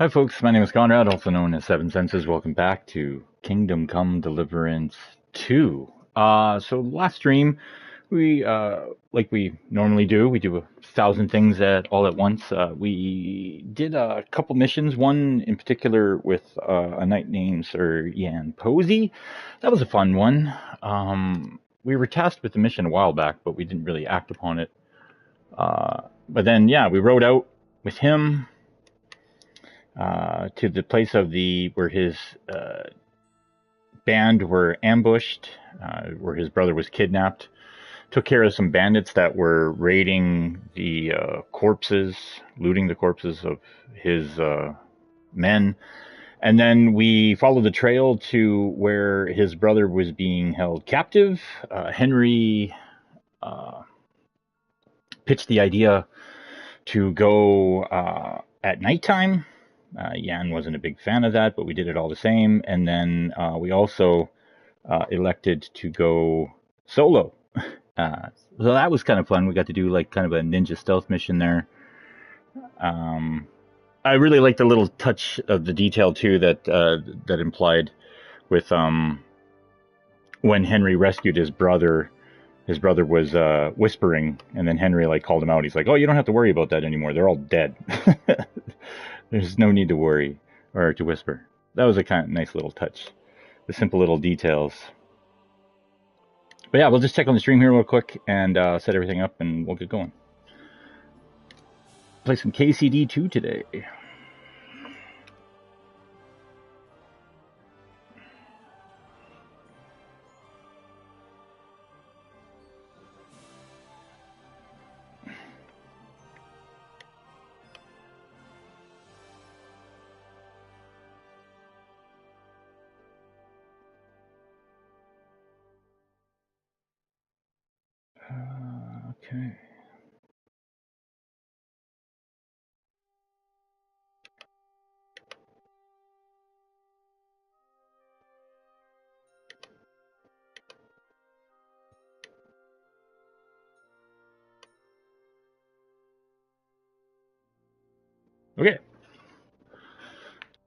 Hi folks, my name is Conrad, also known as Seven Senses. Welcome back to Kingdom Come Deliverance 2. So last stream, we, like we normally do, we do 1,000 things all at once. We did a couple missions, one in particular with a knight named Sir Yan Posy. That was a fun one. We were tasked with the mission a while back, but we didn't really act upon it. But then, yeah, we rode out with him to the place of where his band were ambushed, where his brother was kidnapped. Took care of some bandits that were raiding the corpses, looting the corpses of his men. And then we followed the trail to where his brother was being held captive. Henry pitched the idea to go at nighttime. Yan wasn't a big fan of that, but we did it all the same. And then we also elected to go solo. So that was kind of fun. We got to do like kind of a ninja stealth mission there. I really liked the little touch of the detail too that implied with when Henry rescued his brother. His brother was whispering, and then Henry like called him out. He's like, "Oh, you don't have to worry about that anymore. They're all dead. There's no need to worry or to whisper." That was a kind of nice little touch. The simple little details. But yeah, we'll just check on the stream here real quick and set everything up, and we'll get going. Play some KCD2 today. Okay. Okay.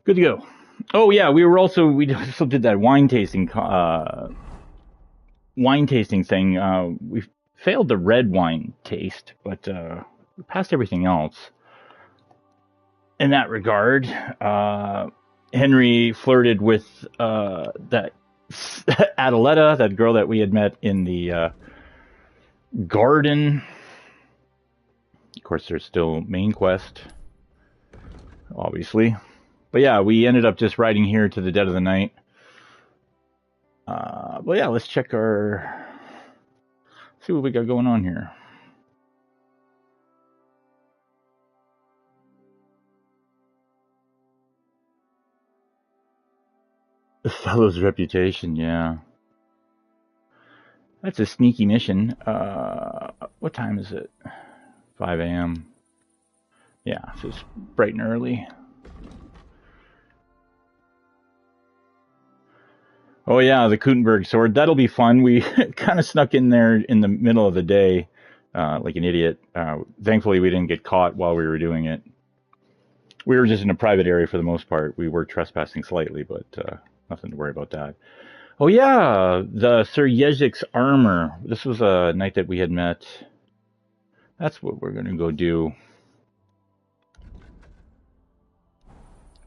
Good to go. Oh yeah, we also did that wine tasting thing. We failed the red wine taste, but we passed everything else. In that regard, Henry flirted with that Adaletta, that girl that we had met in the garden. Of course, there's still main quest, obviously. But yeah, we ended up just riding here to the dead of the night. Well, yeah, let's check see what we got going on here. The fellow's reputation, yeah. That's a sneaky mission. What time is it? 5 a.m. Yeah, so it's bright and early. Oh yeah, the Kuttenberg sword. That'll be fun. We kind of snuck in there in the middle of the day, like an idiot. Thankfully, we didn't get caught while we were doing it. We were just in a private area for the most part. We were trespassing slightly, but nothing to worry about that. Oh yeah, the Sir Yezik's armor. This was a knight that we had met. That's what we're gonna go do.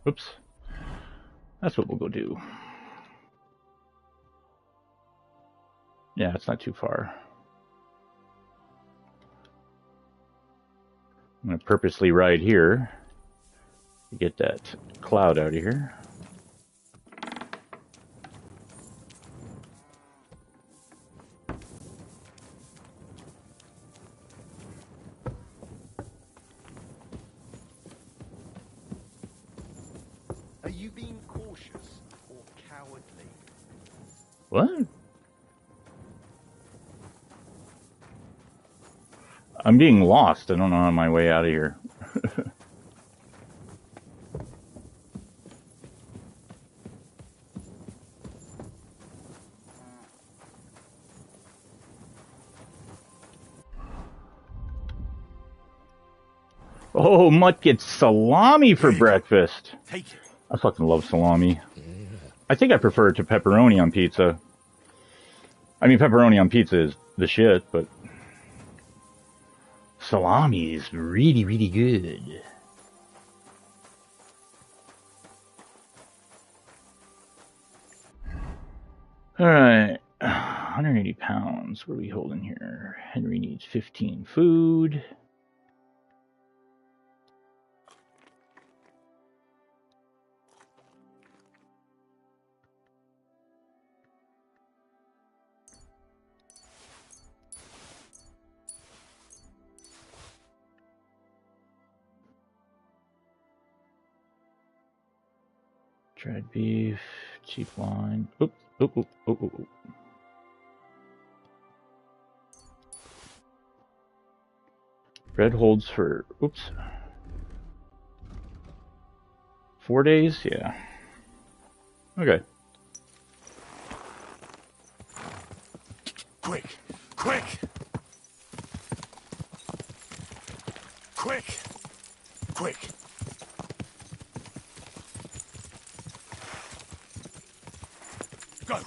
Oops. That's what we'll go do. Yeah, it's not too far. I'm going to purposely ride here to get that cloud out of here. Are you being cautious or cowardly? What? I'm being lost. I don't know my way out of here. Oh, Mutt gets salami for breakfast. Take it. I fucking love salami. I think I prefer it to pepperoni on pizza. I mean, pepperoni on pizza is the shit, but salami is really, really good. Alright, 180 pounds. What are we holding here? Henry needs 15 food. Dried beef, cheap wine. Oop, oop, oop, oop, oop, oop. Bread holds for, oops, 4 days? Yeah. Okay. Quick! Quick! Quick! Quick! Go!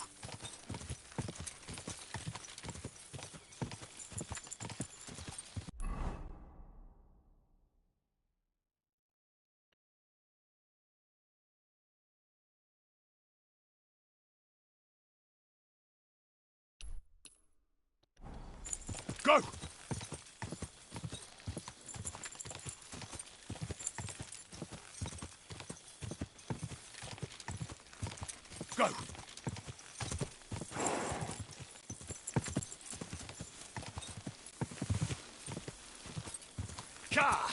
Go! Go! Ka!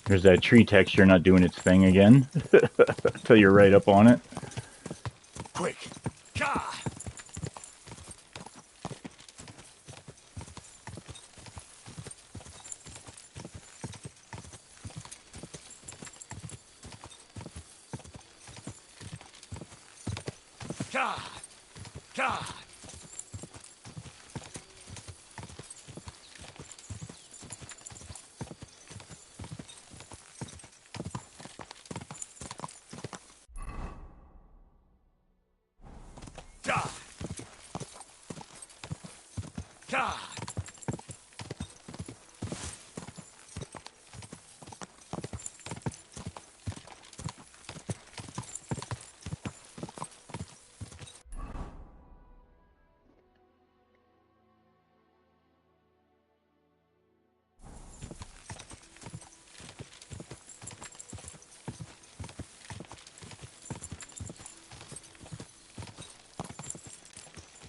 There's that tree texture not doing its thing again. Until you're right up on it. Quick! Ka! Ka! Ka! Ka! Ka!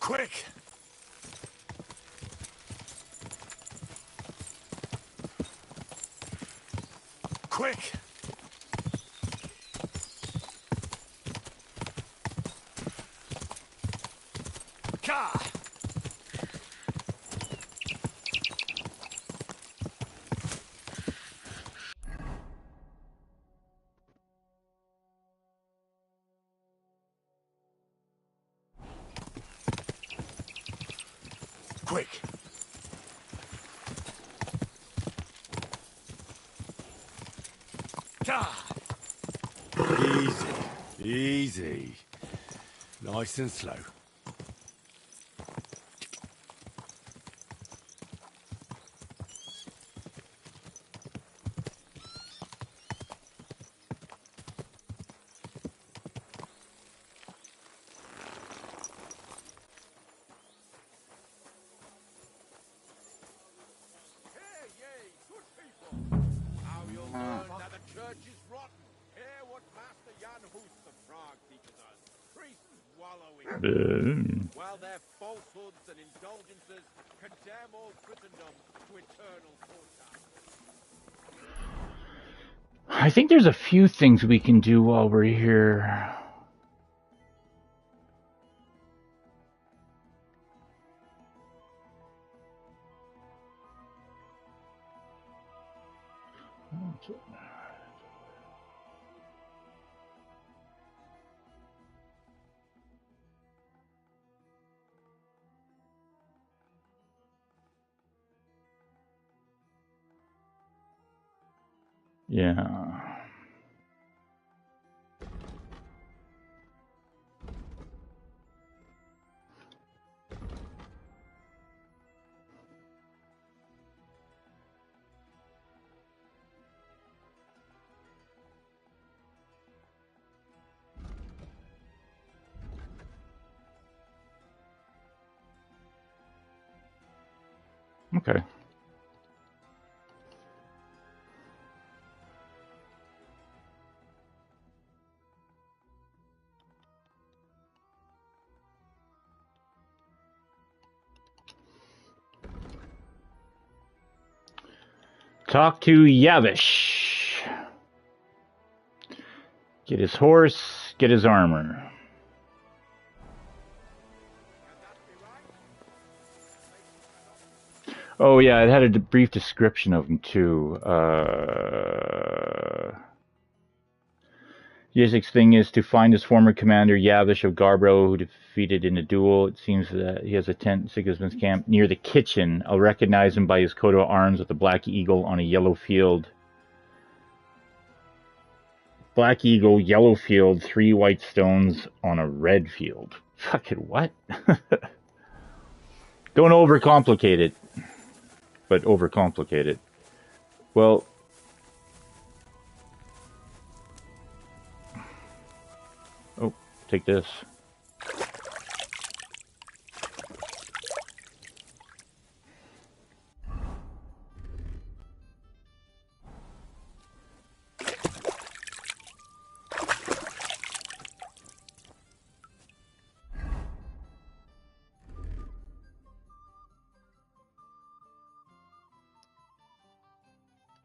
Quick! Quick! Ka! Quick! Ka! Easy, easy. Nice and slow. Hear ye, good people! Now you'll learn that the church is rotten. Hear what Master Jan Hus the frog teaches us. Priests wallow in while their falsehoods and indulgences condemn all Christendom to eternal torture. I think there's a few things we can do while we're here. Yeah. Okay. Talk to Yavish. Get his horse, get his armor. Oh yeah, it had a brief description of him too. Yazic's thing is to find his former commander Yavish of Garbro, who defeated in a duel. It seems that he has a tent in Sigismund's camp near the kitchen. I'll recognize him by his coat of arms with a black eagle on a yellow field. Black eagle, yellow field, 3 white stones on a red field. Fucking what? Don't overcomplicate it. But overcomplicate it. Well, oh, take this.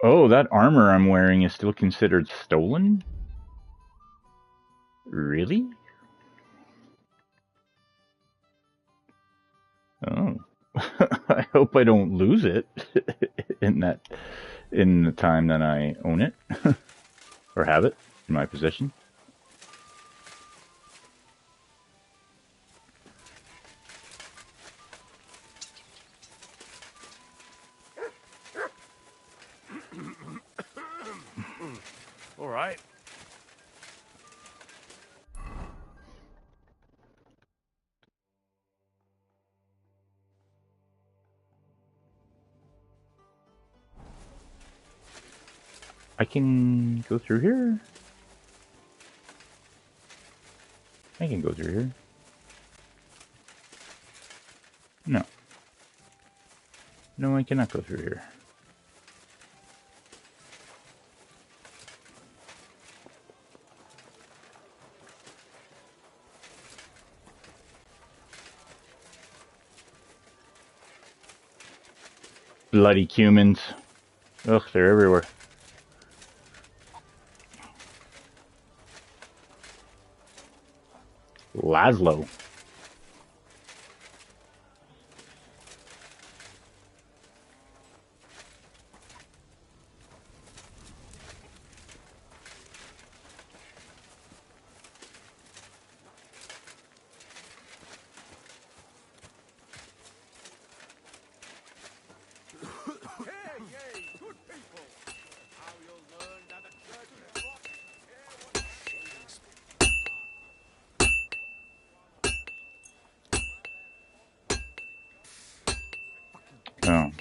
Oh, that armor I'm wearing is still considered stolen? Really? Oh. I hope I don't lose it in the time that I own it or have it in my possession. All right. I can go through here. I can go through here. No. No, I cannot go through here. Bloody humans. Ugh, they're everywhere. Laszlo. Oh.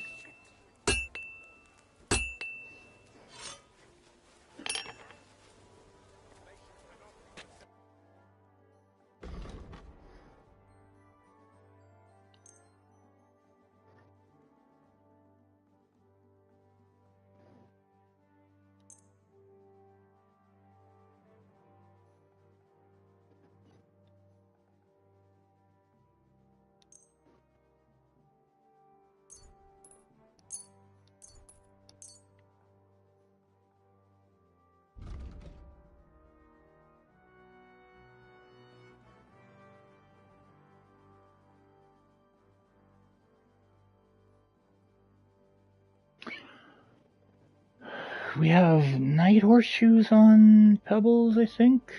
We have night horseshoes on pebbles, I think.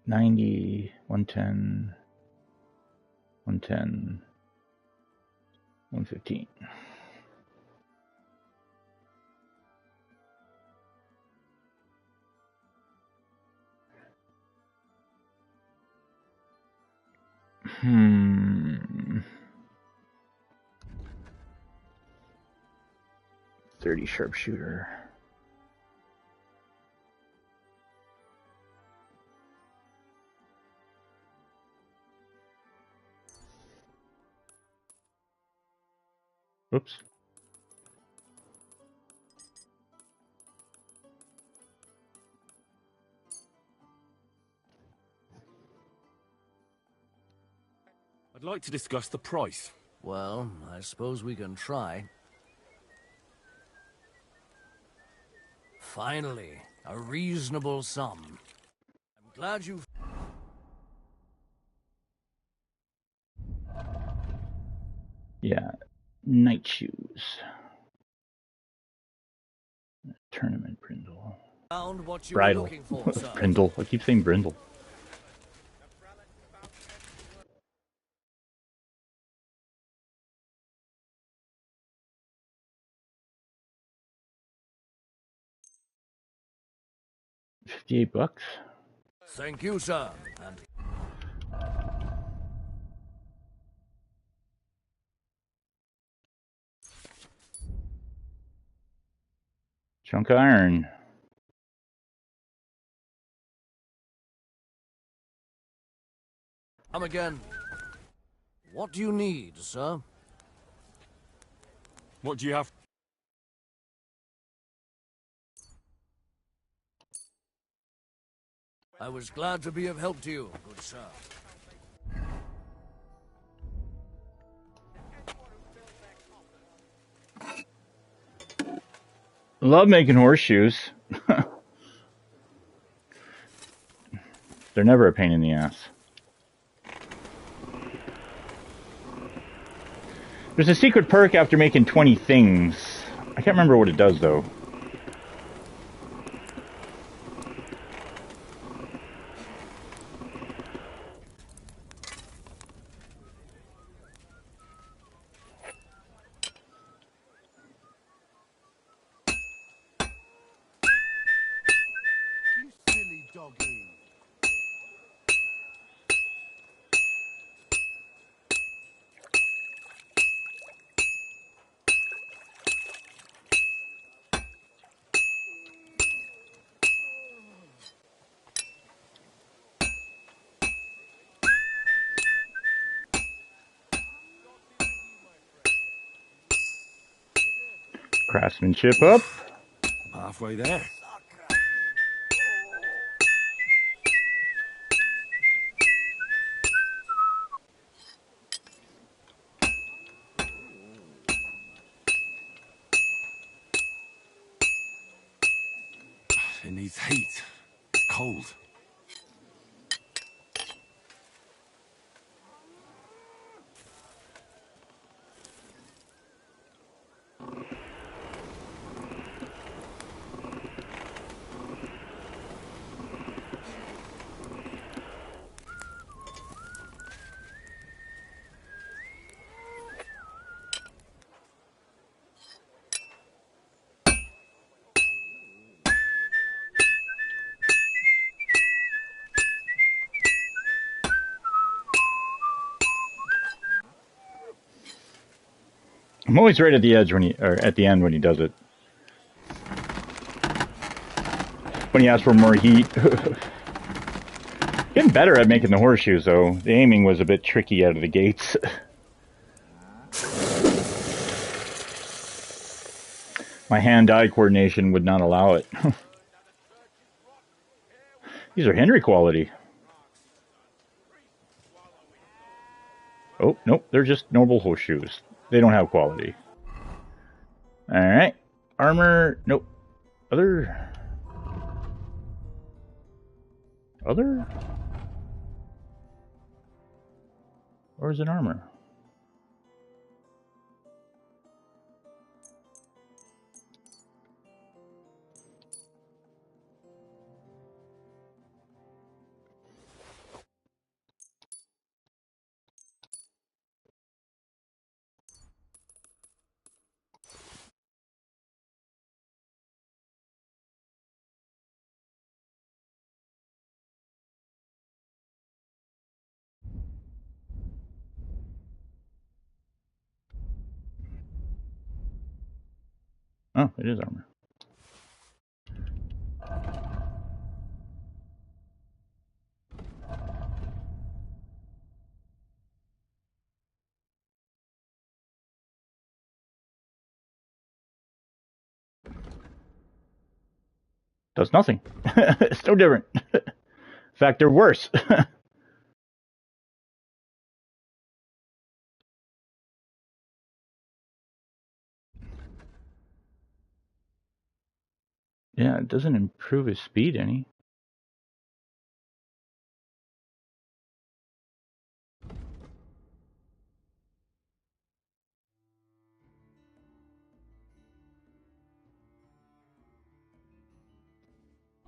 90, 110, 110, 115. Hmm. 30 sharpshooter. Oops. I'd like to discuss the price. Well, I suppose we can try. Finally, a reasonable sum. I'm glad you... Yeah, night shoes. Tournament brindle. found what you were Bridle. looking for, sir. Brindle. I keep saying brindle. $58. Thank you, sir. And Chunk of iron. come again. What do you need, sir? What do you have? I was glad to be of help to you, good sir. Love making horseshoes. They're never a pain in the ass. There's a secret perk after making 20 things. I can't remember what it does, though. You silly doggy. Craftsmanship up. Halfway there. It needs heat. It's cold. I'm always right at the edge when or at the end when he does it. When he asks for more heat. Getting better at making the horseshoes, though. The aiming was a bit tricky out of the gates. My hand-eye coordination would not allow it. These are Henry quality. Oh, nope, they're just normal horseshoes. They don't have quality. Alright. Armor, nope. Other? Or is it armor? Oh, it is armor. Does nothing. It's no different. In fact, they're worse. Yeah, it doesn't improve his speed any.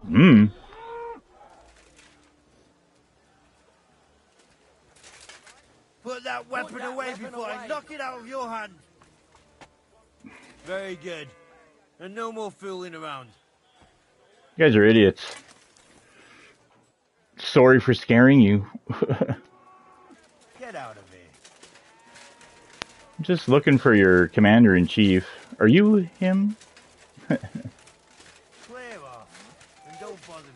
Hmm. Put that weapon away before I knock it out of your hand. Very good. And no more fooling around. You guys are idiots. Sorry for scaring you. Get out of here. I'm just looking for your commander-in-chief. Are you him? Clear off. And don't bother me.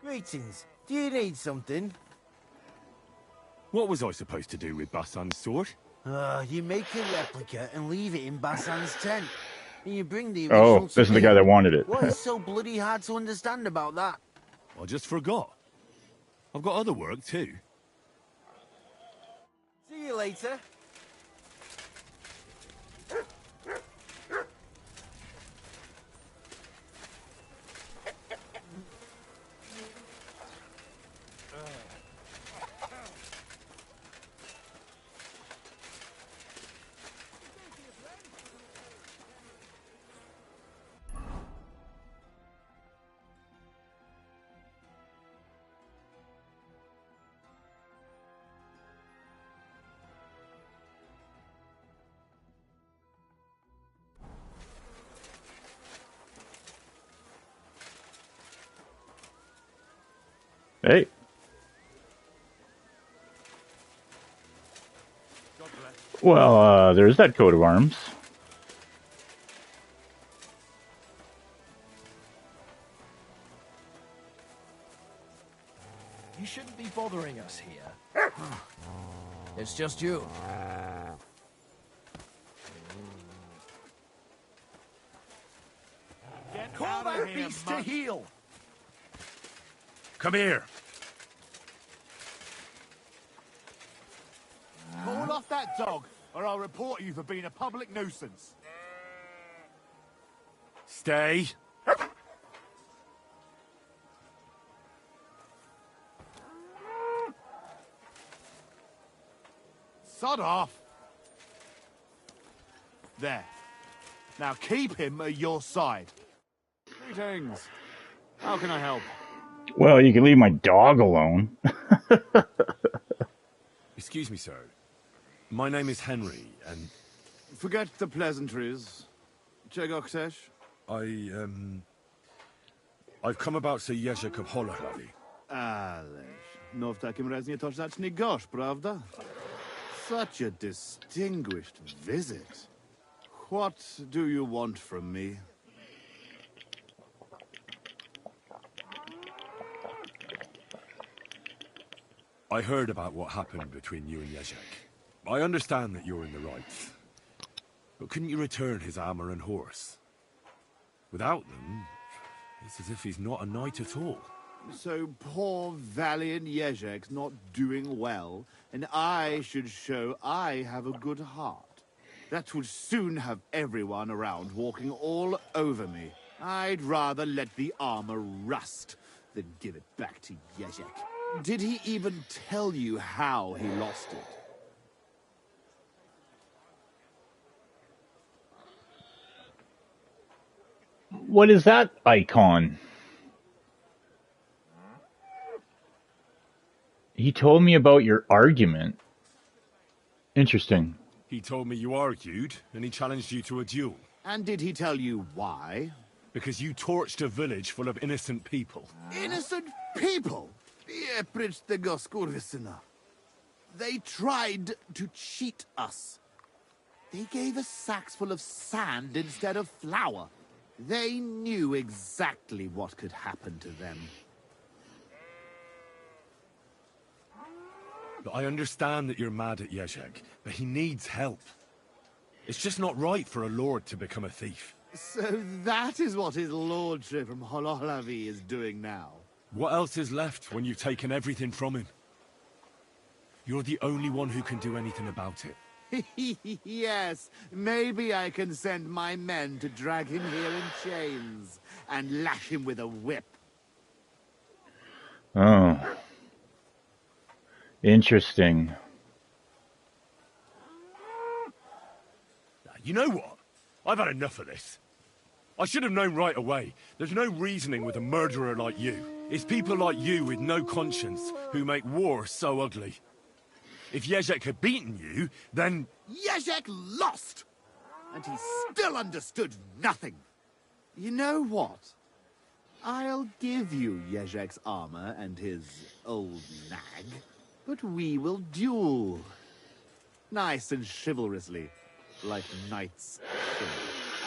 Greetings. Do you need something? What was I supposed to do with Bassan's sword? You make a replica and leave it in Bassan's tent. And you bring the Oh, original to this is the me. guy that wanted it. What is so bloody hard to understand about that? I just forgot. I've got other work too. See you later. Hey. Well, there's that coat of arms. You shouldn't be bothering us here. It's just you. Call that beast to heel! Come here. Call off that dog, or I'll report you for being a public nuisance. Stay. Sod off. There. Now keep him at your side. Greetings. How can I help? Well, you can leave my dog alone. Excuse me, sir. My name is Henry, and Forget the pleasantries. Czego chcesz? I've come about Sir Jerzy Kapolahlavi. Ależ, no w takim razie to zacznij gość, prawda? Such a distinguished visit. What do you want from me? I heard about what happened between you and Jerzy. I understand that you're in the right. But couldn't you return his armor and horse? Without them, it's as if he's not a knight at all. So poor valiant Jezek's not doing well, and I should show I have a good heart. That would soon have everyone around walking all over me. I'd rather let the armor rust than give it back to Jezek. Did he even tell you how he lost it? What is that icon? He told me about your argument. Interesting. He told me you argued, and he challenged you to a duel. And did he tell you why? Because you torched a village full of innocent people. Innocent people? Yeah, precz tego skurwysyna. They tried to cheat us. They gave us sacks full of sand instead of flour. They knew exactly what could happen to them. But I understand that you're mad at Jezek, but he needs help. It's just not right for a lord to become a thief. So that is what his lordship from Hololavi is doing now. What else is left when you've taken everything from him? You're the only one who can do anything about it. Yes, maybe I can send my men to drag him here in chains and lash him with a whip. Oh. Interesting. You know what? I've had enough of this. I should have known right away. There's no reasoning with a murderer like you. It's people like you with no conscience who make war so ugly. If Jezek had beaten you, then... Jezek lost! And he still understood nothing. You know what? I'll give you Jezek's armor and his old nag, but we will duel. Nice and chivalrously, like knights should.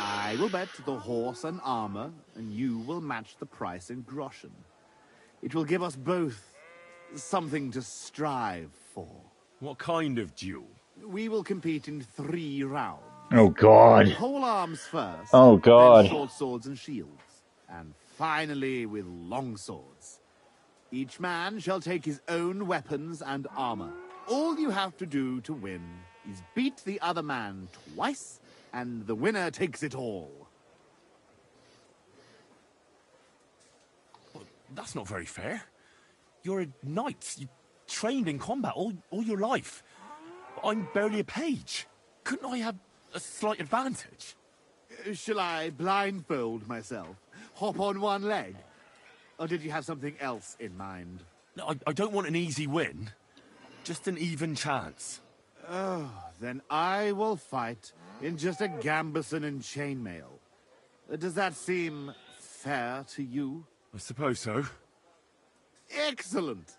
I will bet the horse and armor, and you will match the price in groschen. It will give us both something to strive for. What kind of duel? We will compete in 3 rounds. Oh, God. Pole arms first. Oh, God. Then short swords and shields. And finally with long swords. Each man shall take his own weapons and armor. All you have to do to win is beat the other man twice, and the winner takes it all. Well, that's not very fair. You're a knight. You trained in combat all your life. I'm barely a page. Couldn't I have a slight advantage? Shall I blindfold myself? Hop on one leg? Or did you have something else in mind? No, I don't want an easy win. Just an even chance. Oh, then I will fight in just a gambeson and chainmail. Does that seem fair to you? I suppose so. Excellent!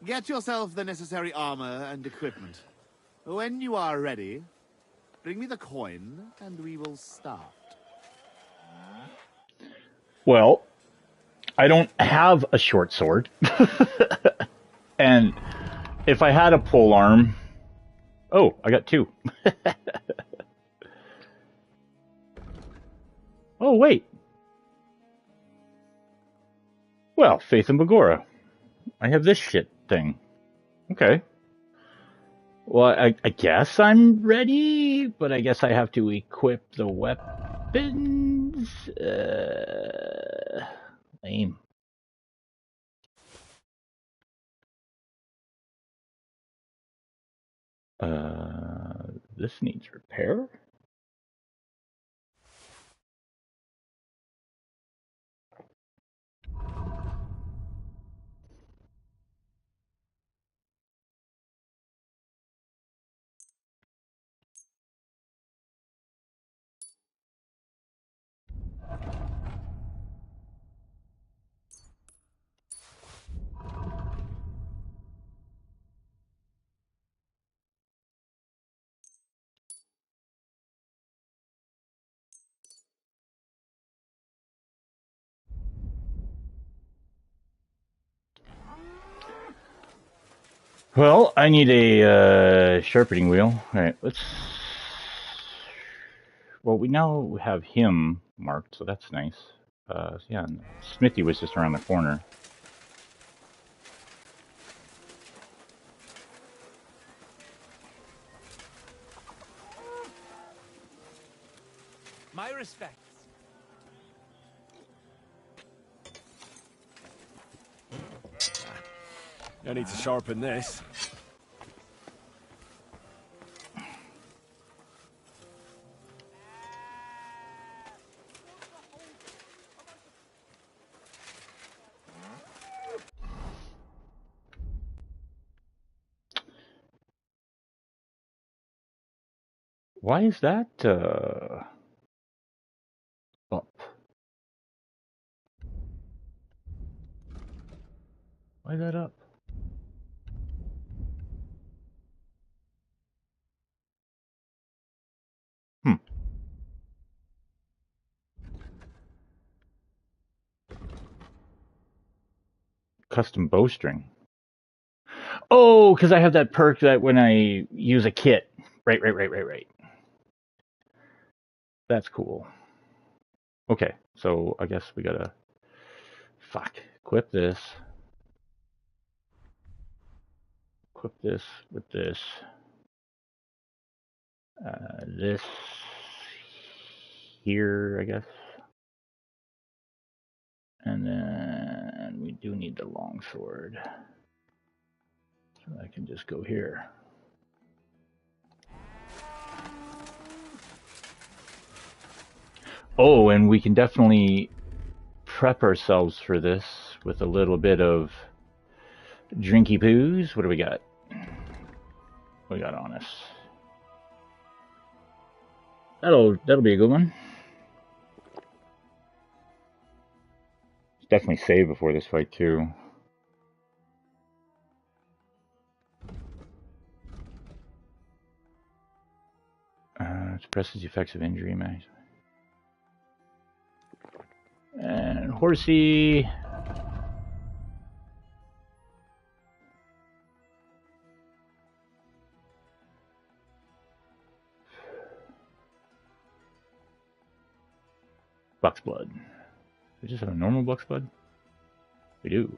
Get yourself the necessary armor and equipment. When you are ready, bring me the coin, and we will start. Well, I don't have a short sword. And if I had a pole arm... Oh, I got 2. Oh, wait. Well, Faith and Bagora. I have this shit thing. Okay. Well, I guess I'm ready, but I guess I have to equip the weapons. Lame. This needs repair. Well, I need a sharpening wheel. All right, let's... Well, we now have him marked, so that's nice. Yeah, Smithy was just around the corner. My respects. No need to sharpen this. Why is that up? Why is that up? Custom bowstring. Oh, because I have that perk that when I use a kit. Right. That's cool. Okay, so I guess we gotta... Fuck. Equip this. Equip this with this. This here, I guess. And then we do need the longsword. So I can just go here. Oh, and we can definitely prep ourselves for this with a little bit of drinky poos. What do we got? What we got on us? That'll be a good one. Definitely save before this fight too. Suppresses the effects of injury, max. And horsey. Buck's blood. We just have a normal buck's blood? We do.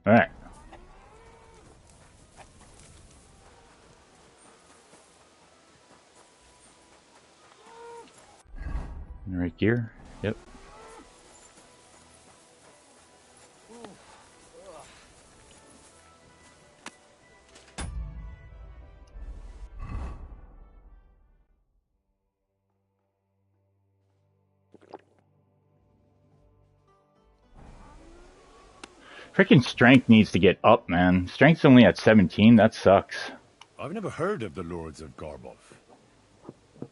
Alright. In the right gear? Yep. Freaking strength needs to get up, man. Strength's only at 17. That sucks. I've never heard of the Lords of Garbov.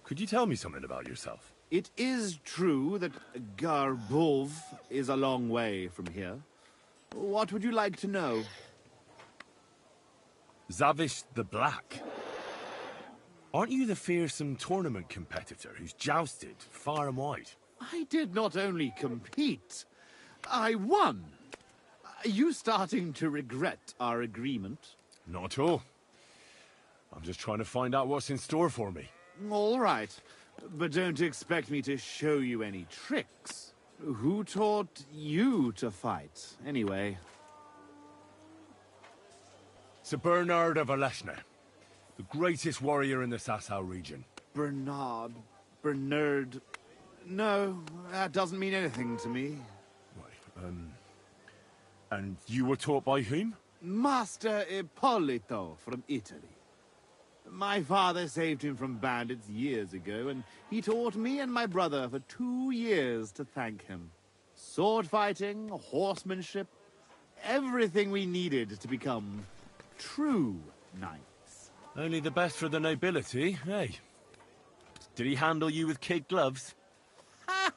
Could you tell me something about yourself? It is true that Garbov is a long way from here. What would you like to know? Zavish the Black. Aren't you the fearsome tournament competitor who's jousted far and wide? I did not only compete, I won. Are you starting to regret our agreement? Not at all. I'm just trying to find out what's in store for me. All right, but don't expect me to show you any tricks. Who taught you to fight, anyway? Sir Bernard of Aleshna, the greatest warrior in the HUZZAH region. Bernard. No, that doesn't mean anything to me. Right, and you were taught by whom? Master Ippolito from Italy. My father saved him from bandits years ago, and he taught me and my brother for 2 years to thank him. Sword fighting, horsemanship, everything we needed to become true knights. Only the best for the nobility, hey? Did he handle you with kid gloves? Ha!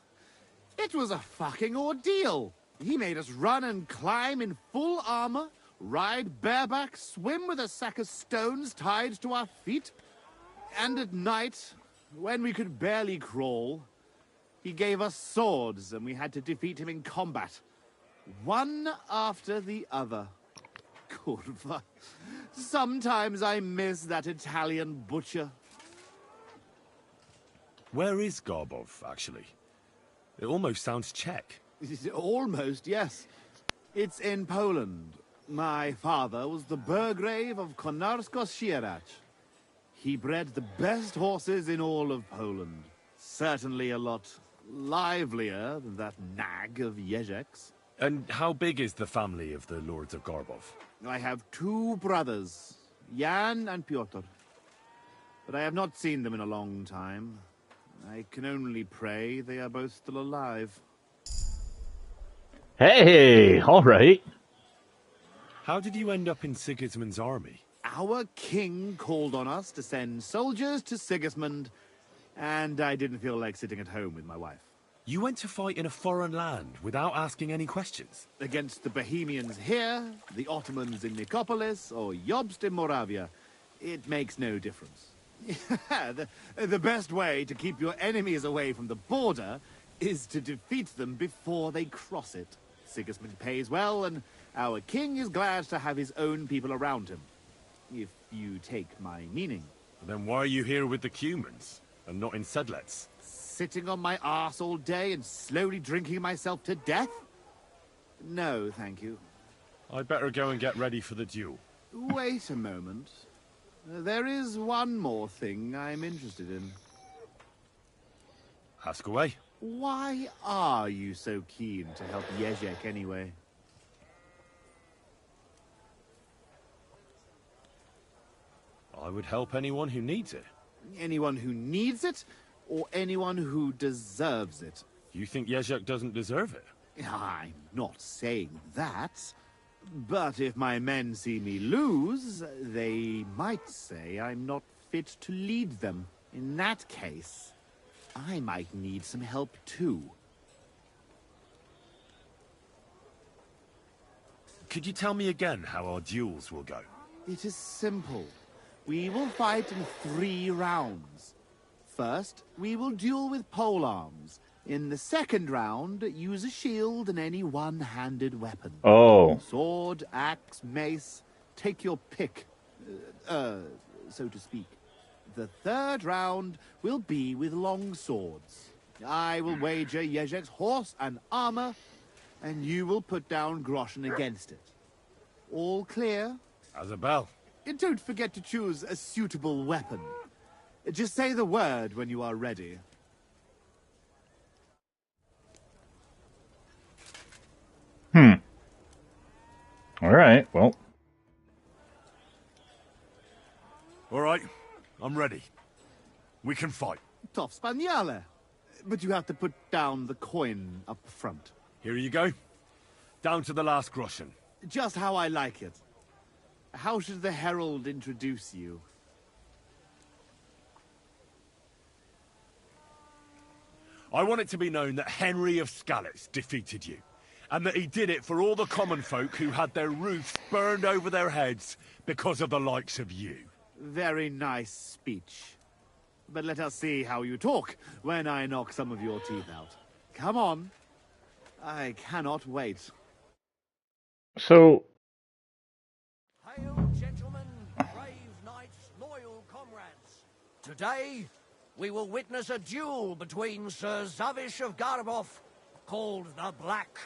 It was a fucking ordeal. He made us run and climb in full armor, ride bareback, swim with a sack of stones tied to our feet. And at night, when we could barely crawl, he gave us swords and we had to defeat him in combat. One after the other. Kurva. Sometimes I miss that Italian butcher. Where is Garbov, actually? It almost sounds Czech. Almost, yes. It's in Poland. My father was the Burgrave of Konarsko-Sierać. He bred the best horses in all of Poland. Certainly a lot livelier than that nag of Jezek's. And how big is the family of the Lords of Garbov? I have 2 brothers, Jan and Pyotr. But I have not seen them in a long time. I can only pray they are both still alive. Hey, all right. How did you end up in Sigismund's army? Our king called on us to send soldiers to Sigismund, and I didn't feel like sitting at home with my wife. You went to fight in a foreign land without asking any questions? Against the Bohemians here, the Ottomans in Nicopolis, or Jobst in Moravia, it makes no difference. The best way to keep your enemies away from the border is to defeat them before they cross it. Sigismund pays well, and our king is glad to have his own people around him. If you take my meaning. Then why are you here with the Cumans, and not in Sedlets? Sitting on my arse all day and slowly drinking myself to death? No, thank you. I'd better go and get ready for the duel. Wait a moment. There is one more thing I'm interested in. Ask away. Why are you so keen to help Jezek anyway? I would help anyone who needs it. Anyone who needs it, or anyone who deserves it? You think Jezek doesn't deserve it? I'm not saying that. But if my men see me lose, they might say I'm not fit to lead them. In that case, I might need some help too. Could you tell me again how our duels will go? It is simple. We will fight in 3 rounds. First, we will duel with polearms. In the second round, use a shield and any one-handed weapon. Oh. Sword, axe, mace, take your pick, so to speak. The third round will be with long swords. I will wager Jezek's horse and armor, and you will put down groschen against it. All clear? As a bell. And don't forget to choose a suitable weapon. Just say the word when you are ready. All right, well. All right, I'm ready. We can fight. Tough Spaniale. But you have to put down the coin up front. Here you go. Down to the last groschen. Just how I like it. How should the herald introduce you? I want it to be known that Henry of Skalitz defeated you, and that he did it for all the common folk who had their roofs burned over their heads because of the likes of you. Very nice speech. But let us see how you talk when I knock some of your teeth out. Come on. I cannot wait. So, Hail, gentlemen, brave knights, loyal comrades. Today, we will witness a duel between Sir Zavish of Garabov, called the Black,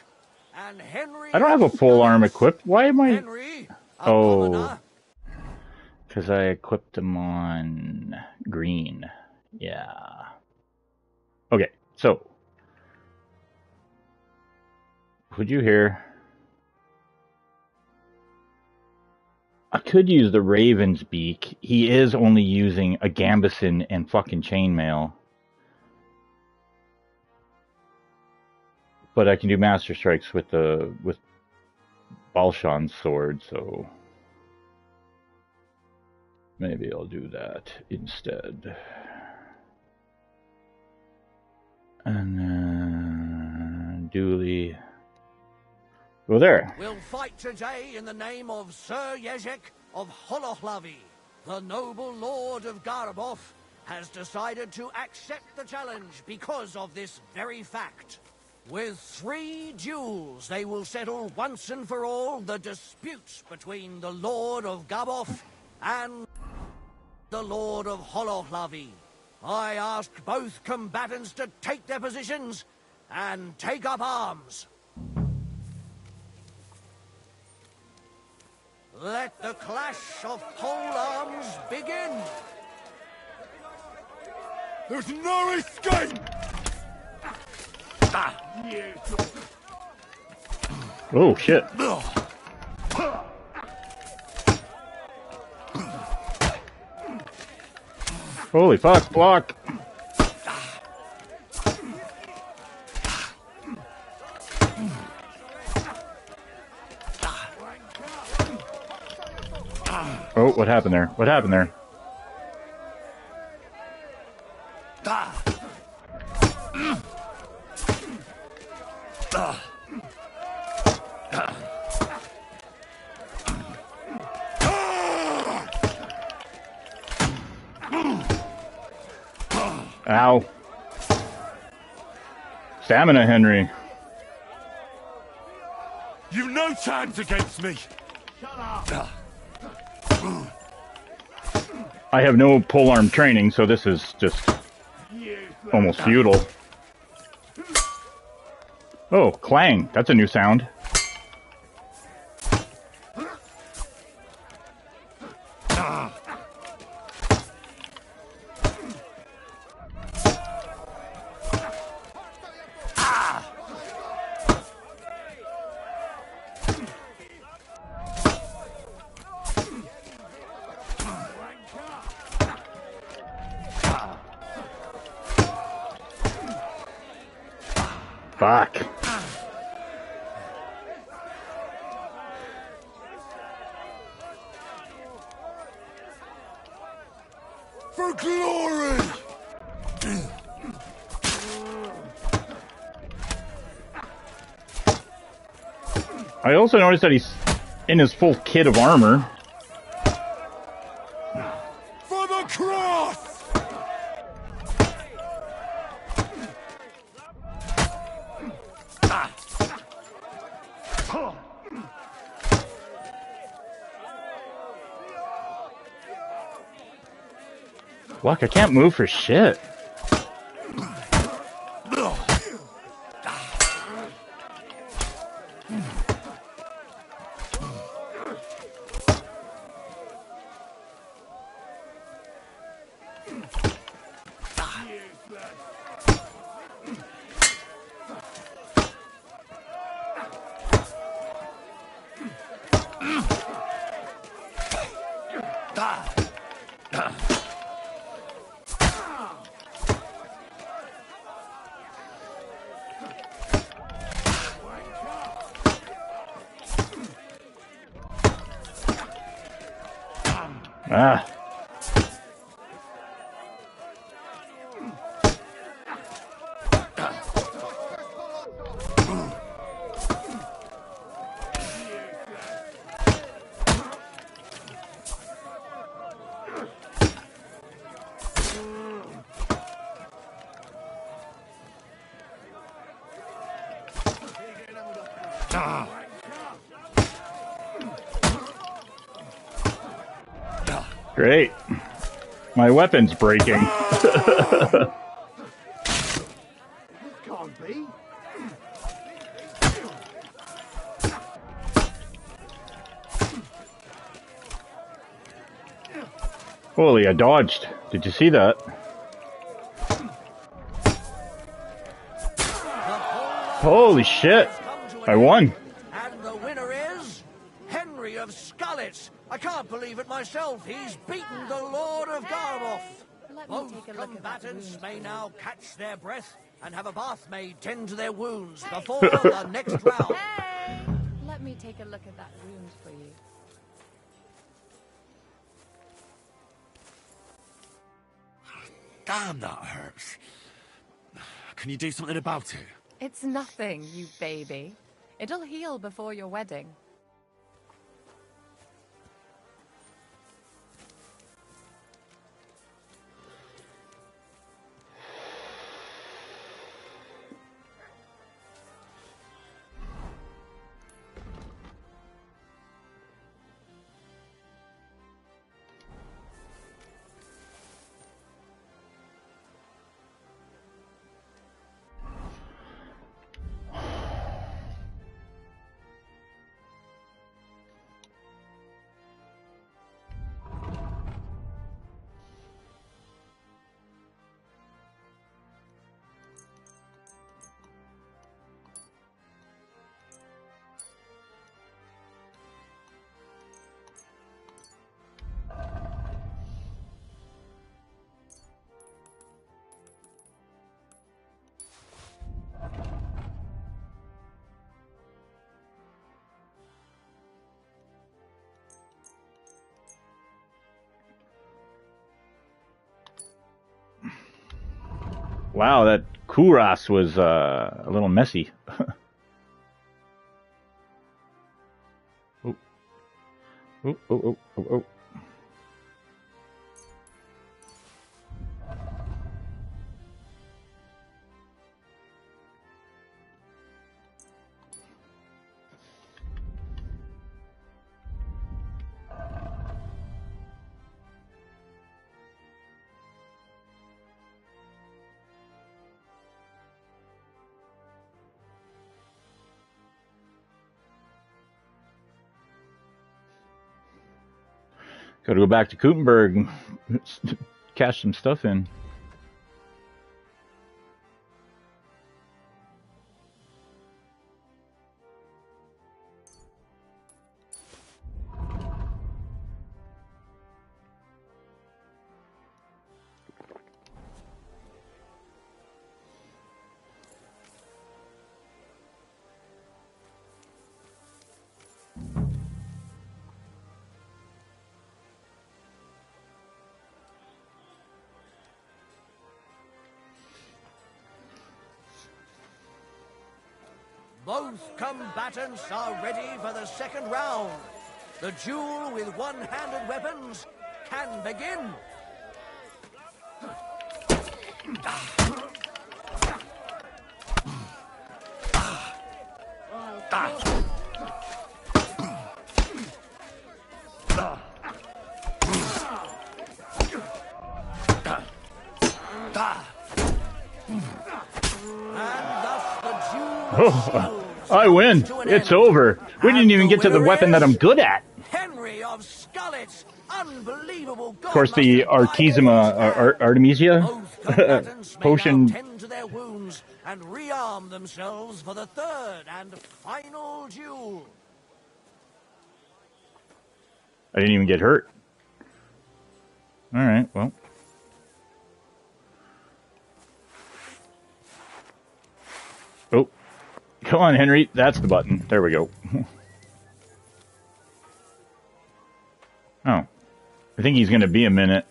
and Henry... I don't have a pole arm equipped. Why am I... Henry, a Oh. commoner. Because I equipped them on green. Yeah. Okay, so. Would you hear? I could use the Raven's Beak. He is only using a gambeson and fucking chainmail. But I can do Master Strikes with Balshan's sword, so maybe I'll do that instead. And then duly go there. We'll fight today in the name of Sir Jezek of Holohlavi. The noble lord of Garabov has decided to accept the challenge because of this very fact. With 3 duels, they will settle once and for all the disputes between the Lord of Gabov and the Lord of Holohlavi. I ask both combatants to take their positions and take up arms. Let the clash of pole arms begin. There's no escape! Oh shit. Holy fuck, block. Oh, what happened there? What happened there? Ow. Stamina, Henry. You've no chance against me! I have no polearm training, so this is just almost futile. Oh, clang. That's a new sound. Fuck. For glory! I also noticed that he's in his full kit of armor. For the cross! Fuck, I can't move for shit. Ah. Great. My weapon's breaking. Can't be. Holy, I dodged. Did you see that? Holy shit. I won. And the winner is Henry of Scarlet. I can't believe it myself. He's beaten the Lord of Garboff. Let me Both take a look at that combatants wound may for now you. catch their breath and have a bath made tend to their wounds before the next round. Let me take a look at that wound for you. Damn, that hurts. Can you do something about it? It's nothing, you baby. It'll heal before your wedding. Wow, that Kuras was a little messy. Oh. Oh, oh, oh, oh, oh. Gotta go back to Gutenberg and cash some stuff in. Both combatants are ready for the second round. The duel with one-handed weapons can begin. Oh, I win. It's over. We didn't even get to the weapon that I'm good at. Henry of Skullet's unbelievable. Of course, the Artemisia potion. Tend to their wounds and rearm themselves for the third and final duel. I didn't even get hurt. All right, well. Oh. Come on, Henry. That's the button. There we go. Oh. I think he's going to be a minute.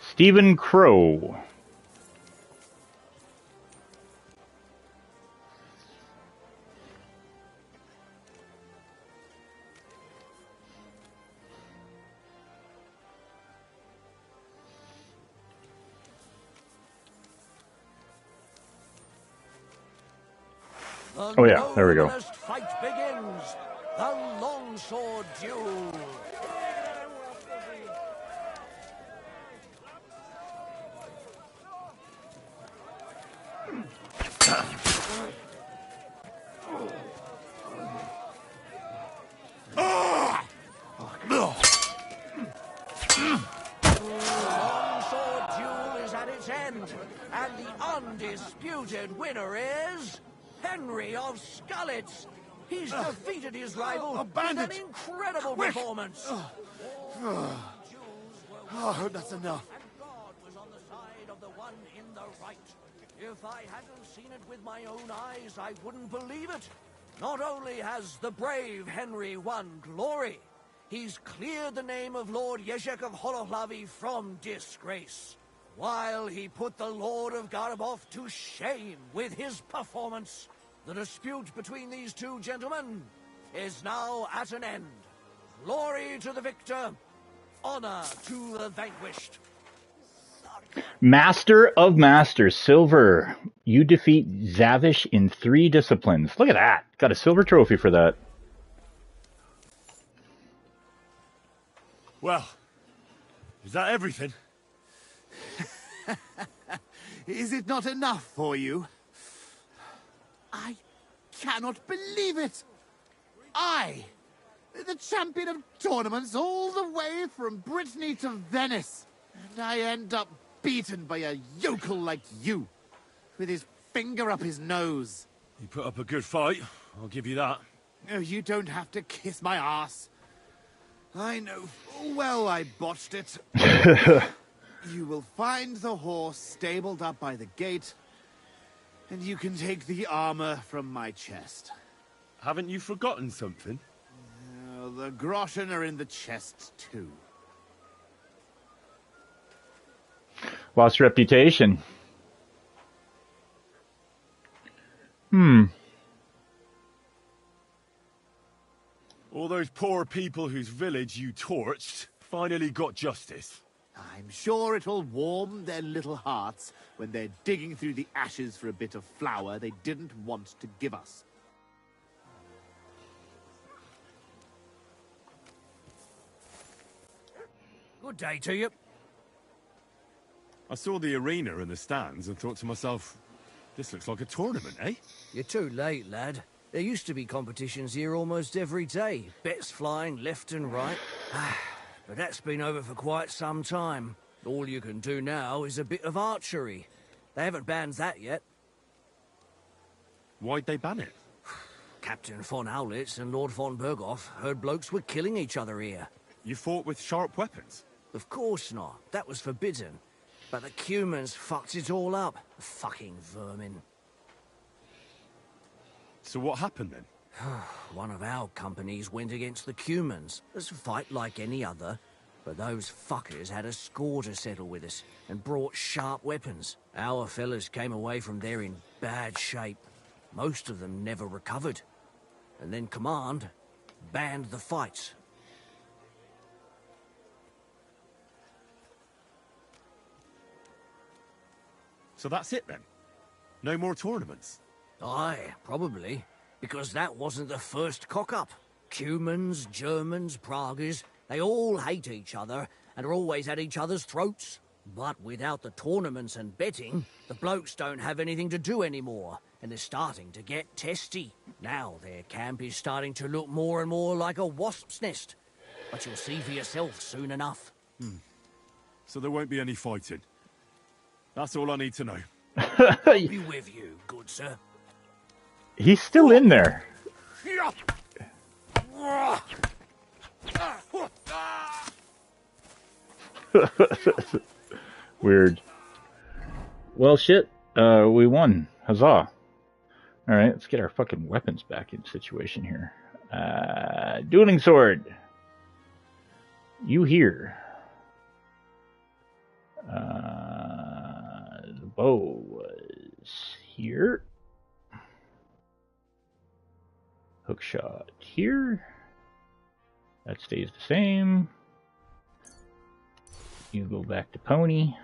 Stephen Crow. Oh yeah, there we go. The fight begins. The longsword duel. And the undisputed winner is Henry of Skullet's. He's defeated his rival with an incredible performance. Oh, that's enough. And God was on the side of the one in the right. If I hadn't seen it with my own eyes, I wouldn't believe it. Not only has the brave Henry won glory, he's cleared the name of Lord Yezhek of Holohlavi from disgrace, while he put the Lord of Garabov to shame with his performance. The dispute between these two gentlemen is now at an end. Glory to the victor, honor to the vanquished. Master of Masters, Silver. You defeat Zavish in 3 disciplines. Look at that. Got a silver trophy for that. Well, is that everything? Is it not enough for you? I cannot believe it. I, the champion of tournaments all the way from Brittany to Venice, and I end up beaten by a yokel like you, with his finger up his nose. You put up a good fight, I'll give you that. Oh, you don't have to kiss my ass. I know full well I botched it. You will find the horse stabled up by the gate, and you can take the armor from my chest. Haven't you forgotten something? The groschen are in the chest, too. Lost reputation. All those poor people whose village you torched finally got justice. I'm sure it'll warm their little hearts when they're digging through the ashes for a bit of flour they didn't want to give us. Good day to you. I saw the arena and the stands and thought to myself, this looks like a tournament, eh? You're too late, lad. There used to be competitions here almost every day. Bets flying left and right. But that's been over for quite some time. All you can do now is a bit of archery. They haven't banned that yet. Why'd they ban it? Captain von Owlitz and Lord von Berghoff heard blokes were killing each other here. You fought with sharp weapons? Of course not. That was forbidden. But the Cumans fucked it all up. Fucking vermin. So what happened then? One of our companies went against the Cumans. It was a fight like any other. But those fuckers had a score to settle with us and brought sharp weapons. Our fellas came away from there in bad shape. Most of them never recovered. And then Command banned the fights. So that's it then? No more tournaments? Aye, probably. Because that wasn't the first cock-up. Cumans, Germans, Praguers, they all hate each other and are always at each other's throats. But without the tournaments and betting, the blokes don't have anything to do anymore, and they're starting to get testy. Now their camp is starting to look more and more like a wasp's nest. But you'll see for yourself soon enough. So there won't be any fighting? That's all I need to know. I'll be with you, good sir. He's still in there. Weird. Well, shit. We won. Huzzah. Alright, let's get our fucking weapons back in situation here. Dueling sword. You here. The bow was here. Hook shot here. That stays the same. You go back to pony.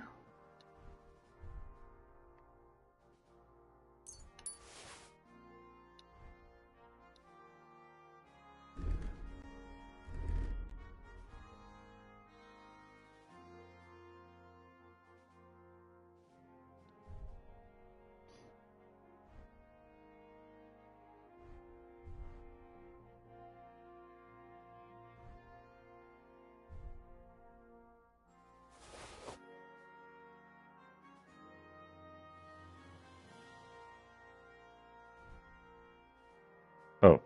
Oh,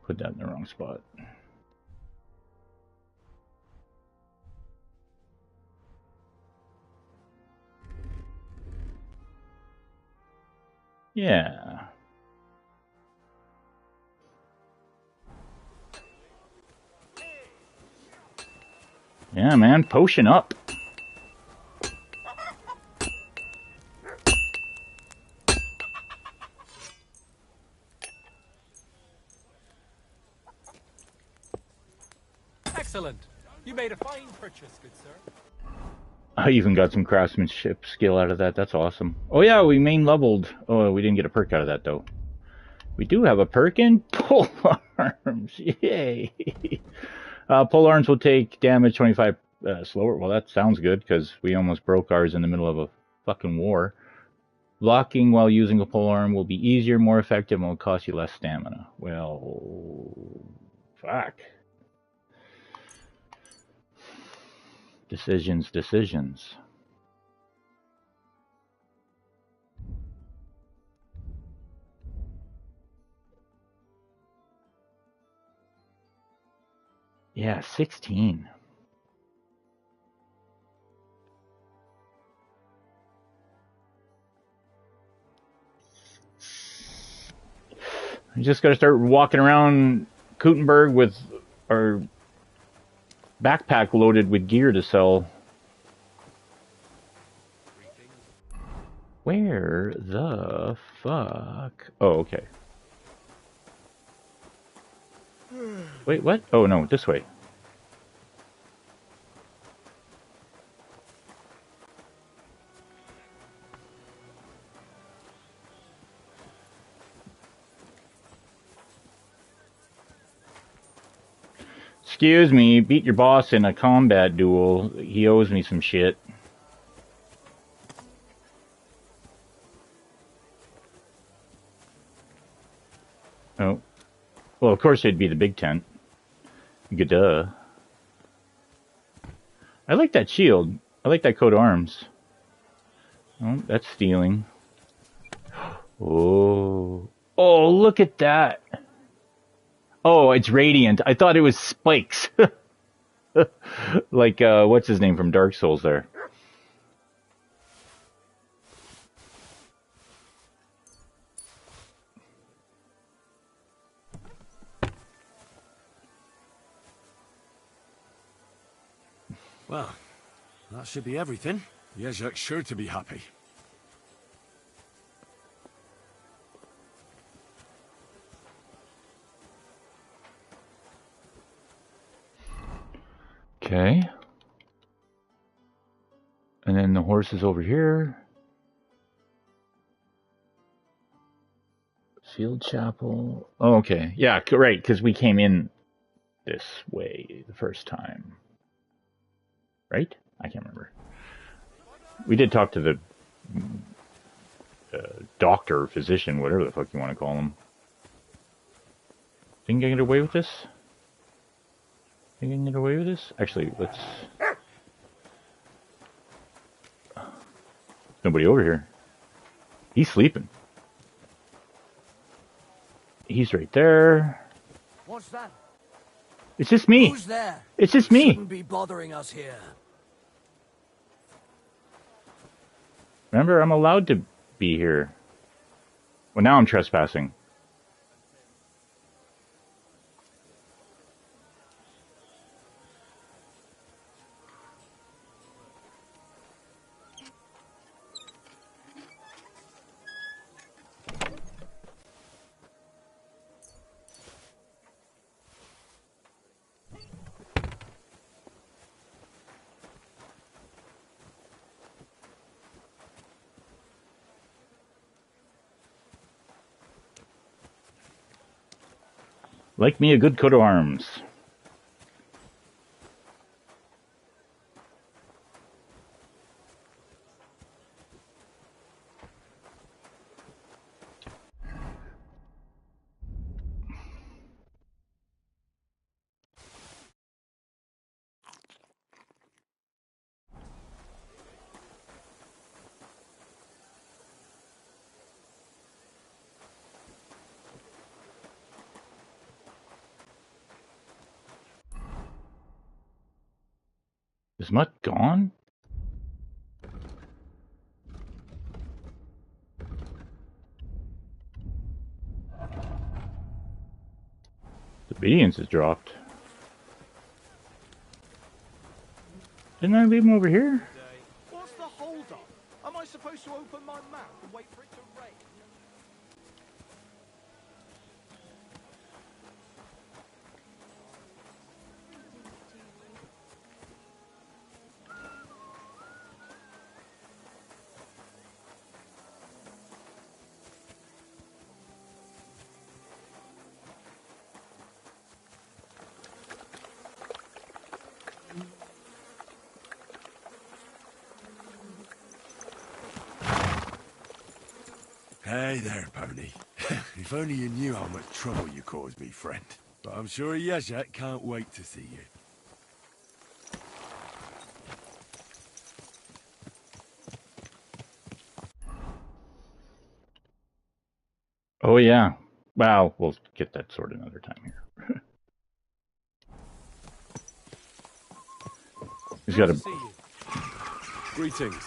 put that in the wrong spot. Yeah. Yeah, man, potion up. Excellent. You made a fine purchase, good sir. I even got some craftsmanship skill out of that. That's awesome. Oh yeah, we main leveled. Oh, we didn't get a perk out of that though. We do have a perk in pole arms. Yay! Pole arms will take damage 25 slower. Well, that sounds good because we almost broke ours in the middle of a fucking war. Blocking while using a pole arm will be easier, more effective, and will cost you less stamina. Well, fuck. Decisions. Yeah, 16. We just got to start walking around Kuttenberg with our backpack loaded with gear to sell. Where the fuck? Oh, okay. Wait, what? Oh, no, this way. Excuse me, beat your boss in a combat duel. He owes me some shit. Oh. Well, of course it'd be the big tent. Duh. I like that shield. I like that coat of arms. Oh, that's stealing. Oh. Oh, look at that. Oh, it's radiant. I thought it was spikes. Like, what's his name from Dark Souls there? Well, that should be everything. Yezhek's sure to be happy. Okay. And then the horse is over here. Field Chapel. Oh, okay. Yeah, right, because we came in this way the first time. Right? I can't remember. We did talk to the doctor, physician, whatever the fuck you want to call him. Think I can get away with this? Think I can get away with this? Actually, let's... Nobody over here. He's sleeping. He's right there. What's that? It's just me. Who's there? It's just me. Shouldn't be bothering us here. Remember, I'm allowed to be here. Well, now I'm trespassing. Like me a good coat of arms. Is Mutt gone? Obedience has dropped. Didn't I leave him over here? What's the hold up? Am I supposed to open my mouth and wait for it to rain? Hey there, Pony. If only you knew how much trouble you caused me, friend. But I'm sure Yezhek can't wait to see you. Oh, yeah. Well, we'll get that sorted another time here. He's got Good a... to see you. Greetings.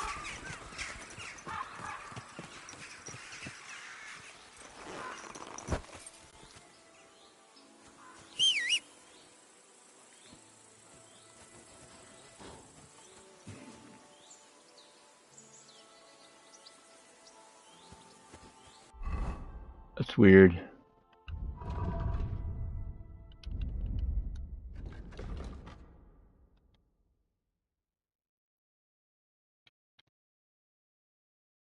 That's weird.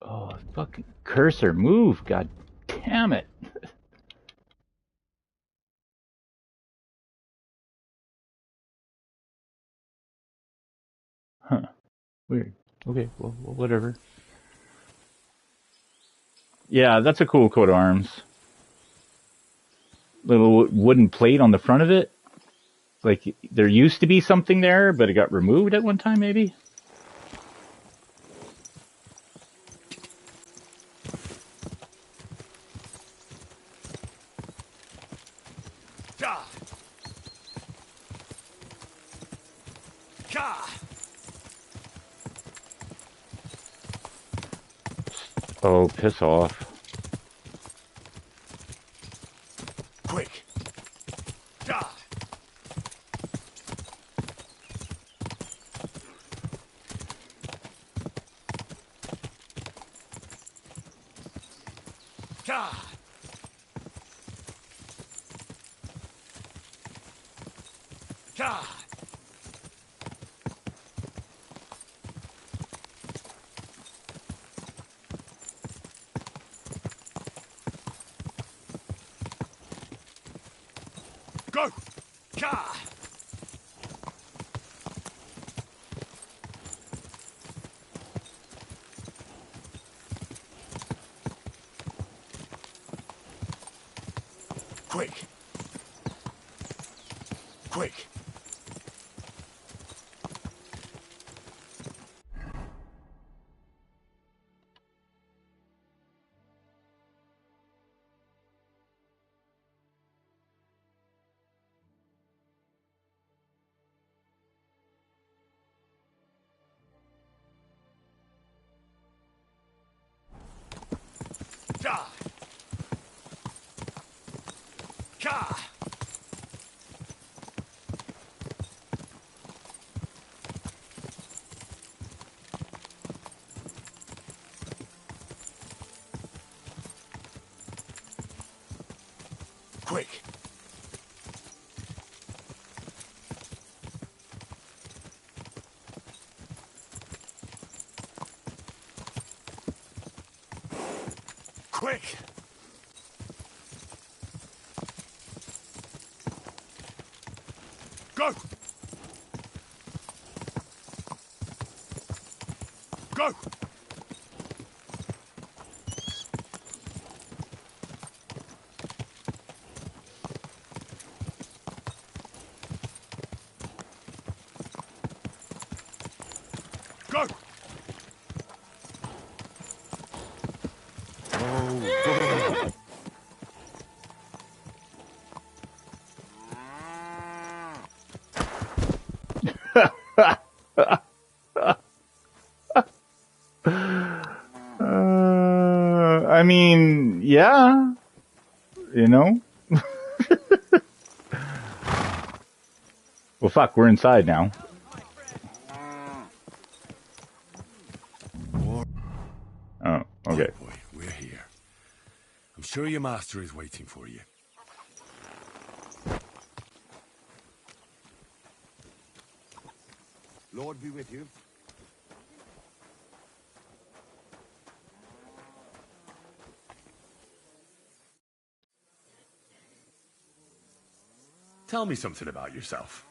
Oh, fucking cursor, move, god damn it. Weird. Okay, well, whatever. Yeah, that's a cool coat of arms. Little wooden plate on the front of it. Like, there used to be something there, but it got removed at one time, maybe? Gah! Gah! Oh, piss off. Quick! Gah! Gah! Gah! Go! Gah! Quick! Quick! Gah! Gah! Quick! Quick! Go! Go! Go! I mean, yeah, you know? Well, fuck, we're inside now. Oh, okay. Right, boy, we're here. I'm sure your master is waiting for you. Lord be with you. Tell me something about yourself.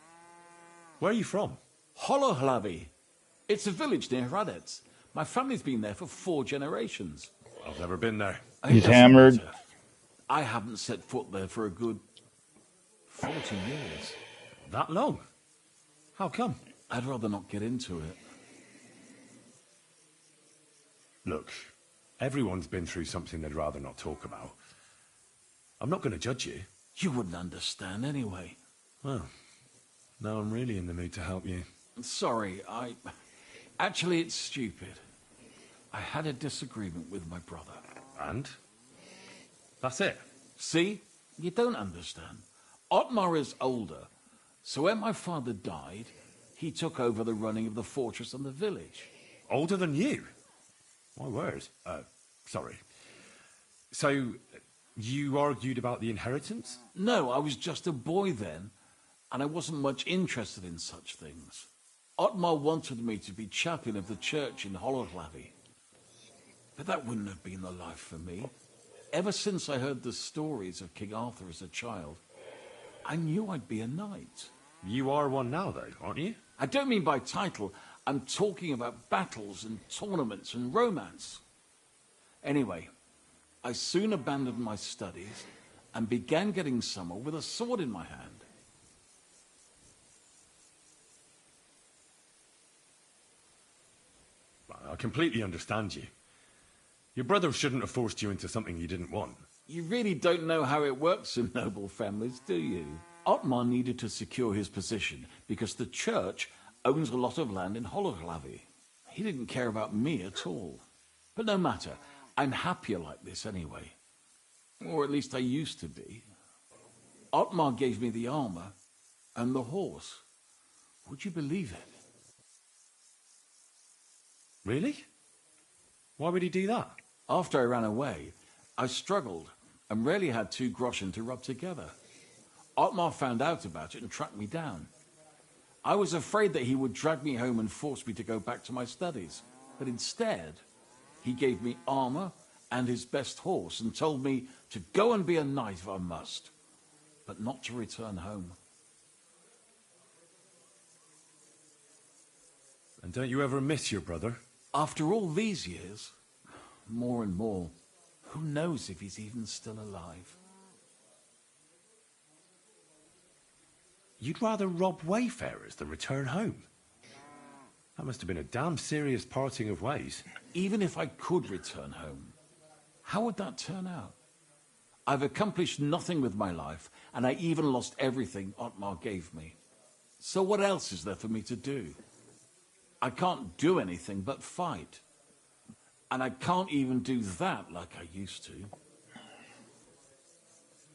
Where are you from? HUZZAH. It's a village near Hradec. My family's been there for 4 generations. I've never been there. It He's doesn't hammered. matter. I haven't set foot there for a good 40 years. That long? How come? I'd rather not get into it. Look, everyone's been through something they'd rather not talk about. I'm not going to judge you. You wouldn't understand anyway. Well, now I'm really in the mood to help you. Sorry, Actually, it's stupid. I had a disagreement with my brother. And? That's it? See? You don't understand. Otmar is older, so when my father died, he took over the running of the fortress and the village. Older than you? My word. Sorry. So, you argued about the inheritance? No, I was just a boy then, and I wasn't much interested in such things. Otmar wanted me to be chaplain of the church in HUZZAH. But that wouldn't have been the life for me. Ever since I heard the stories of King Arthur as a child, I knew I'd be a knight. You are one now, though, aren't you? I don't mean by title. I'm talking about battles and tournaments and romance. Anyway, I soon abandoned my studies and began getting summer with a sword in my hand. I completely understand you. Your brother shouldn't have forced you into something you didn't want. You really don't know how it works in noble families, do you? Otmar needed to secure his position because the church owns a lot of land in Holohlavi. He didn't care about me at all. But no matter, I'm happier like this anyway. Or at least I used to be. Otmar gave me the armor and the horse. Would you believe it? Really? Why would he do that? After I ran away, I struggled and rarely had 2 groschen to rub together. Otmar found out about it and tracked me down. I was afraid that he would drag me home and force me to go back to my studies. But instead, he gave me armor and his best horse and told me to go and be a knight if I must, but not to return home. And don't you ever miss your brother? After all these years, more and more, who knows if he's even still alive? You'd rather rob wayfarers than return home? That must have been a damn serious parting of ways. Even if I could return home, how would that turn out? I've accomplished nothing with my life, and I even lost everything Otmar gave me. So what else is there for me to do? I can't do anything but fight. And I can't even do that like I used to.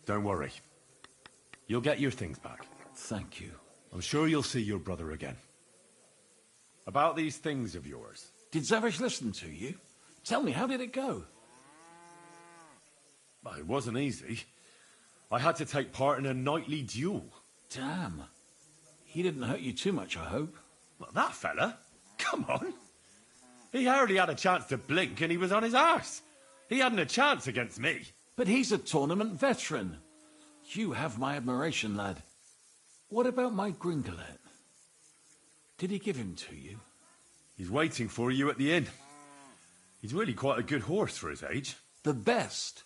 Don't worry. You'll get your things back. Thank you. I'm sure you'll see your brother again. About these things of yours. Did Zavish listen to you? Tell me, how did it go? Well, it wasn't easy. I had to take part in a knightly duel. Damn. He didn't hurt you too much, I hope. Well, that fella? Come on. He hardly had a chance to blink and he was on his arse. He hadn't a chance against me. But he's a tournament veteran. You have my admiration, lad. What about my Gringolet? Did he give him to you? He's waiting for you at the inn. He's really quite a good horse for his age. The best.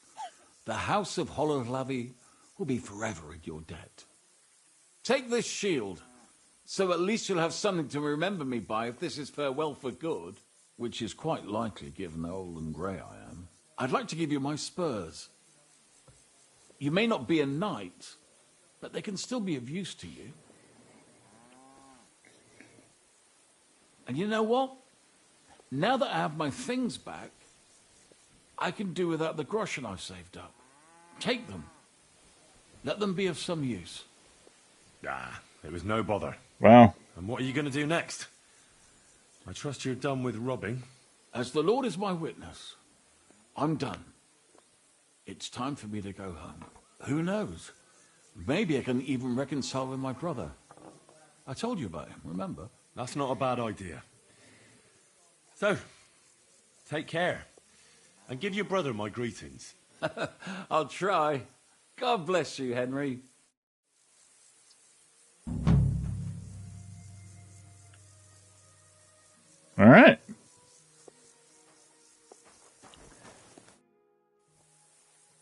The House of Holohlavi will be forever in your debt. Take this shield, so at least you'll have something to remember me by if this is farewell for good, which is quite likely given how old and grey I am. I'd like to give you my spurs. You may not be a knight, but they can still be of use to you. And you know what? Now that I have my things back, I can do without the groschen I've saved up. Take them. Let them be of some use. Ah, it was no bother. Wow. And what are you going to do next? I trust you're done with robbing. As the Lord is my witness, I'm done. It's time for me to go home. Who knows? Maybe I can even reconcile with my brother. I told you about him, remember? That's not a bad idea. So, take care. And give your brother my greetings. I'll try. God bless you, Henry. All right.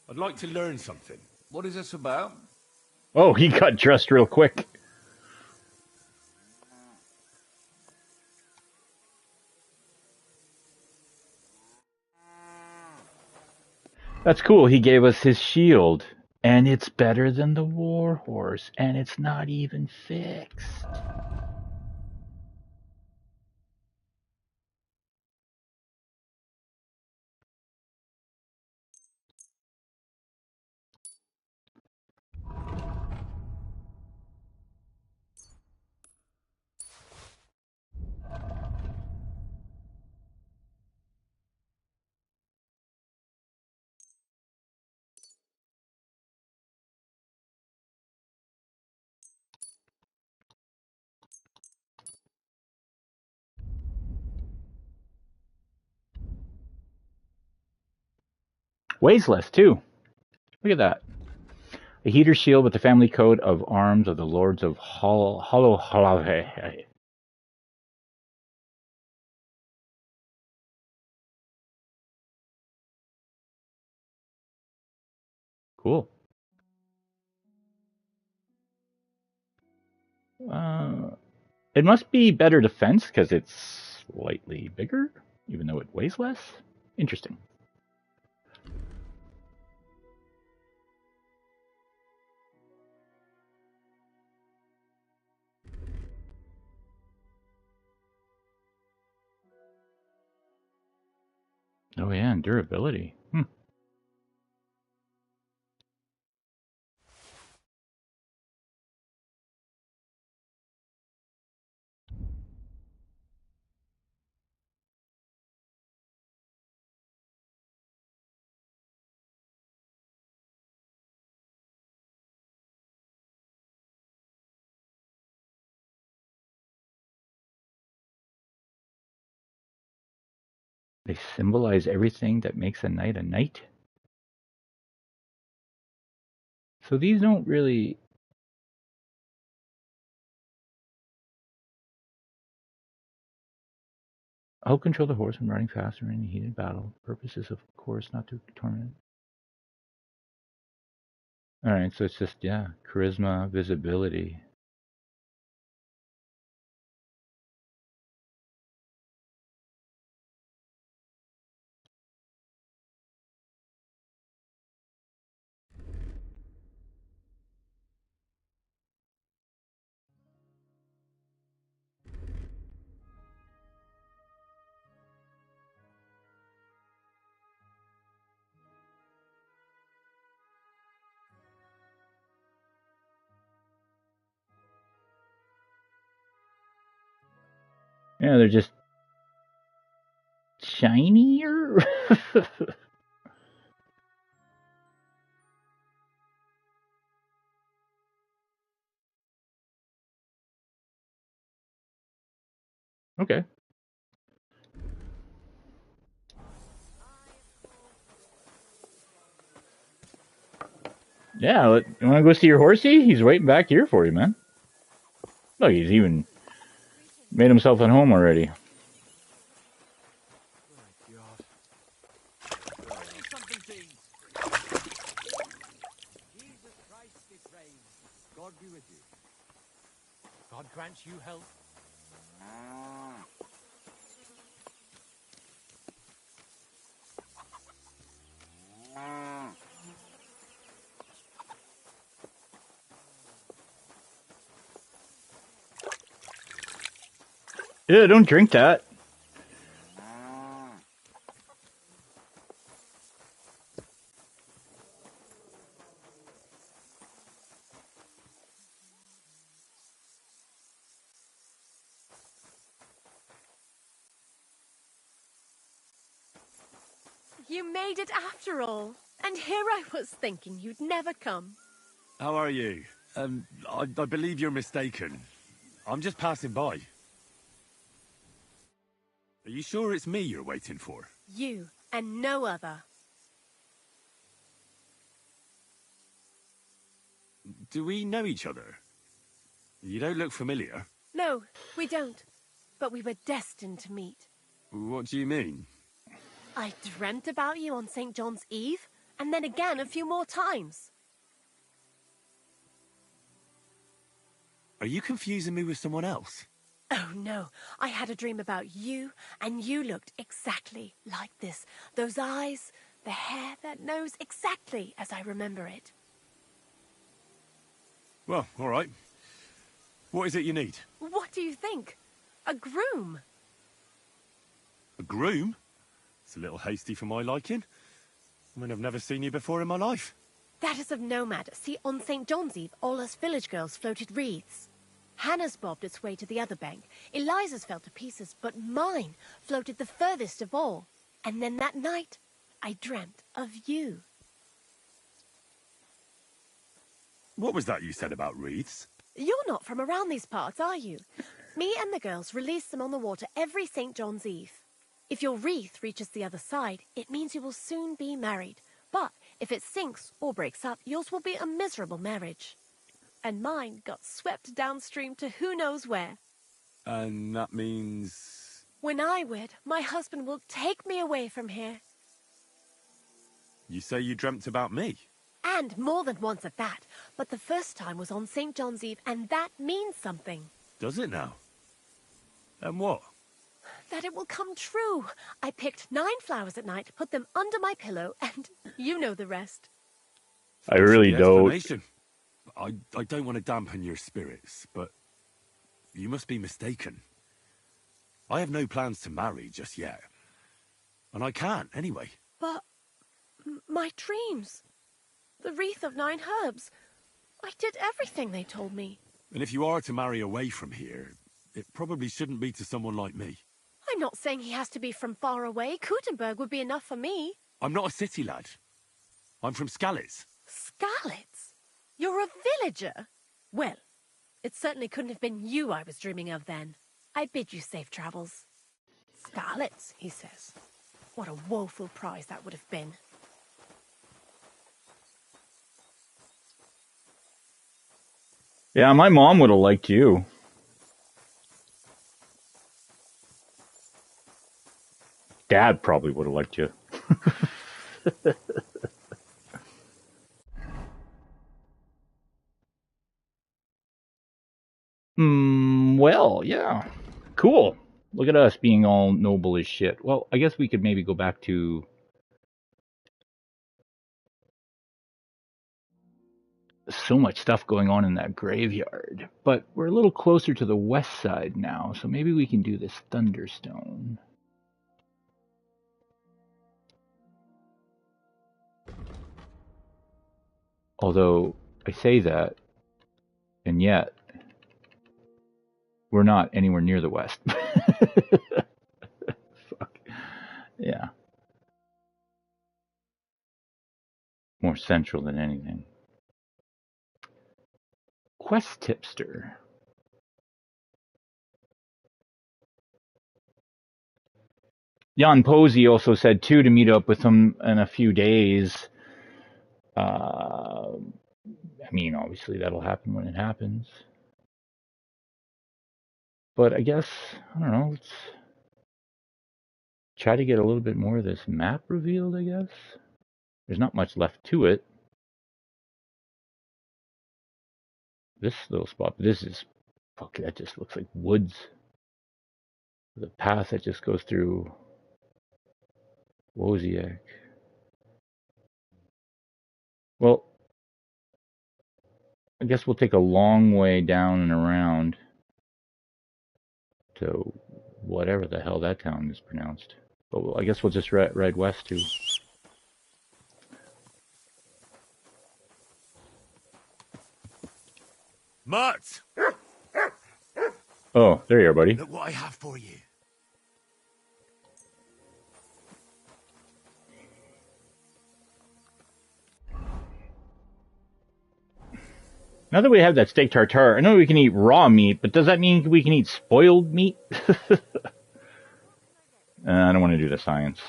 I'd like to learn something. What is this about? Oh, he got dressed real quick. That's cool. He gave us his shield. And it's better than the war horse. And it's not even fixed. Weighs less, too. Look at that. A heater shield with the family coat of arms of the Lords of Holohlavi. Cool. It must be better defense because it's slightly bigger, even though it weighs less. Interesting. Oh yeah, and durability. They symbolize everything that makes a knight a knight. So these don't really... Help control the horse when riding faster in a heated battle. Purpose is, of course, not to torment. Alright, so it's just, yeah, charisma, visibility. Yeah, they're just shinier. Okay. Yeah, you want to go see your horsey? He's waiting back here for you, man. Look, he's even made himself at home already. God be with you. God grant you health. Yeah, don't drink that. You made it after all. And here I was thinking you'd never come. How are you? I believe you're mistaken. I'm just passing by. Are you sure it's me you're waiting for? You and no other. Do we know each other? You don't look familiar. No, we don't. But we were destined to meet. What do you mean? I dreamt about you on St. John's Eve, and then again a few more times. Are you confusing me with someone else? Oh no, I had a dream about you, and you looked exactly like this. Those eyes, the hair, that nose, exactly as I remember it. Well, all right. What is it you need? What do you think? A groom? A groom? It's a little hasty for my liking. I mean, I've never seen you before in my life. That is of no matter. See, on St. John's Eve, all us village girls floated wreaths. Hannah's bobbed its way to the other bank. Eliza's fell to pieces, but mine floated the furthest of all. And then that night, I dreamt of you. What was that you said about wreaths? You're not from around these parts, are you? Me and the girls release them on the water every St. John's Eve. If your wreath reaches the other side, it means you will soon be married. But if it sinks or breaks up, yours will be a miserable marriage. And mine got swept downstream to who knows where. And that means... When I wed, my husband will take me away from here. You say you dreamt about me? And more than once at that. But the first time was on St. John's Eve, and that means something. Does it now? And what? That it will come true. I picked 9 flowers at night, put them under my pillow, and you know the rest. I really The don't. explanation. I don't want to dampen your spirits, but you must be mistaken. I have no plans to marry just yet. And I can't, anyway. But my dreams. The wreath of 9 herbs. I did everything they told me. And if you are to marry away from here, it probably shouldn't be to someone like me. I'm not saying he has to be from far away. Kuttenberg would be enough for me. I'm not a city lad. I'm from Skalitz. Skalitz? You're a villager? Well, it certainly couldn't have been you I was dreaming of then. I bid you safe travels. Skalitz, he says. What a woeful prize that would have been. Yeah, my mom would have liked you. Dad probably would have liked you. Well, yeah. Cool. Look at us being all noble as shit. Well, I guess we could maybe go back to... So much stuff going on in that graveyard. But we're a little closer to the west side now, so maybe we can do this Thunderstone. Although, I say that, and yet, we're not anywhere near the west. Fuck. Yeah. More central than anything. Quest tipster. Jan Posy also said, too, to meet up with him in a few days. I mean, obviously, that'll happen when it happens. But I guess, I don't know, let's try to get a little bit more of this map revealed, I guess. There's not much left to it. This little spot, but this is, fuck, that just looks like woods. The path that just goes through Wozniak. Well, I guess we'll take a long way down and around to whatever the hell that town is pronounced. But I guess we'll just ride west too. Mutt! Oh, there you are, buddy. Look what I have for you. Now that we have that steak tartare, I know we can eat raw meat, but does that mean we can eat spoiled meat? I don't want to do the science.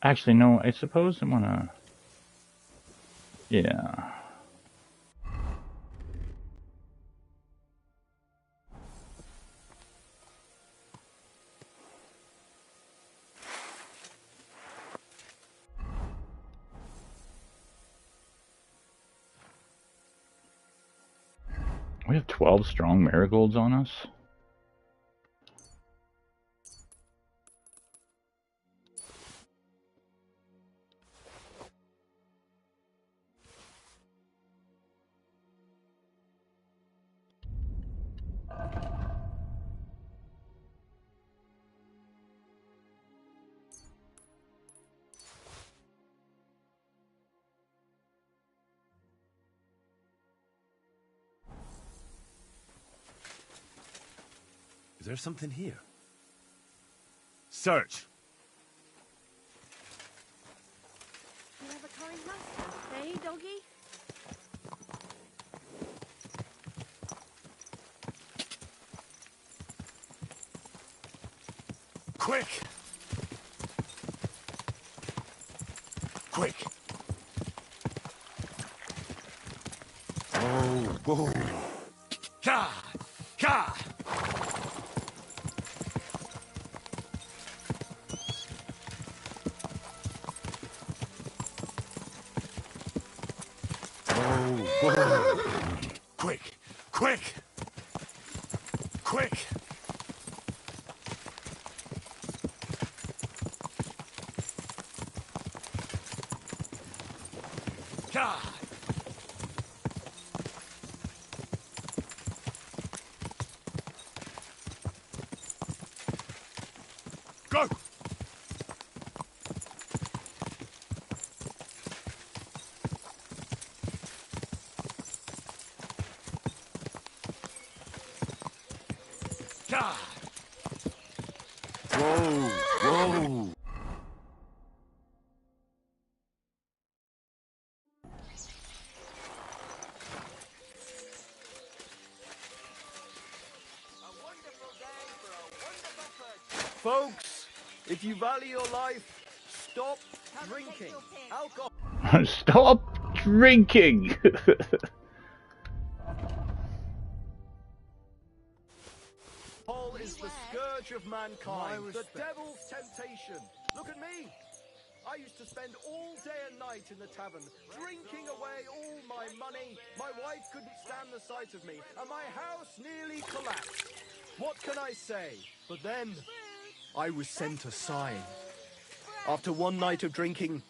Actually, no, I suppose I want to... Yeah. We have 12 strong marigolds on us. Is there something here? Search! You have a kind master, eh, doggy? Quick! Quick! Whoa! Ka! Ka! Whoa! Quick! Quick! Quick! Ka! Go! Ka! Whoa! Whoa! Folks, if you value your life, stop drinking alcohol. Stop drinking. Alcohol is the scourge of mankind, the devil's temptation. Look at me. I used to spend all day and night in the tavern, drinking away all my money. My wife couldn't stand the sight of me, and my house nearly collapsed. What can I say? But then, I was sent a sign. After one night of drinking,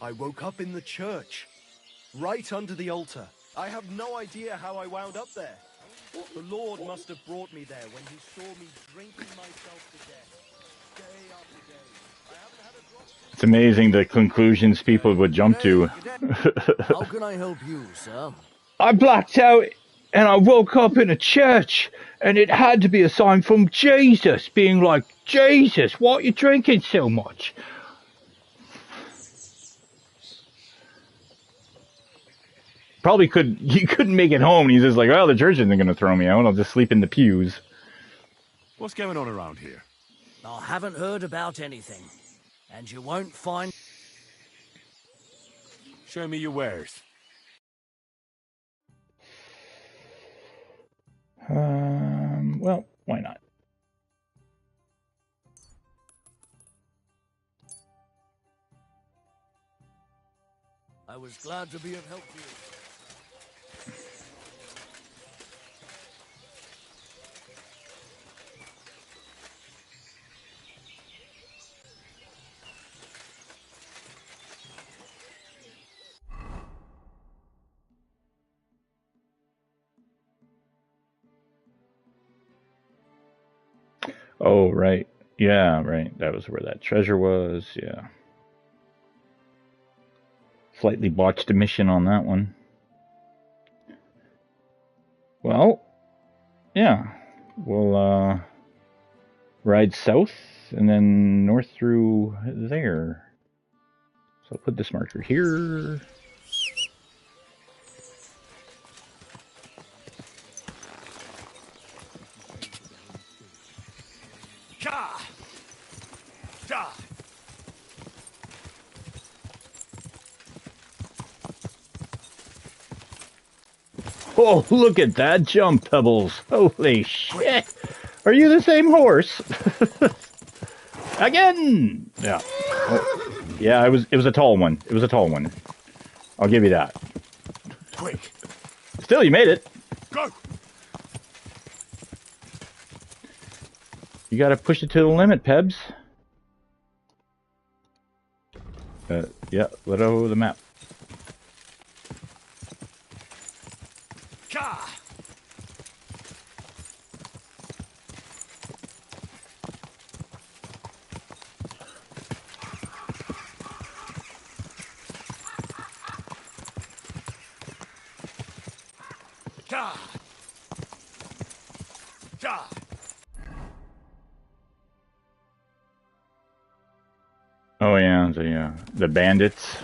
I woke up in the church, right under the altar. I have no idea how I wound up there. The Lord must have brought me there when he saw me drinking myself to death, day after day. I haven't had a drop. It's amazing the conclusions people would jump to. How can I help you, sir? I blacked out and I woke up in a church and it had to be a sign from Jesus being like, Jesus, why are you drinking so much? Probably he couldn't make it home and he's just like, well, the church isn't going to throw me out. I'll just sleep in the pews. What's going on around here? I haven't heard about anything. And you won't find... Show me your wares. Well, why not? I was glad to be of help to you. Oh, right. Yeah, right. That was where that treasure was. Yeah. Slightly botched a mission on that one. Well, yeah. We'll ride south and then north through there. So I'll put this marker here. Ka! Da! Oh, look at that jump, Pebbles. Holy shit. Are you the same horse? Again! Yeah. Oh, yeah, it was a tall one. It was a tall one. I'll give you that. Quick! Still, you made it. Go! You gotta push it to the limit, Pebs. Yeah, let go of the map. Ka! Ka! Ka! Oh yeah, the bandits.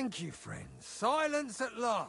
Thank you, friend. Silence at last.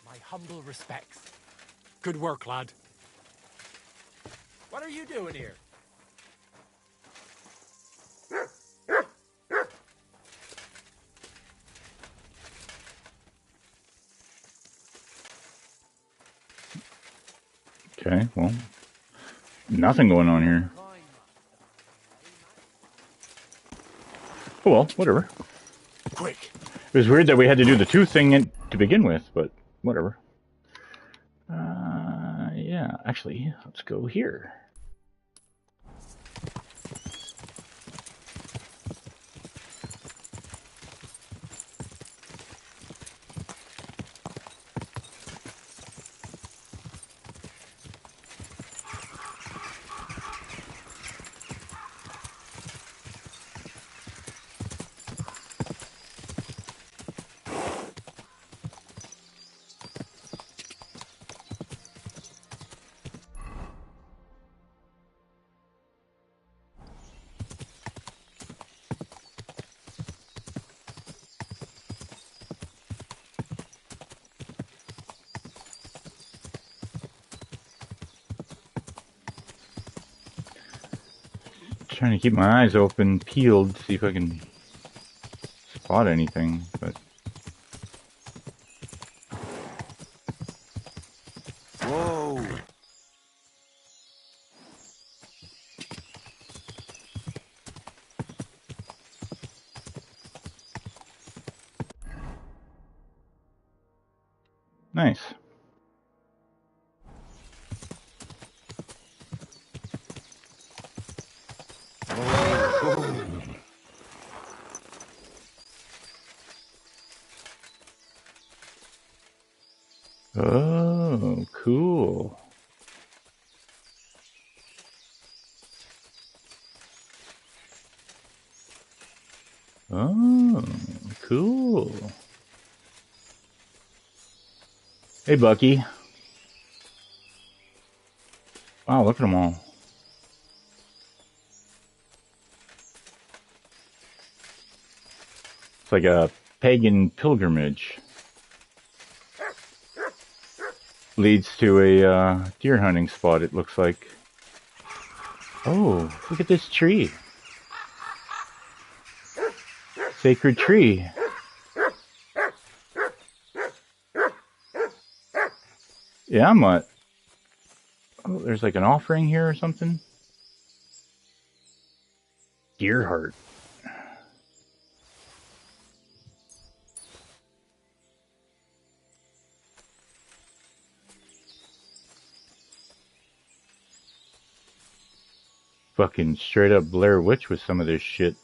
My humble respects. Good work, lad. What are you doing here? Okay, well, nothing going on here. Oh well, whatever. Quick. It was weird that we had to do the tooth thing to begin with, but whatever. Yeah, actually, let's go here. Trying to keep my eyes open, peeled, see if I can spot anything, but... Whoa! Nice. Oh, cool. Oh, cool. Hey, Bucky. Wow, look at them all. It's like a pagan pilgrimage. Leads to a deer hunting spot, it looks like. Oh, look at this tree. Sacred tree. Yeah, I'm what? Oh, there's like an offering here or something. Deer heart. Fucking straight up Blair Witch with some of this shit.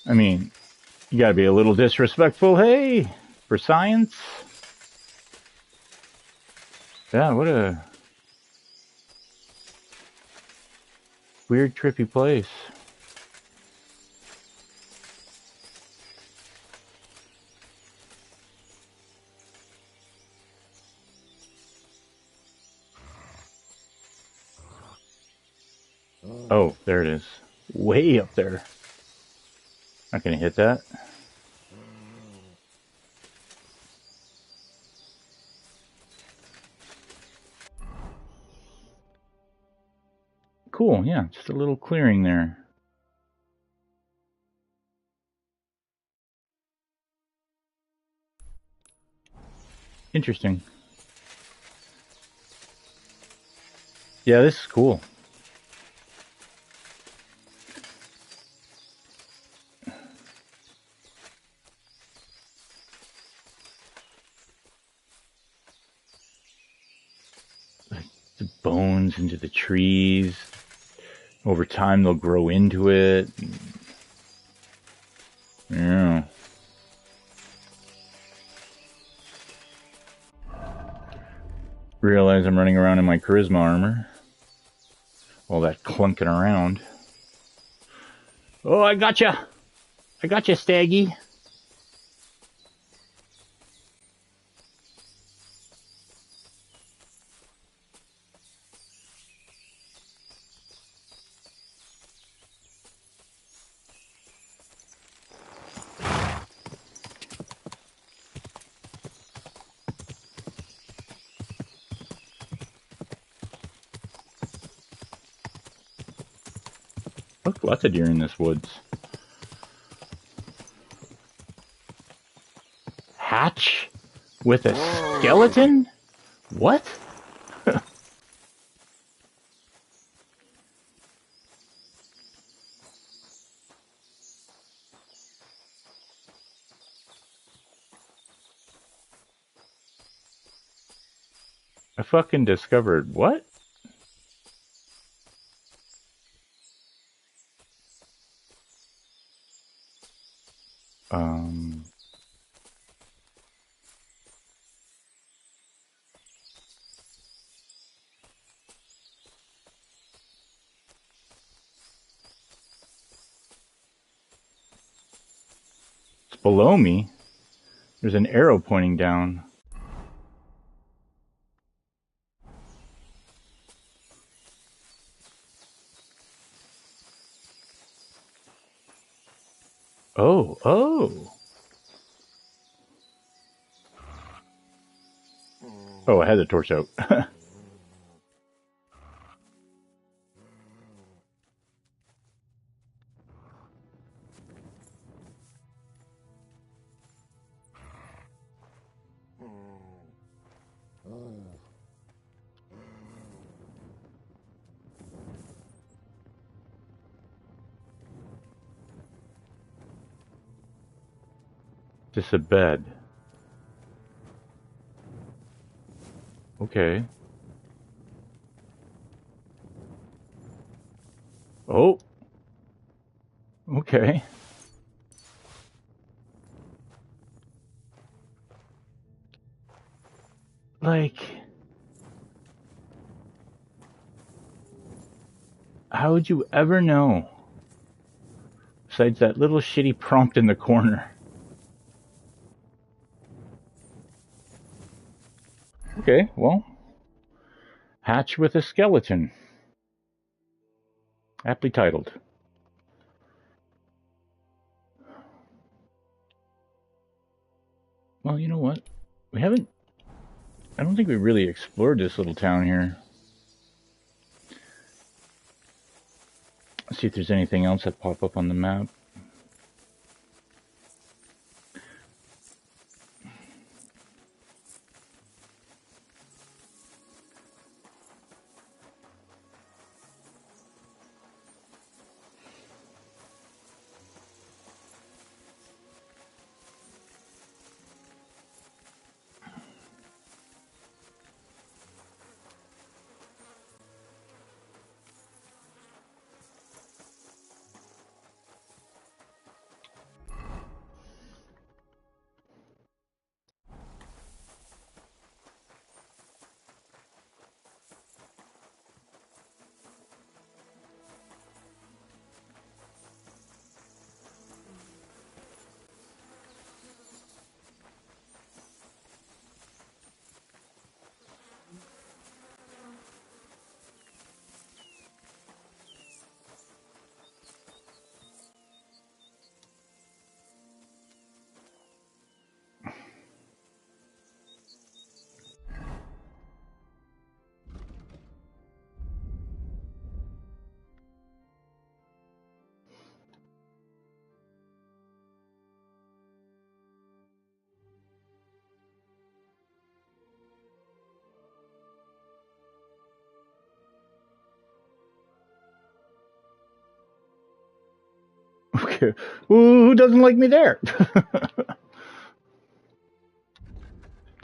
I mean, you gotta be a little disrespectful, hey, for science. Yeah, what a weird, trippy place. Oh, there it is. Way up there. Not gonna hit that. Cool, yeah, just a little clearing there. Interesting. Yeah, this is cool. Like the bones into the trees. Over time, they'll grow into it. Yeah. Realize I'm running around in my charisma armor. All that clunking around. Oh, I gotcha! I gotcha, Staggy. Look, lots of deer in this woods. Hatch with a skeleton? What? I fucking discovered what? It's below me. There's an arrow pointing down. Oh, oh. Oh, I had the torch out. Just a bed. Okay. Oh. Okay. Like, how would you ever know? Besides that little shitty prompt in the corner. Okay, well. Hatch with a skeleton. Aptly titled. Well, you know what? We haven't... I don't think we really explored this little town here. Let's see if there's anything else that pop up on the map. Who doesn't like me there?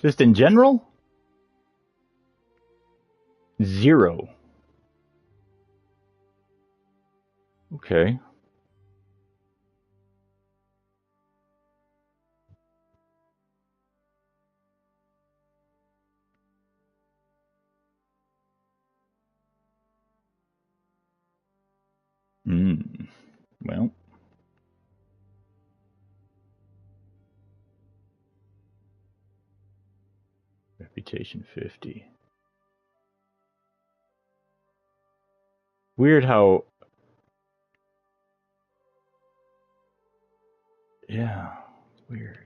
Just in general? 0. Okay. Well. Reputation 50. Weird how... Yeah, weird.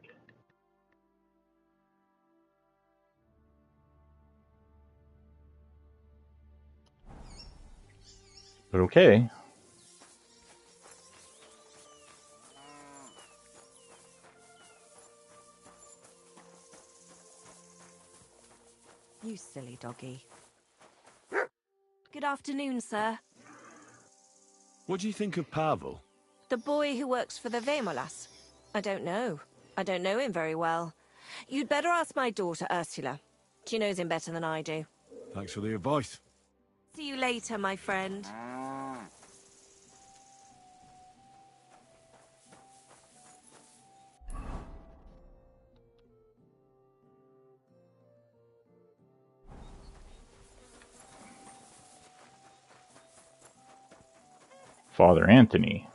But okay. You silly doggy. Good afternoon, sir. What do you think of Pavel? The boy who works for the Vemolas. I don't know. I don't know him very well. You'd better ask my daughter, Ursula. She knows him better than I do. Thanks for the advice. See you later, my friend. Father Anthony.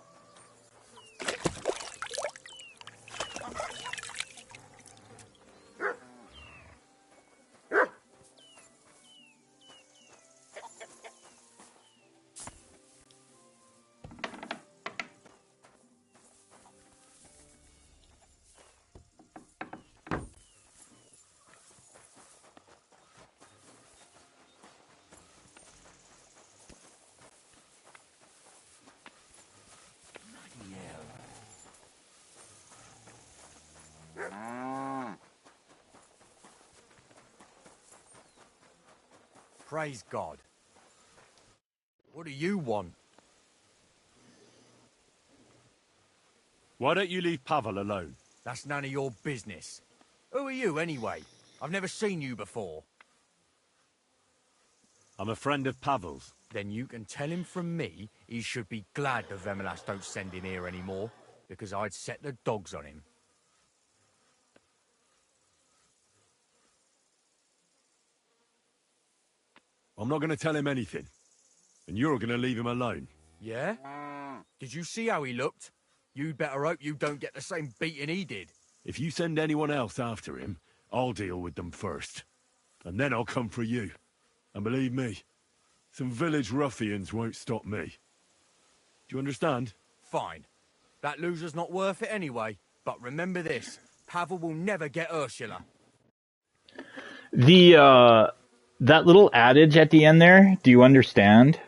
Praise God. What do you want? Why don't you leave Pavel alone? That's none of your business. Who are you, anyway? I've never seen you before. I'm a friend of Pavel's. Then you can tell him from me he should be glad the Vemolas don't send him here anymore, because I'd set the dogs on him. I'm not going to tell him anything. And you're going to leave him alone. Yeah? Did you see how he looked? You'd better hope you don't get the same beating he did. If you send anyone else after him, I'll deal with them first. And then I'll come for you. And believe me, some village ruffians won't stop me. Do you understand? Fine. That loser's not worth it anyway. But remember this, Pavel will never get Ursula. That little adage at the end there, do you understand?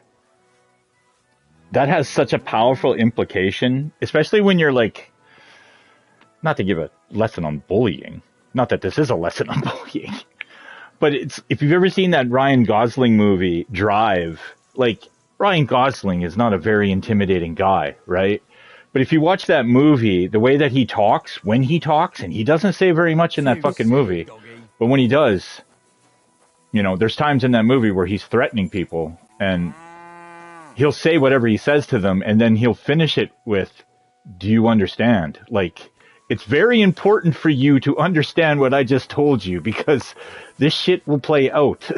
That has such a powerful implication, especially when you're like, not to give a lesson on bullying, not that this is a lesson on bullying, but it's, if you've ever seen that Ryan Gosling movie, Drive, like, Ryan Gosling is not a very intimidating guy, right? But if you watch that movie, the way that he talks, when he talks, and he doesn't say very much in that fucking movie, but when he does, you know, there's times in that movie where he's threatening people, and he'll say whatever he says to them, and then he'll finish it with, do you understand? Like, it's very important for you to understand what I just told you, because this shit will play out.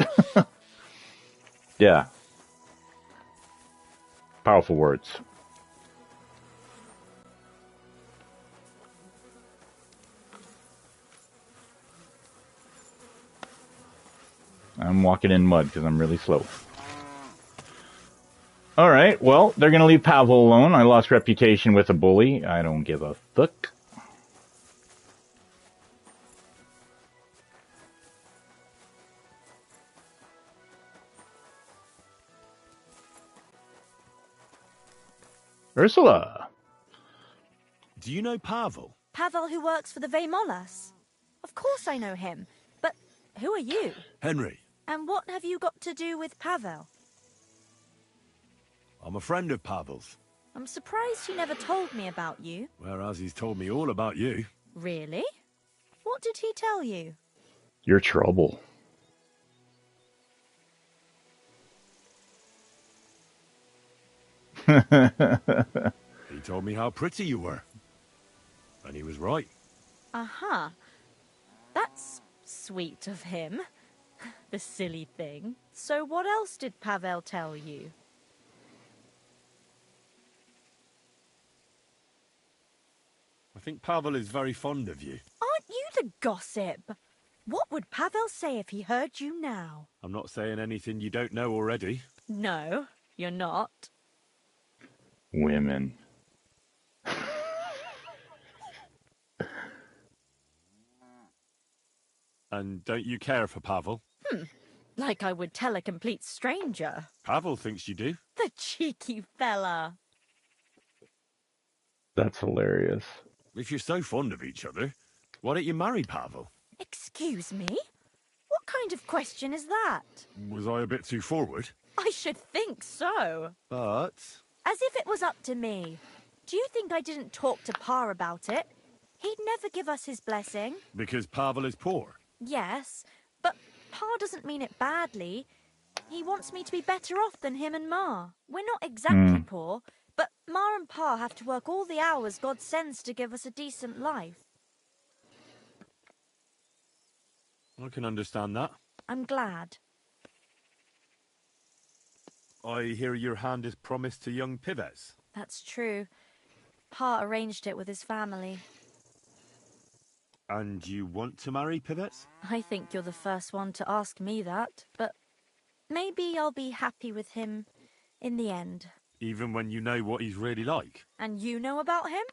Yeah. Powerful words. I'm walking in mud because I'm really slow. Alright, well, they're going to leave Pavel alone. I lost reputation with a bully. I don't give a fuck. Ursula! Do you know Pavel? Pavel who works for the Vemolas? Of course I know him. But who are you? Henry. And what have you got to do with Pavel? I'm a friend of Pavel's. I'm surprised he never told me about you. Whereas he's told me all about you. Really? What did he tell you? You're trouble. He told me how pretty you were. And he was right. Uh-huh. That's sweet of him. The silly thing. So what else did Pavel tell you? I think Pavel is very fond of you. Aren't you the gossip? What would Pavel say if he heard you now? I'm not saying anything you don't know already. No, you're not. Women. And don't you care for Pavel? Like I would tell a complete stranger. Pavel thinks you do. The cheeky fella. That's hilarious. If you're so fond of each other, why don't you marry Pavel? Excuse me? What kind of question is that? Was I a bit too forward? I should think so. But... As if it was up to me. Do you think I didn't talk to Pa about it? He'd never give us his blessing. Because Pavel is poor? Yes, but Pa doesn't mean it badly. He wants me to be better off than him and Ma. We're not exactly poor, but Ma and Pa have to work all the hours God sends to give us a decent life. I can understand that. I'm glad. I hear your hand is promised to young Pivets. That's true. Pa arranged it with his family. And you want to marry Pivets? I think you're the first one to ask me that, but maybe I'll be happy with him in the end. Even when you know what he's really like? And you know about him?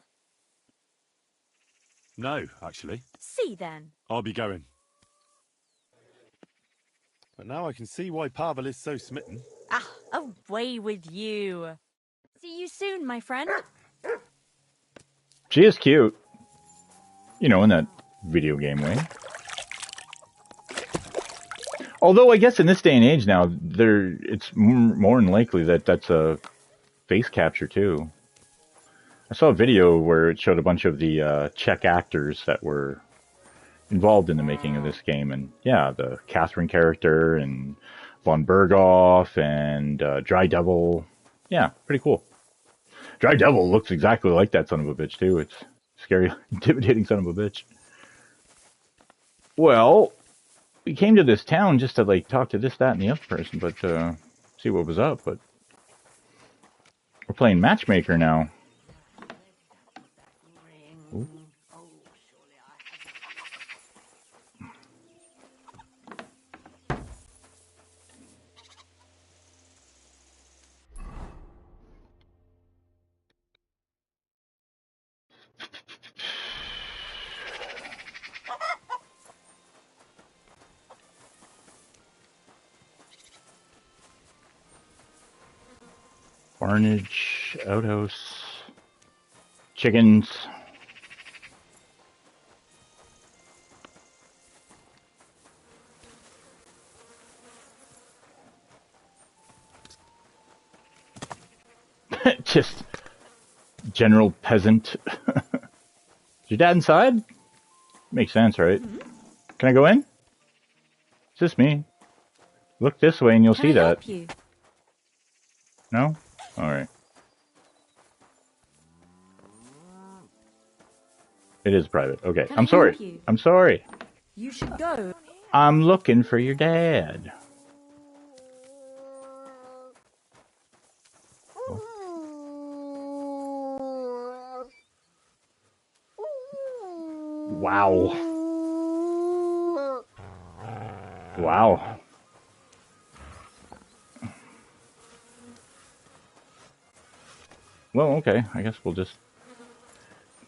No, actually. See then. I'll be going. But now I can see why Pavel is so smitten. Ah, away with you. See you soon, my friend. She is cute. You know, in that video game way. Although I guess in this day and age now, it's more than likely that that's a face capture too. I saw a video where it showed a bunch of the Czech actors that were involved in the making of this game, and yeah, the Catherine character and Von Berghoff and Dry Devil. Yeah, pretty cool. Dry Devil looks exactly like that son of a bitch too. It's scary, intimidating son of a bitch. Well, we came to this town just to like talk to this, that, and the other person, but see what was up. But we're playing matchmaker now. Ooh. Barnage, outhouse, chickens. Just general peasant. Is your dad inside? Makes sense, right? Can I go in? It's just me. Look this way and you'll see that. You? No? Alright. It is private. Okay. I'm sorry. I'm sorry. You should go. I'm looking for your dad. Wow. Wow. Well, okay. I guess we'll just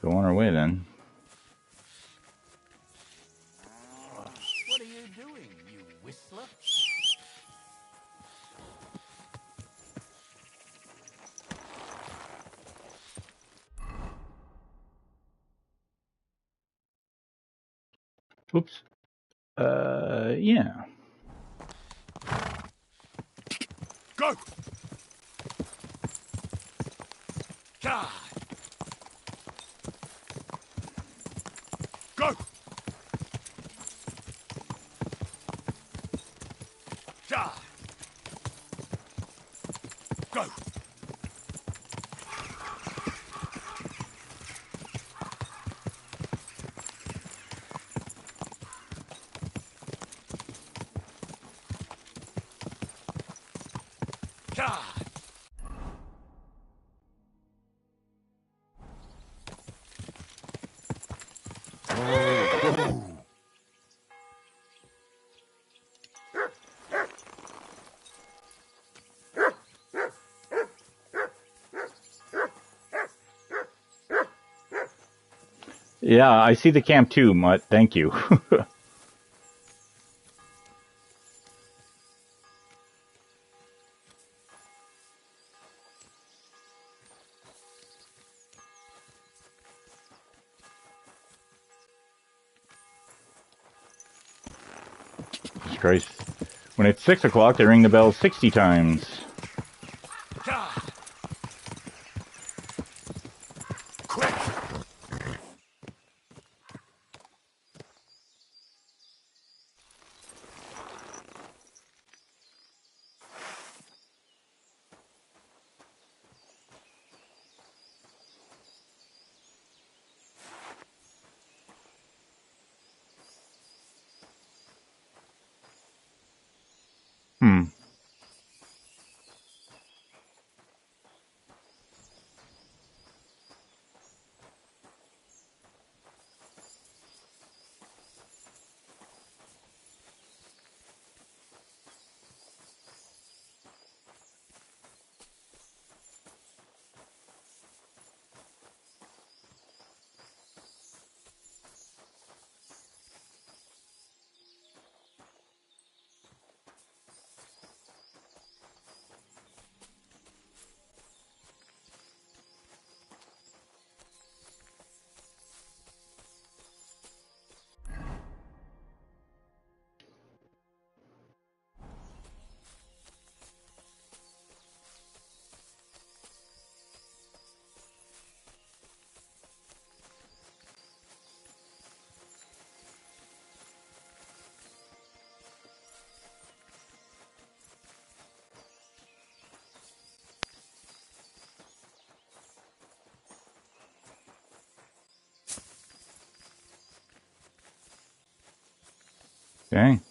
go on our way then. What are you doing, you whistler? Oops. Yeah. Go! God. Go! God. Go! God. Yeah, I see the camp too, Mutt. Thank you. Jesus Christ. When it's 6 o'clock, they ring the bell 60 times. God. Quick! Hmm. Dang.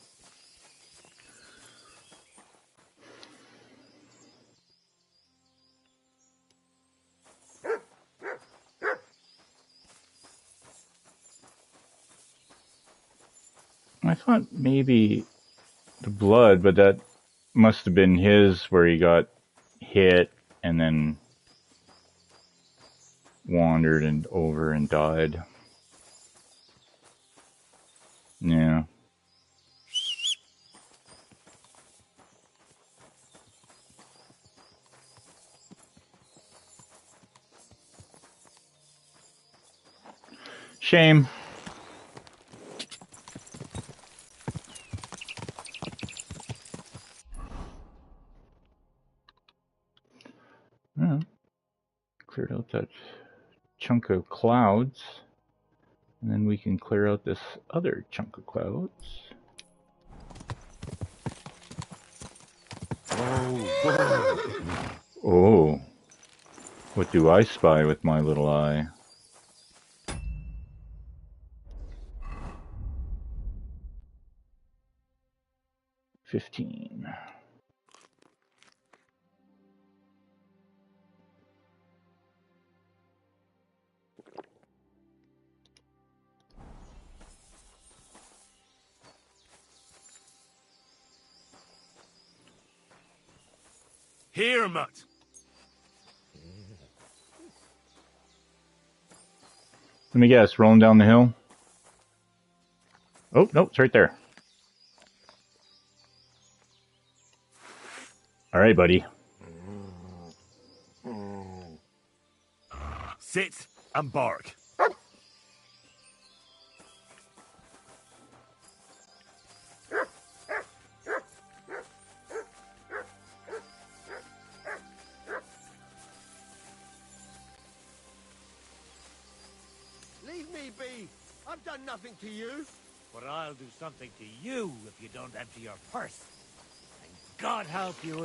I thought maybe the blood, but that must have been his where he got hit and then wandered and over and died. Yeah. Shame. Yeah. Cleared out that chunk of clouds. And then we can clear out this other chunk of clouds. Oh. What do I spy with my little eye? $15. Here, Mutt. Let me guess, rolling down the hill? Oh, no, it's right there. All right, buddy. Sit and bark. me be. I've done nothing to you. But I'll do something to you if you don't empty your purse. And God help you.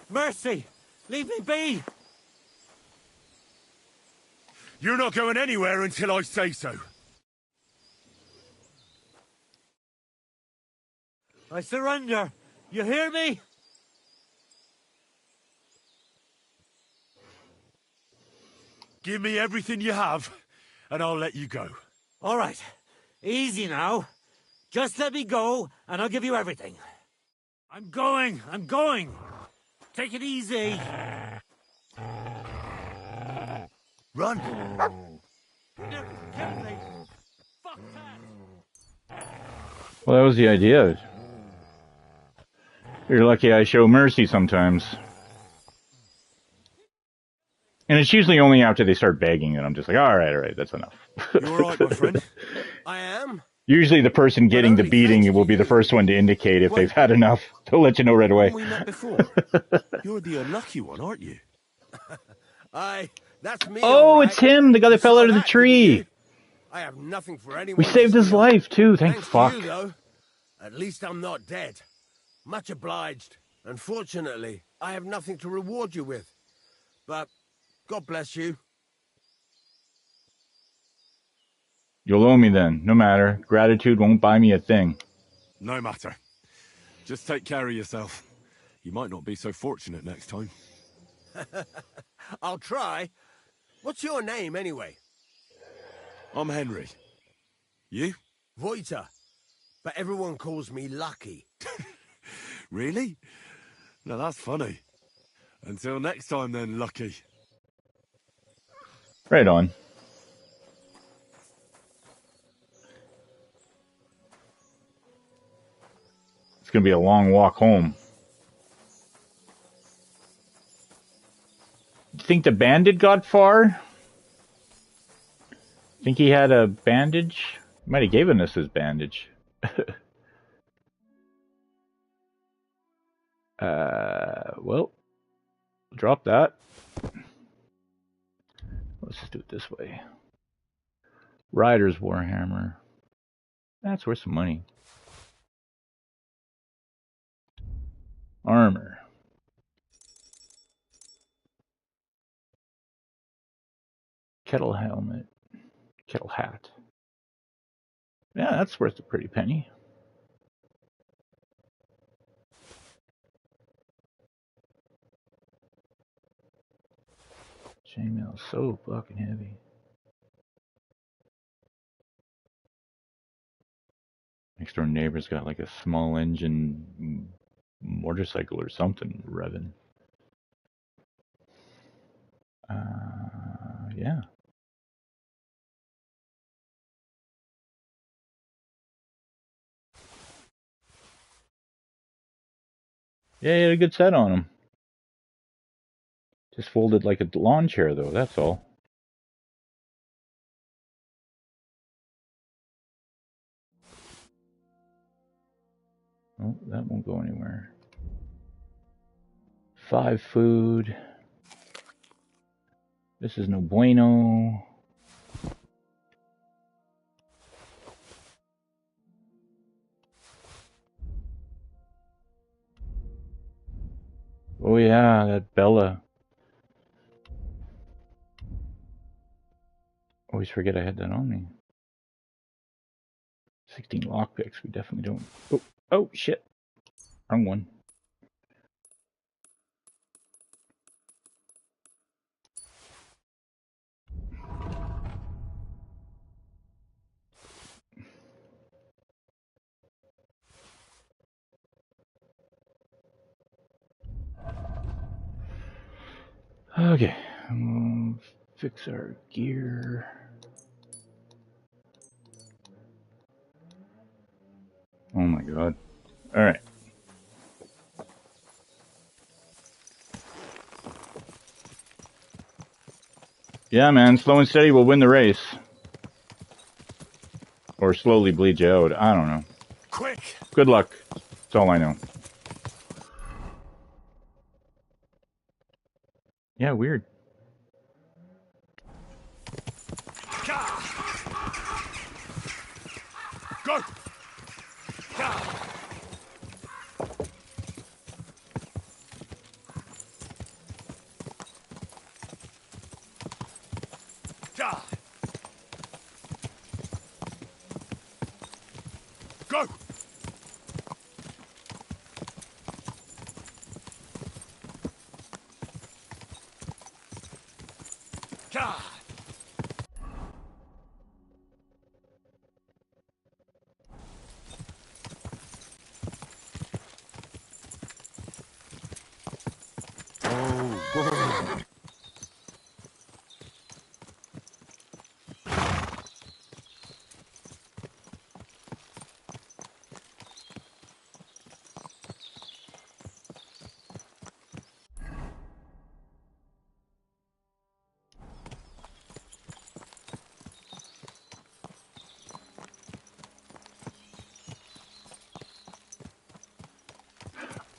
Mercy! Leave me be! You're not going anywhere until I say so. I surrender. You hear me? Give me everything you have, and I'll let you go. All right. Easy now. Just let me go, and I'll give you everything. I'm going. I'm going. Take it easy. Run. Well, that was the idea. You're lucky I show mercy sometimes. And it's usually only after they start begging that I'm just like, all right, that's enough. You all right, my friend? I am. Usually the person getting the beating will be the first one to indicate if they've had enough. They'll let you know right away. We met before. You're the unlucky one, aren't you? That's me. Oh, right. it's him, the guy that fell out of the tree. I have nothing for anyone. We saved his life, too. Thank fuck. To you, though. At least I'm not dead. Much obliged. Unfortunately, I have nothing to reward you with. But God bless you. You'll owe me then. No matter. Gratitude won't buy me a thing. No matter. Just take care of yourself. You might not be so fortunate next time. I'll try. What's your name, anyway? I'm Henry. You? Voita. But everyone calls me Lucky. Really? No, that's funny. Until next time then, Lucky. Right on. It's going to be a long walk home. Think the bandit got far? Think he had a bandage? Might have given us his bandage. Well, drop that. Let's just do it this way. Rider's Warhammer. That's worth some money. Armor. Kettle helmet. Kettle hat. Yeah, that's worth a pretty penny. Chainmail so fucking heavy. Next door neighbor's got like a small engine motorcycle or something revving. Yeah. Yeah, he had a good set on him. Just folded like a lawn chair, though, that's all. Oh, that won't go anywhere. 5 food. This is no bueno. Oh yeah, that Bella. Always forget I had that on me. 16 lockpicks, we definitely don't. Oh shit. Wrong one. Okay, we'll fix our gear. Oh my god. Alright. Yeah, man, slow and steady will win the race. Or slowly bleed you out. I don't know. Quick! Good luck. That's all I know. Yeah, weird. Go! Go!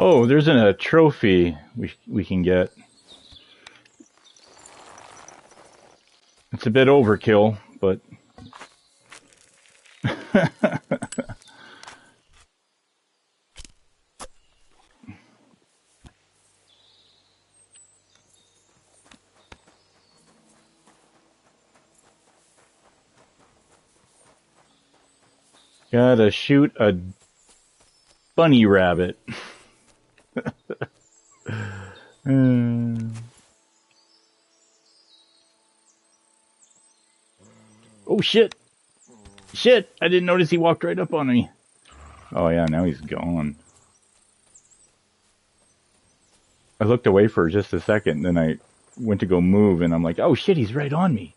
Oh, there's a trophy we can get. It's a bit overkill, but gotta shoot a bunny rabbit. Oh shit! Shit! I didn't notice he walked right up on me. Oh yeah, now he's gone. I looked away for just a second, then I went to go move, and I'm like, oh shit, he's right on me.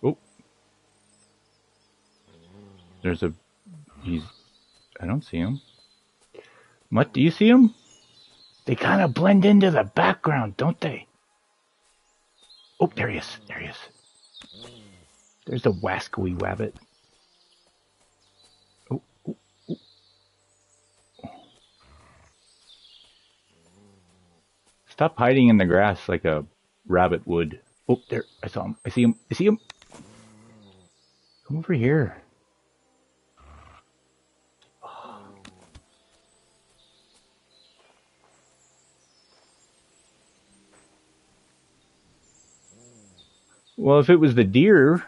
Oh. There's a... I don't see him. What, do you see him? They kind of blend into the background, don't they? Oh, there he is. There he is. There's the wascally wabbit. Oh, oh, oh. Stop hiding in the grass like a rabbit would. Oh, there. I saw him. I see him. I see him. Come over here. Well, if it was the deer...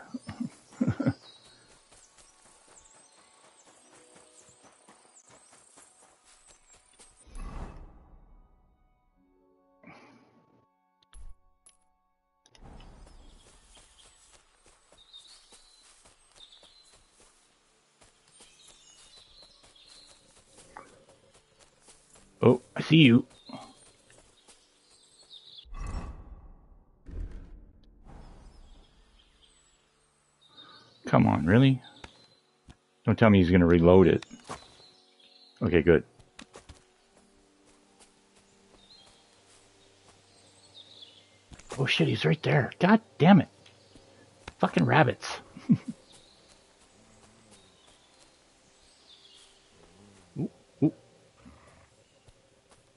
Oh, I see you. Come on, really? Don't tell me he's going to reload it. Okay, good. Oh shit, he's right there. God damn it. Fucking rabbits. Ooh, ooh.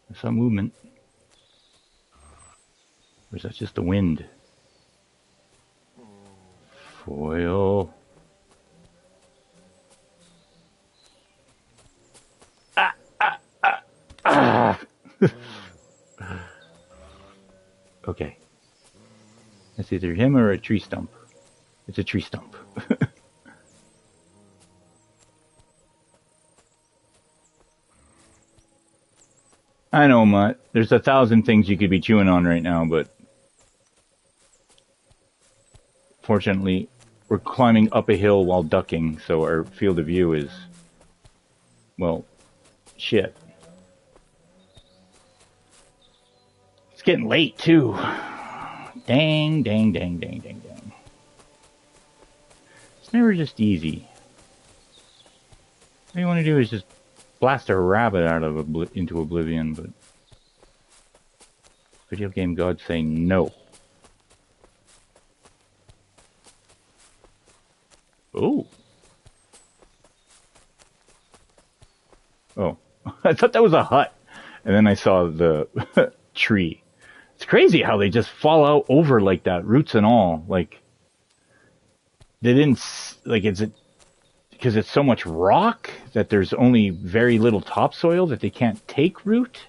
There's some movement. Or is that just the wind? Foil. Okay. It's either him or a tree stump. It's a tree stump. I know, Mutt. There's 1,000 things you could be chewing on right now, but fortunately, we're climbing up a hill while ducking, so our field of view is, well, shit. It's getting late, too. Dang, dang, dang, dang, dang, dang. It's never just easy. All you want to do is just blast a rabbit out of into oblivion, but video game gods say no. Oh. Oh. I thought that was a hut. And then I saw the tree. It's crazy how they just fall out over like that, roots and all. Like, they didn't, like, is it because it's so much rock that there's only very little topsoil that they can't take root?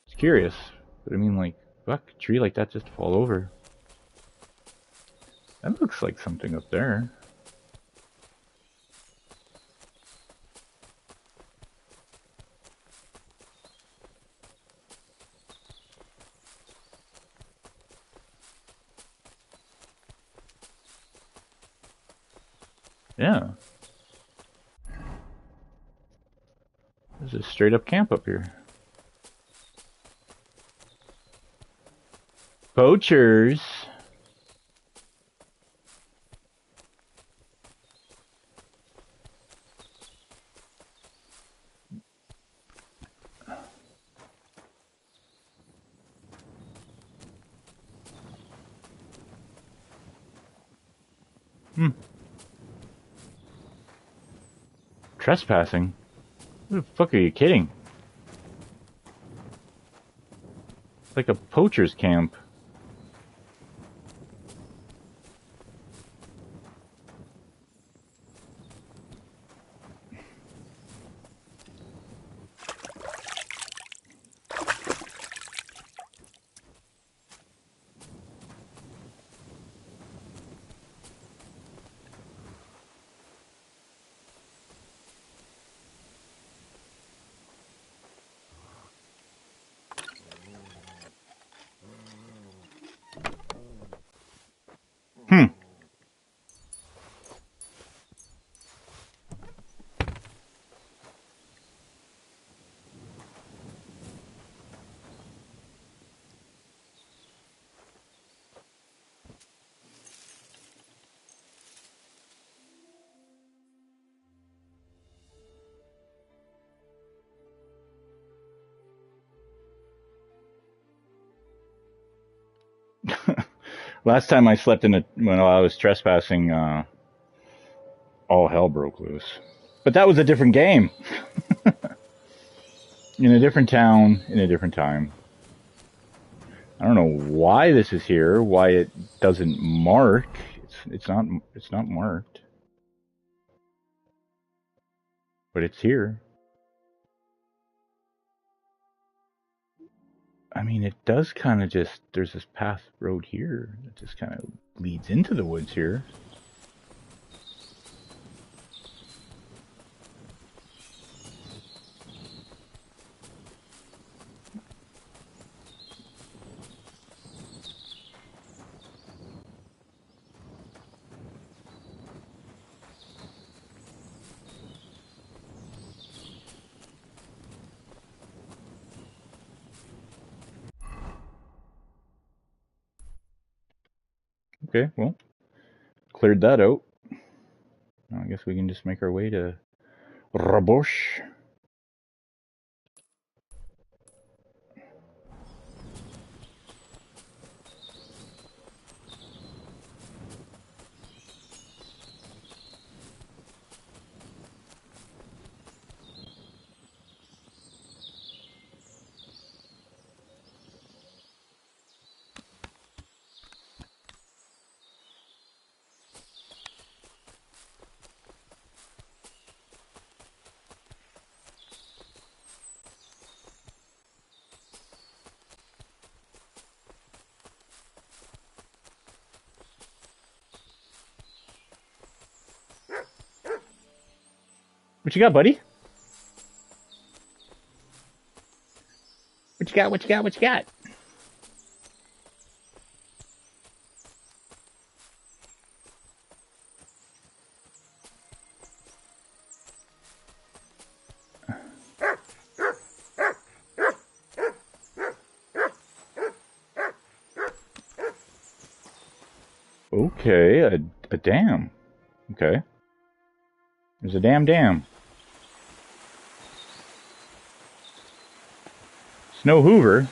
It's curious. But I mean, like, fuck, a tree like that just fall over. That looks like something up there. Yeah. There's a straight up camp up here. Poachers. Trespassing? Who the fuck are you kidding? It's like a poacher's camp. Last time I slept in when I was trespassing, all hell broke loose. But that was a different game. In a different town, in a different time. I don't know why this is here, why it doesn't mark. It's not marked. But it's here. I mean, it does kind of just, there's this path road here that just kind of leads into the woods here. Okay, well, cleared that out. Now I guess we can just make our way to Rabosh. What you got, buddy? What you got, what you got, what you got? Okay, a dam. Okay. There's a dam. Snow Hoover.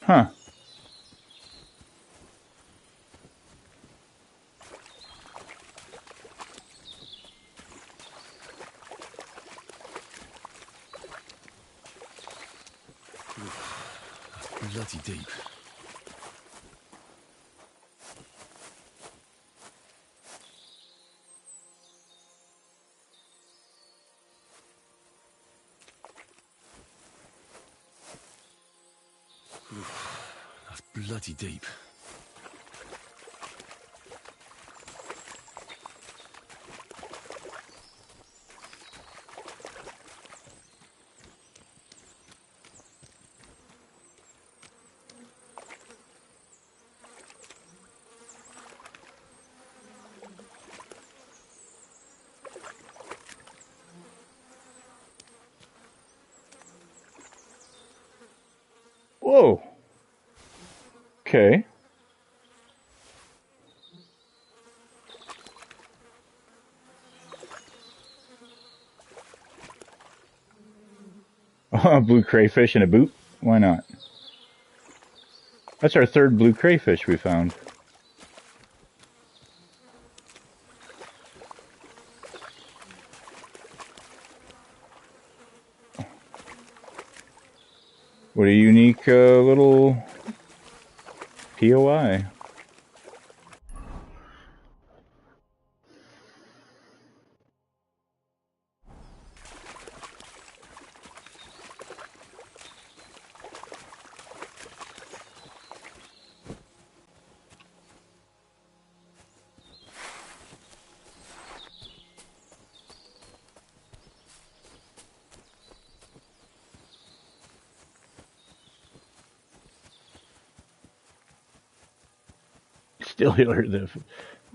Huh. Bloody deep. That's bloody deep. Whoa. Okay. Blue crayfish in a boot? Why not? That's our third blue crayfish we found. What a unique little POI. Still hear the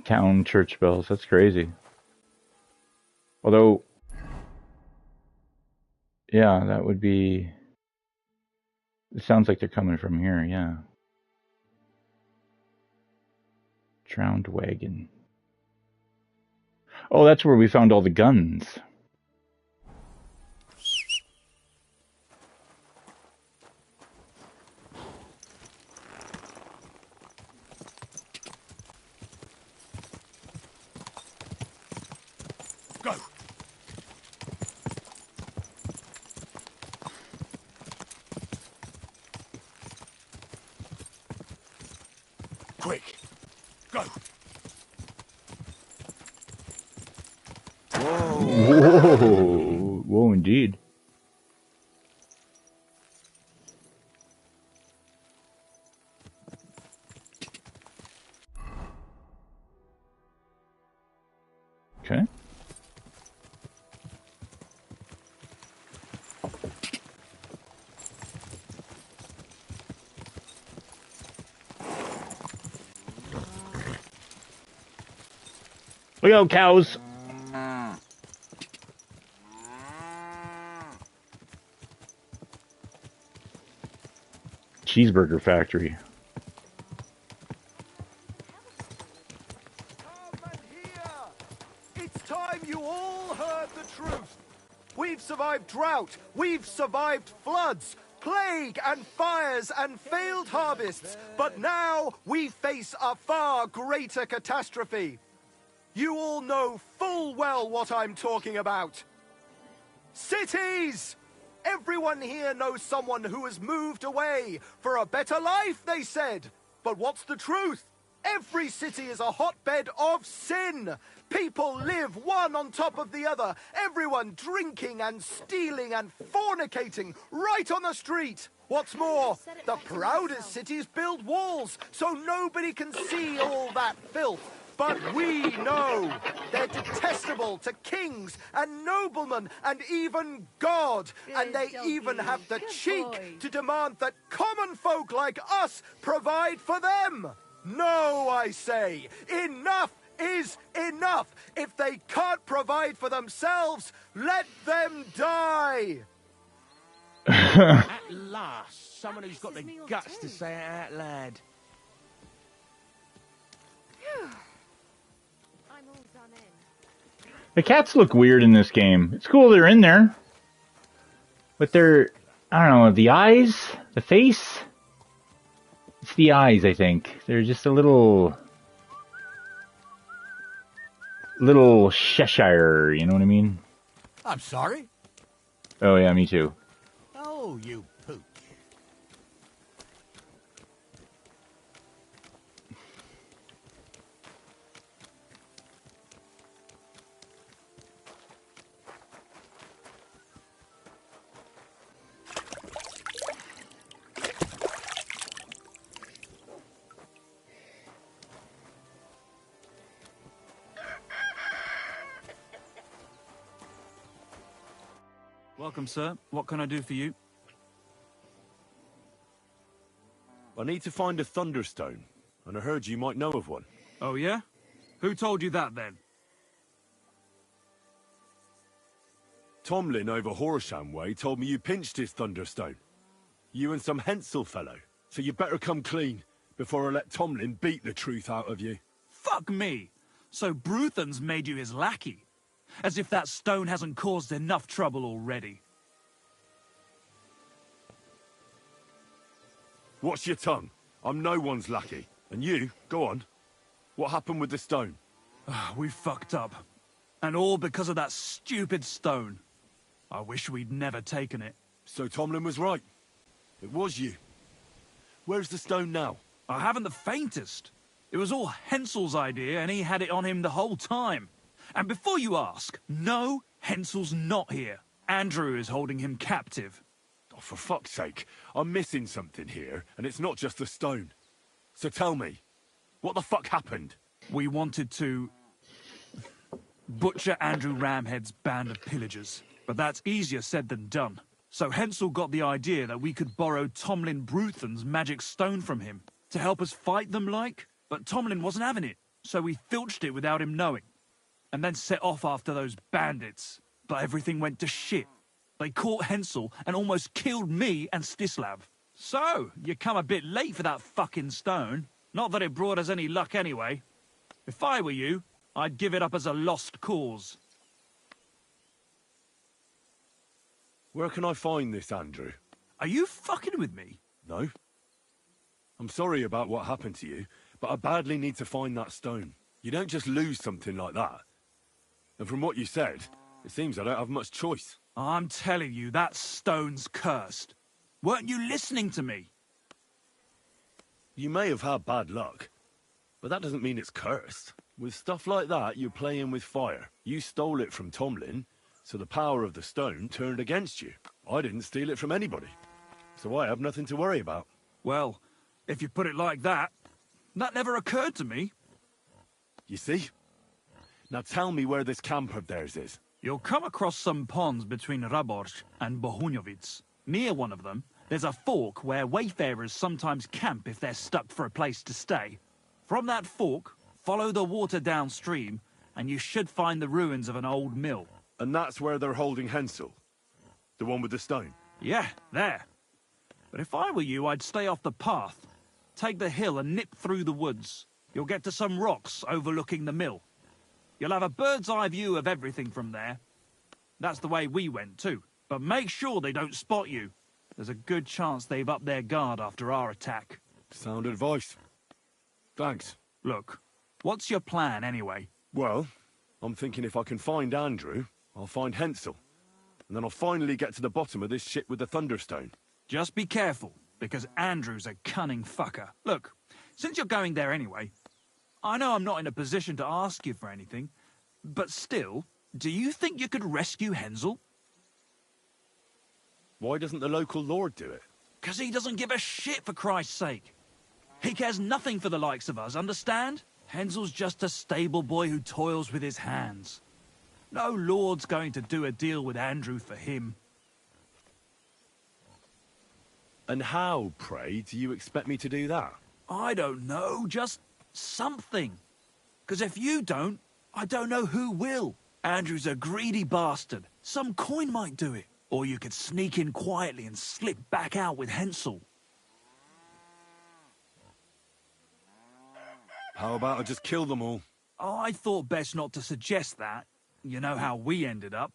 town church bells. That's crazy. Although, yeah, that would be... It sounds like they're coming from here, yeah. Drowned wagon. Oh, that's where we found all the guns. Go! Quick! Go! Whoa! Whoa, indeed. Okay. Look out, cows! Cheeseburger factory. It's time you all heard the truth. We've survived drought, we've survived floods, plague and fires and failed harvests, but now we face a far greater catastrophe. You all know full well what I'm talking about. Cities! Everyone here knows someone who has moved away for a better life, they said. But what's the truth? Every city is a hotbed of sin. People live one on top of the other. Everyone drinking and stealing and fornicating right on the street. What's more, the proudest cities build walls so nobody can see all that filth. But we know they're detestable to kings and noblemen and even God. And they even have the cheek to demand that common folk like us provide for them. No, I say, enough is enough. If they can't provide for themselves, let them die. At last, someone who's got the guts to say it out loud. The cats look weird in this game. It's cool they're in there. But they're, I don't know, the eyes, the face. It's the eyes, I think. They're just a little Cheshire, you know what I mean? I'm sorry? Oh yeah, me too. Oh, you pooch. Welcome, sir. What can I do for you? I need to find a Thunderstone, and I heard you might know of one. Oh, yeah? Who told you that, then? Tomlin over Horsham Way told me you pinched his Thunderstone. You and some Hensel fellow. So you better come clean, before I let Tomlin beat the truth out of you. Fuck me! So Bruthan's made you his lackey? As if that stone hasn't caused enough trouble already. Watch your tongue. I'm no one's lackey. And you, go on. What happened with the stone? We fucked up. And all because of that stupid stone. I wish we'd never taken it. So Tomlin was right. It was you. Where's the stone now? I haven't the faintest. It was all Hensel's idea, and he had it on him the whole time. And before you ask, no, Hensel's not here. Andrew is holding him captive. Oh, for fuck's sake, I'm missing something here, and it's not just the stone. So tell me, what the fuck happened? We wanted to butcher Andrew Ramhead's band of pillagers, but that's easier said than done. So Hensel got the idea that we could borrow Tomlin Bruthan's magic stone from him to help us fight them like, but Tomlin wasn't having it, so we filched it without him knowing. And then set off after those bandits. But everything went to shit. They caught Hensel and almost killed me and Stislav. So, you come a bit late for that fucking stone. Not that it brought us any luck anyway. If I were you, I'd give it up as a lost cause. Where can I find this, Andrew? Are you fucking with me? No. I'm sorry about what happened to you, but I badly need to find that stone. You don't just lose something like that. And from what you said, it seems I don't have much choice. I'm telling you, that stone's cursed. Weren't you listening to me? You may have had bad luck, but that doesn't mean it's cursed. With stuff like that, you're playing with fire. You stole it from Tomlin, so the power of the stone turned against you. I didn't steal it from anybody, so I have nothing to worry about. Well, if you put it like that, that never occurred to me. You see? Now tell me where this camp of theirs is. You'll come across some ponds between Raborz and Bohunjovic. Near one of them, there's a fork where wayfarers sometimes camp if they're stuck for a place to stay. From that fork, follow the water downstream, and you should find the ruins of an old mill. And that's where they're holding Hensel? The one with the stone? Yeah, there. But if I were you, I'd stay off the path. Take the hill and nip through the woods. You'll get to some rocks overlooking the mill. You'll have a bird's eye view of everything from there. That's the way we went too. But make sure they don't spot you. There's a good chance they've upped their guard after our attack. Sound advice. Thanks. Look, what's your plan anyway? Well, I'm thinking if I can find Andrew, I'll find Hensel. And then I'll finally get to the bottom of this shit with the Thunderstone. Just be careful, because Andrew's a cunning fucker. Look, since you're going there anyway, I know I'm not in a position to ask you for anything, but still, do you think you could rescue Hensel? Why doesn't the local lord do it? 'Cause he doesn't give a shit, for Christ's sake. He cares nothing for the likes of us, understand? Hensel's just a stable boy who toils with his hands. No lord's going to do a deal with Andrew for him. And how, pray, do you expect me to do that? I don't know, just something. 'Cause if you don't, I don't know who will. Andrew's a greedy bastard. Some coin might do it. Or you could sneak in quietly and slip back out with Hensel. How about I just kill them all? I thought best not to suggest that. You know how we ended up.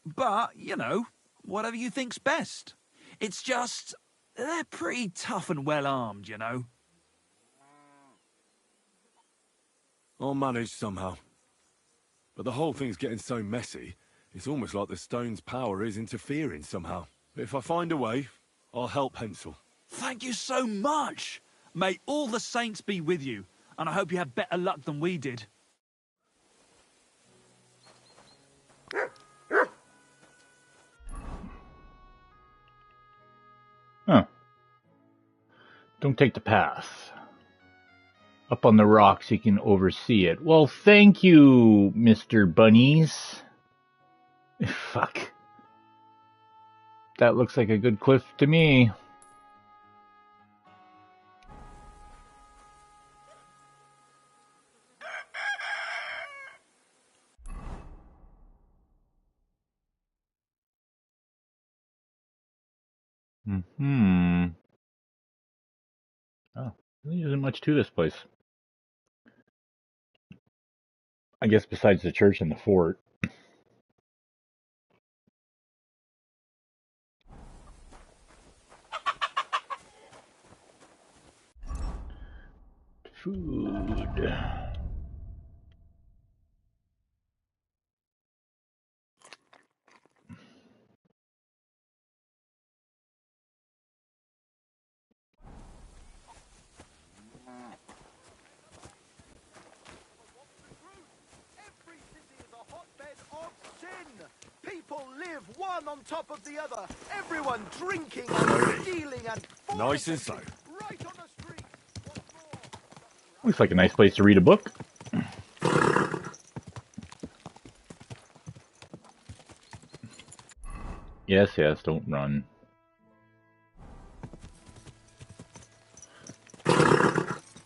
But, you know, whatever you think's best. It's just, they're pretty tough and well armed, you know. I'll manage somehow. But the whole thing's getting so messy, it's almost like the stone's power is interfering somehow. But if I find a way, I'll help Hensel. Thank you so much! May all the saints be with you, and I hope you have better luck than we did. Huh. Don't take the path. Up on the rocks, you can oversee it. Well, thank you, Mr. Bunnies. Fuck. That looks like a good cliff to me. Hmm. Oh, there isn't much to this place. I guess besides the church and the fort. Food. Every city is a hotbed of sin. People live one on top of the other. Everyone drinking and stealing and Nice and slow. right on the street. Looks like a nice place to read a book. Yes, yes, don't run.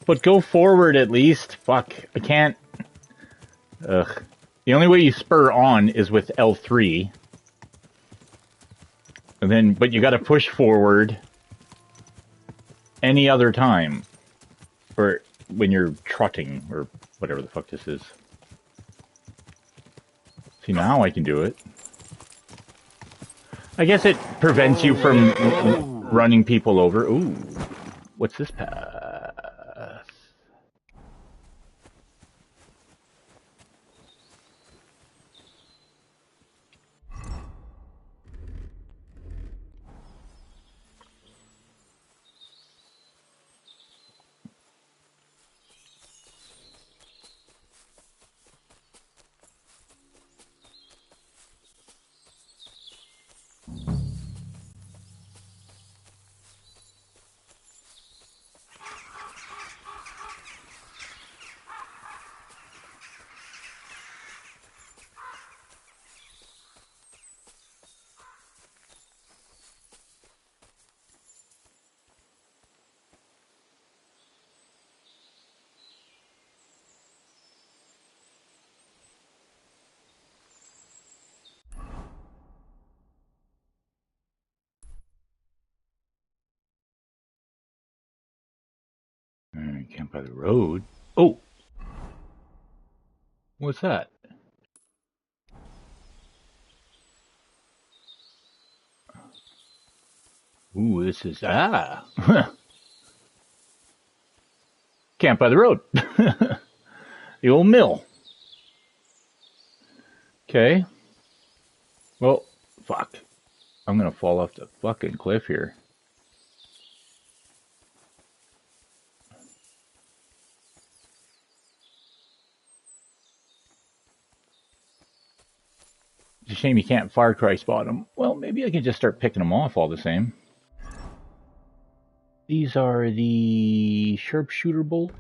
But go forward at least. Fuck, I can't. Ugh. The only way you spur on is with L3. And then, but you gotta push forward any other time. Or when you're trotting, or whatever the fuck this is. See, now I can do it. I guess it prevents you from running people over. Ooh, what's this path? Camp by the road. Oh! What's that? Ooh, this is... Ah! Camp by the road. The old mill. Okay. Well, fuck. I'm gonna fall off the fucking cliff here. It's a shame you can't Far Cry spot them. Well, maybe I can just start picking them off all the same. These are the sharpshooter bolts.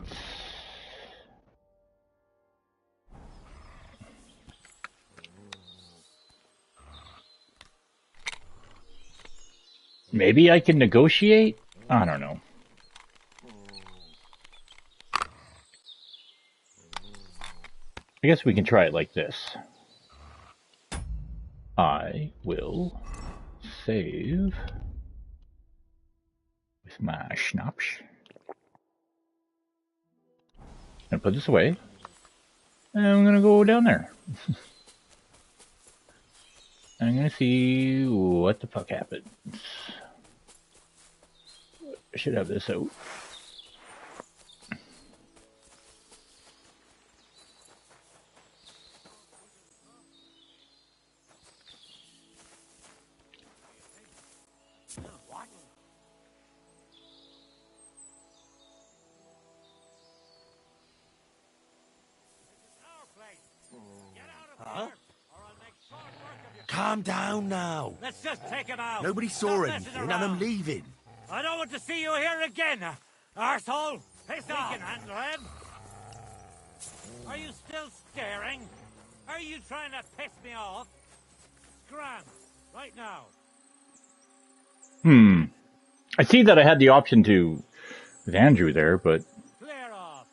Maybe I can negotiate? I don't know. I guess we can try it like this. I will save with my schnapps. And put this away. And I'm gonna go down there. I'm gonna see what the fuck happens. I should have this out. Calm down now. Let's just take him out. Nobody saw anything, and I'm leaving. I don't want to see you here again, arsehole. Piss off. We can handle him. Are you still staring? Are you trying to piss me off? Scram, right now. I see that I had the option to with Andrew there, but Clear off.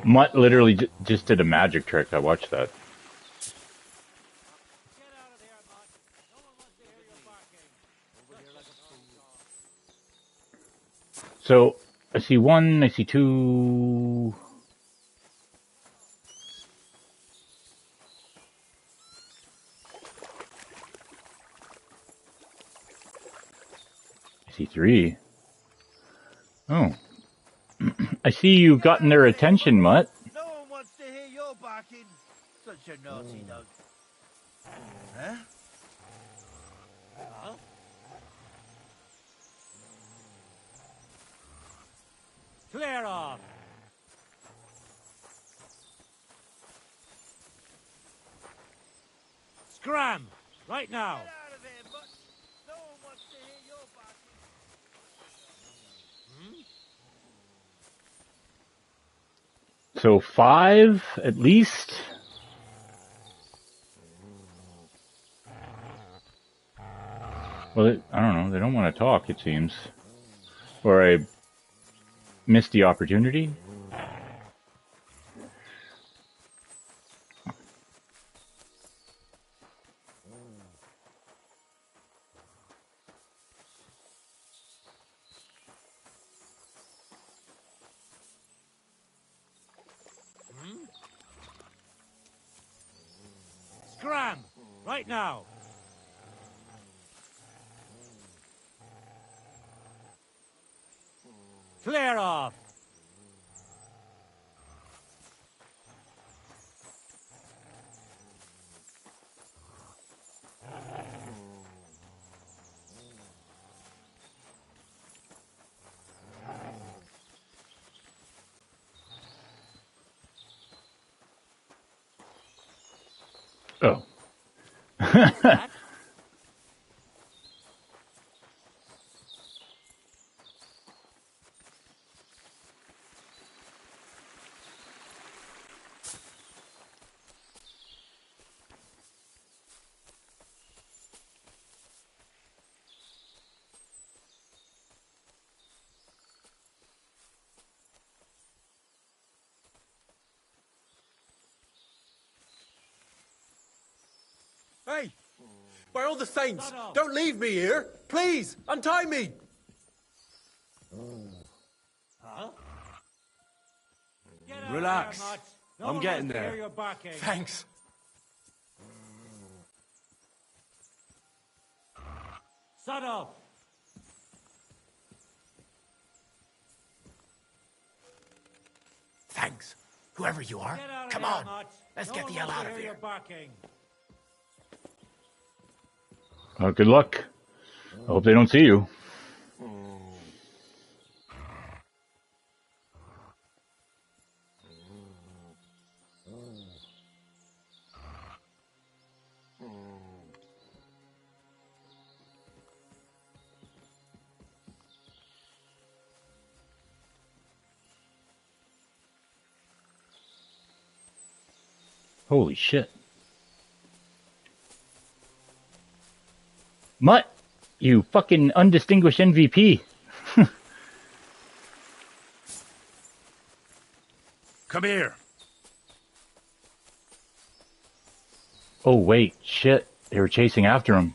Mutt literally just did a magic trick. I watched that. So, I see one, I see two. I see three. Oh. I see you've gotten their attention, Mutt. No one wants to hear your barking. Such a naughty dog. Huh? Huh? Clear off. Scram, right now. Get out of here, but no one wants to hear your barking. So 5 at least. Well, I don't know. They don't want to talk, it seems. Or I missed the opportunity. Scram, right now. Clear off. Oh. Hey! By all the saints, don't leave me here! Please, untie me! Huh? Relax. I'm getting there. Thanks. Sod off. Thanks. Whoever you are, come on. Let's get the hell out of here. Oh, good luck. I hope they don't see you. Holy shit. Mutt, you fucking undistinguished MVP. Come here. Oh, wait, shit. They were chasing after him.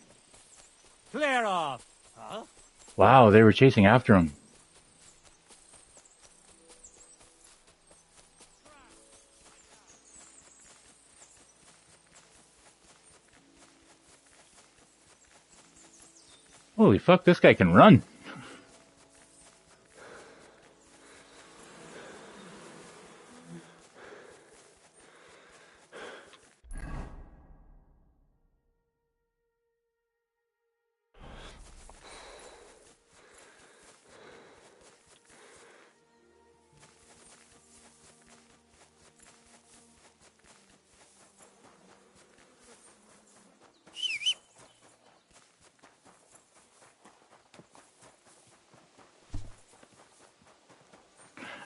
Clear off. Huh? Wow, they were chasing after him. Holy fuck, this guy can run.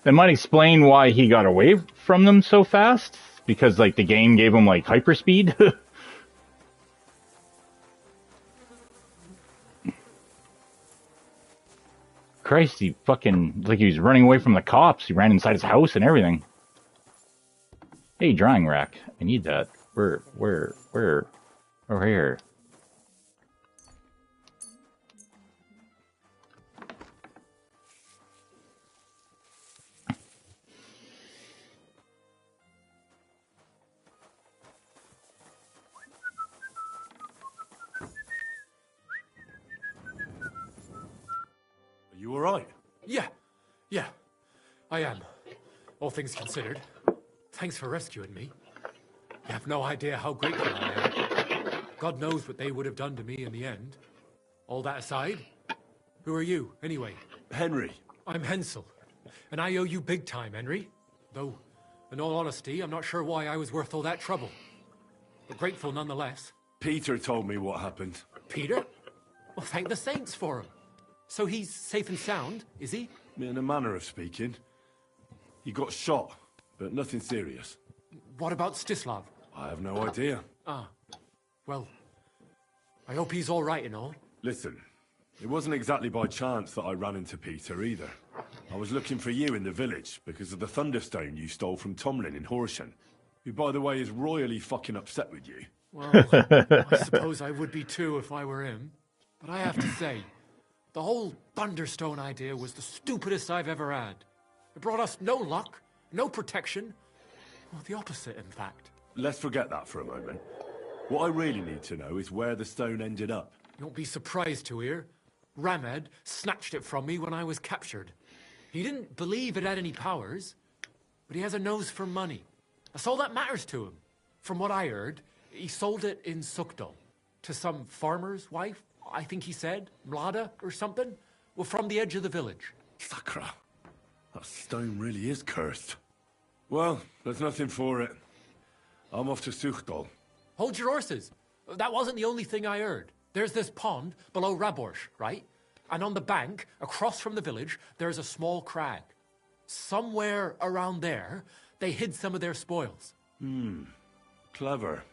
That might explain why he got away from them so fast. Because, like, the game gave him, like, hyperspeed. Christ, he fucking... Like, he was running away from the cops. He ran inside his house and everything. Hey, drying rack. I need that. Where? Over here. Are you alright? Yeah, I am. All things considered. Thanks for rescuing me. You have no idea how grateful I am. God knows what they would have done to me in the end. All that aside, who are you, anyway? Henry. I'm Hensel, and I owe you big time, Henry. Though, in all honesty, I'm not sure why I was worth all that trouble. But grateful nonetheless. Peter told me what happened. Peter? Well, thank the saints for him. So he's safe and sound, is he? In a manner of speaking. He got shot, but nothing serious. What about Stislav? I have no idea. Ah, well, I hope he's all right and all. Listen, it wasn't exactly by chance that I ran into Peter either. I was looking for you in the village because of the Thunderstone you stole from Tomlin in Horsham, who, by the way, is royally fucking upset with you. Well, I suppose I would be too if I were him. But I have to say, the whole Thunderstone idea was the stupidest I've ever had. It brought us no luck, no protection. Well, the opposite, in fact. Let's forget that for a moment. What I really need to know is where the stone ended up. You won't be surprised to hear. Ramed snatched it from me when I was captured. He didn't believe it had any powers, but he has a nose for money. That's all that matters to him. From what I heard, he sold it in Sukdal to some farmer's wife, I think he said, Mlada or something. Well, from the edge of the village. Sakra. That stone really is cursed. Well, there's nothing for it. I'm off to Sukdal. Hold your horses. That wasn't the only thing I heard. There's this pond below Raborsh, right? And on the bank, across from the village, there's a small crag. Somewhere around there, they hid some of their spoils. Clever.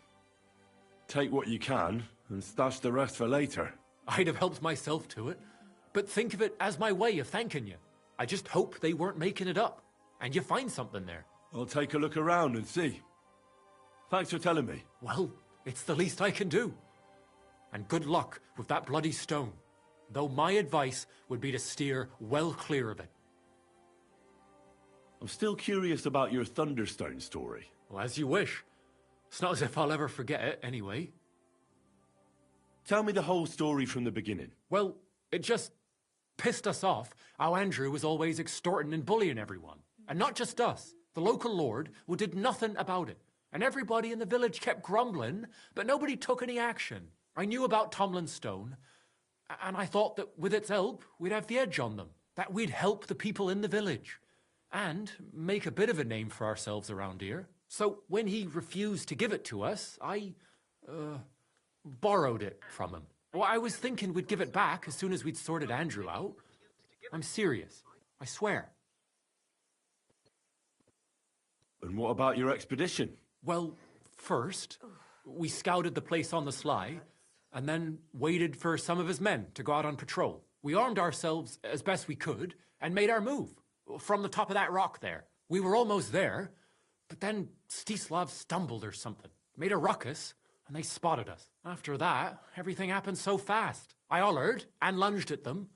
Take what you can, and stash the rest for later. I'd have helped myself to it, but think of it as my way of thanking you. I just hope they weren't making it up, and you find something there. I'll take a look around and see. Thanks for telling me. Well, it's the least I can do. And good luck with that bloody stone, though my advice would be to steer well clear of it. I'm still curious about your Thunderstone story. Well, as you wish. It's not as if I'll ever forget it, anyway. Tell me the whole story from the beginning. Well, it just pissed us off how Andrew was always extorting and bullying everyone. And not just us. The local lord who did nothing about it. And everybody in the village kept grumbling, but nobody took any action. I knew about Tomlin's stone, and I thought that with its help, we'd have the edge on them. That we'd help the people in the village. And make a bit of a name for ourselves around here. So when he refused to give it to us, I borrowed it from him. Well, I was thinking we'd give it back as soon as we'd sorted Andrew out. I'm serious. I swear. And what about your expedition? Well, first, we scouted the place on the sly, and then waited for some of his men to go out on patrol. We armed ourselves as best we could, and made our move. From the top of that rock there. We were almost there, but then Stislav stumbled or something. Made a ruckus, and they spotted us. After that, everything happened so fast. I hollered and lunged at them.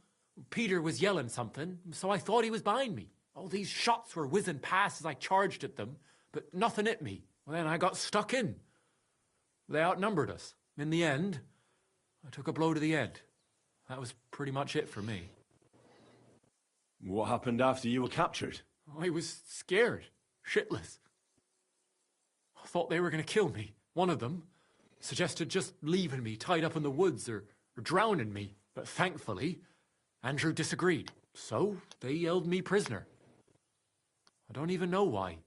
Peter was yelling something, so I thought he was behind me. All these shots were whizzing past as I charged at them, but nothing hit me. Well, then I got stuck in. They outnumbered us. In the end, I took a blow to the head. That was pretty much it for me. What happened after you were captured? I was scared, shitless. I thought they were going to kill me. One of them suggested just leaving me tied up in the woods or drowning me. But thankfully, Andrew disagreed. So they held me prisoner. I don't even know why.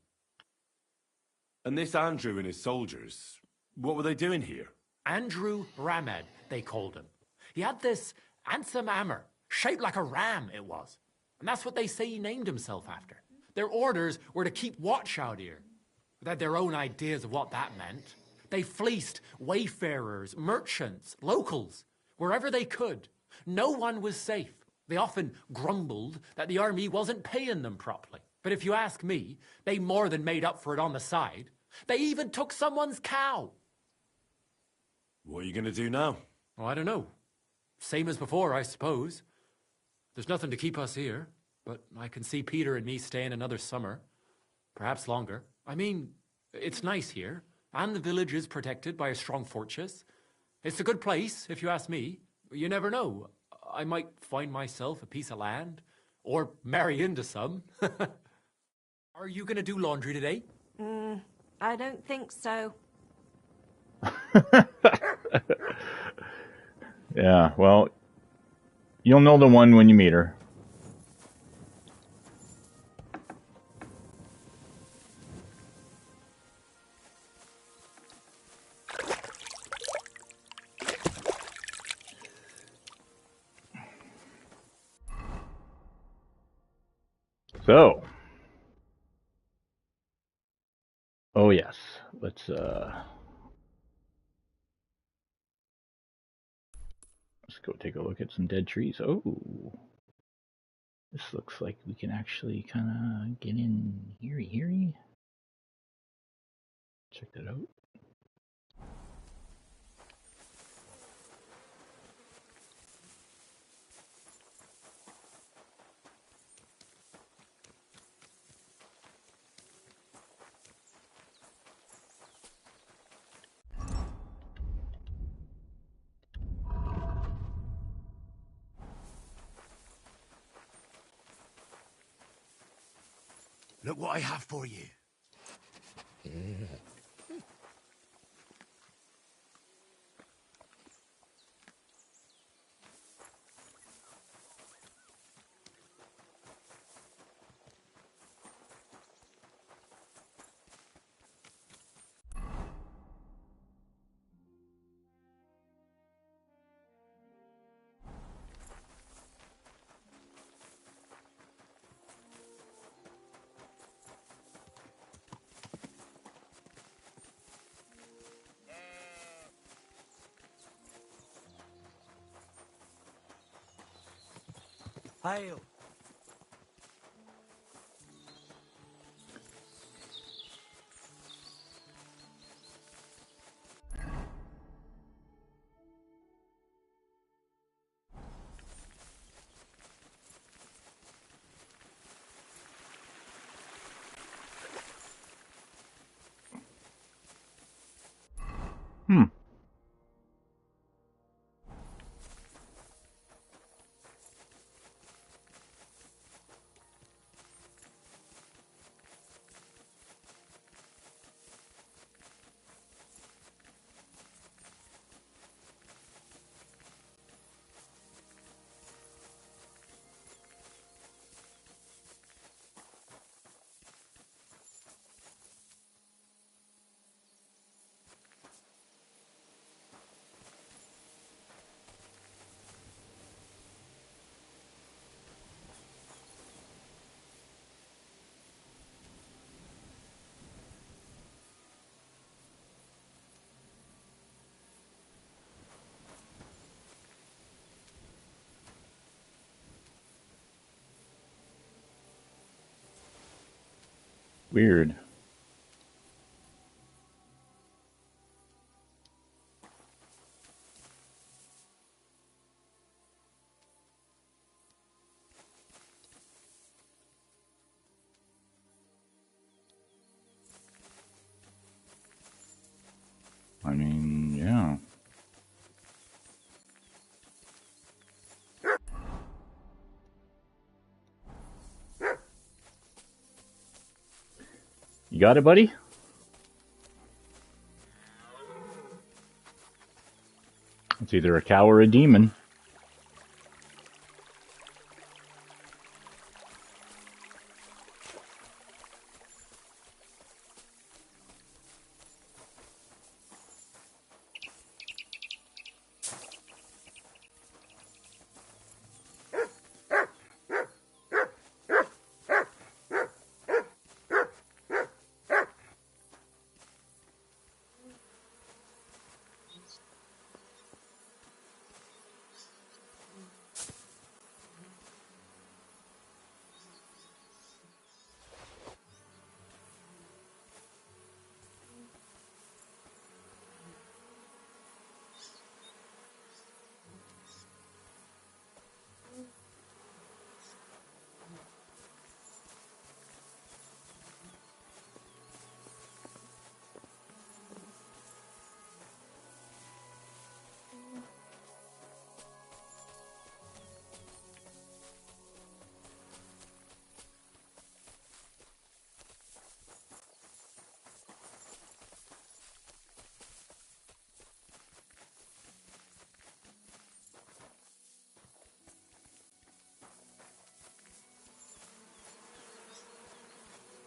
And this Andrew and his soldiers, what were they doing here? Andrew Ramed, they called him. He had this handsome hammer, shaped like a ram it was. And that's what they say he named himself after. Their orders were to keep watch out here. They had their own ideas of what that meant. They fleeced wayfarers, merchants, locals, wherever they could. No one was safe. They often grumbled that the army wasn't paying them properly. But if you ask me, they more than made up for it on the side. They even took someone's cow. What are you going to do now? Oh, I don't know. Same as before, I suppose. There's nothing to keep us here, but I can see Peter and me staying another summer. Perhaps longer. I mean, it's nice here, and the village is protected by a strong fortress. It's a good place, if you ask me. You never know. I might find myself a piece of land, or marry into some. Are you going to do laundry today? I don't think so. Yeah, well, you'll know the one when you meet her. So, oh yes, let's go take a look at some dead trees. Oh, this looks like we can actually kind of get in here. Check that out. Look what I have for you. Hail. Weird. I mean, yeah. You got it, buddy? It's either a cow or a demon.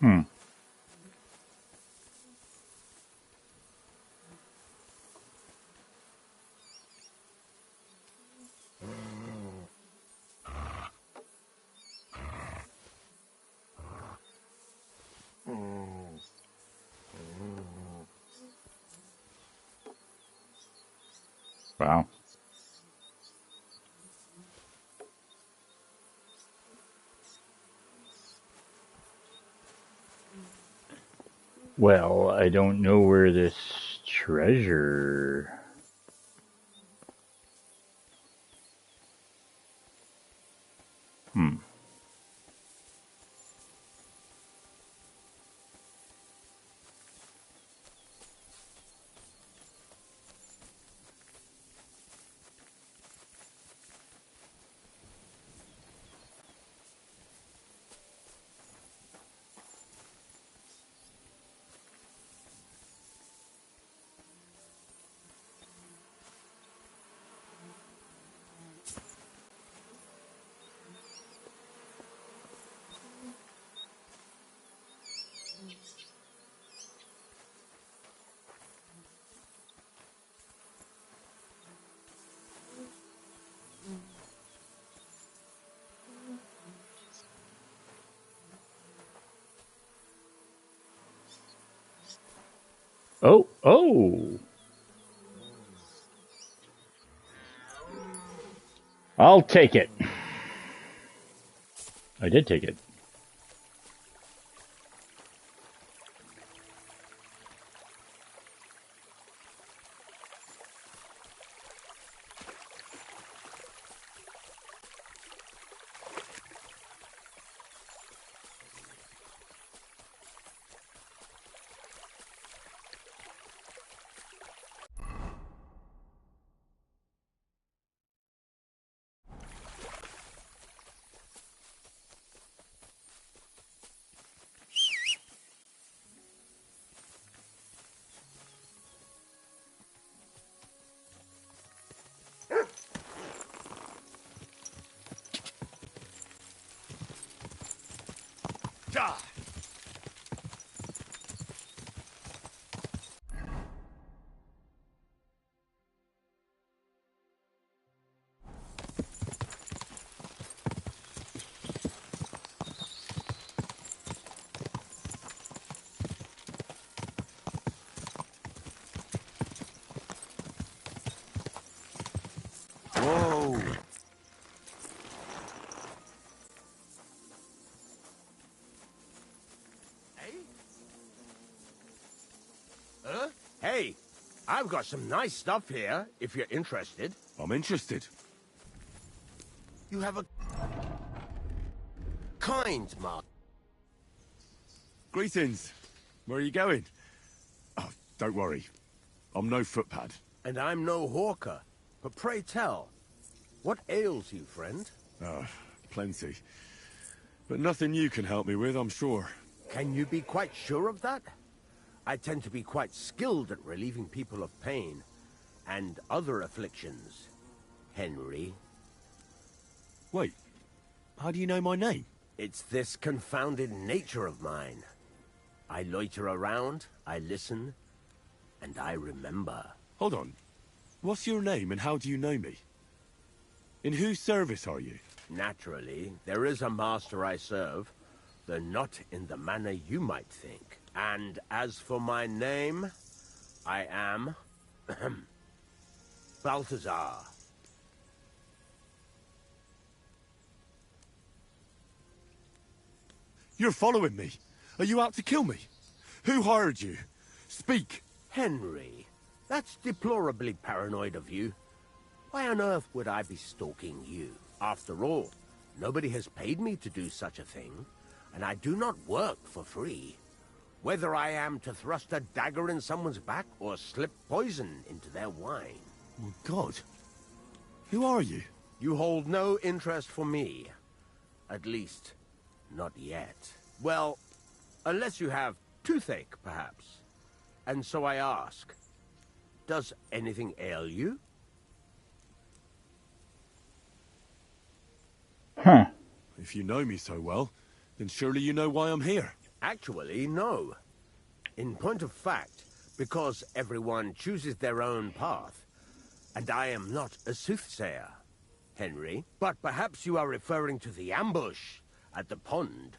Hmm. Wow. Well, I don't know where this treasure... Hmm. Oh, oh! I'll take it. I did take it. Whoa! Hey? Huh? Hey, I've got some nice stuff here, if you're interested. I'm interested. You have a kind mark. Greetings. Where are you going? Oh, don't worry. I'm no footpad. And I'm no hawker. But pray tell, what ails you, friend? Oh, plenty. But nothing you can help me with, I'm sure. Can you be quite sure of that? I tend to be quite skilled at relieving people of pain and other afflictions, Henry. Wait, how do you know my name? It's this confounded nature of mine. I loiter around, I listen, and I remember. Hold on. What's your name and how do you know me? In whose service are you? Naturally, there is a master I serve, though not in the manner you might think. And as for my name, I am... Balthazar. You're following me. Are you out to kill me? Who hired you? Speak. Henry, that's deplorably paranoid of you. Why on earth would I be stalking you? After all, nobody has paid me to do such a thing, and I do not work for free. Whether I am to thrust a dagger in someone's back or slip poison into their wine. Oh, God. Who are you? You hold no interest for me. At least, not yet. Well, unless you have toothache, perhaps. And so I ask, does anything ail you? Huh. If you know me so well, then surely you know why I'm here. Actually, no. In point of fact, because everyone chooses their own path, and I am not a soothsayer, Henry. But perhaps you are referring to the ambush at the pond,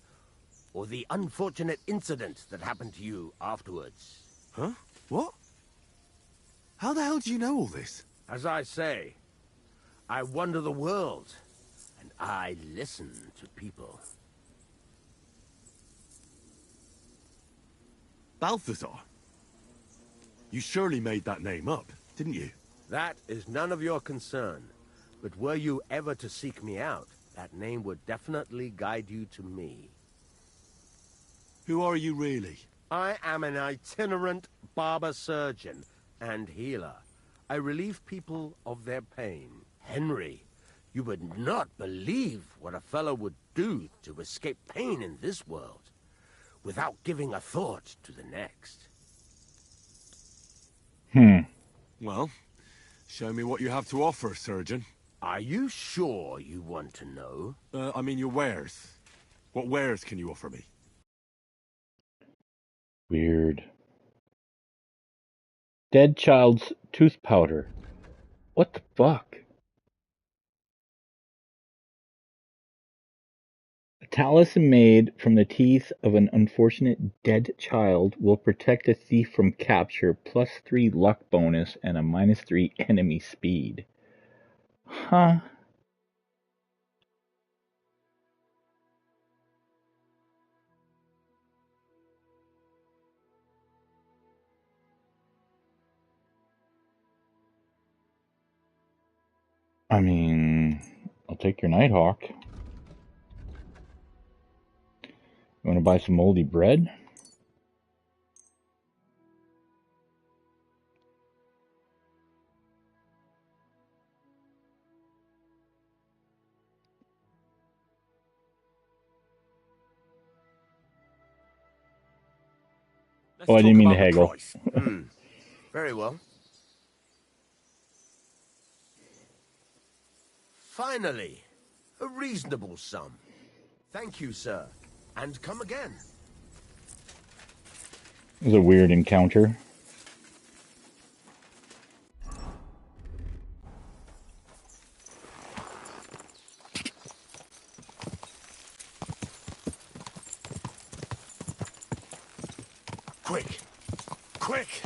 or the unfortunate incident that happened to you afterwards. Huh? What? How the hell do you know all this? As I say, I wander the world, and I listen to people. Balthazar? You surely made that name up, didn't you? That is none of your concern. But were you ever to seek me out, that name would definitely guide you to me. Who are you really? I am an itinerant barber surgeon and healer. I relieve people of their pain. Henry, you would not believe what a fellow would do to escape pain in this world, without giving a thought to the next. Well, show me what you have to offer, surgeon. Are you sure you want to know? I mean your wares. What wares can you offer me? Weird. Dead child's tooth powder. What the fuck? A talisman made from the teeth of an unfortunate dead child will protect a thief from capture, +3 luck bonus, and a -3 enemy speed. Huh? I mean, I'll take your Nighthawk. You want to buy some moldy bread? Let's I didn't mean to talk about the haggle. price. Very well. Finally, a reasonable sum. Thank you, sir. And come again. It was a weird encounter. Quick! Quick!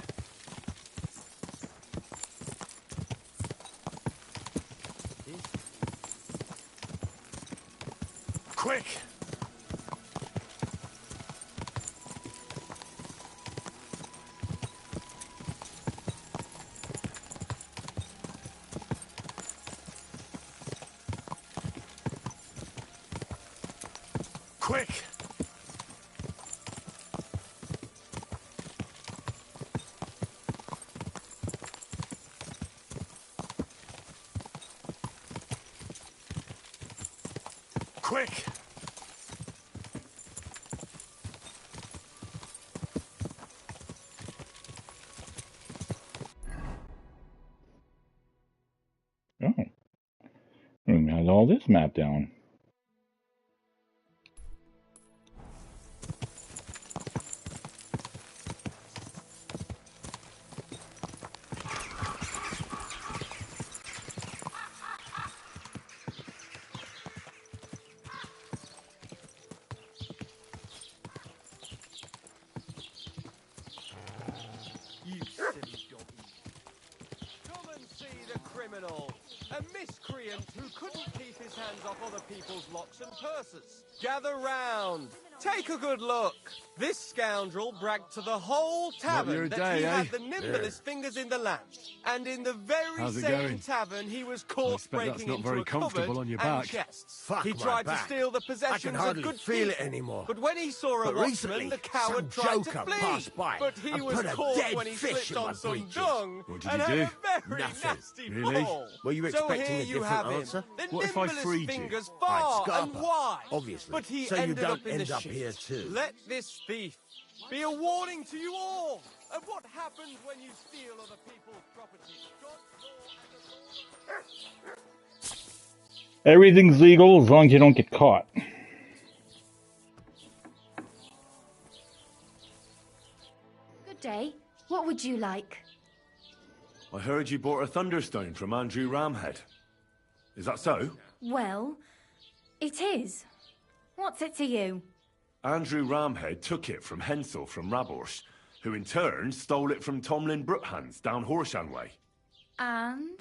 Quick! Quick! Quick! Oh. We had all this mapped down. You silly doggy. Come and see the criminal. A miscreant who couldn't keep his hands off other people's locks and purses. Gather round. Take a good look. This scoundrel bragged to the whole tavern that he had the nimblest fingers in the land. And in the very same tavern, he was caught breaking into a cupboard and chests. Fuck He my tried to back. steal the I can possessions of hardly good feel people. it anymore. But when he saw a But watchman, recently, the coward some tried to joker flee. passed by But he and was put a caught dead when he fish slipped in my on some breeches. dung What did and he had do? a very Nothing. nasty Really? fall. Were you So expecting here a you different have him. answer? The What if I nimblest freed you? fingers I'd far scarper, and wide. obviously, But he so you ended don't up in end the up shit. here too. Let this thief be a warning to you all of what happens when you steal other people's property. Everything's legal as long as you don't get caught. you like? I heard you bought a Thunderstone from Andrew Ramhead. Is that so? Well, it is. What's it to you? Andrew Ramhead took it from Hensel from Raborsh, who in turn stole it from Tomlin Brookhans down Horshan way. And?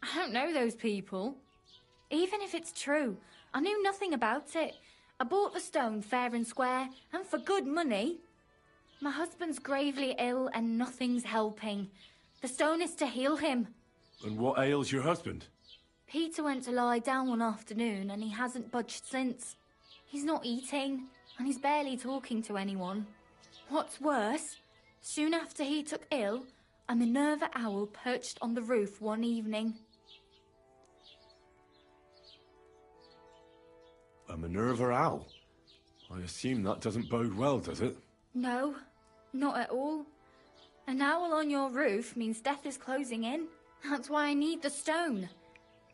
I don't know those people. Even if it's true, I knew nothing about it. I bought the stone fair and square, and for good money. My husband's gravely ill and nothing's helping. The stone is to heal him. And what ails your husband? Peter went to lie down one afternoon and he hasn't budged since. He's not eating, and he's barely talking to anyone. What's worse, soon after he took ill, a Minerva owl perched on the roof one evening. A Minerva owl? I assume that doesn't bode well, does it? No, not at all. An owl on your roof means death is closing in. That's why I need the stone.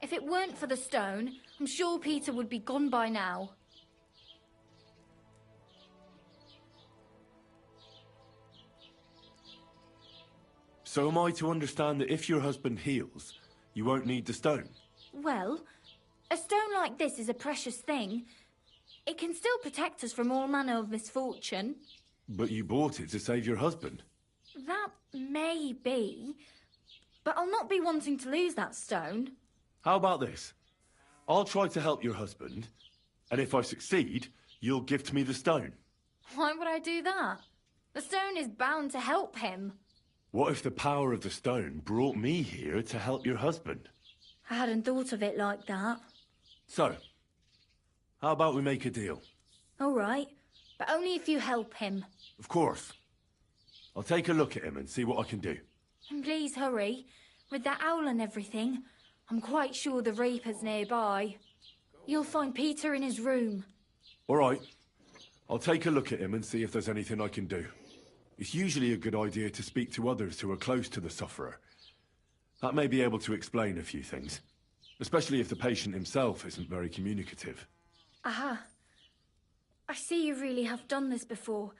If it weren't for the stone, I'm sure Peter would be gone by now. So am I to understand that if your husband heals, you won't need the stone? Well, a stone like this is a precious thing. It can still protect us from all manner of misfortune. But you bought it to save your husband. That may be, but I'll not be wanting to lose that stone. How about this? I'll try to help your husband, and if I succeed, you'll gift me the stone. Why would I do that? The stone is bound to help him. What if the power of the stone brought me here to help your husband? I hadn't thought of it like that. So, how about we make a deal? All right, but only if you help him. Of course. I'll take a look at him and see what I can do. And please hurry. With that owl and everything, I'm quite sure the Reaper's nearby. You'll find Peter in his room. All right. I'll take a look at him and see if there's anything I can do. It's usually a good idea to speak to others who are close to the sufferer. That may be able to explain a few things, especially if the patient himself isn't very communicative. Aha. I see you really have done this before.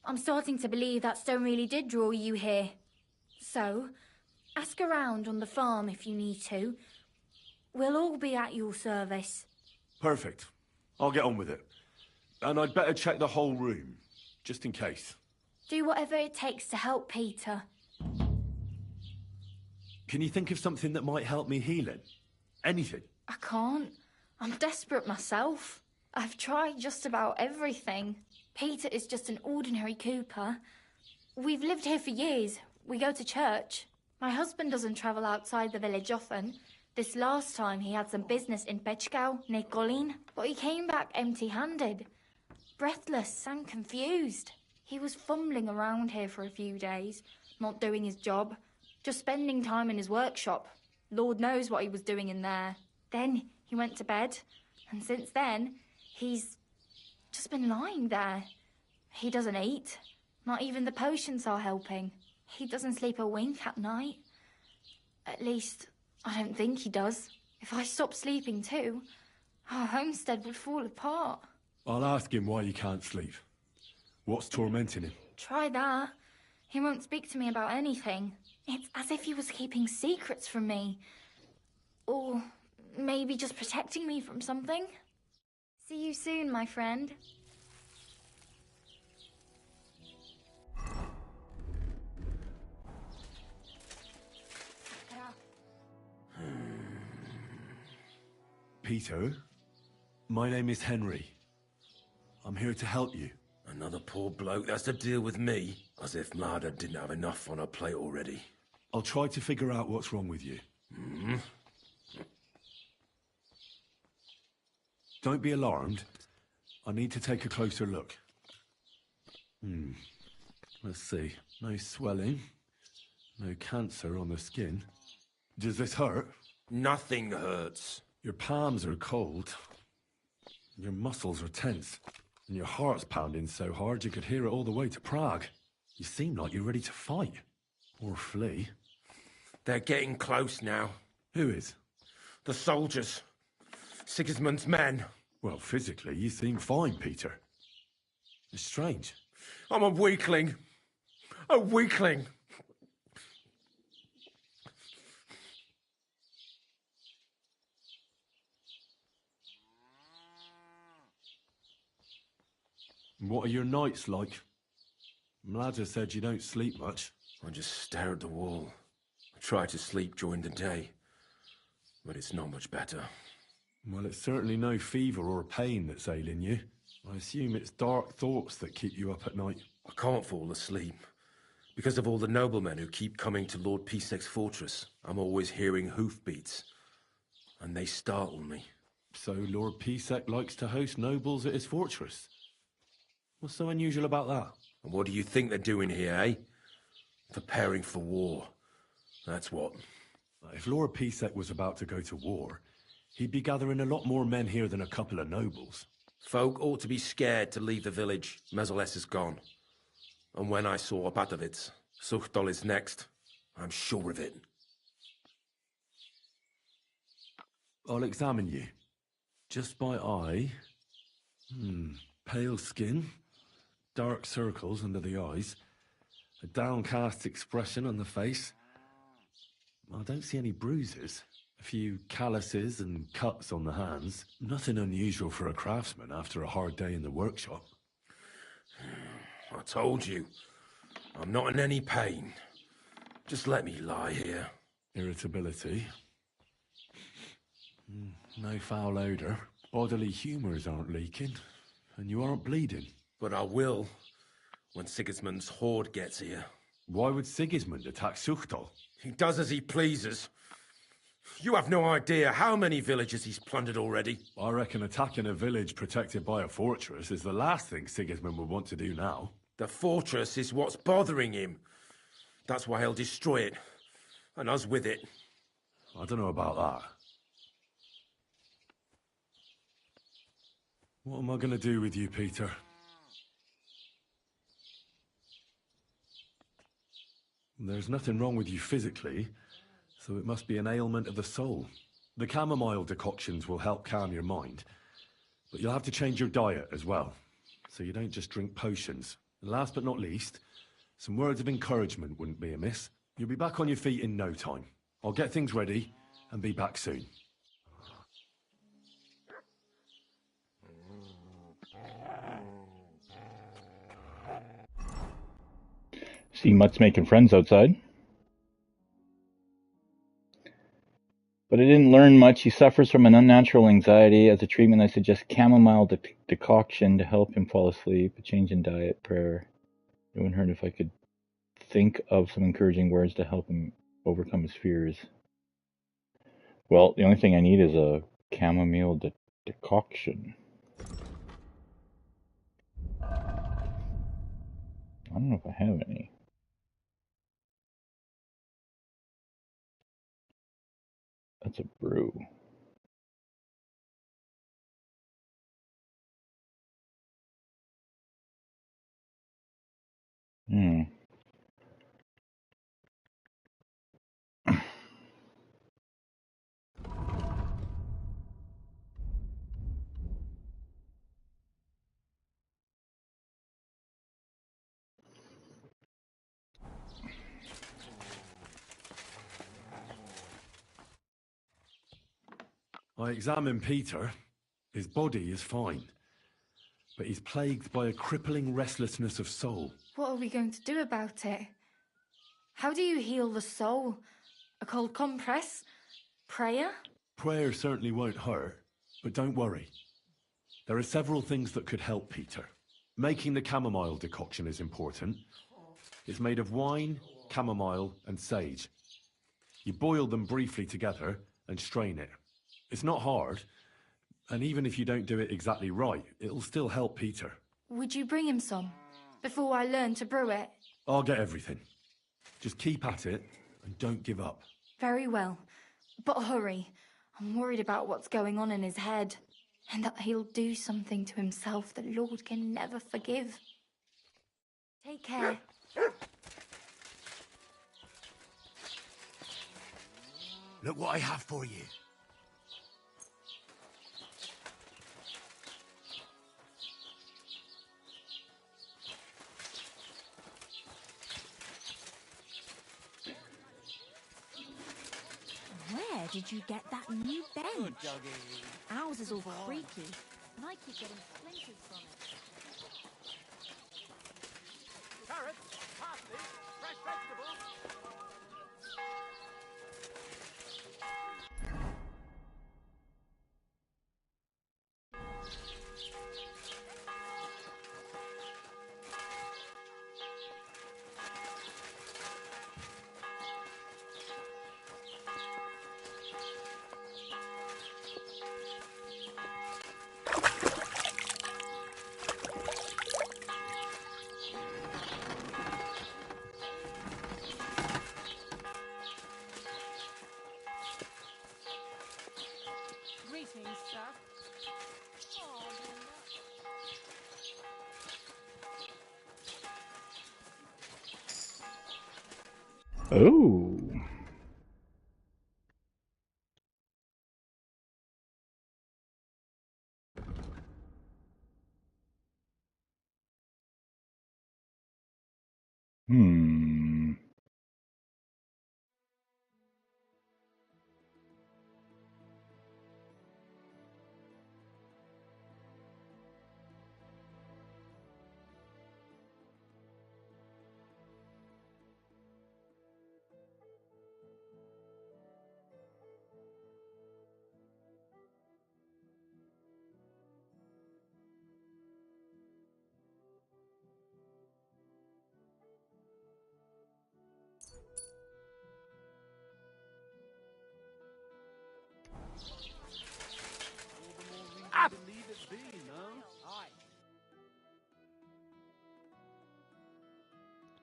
I'm starting to believe that stone really did draw you here. So, ask around on the farm if you need to. We'll all be at your service. Perfect. I'll get on with it. And I'd better check the whole room, just in case. Do whatever it takes to help Peter. Can you think of something that might help me heal him? Anything? I can't. I'm desperate myself. I've tried just about everything. Peter is just an ordinary cooper. We've lived here for years. We go to church. My husband doesn't travel outside the village often. This last time he had some business in Pechgau, near Golin, but he came back empty-handed. Breathless and confused. He was fumbling around here for a few days, not doing his job, just spending time in his workshop. Lord knows what he was doing in there. Then he went to bed, and since then, he's just been lying there. He doesn't eat. Not even the potions are helping. He doesn't sleep a wink at night. At least, I don't think he does. If I stopped sleeping too, our homestead would fall apart. I'll ask him why he can't sleep. What's tormenting him? Try that. He won't speak to me about anything. It's as if he was keeping secrets from me. Or maybe just protecting me from something. See you soon, my friend. Peter, my name is Henry. I'm here to help you. Another poor bloke that's to deal with me, as if Marder didn't have enough on her plate already. I'll try to figure out what's wrong with you. Don't be alarmed. I need to take a closer look. Let's see. No swelling. No cancer on the skin. Does this hurt? Nothing hurts. Your palms are cold. Your muscles are tense. And your heart's pounding so hard you could hear it all the way to Prague. You seem like you're ready to fight. Or flee. They're getting close now. Who is? The soldiers. Sigismund's men. Well, physically, you seem fine, Peter. It's strange. I'm a weakling. A weakling. What are your nights like? Mladda said you don't sleep much. I just stare at the wall. I try to sleep during the day, but it's not much better. Well, it's certainly no fever or pain that's ailing you. I assume it's dark thoughts that keep you up at night. I can't fall asleep. Because of all the noblemen who keep coming to Lord Pisek's fortress, I'm always hearing hoofbeats. And they startle me. So Lord Pisek likes to host nobles at his fortress? What's so unusual about that? And what do you think they're doing here, eh? Preparing for war. That's what. If Lord Pisek was about to go to war, he'd be gathering a lot more men here than a couple of nobles. Folk ought to be scared to leave the village. Mezoles is gone. And when I saw Opatovitz, Suchtol is next. I'm sure of it. I'll examine you. Just by eye. Pale skin. Dark circles under the eyes. A downcast expression on the face. I don't see any bruises. A few calluses and cuts on the hands. Nothing unusual for a craftsman after a hard day in the workshop. I told you. I'm not in any pain. Just let me lie here. Irritability. No foul odour. Bodily humours aren't leaking. And you aren't bleeding. But I will, when Sigismund's horde gets here. Why would Sigismund attack Suchtol? He does as he pleases. You have no idea how many villages he's plundered already. I reckon attacking a village protected by a fortress is the last thing Sigismund would want to do now. The fortress is what's bothering him. That's why he'll destroy it. And us with it. I don't know about that. What am I going to do with you, Peter? There's nothing wrong with you physically, so it must be an ailment of the soul. The chamomile decoctions will help calm your mind, but you'll have to change your diet as well, so you don't just drink potions. And last but not least, some words of encouragement wouldn't be amiss. You'll be back on your feet in no time. I'll get things ready and be back soon. See Mutt's making friends outside. But I didn't learn much. He suffers from an unnatural anxiety. As a treatment, I suggest chamomile decoction to help him fall asleep, a change in diet, prayer. No one heard if I could think of some encouraging words to help him overcome his fears. Well, the only thing I need is a chamomile decoction. I don't know if I have any. That's a brew. I examined Peter. His body is fine, but he's plagued by a crippling restlessness of soul. What are we going to do about it? How do you heal the soul? A cold compress? Prayer? Prayer certainly won't hurt, but don't worry. There are several things that could help Peter. Making the chamomile decoction is important. It's made of wine, chamomile, and sage. You boil them briefly together and strain it. It's not hard, and even if you don't do it exactly right, it'll still help Peter. Would you bring him some, before I learn to brew it? I'll get everything. Just keep at it, and don't give up. Very well, but hurry. I'm worried about what's going on in his head, and that he'll do something to himself the Lord can never forgive. Take care. Look what I have for you. Where did you get that new bench? Ours is all creaky, and I keep getting splinters from it. Oh. Hmm.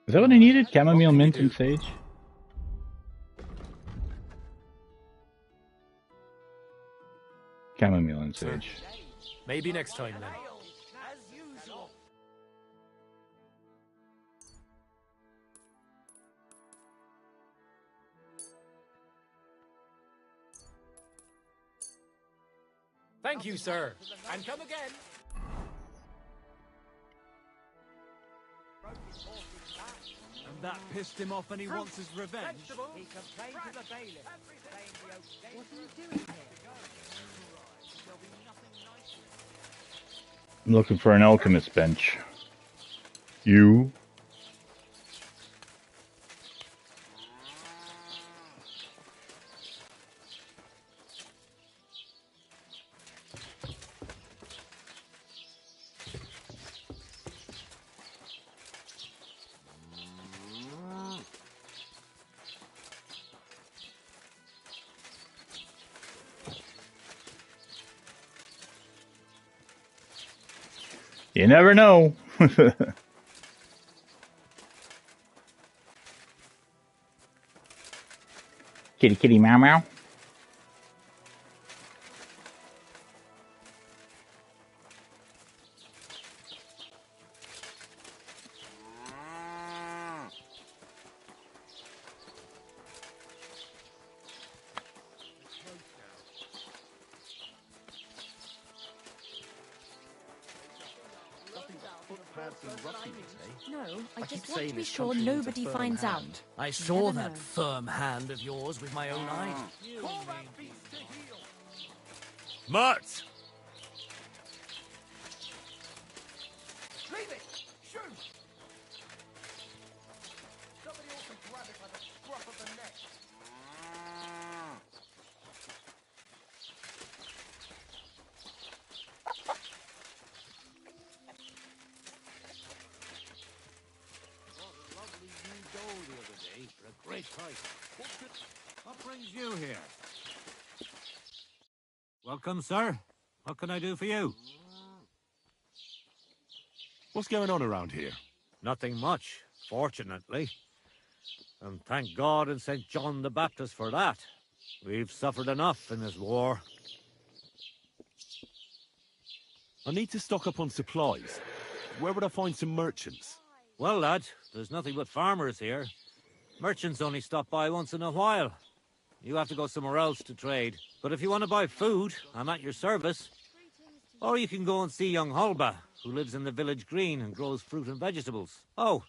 Is that what I needed? Chamomile, mint, and sage? Chamomile and sage. Maybe next time then. Thank you, sir. And come again. And that pissed him off and he wants his revenge. He complained to the bailiff, saying the oak. What are you doing here? I'm looking for an alchemist bench. You? You never know. Kitty, kitty, meow, meow. No, I just want to be sure nobody finds out. I saw that firm hand of yours with my own eyes. Mutt! Leave it! Shoot! Somebody ought to grab it by the scruff of the neck. Great price. What brings you here? Welcome, sir. What can I do for you? What's going on around here? Nothing much, fortunately. And thank God and St. John the Baptist for that. We've suffered enough in this war. I need to stock up on supplies. Where would I find some merchants? Well, lad, there's nothing but farmers here. Merchants only stop by once in a while. You have to go somewhere else to trade. But if you want to buy food, I'm at your service. Or you can go and see young HUZZAH, who lives in the village green and grows fruit and vegetables. Oh,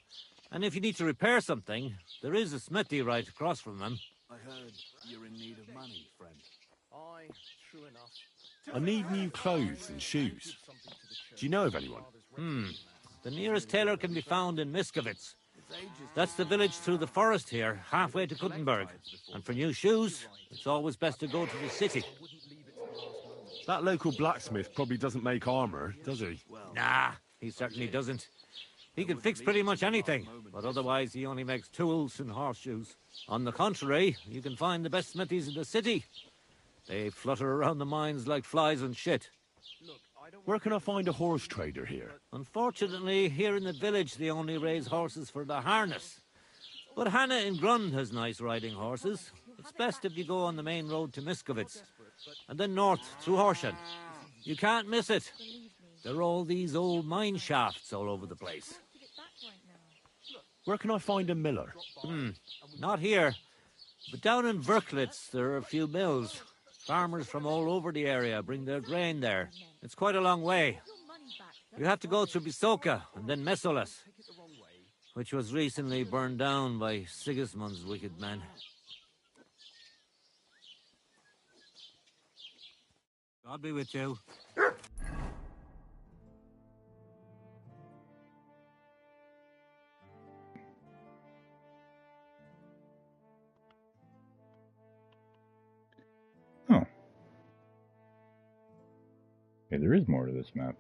and if you need to repair something, there is a smithy right across from them. I heard you're in need of money, friend. Aye, true enough. I need new clothes and shoes. Do you know of anyone? The nearest tailor can be found in Miskovitz. That's the village through the forest here, halfway to Kuttenberg. And for new shoes, it's always best to go to the city. That local blacksmith probably doesn't make armor, does he? Nah, he certainly doesn't. He can fix pretty much anything, but otherwise he only makes tools and horseshoes. On the contrary, you can find the best smithies in the city. They flutter around the mines like flies and shit. Where can I find a horse trader here? Unfortunately, here in the village they only raise horses for the harness. But Hannah in Grund has nice riding horses. It's best if you go on the main road to Miskovitz, and then north through Horsham. You can't miss it. There are all these old mine shafts all over the place. Where can I find a miller? Not here. But down in Verklitz, there are a few mills. Farmers from all over the area bring their grain there. It's quite a long way. You have to go through Bisoka and then Messolas, which was recently burned down by Sigismund's wicked men. God be with you. Oh. Okay, there is more to this map.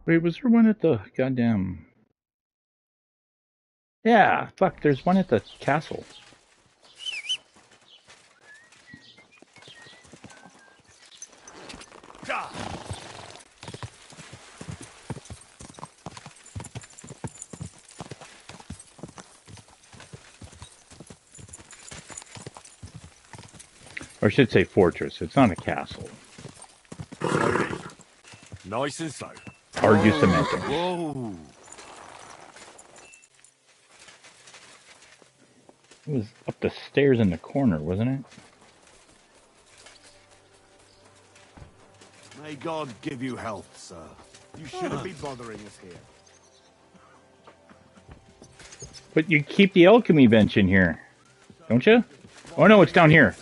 Wait, was there one at the goddamn... Yeah, fuck, there's one at the castle. Or I should say fortress. It's not a castle. Nice and slow. Argue semantics. Whoa. It was up the stairs in the corner, wasn't it? May God give you health, sir. You shouldn't be bothering us here. But you keep the alchemy bench in here, don't you? Oh no, it's down here.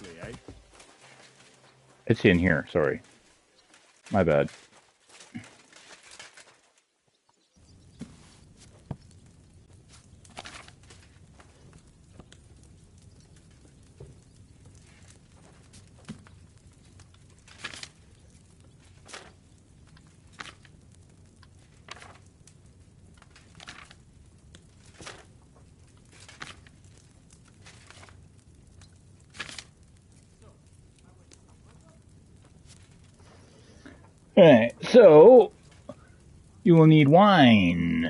It's in here, sorry. My bad. Alright, so you will need wine.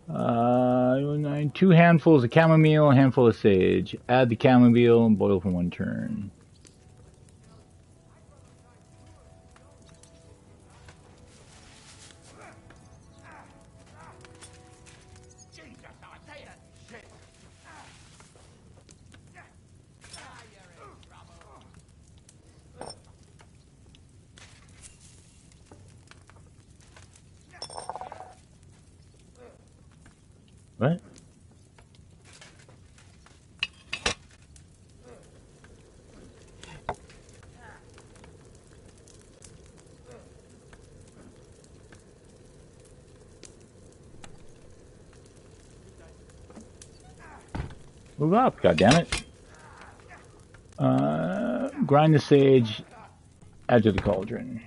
You'll need 2 handfuls of chamomile, a handful of sage. Add the chamomile and boil for 1 turn. What? Move up, goddammit. Grind the sage, add to the cauldron.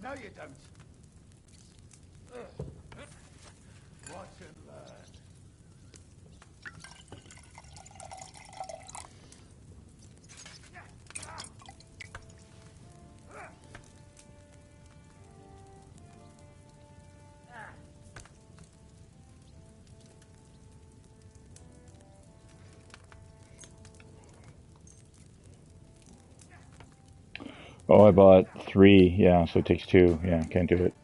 No, you don't. Watch and learn. Oh, I bought 3. Yeah, so it takes 2. Yeah, can't do it.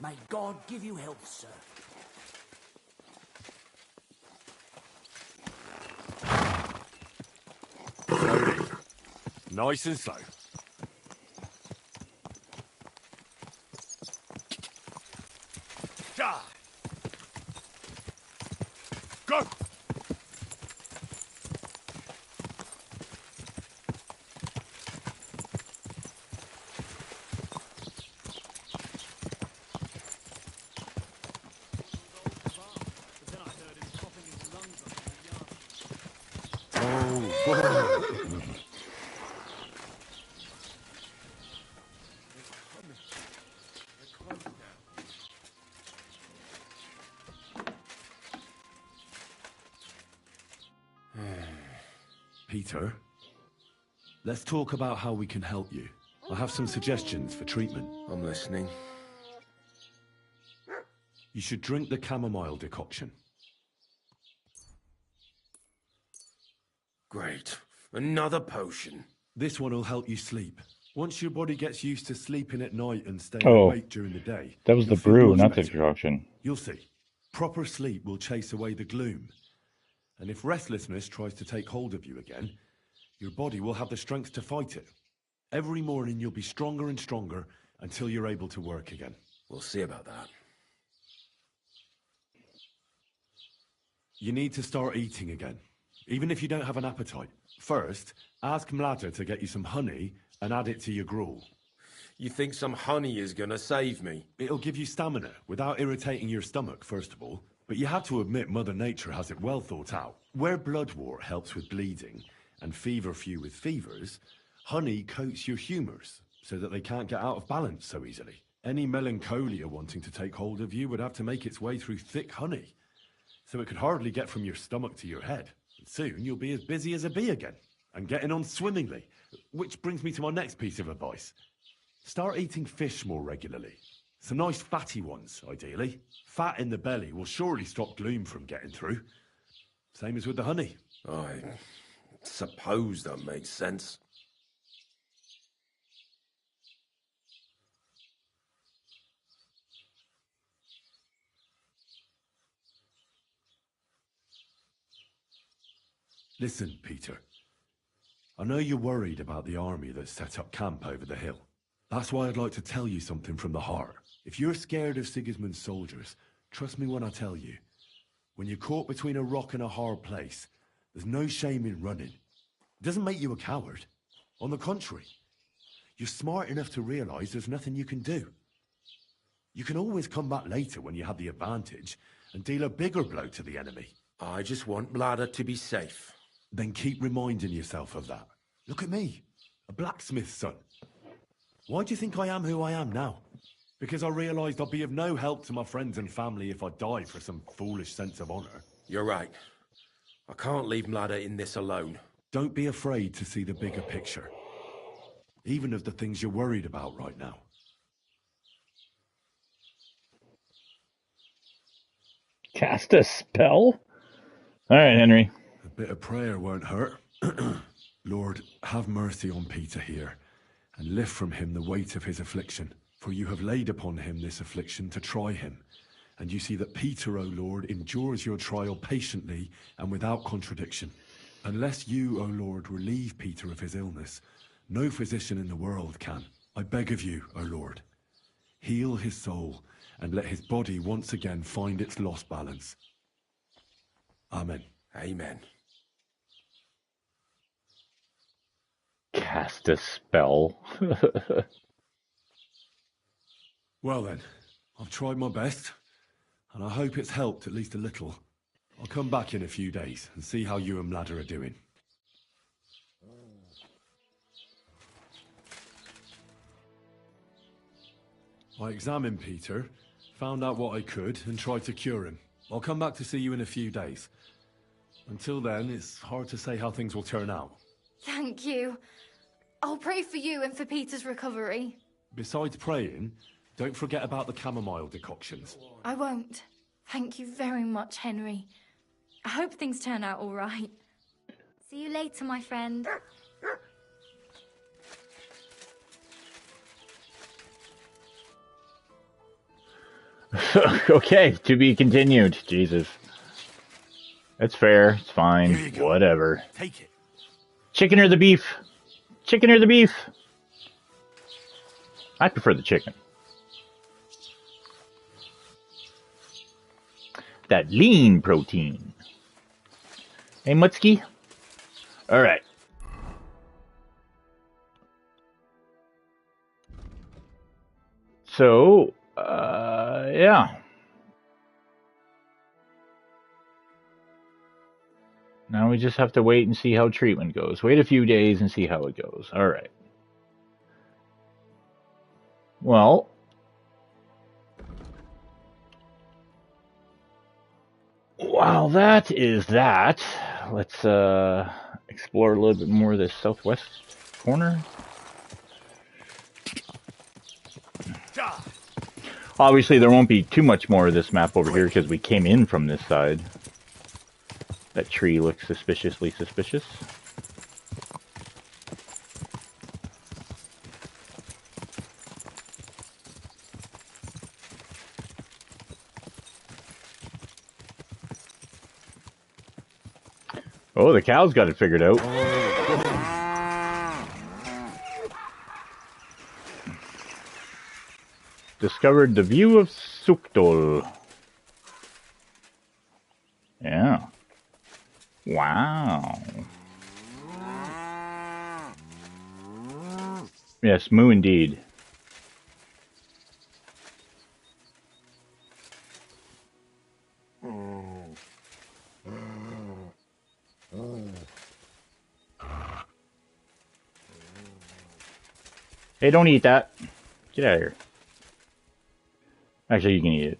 May God give you health, sir. Slowly. Nice and slow. Die. Go! Peter, let's talk about how we can help you. I have some suggestions for treatment. I'm listening. You should drink the chamomile decoction. Great. Another potion. This one will help you sleep. Once your body gets used to sleeping at night and staying Oh, awake during the day, that was the you'll feel brew, much not the better. decoction. You'll see. Proper sleep will chase away the gloom. And if restlessness tries to take hold of you again, your body will have the strength to fight it. Every morning you'll be stronger and stronger until you're able to work again. We'll see about that. You need to start eating again, even if you don't have an appetite. First, ask Mlada to get you some honey and add it to your gruel. You think some honey is gonna save me? It'll give you stamina without irritating your stomach, first of all. But you have to admit Mother Nature has it well thought out. Where bloodwort helps with bleeding and feverfew with fevers, honey coats your humours so that they can't get out of balance so easily. Any melancholia wanting to take hold of you would have to make its way through thick honey, so it could hardly get from your stomach to your head. And soon you'll be as busy as a bee again, and getting on swimmingly. Which brings me to my next piece of advice. Start eating fish more regularly. Some nice fatty ones, ideally. Fat in the belly will surely stop gloom from getting through. Same as with the honey. I suppose that makes sense. Listen, Peter. I know you're worried about the army that's set up camp over the hill. That's why I'd like to tell you something from the heart. If you're scared of Sigismund's soldiers, trust me when I tell you. When you're caught between a rock and a hard place, there's no shame in running. It doesn't make you a coward. On the contrary, you're smart enough to realize there's nothing you can do. You can always come back later when you have the advantage and deal a bigger blow to the enemy. I just want Mlada to be safe. Then keep reminding yourself of that. Look at me, a blacksmith's son. Why do you think I am who I am now? Because I realized I'd be of no help to my friends and family if I died for some foolish sense of honor. You're right. I can't leave Mlada in this alone. Don't be afraid to see the bigger picture. Even of the things you're worried about right now. Cast a spell? Alright, Henry. A bit of prayer won't hurt. Lord, have mercy on Peter here, and lift from him the weight of his affliction. For you have laid upon him this affliction to try him. And you see that Peter, O Lord, endures your trial patiently and without contradiction. Unless you, O Lord, relieve Peter of his illness, no physician in the world can. I beg of you, O Lord, heal his soul and let his body once again find its lost balance. Amen. Amen. Cast a spell. Well then, I've tried my best, and I hope it's helped at least a little. I'll come back in a few days and see how you and Mlada are doing. I examined Peter, found out what I could, and tried to cure him. I'll come back to see you in a few days. Until then, it's hard to say how things will turn out. Thank you. I'll pray for you and for Peter's recovery. Besides praying, don't forget about the chamomile decoctions. I won't. Thank you very much, Henry. I hope things turn out all right. See you later, my friend. Okay, to be continued. Jesus. That's fair. It's fine. Whatever. Take it. Chicken or the beef? Chicken or the beef? I prefer the chicken. That lean protein. Hey, Mutski. All right. So, yeah. Now we just have to wait and see how treatment goes. Wait a few days and see how it goes. All right. Well, while that is that, let's explore a little bit more of this southwest corner. Obviously, there won't be too much more of this map over here because we came in from this side. That tree looks suspiciously suspicious. Oh, the cow's got it figured out. Discovered the view of Suktol. Yeah. Wow. Yes, moo indeed. Hey, don't eat that. Get out of here. Actually, you can eat it.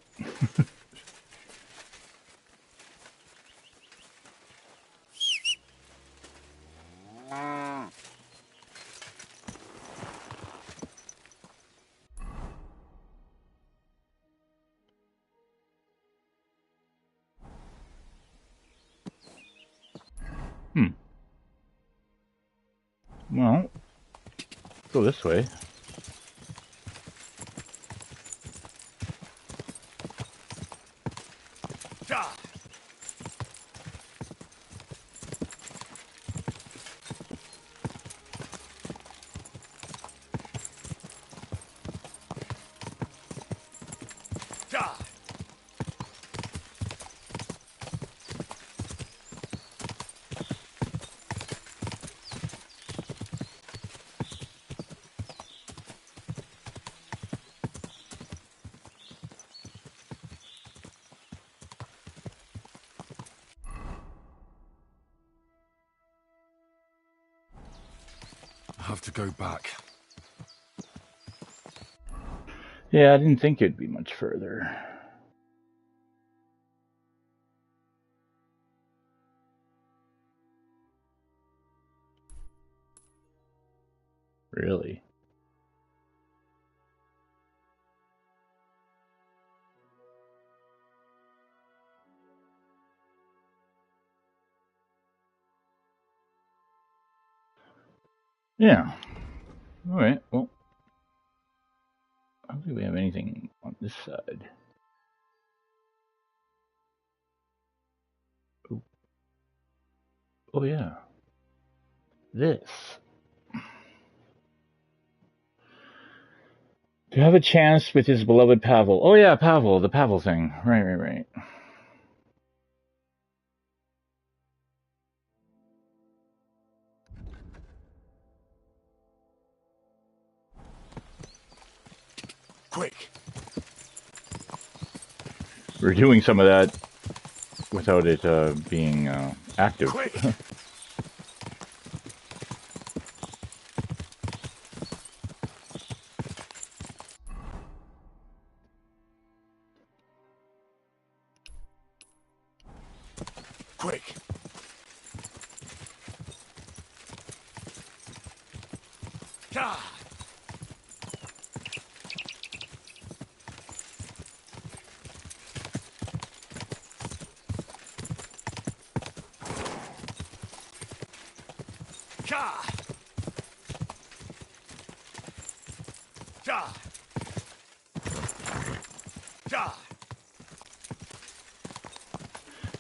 Well, go this way. I have to go back. Yeah, I didn't think it'd be much further. Really? Yeah. All right. Well, I don't think we have anything on this side. Oh, oh yeah. This. To have a chance with his beloved Pavel. Oh yeah, Pavel, the Pavel thing. Right. Quick. We're doing some of that without it being active. Quick.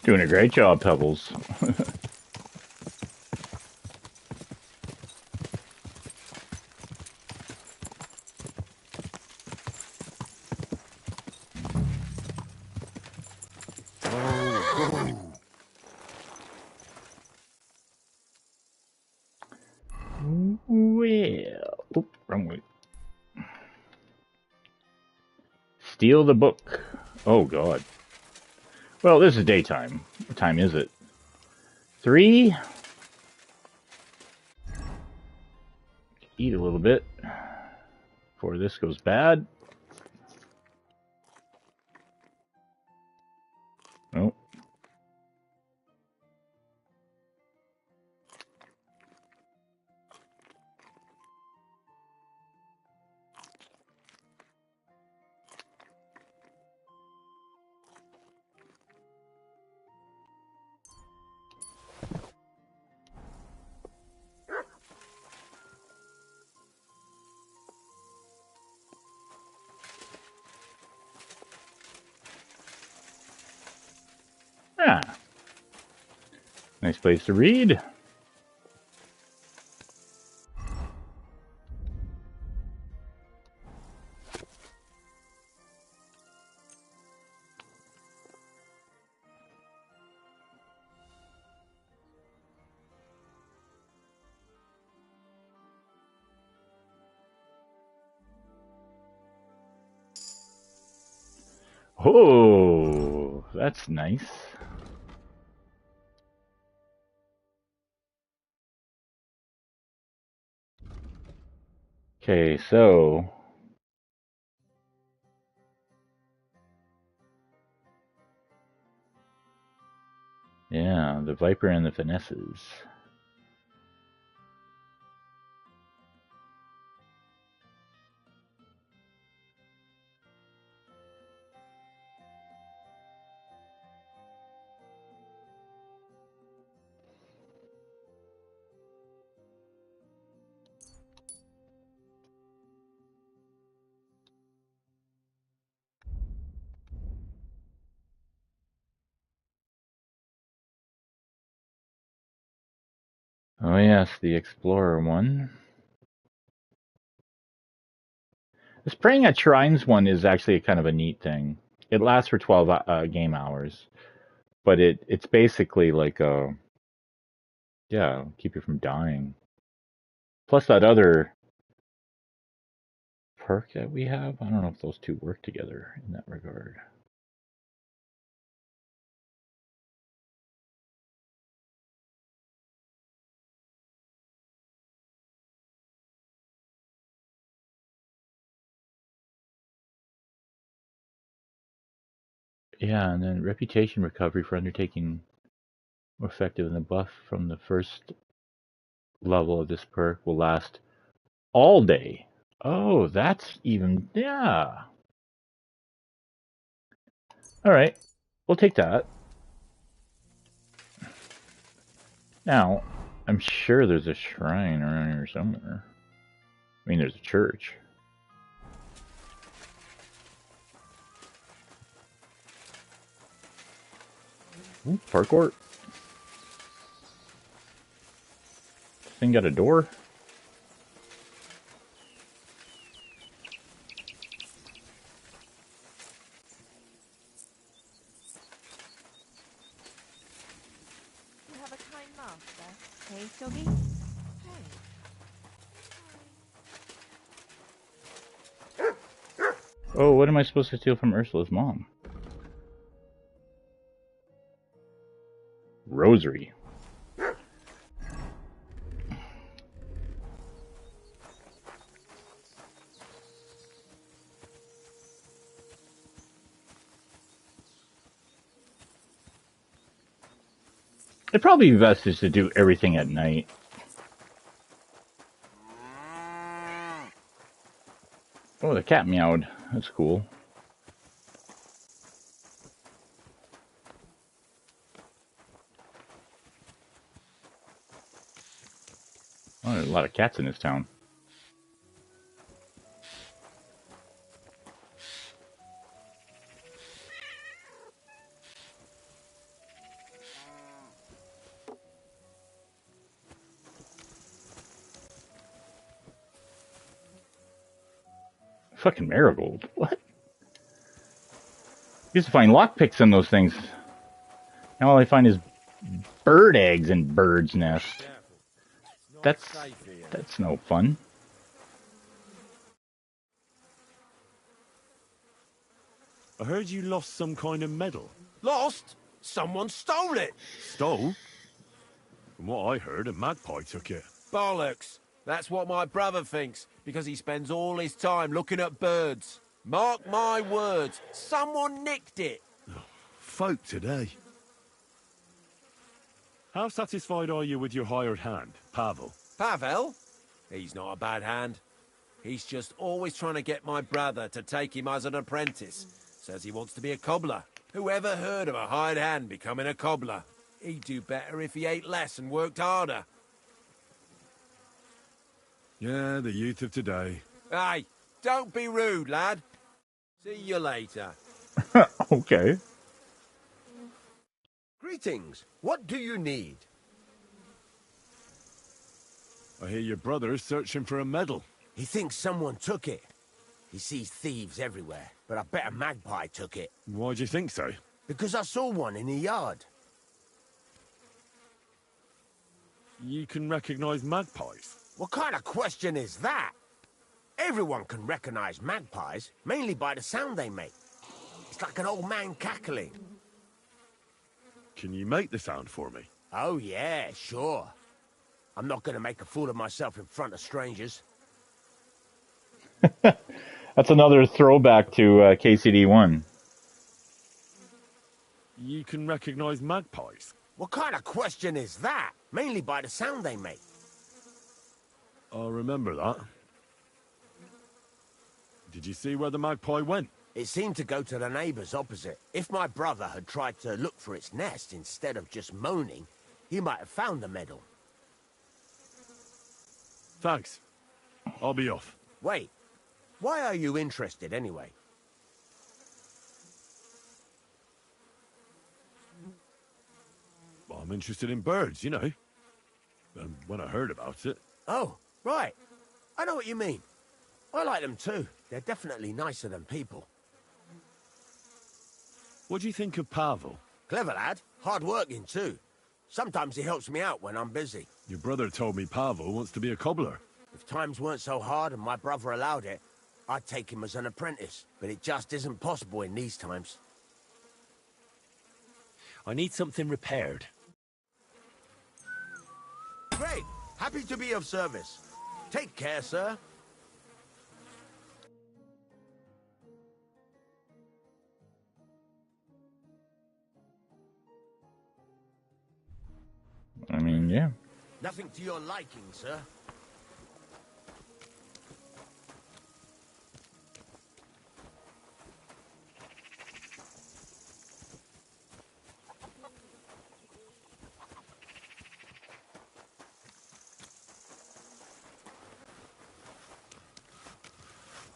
Doing a great job, Pebbles. Well, oop, wrong way. Steal the book. Oh, God. Well, this is daytime. What time is it? 3. Eat a little bit before this goes bad. Oh. Ah. Nice place to read. Oh, that's nice. Okay, so yeah, the Viper and the Finesses. Oh yes, the Explorer one. This praying at shrines one is actually kind of a neat thing. It lasts for 12 game hours, but it's basically like a keep you from dying. Plus that other perk that we have, I don't know if those two work together in that regard. Yeah, and then reputation recovery for undertaking more effective, and the buff from the first level of this perk will last all day. Oh, that's even, yeah. All right, we'll take that. Now, I'm sure there's a shrine around here somewhere. I mean, there's a church. Ooh, parkour. Thing got a door. You have a kind master, hey, doggy? Hey. Oh, what am I supposed to steal from Ursula's mom? Rosary. It'd probably be best just to do everything at night. Oh, the cat meowed. That's cool. Oh, there's a lot of cats in this town. fucking marigold. What? Used to find lockpicks in those things. Now all I find is bird eggs and bird's nest. That's no fun. I heard you lost some kind of medal. Lost? Someone stole it. Stole? From what I heard, a magpie took it. Bollocks. That's what my brother thinks, because he spends all his time looking at birds. Mark my words, someone nicked it. Folk today. How satisfied are you with your hired hand, Pavel? Pavel? He's not a bad hand. He's just always trying to get my brother to take him as an apprentice. Says he wants to be a cobbler. Who ever heard of a hired hand becoming a cobbler? He'd do better if he ate less and worked harder. Yeah, the youth of today. Hey, don't be rude, lad. See you later. Okay. Greetings. What do you need? I hear your brother's searching for a medal. He thinks someone took it. He sees thieves everywhere, but I bet a magpie took it. Why do you think so? Because I saw one in the yard. You can recognize magpies? What kind of question is that? Everyone can recognize magpies, mainly by the sound they make. It's like an old man cackling. Can you make the sound for me? Oh yeah, sure. I'm not going to make a fool of myself in front of strangers. That's another throwback to KCD1. You can recognize magpies? What kind of question is that? Mainly by the sound they make. I'll remember that. Did you see where the magpie went? It seemed to go to the neighbours opposite. If my brother had tried to look for its nest instead of just moaning, he might have found the medal. Thanks. I'll be off. Wait. Why are you interested anyway? I'm interested in birds, you know. And when I heard about it... Oh, right. I know what you mean. I like them too. They're definitely nicer than people. What do you think of Pavel? Clever lad. Hard working too. Sometimes he helps me out when I'm busy. Your brother told me Pavel wants to be a cobbler. If times weren't so hard and my brother allowed it, I'd take him as an apprentice. But it just isn't possible in these times. I need something repaired. Great. Happy to be of service. Take care, sir. I mean, yeah. Nothing to your liking, sir.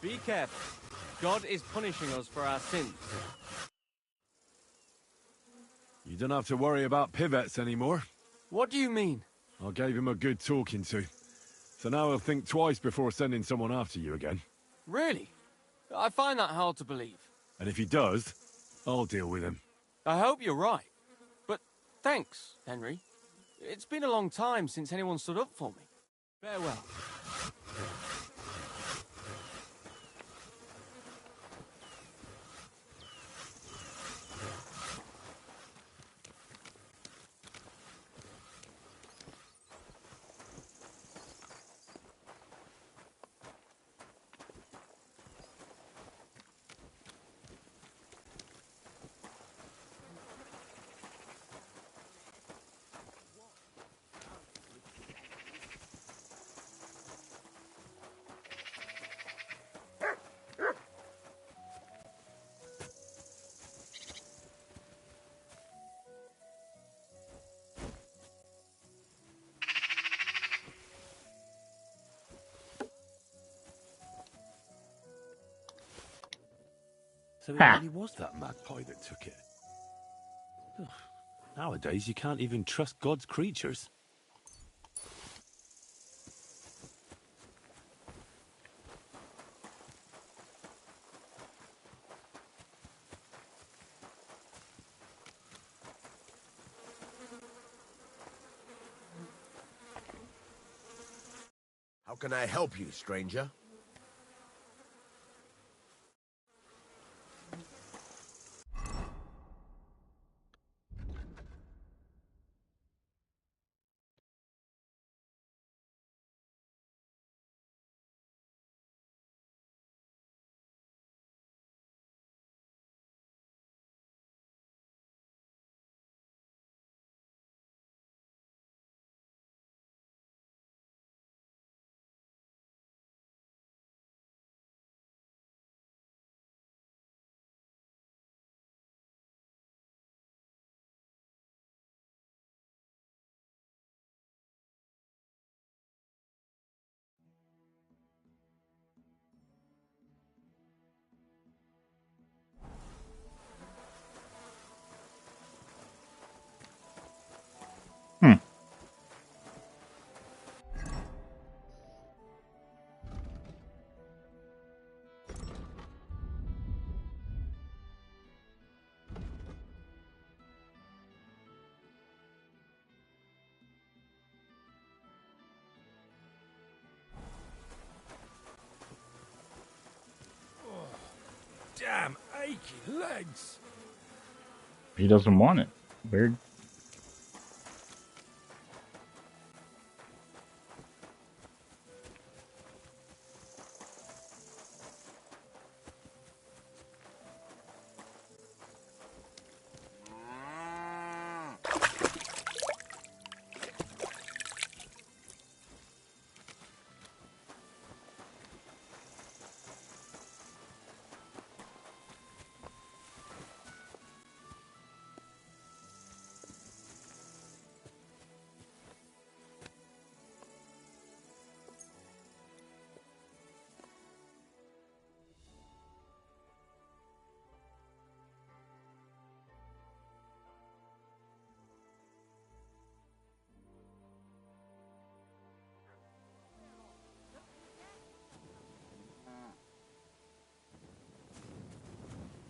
Be careful. God is punishing us for our sins. You don't have to worry about pivettes anymore. What do you mean? I gave him a good talking to. So now he'll think twice before sending someone after you again. Really? I find that hard to believe. And if he does, I'll deal with him. I hope you're right. But thanks, Henry. It's been a long time since anyone stood up for me. Farewell. So it really was that magpie that took it. Ugh. Nowadays, you can't even trust God's creatures. can I help you, stranger? Damn achy legs. He doesn't want it. Weird.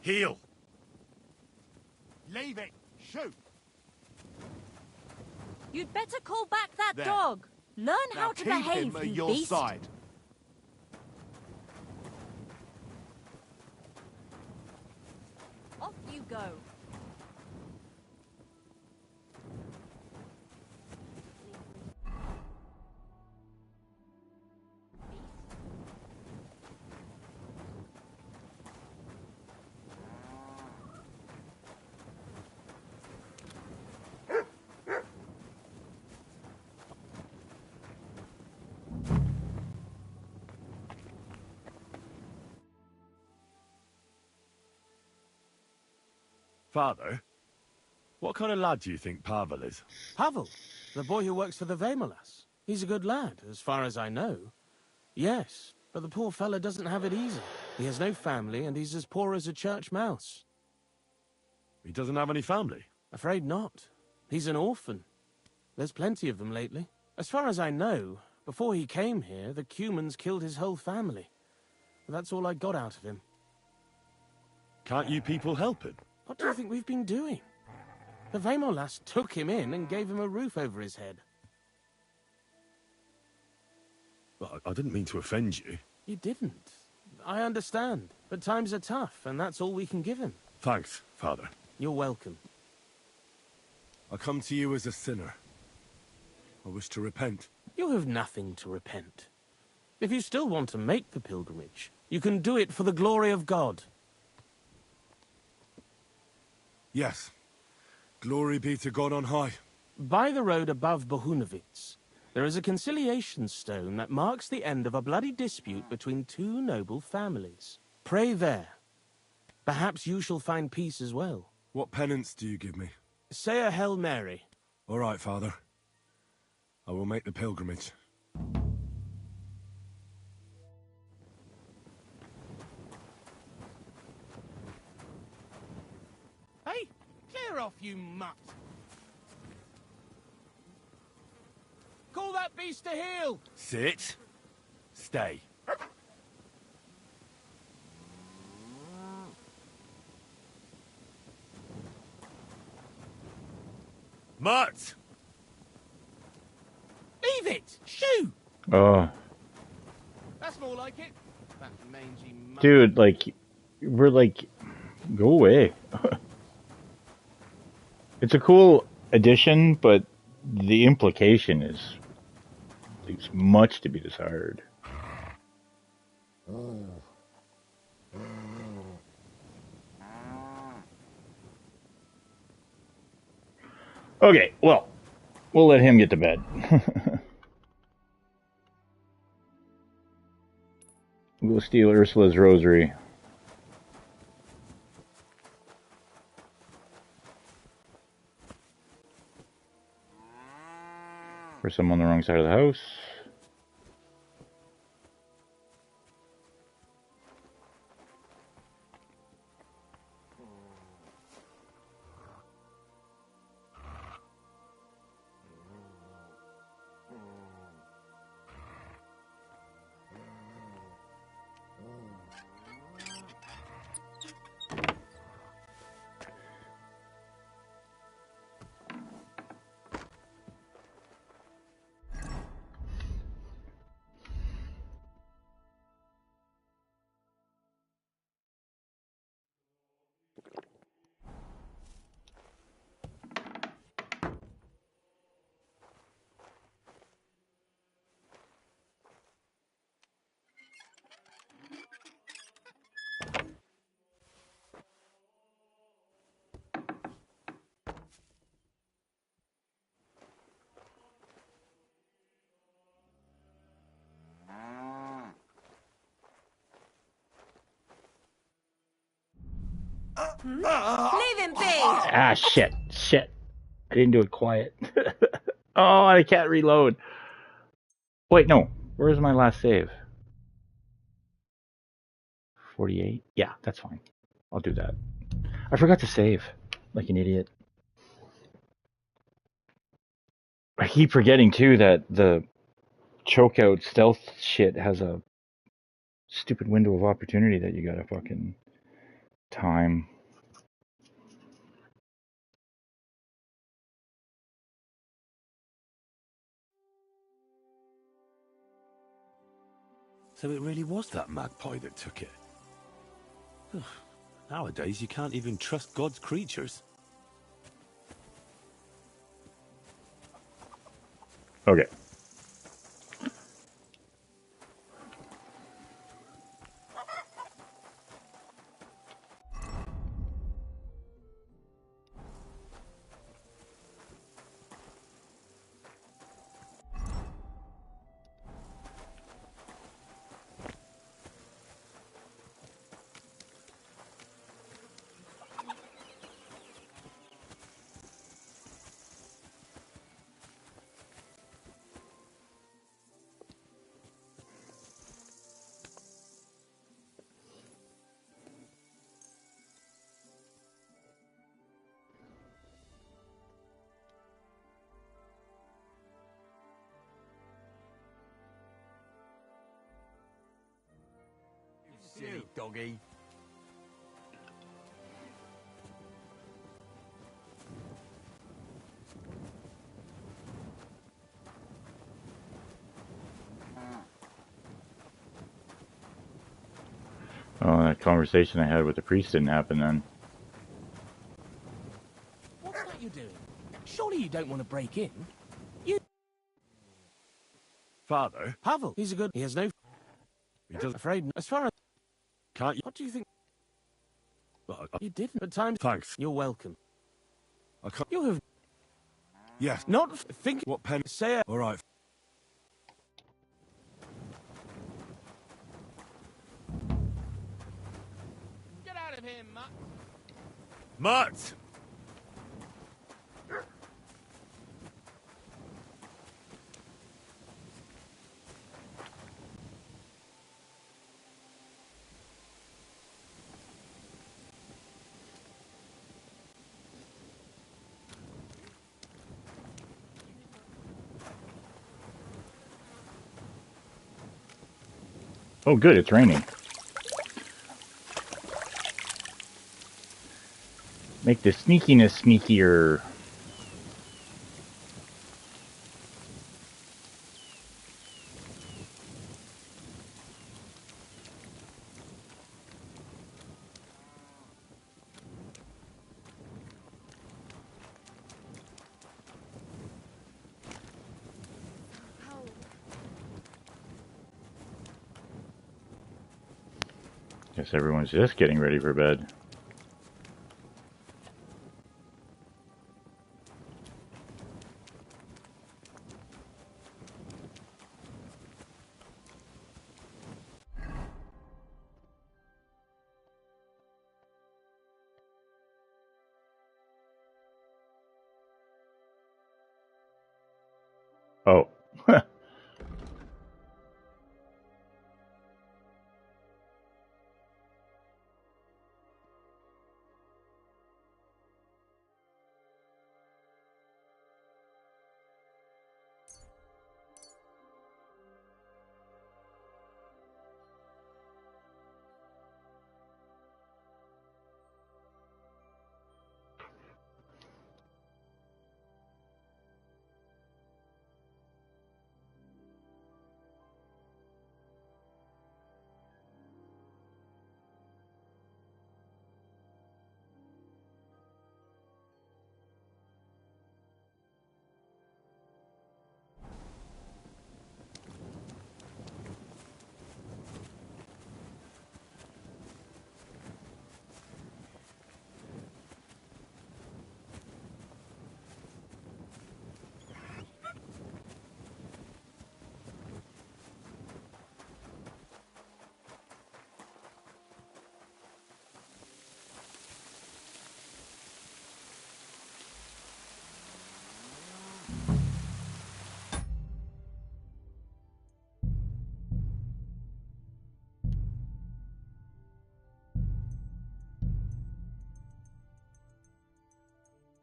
Heal. Leave it. Shoot. You'd better call back that There. dog. Learn Now how to keep behave, him at you your beast. side. Off you go. Father, what kind of lad do you think Pavel is? Pavel, the boy who works for the Vemolas. He's a good lad, as far as I know. Yes, but the poor fella doesn't have it easy. He has no family, and he's as poor as a church mouse. He doesn't have any family? Afraid not. He's an orphan. There's plenty of them lately. As far as I know, before he came here, the Cumans killed his whole family. That's all I got out of him. Can't you people help him? What do you think we've been doing? The Vemolas took him in and gave him a roof over his head. Well, I didn't mean to offend you. You didn't. I understand. But times are tough, and that's all we can give him. Thanks, Father. You're welcome. I come to you as a sinner. I wish to repent. You have nothing to repent. If you still want to make the pilgrimage, you can do it for the glory of God. Yes. Glory be to God on high. By the road above Bohunovitz, there is a conciliation stone that marks the end of a bloody dispute between two noble families. Pray there. Perhaps you shall find peace as well. What penance do you give me? Say a Hail Mary. All right, Father. I will make the pilgrimage. Hey, clear off, you mutt! Call that beast to heel! Sit. Stay. Mutt! Leave it! Shoo! Oh. like it? That mangy Dude, like, we're like, go away. It's a cool addition, but the implication leaves much to be desired. Okay, well, we'll let him get to bed. We'll steal Ursula's rosary. For someone on the wrong side of the house. Leave him be! Ah, shit. I didn't do it quiet. Oh, I can't reload. Wait, no. Where's my last save? 48? Yeah, that's fine. I'll do that. I forgot to save. Like an idiot. I keep forgetting, too, that the chokeout stealth shit has a stupid window of opportunity that you gotta fucking time. So it really was that magpie that took it. Nowadays, you can't even trust God's creatures. Okay. Silly doggy. Oh, that conversation I had with the priest didn't happen then. What's that you're doing? Surely you don't want to break in? You... Father? Pavel, he's a good... He has no... He doesn't... Afraid... As far as... Can't you... What do you think? Well, You didn't. At times... Thanks. You're welcome. I can't... You have... Yes. Not think... What pen... Say it. All right. Get out of here, Mutt. Mutt! Oh, good, it's raining. Make the sneakiness sneakier. Guess everyone's just getting ready for bed. Oh.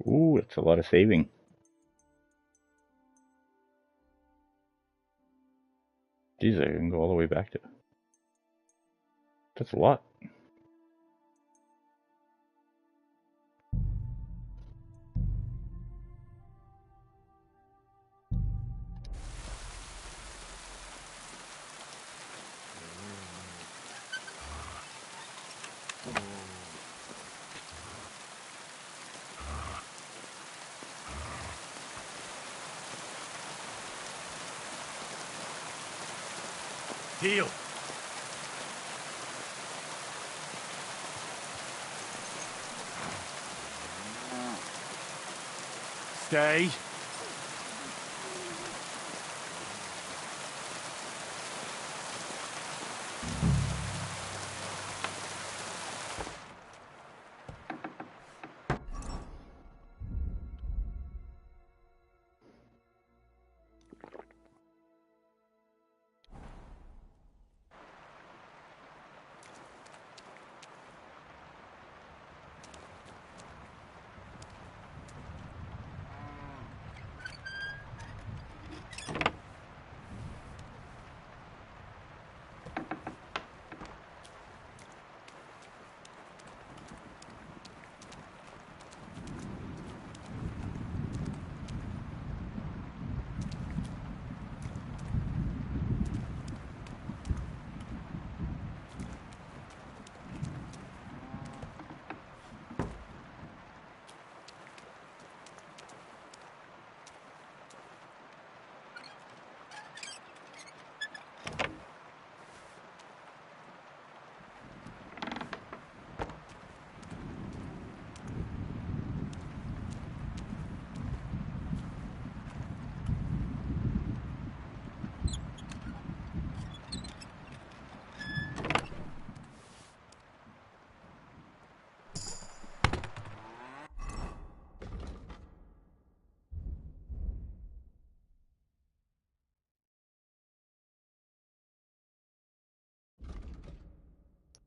Ooh, that's a lot of saving. Geez, I can go all the way back to... That's a lot. Heal. Stay.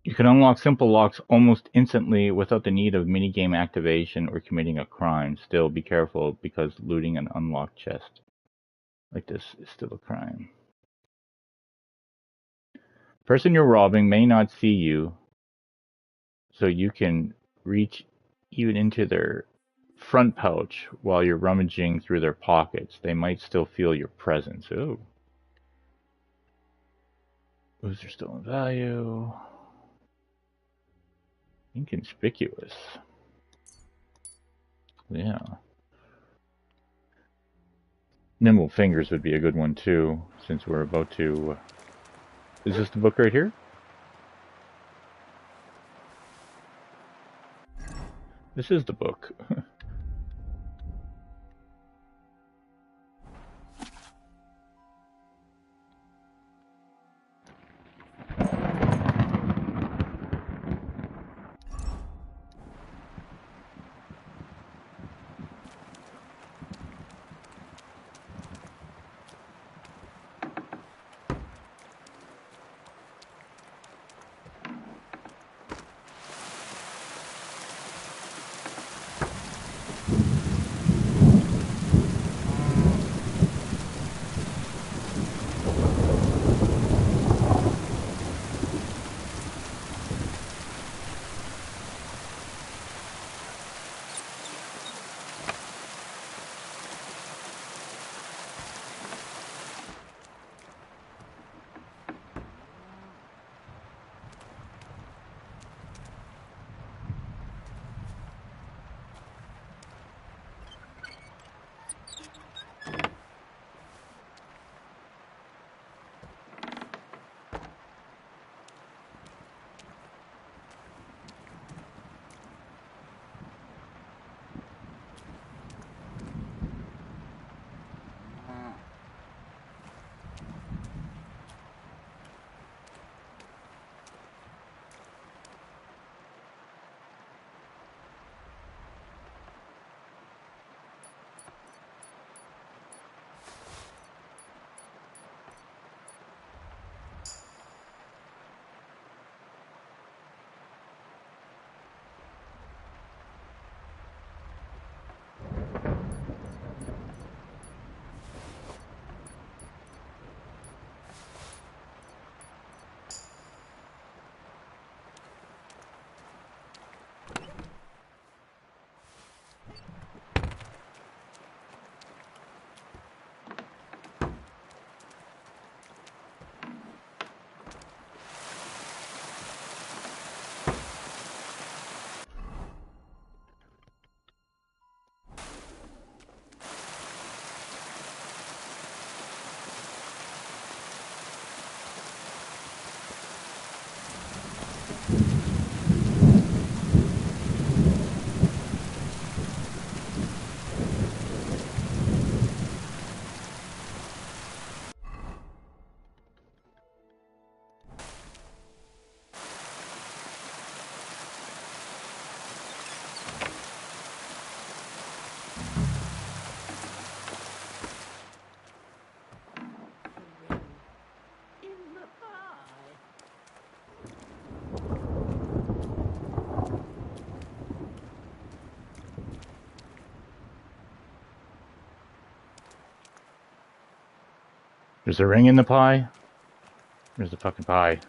You can unlock simple locks almost instantly without the need of minigame activation or committing a crime. Still, be careful because looting an unlocked chest like this is still a crime. Person you're robbing may not see you, so you can reach even into their front pouch while you're rummaging through their pockets. They might still feel your presence. Oh. Boosts are still in value. Inconspicuous. Yeah. Nimble Fingers would be a good one too, since we're about to... Is this the book right here? This is the book. There's a ring in the pie. Where's the fucking pie?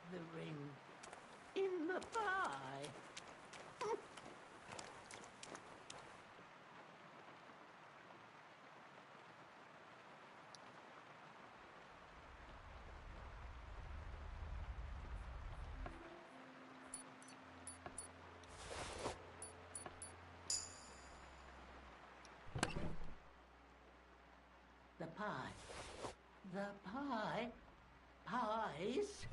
The ring in the pie. The pie. The pie. Pies.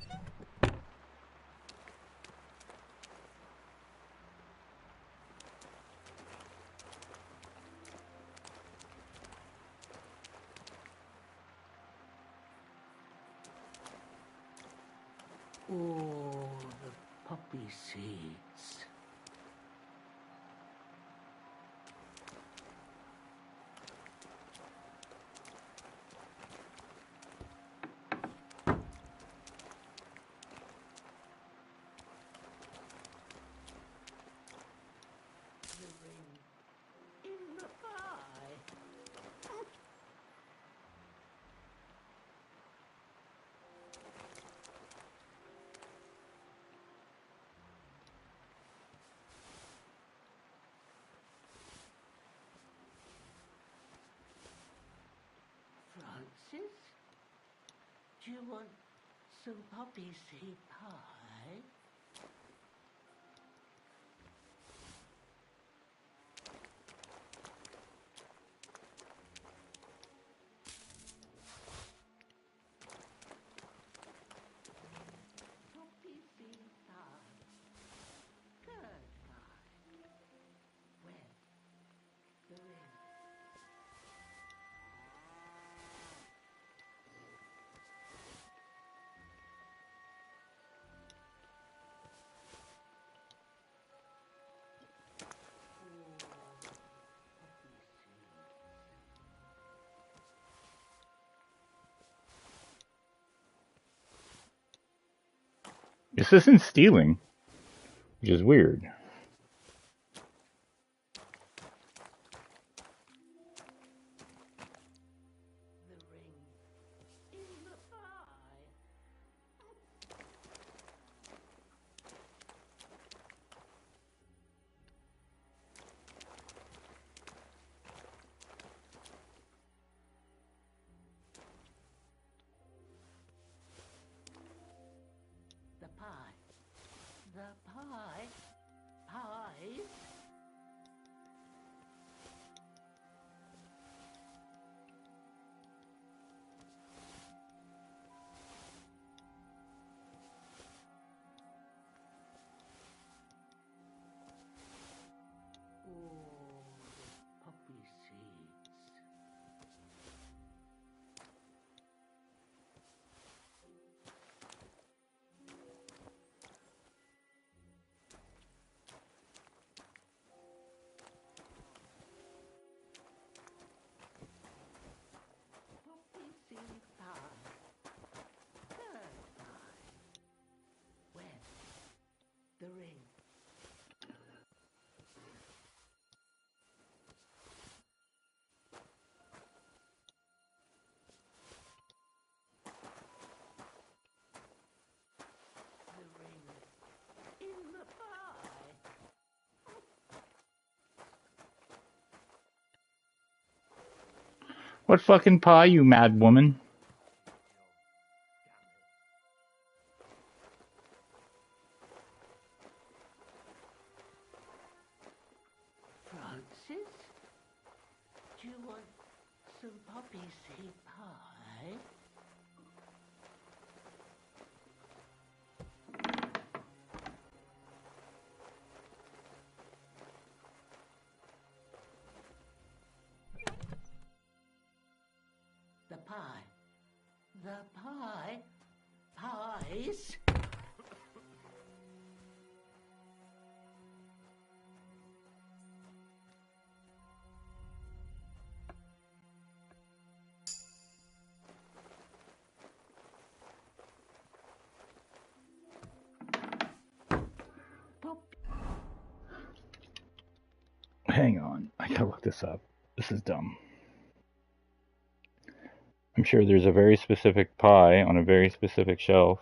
Oh, the poppy seeds. The ring in the pie. Do you want some poppy seed pie? Poppy seed pie. Good pie. Where? The ring. This isn't stealing, which is weird. The pie. The pie. Pies. Oh, the poppy seeds. Poppy seed pie. Good pie. Where? The ring. The ring. In the pie. What fucking pie, you mad woman? Francis? Do you want some poppy seed pie? The pie. The pie. Pies. Hang on, I gotta look this up. This is dumb. I'm sure there's a very specific pie on a very specific shelf.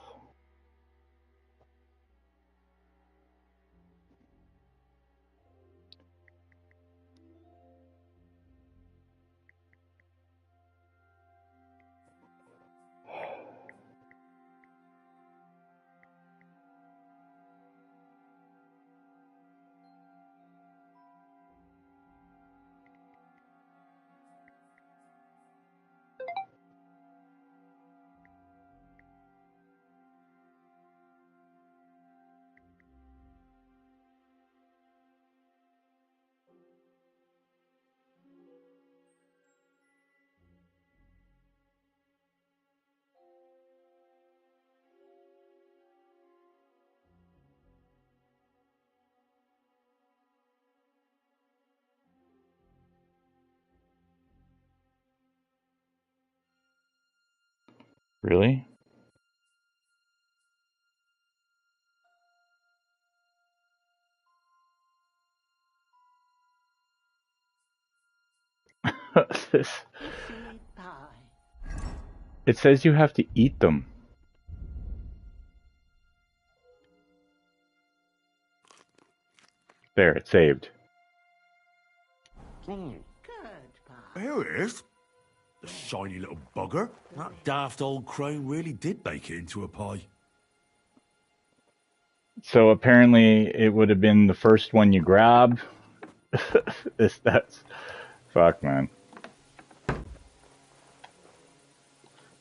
Really? This. Seed pie. It says you have to eat them. There, it's saved. Good pie. Here it is. The shiny little bugger. That daft old crone really did make it into a pie. So apparently it would have been the first one you grab. That's... Fuck, man.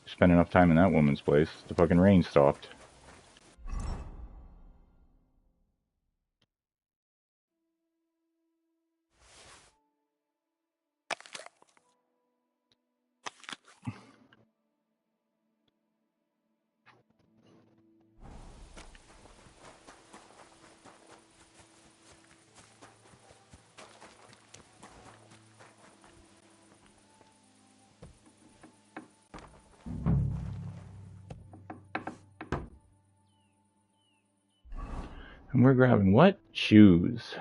Spent enough time in that woman's place. The fucking rain stopped. And we're grabbing what? Shoes.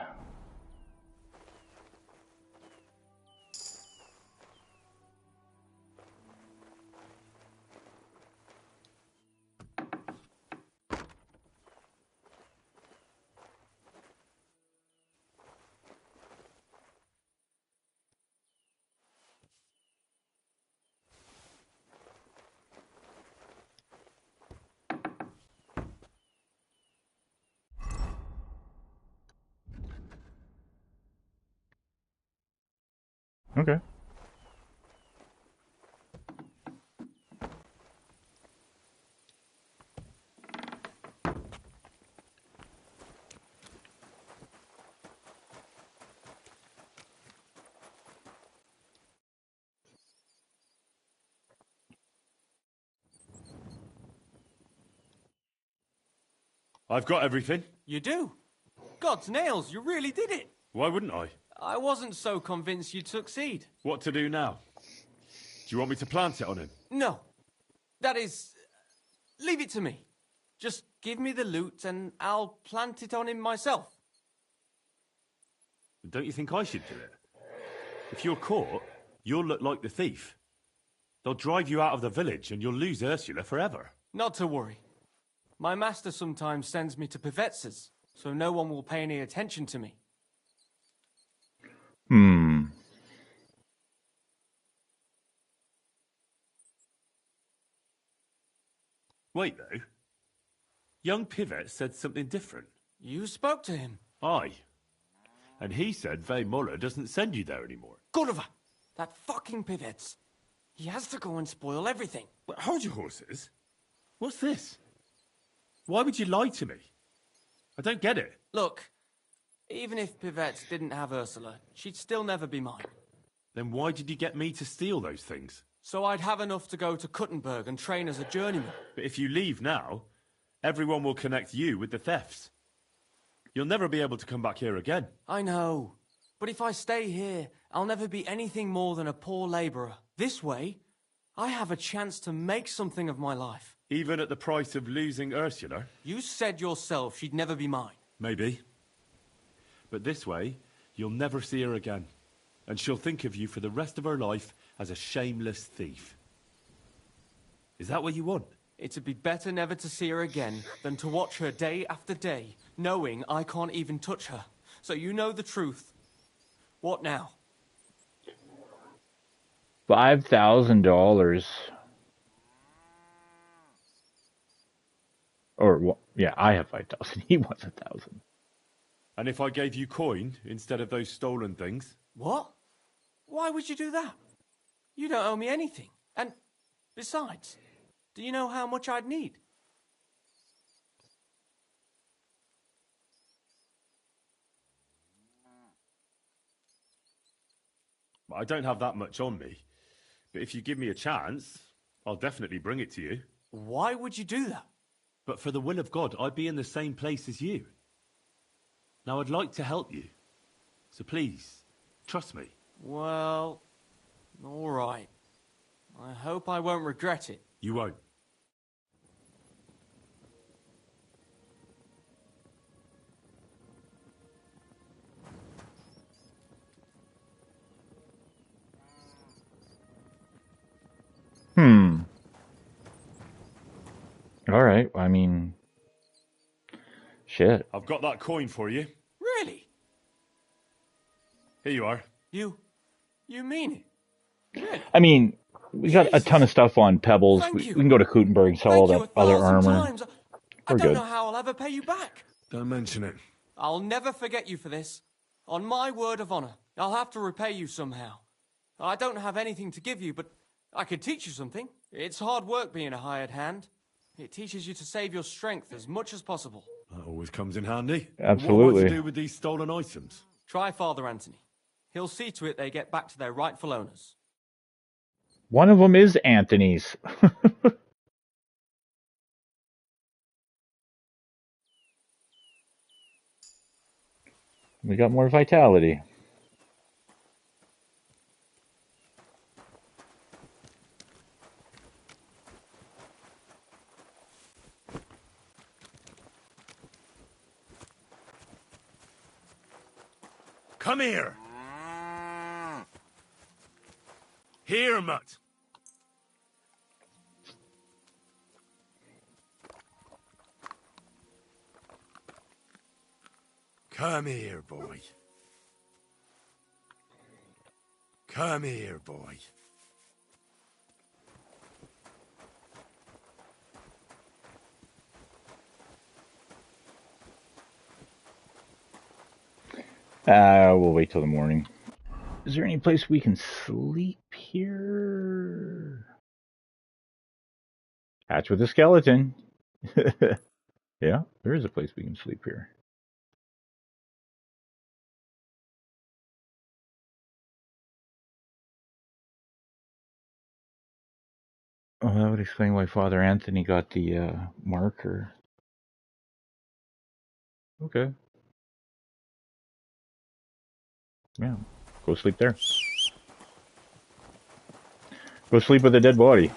Okay. I've got everything. You do? God's nails, you really did it. Why wouldn't I? I wasn't so convinced you'd succeed. What to do now? Do you want me to plant it on him? No. That is... leave it to me. Just give me the loot and I'll plant it on him myself. Don't you think I should do it? If you're caught, you'll look like the thief. They'll drive you out of the village and you'll lose Ursula forever. Not to worry. My master sometimes sends me to Pevets's, so no one will pay any attention to me. Wait, though. Young Pivet said something different. You spoke to him? Aye. And he said Muller doesn't send you there anymore. Gulliver! That fucking Pivets. He has to go and spoil everything. But hold your horses. What's this? Why would you lie to me? I don't get it. Look, even if Pivets didn't have Ursula, she'd still never be mine. Then why did you get me to steal those things? So I'd have enough to go to Kuttenberg and train as a journeyman. But if you leave now, everyone will connect you with the thefts. You'll never be able to come back here again. I know. But if I stay here, I'll never be anything more than a poor labourer. This way, I have a chance to make something of my life. Even at the price of losing Ursula? You said yourself she'd never be mine. Maybe. But this way, you'll never see her again. And she'll think of you for the rest of her life as a shameless thief. Is that what you want? It'd be better never to see her again than to watch her day after day, knowing I can't even touch her. So you know the truth. What now? $5,000. Or, yeah, I have 5,000. He wants 1,000. And if I gave you coin instead of those stolen things? What? Why would you do that? You don't owe me anything. And besides, do you know how much I'd need? I don't have that much on me. But if you give me a chance, I'll definitely bring it to you. Why would you do that? But for the will of God, I'd be in the same place as you. Now, I'd like to help you. So please, trust me. Well, all right. I hope I won't regret it. You won't. All right. I mean, shit. I've got that coin for you. Really? Here you are. You mean it? Really? I mean, We got a ton of stuff on Pebbles. We can go to Kuttenberg, sell all that other armor. I We're don't good. know how I'll ever pay you back. Don't mention it. I'll never forget you for this. On my word of honor, I'll have to repay you somehow. I don't have anything to give you, but I could teach you something. It's hard work being a hired hand. It teaches you to save your strength as much as possible. That always comes in handy. Absolutely. What am I to do with these stolen items? Try Father Anthony. He'll see to it they get back to their rightful owners. One of them is Anthony's. We got more vitality. Come here. Here, mutt. Come here, boy. Come here, boy. We'll wait till the morning. Is there any place we can sleep here? Hatch with a skeleton. Yeah, there is a place we can sleep here. Oh, that would explain why Father Anthony got the marker. Okay. Yeah, go sleep there. Go sleep with a dead body.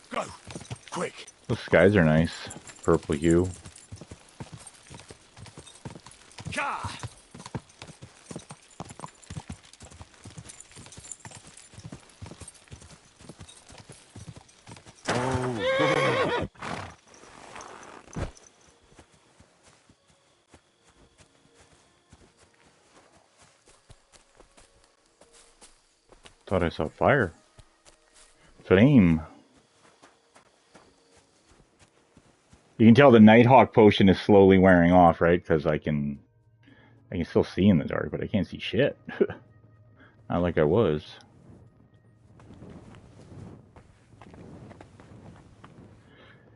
Go, quick. Those skies are nice. Purple hue. Ka! Thought I saw fire. Flame. You can tell the Nighthawk potion is slowly wearing off, right? Because I can still see in the dark, but I can't see shit. Not like I was.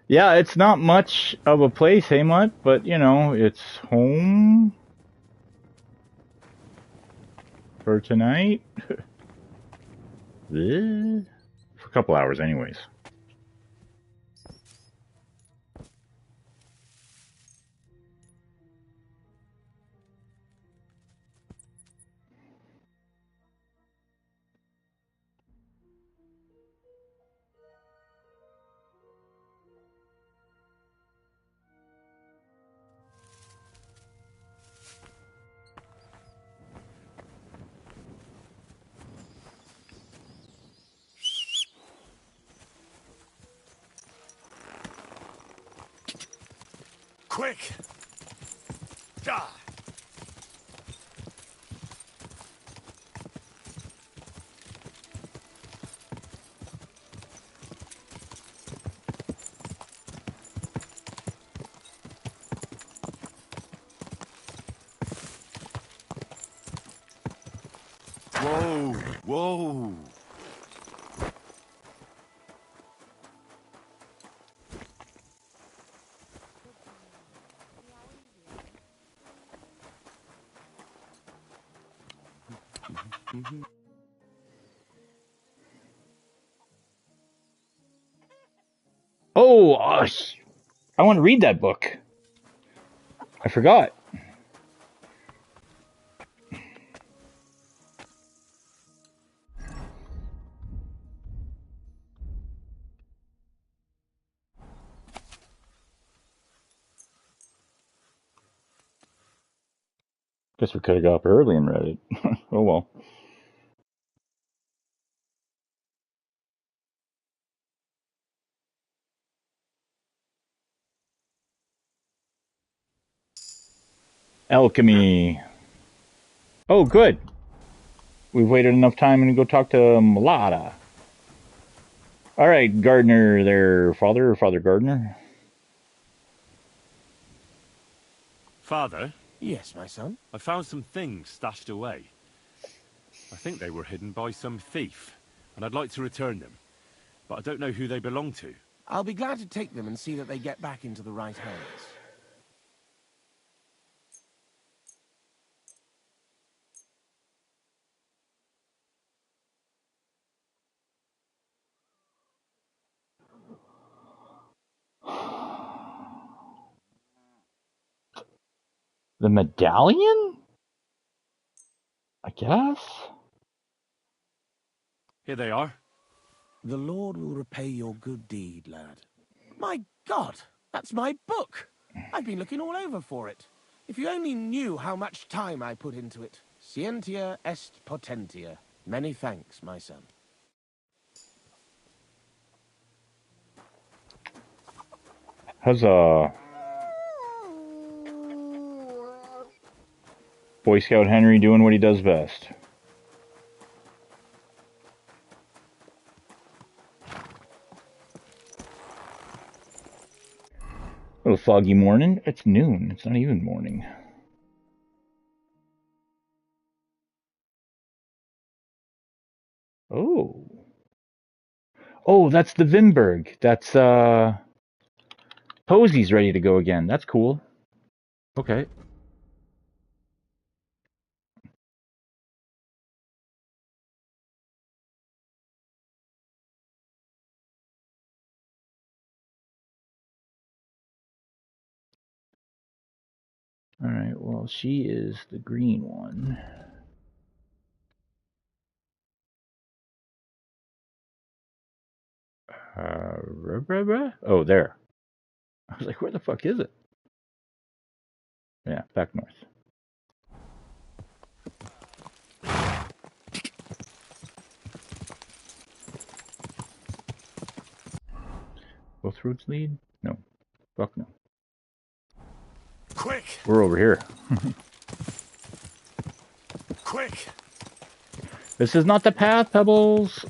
Yeah, it's not much of a place, hey Mutt? But, you know, it's home for tonight. For a couple hours anyways. Quick! Die! Whoa! Whoa! Oh, I want to read that book. I forgot. Guess we could have got up early and read it. Oh well. Alchemy. Oh, good. We've waited enough time to go talk to Mulata. All right, Gardener there, Father Gardener. Father? Yes, my son? I found some things stashed away. I think they were hidden by some thief, and I'd like to return them. But I don't know who they belong to. I'll be glad to take them and see that they get back into the right hands. The medallion? I guess? Here they are. The Lord will repay your good deed, lad. My God, that's my book! I've been looking all over for it. If you only knew how much time I put into it. Scientia est potentia. Many thanks, my son. Huzzah. Boy Scout Henry doing what he does best. A little foggy morning. It's noon. It's not even morning. Oh. Oh, that's the Zimburg. That's, Posy's ready to go again. That's cool. Okay. Alright, well, she is the green one. Oh, there. I was like, where the fuck is it? Yeah, back north. Both roads lead? No. Fuck no. Quick! We're over here. Quick! This is not the path, Pebbles.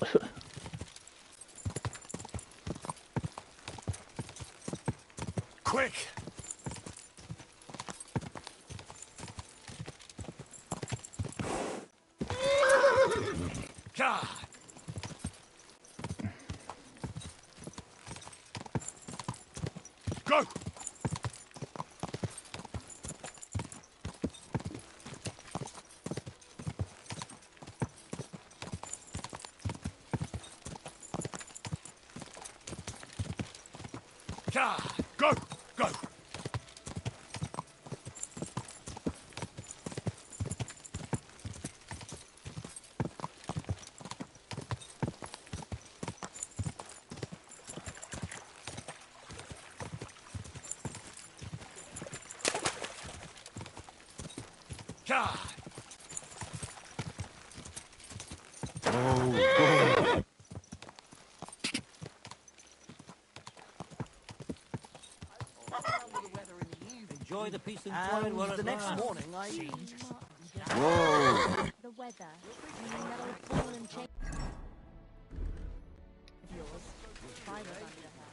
Quick! God! Go! God! Go! Go! God! Oh. Enjoy the peace and quiet while the next morning I Whoa. The weather, meaning that old Paul and Jane of yours will try to under her.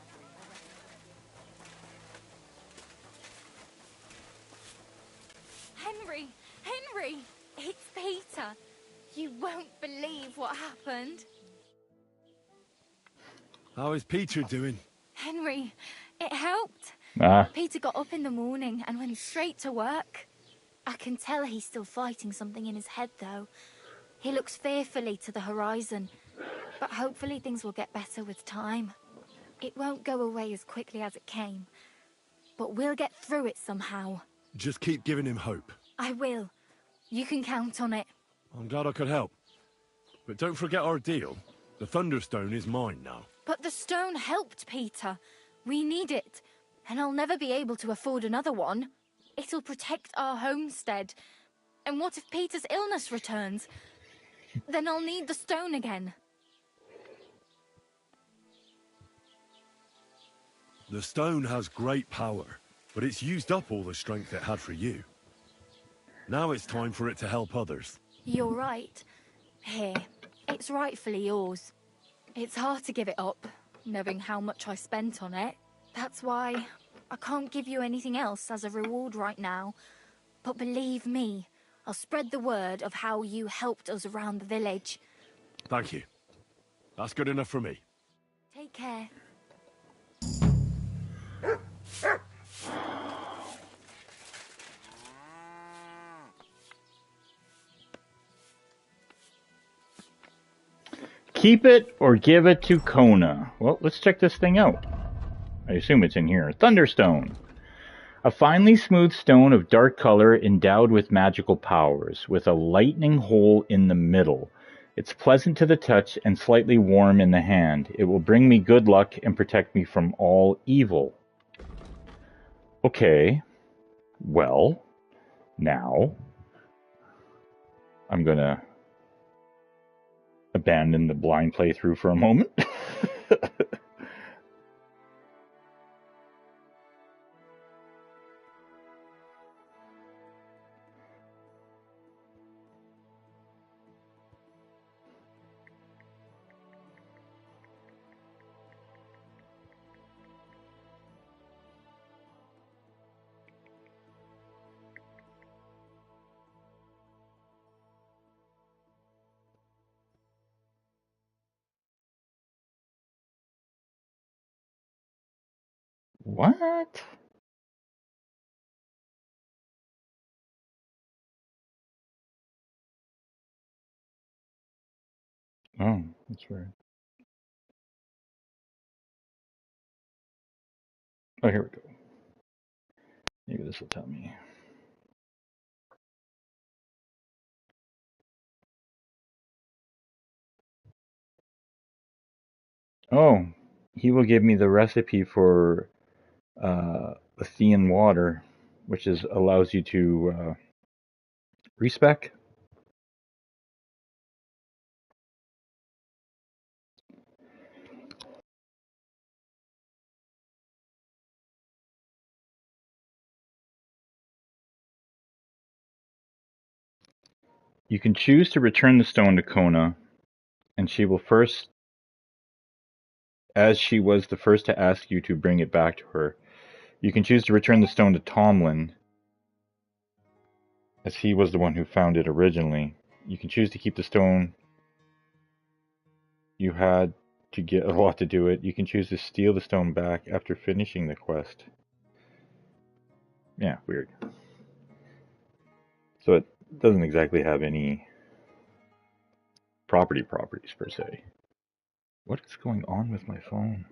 Henry! It's Peter. You won't believe what happened. How is Peter doing? Henry, it helped. Ah. Peter got up in the morning and went straight to work. I can tell he's still fighting something in his head, though. He looks fearfully to the horizon, but hopefully things will get better with time. It won't go away as quickly as it came, but we'll get through it somehow. Just keep giving him hope. I will. You can count on it. I'm glad I could help. But don't forget our deal. The Thunderstone is mine now. But the stone helped Peter. We need it, and I'll never be able to afford another one. It'll protect our homestead. And what if Peter's illness returns? Then I'll need the stone again. The stone has great power, but it's used up all the strength it had for you. Now it's time for it to help others. You're right. Here, it's rightfully yours. It's hard to give it up, knowing how much I spent on it. That's why I can't give you anything else as a reward right now. But believe me, I'll spread the word of how you helped us around the village. Thank you. That's good enough for me. Take care. Keep it or give it to Kona. Well, let's check this thing out. I assume it's in here. Thunderstone. A finely smooth stone of dark color endowed with magical powers, with a lightning hole in the middle. It's pleasant to the touch and slightly warm in the hand. It will bring me good luck and protect me from all evil. Okay. Well, now I'm gonna abandon the blind playthrough for a moment. What? Oh, that's weird. Oh, here we go. Maybe this will tell me. Oh, he will give me the recipe for Athenian water, which allows you to respec. You can choose to return the stone to Kona, and she will first, as she was the first to ask you to bring it back to her. You can choose to return the stone to Tomlin, as he was the one who found it originally. You can choose to keep the stone. You had to get a lot to do it. You can choose to steal the stone back after finishing the quest. Yeah, weird. So it doesn't exactly have any properties per se. What is going on with my phone?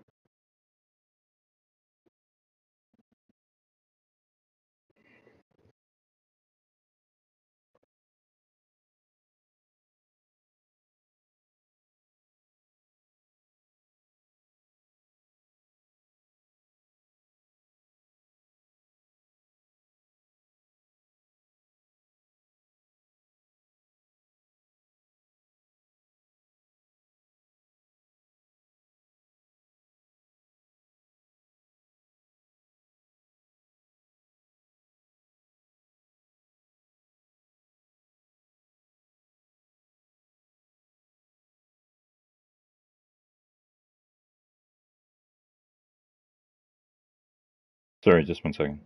Sorry, just 1 second.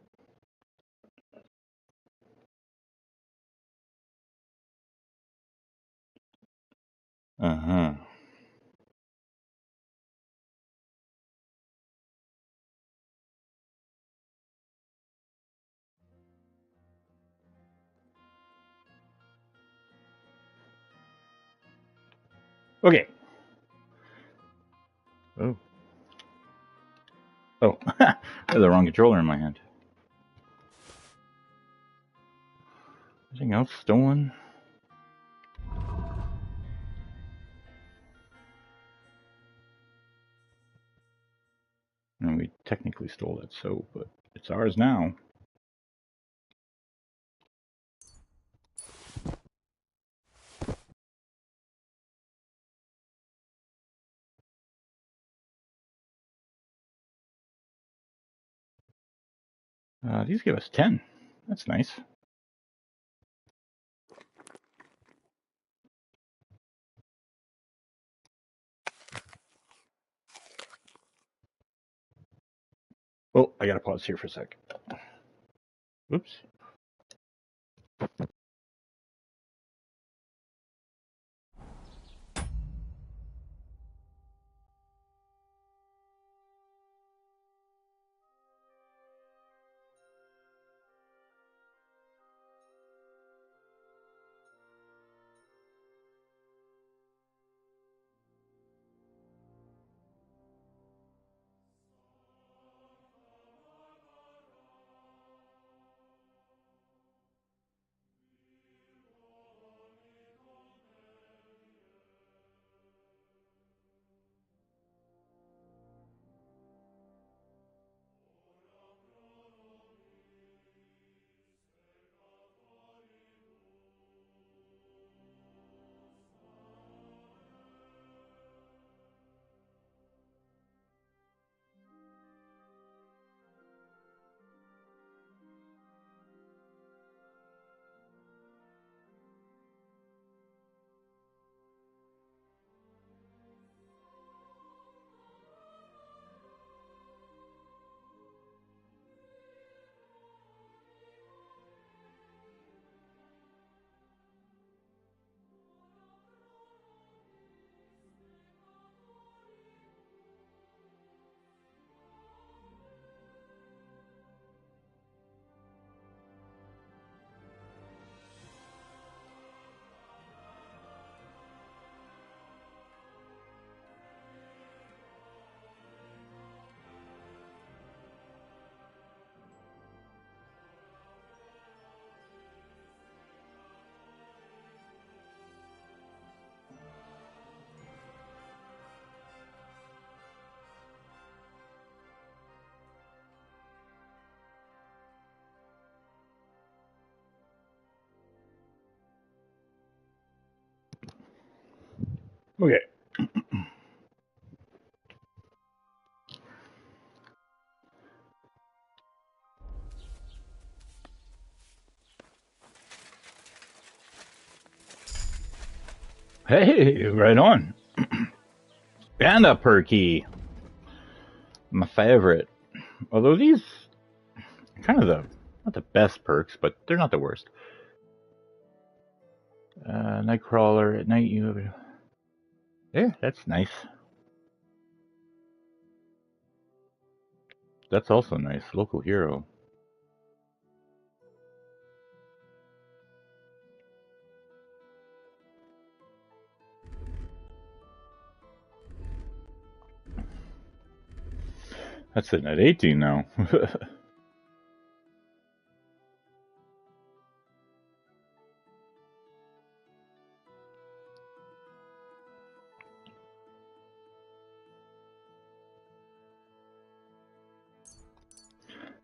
Uh-huh. Okay. Oh. Oh, I have the wrong controller in my hand. Anything else stolen? And we technically stole that soap, but it's ours now. These give us 10. That's nice. Oh, I gotta pause here for a sec. Oops. Okay. Hey, right on. And a perky. My favorite. Although these are kind of not the best perks, but they're not the worst. Nightcrawler, at night you have... Yeah, that's nice. That's also nice. Local hero. That's sitting at 18 now.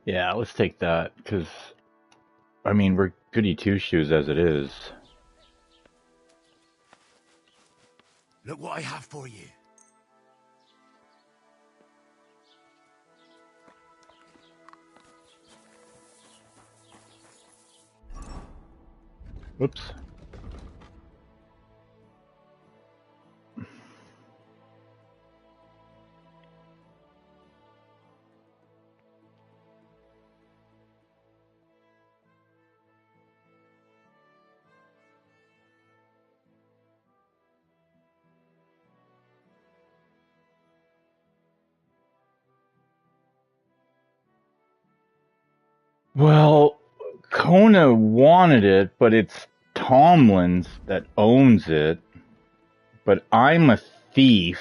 Yeah, let's take that, because, I mean, we're goody two-shoes as it is. Look what I have for you. Whoops. Well, Kona wanted it, but it's Tomlin's that owns it. But I'm a thief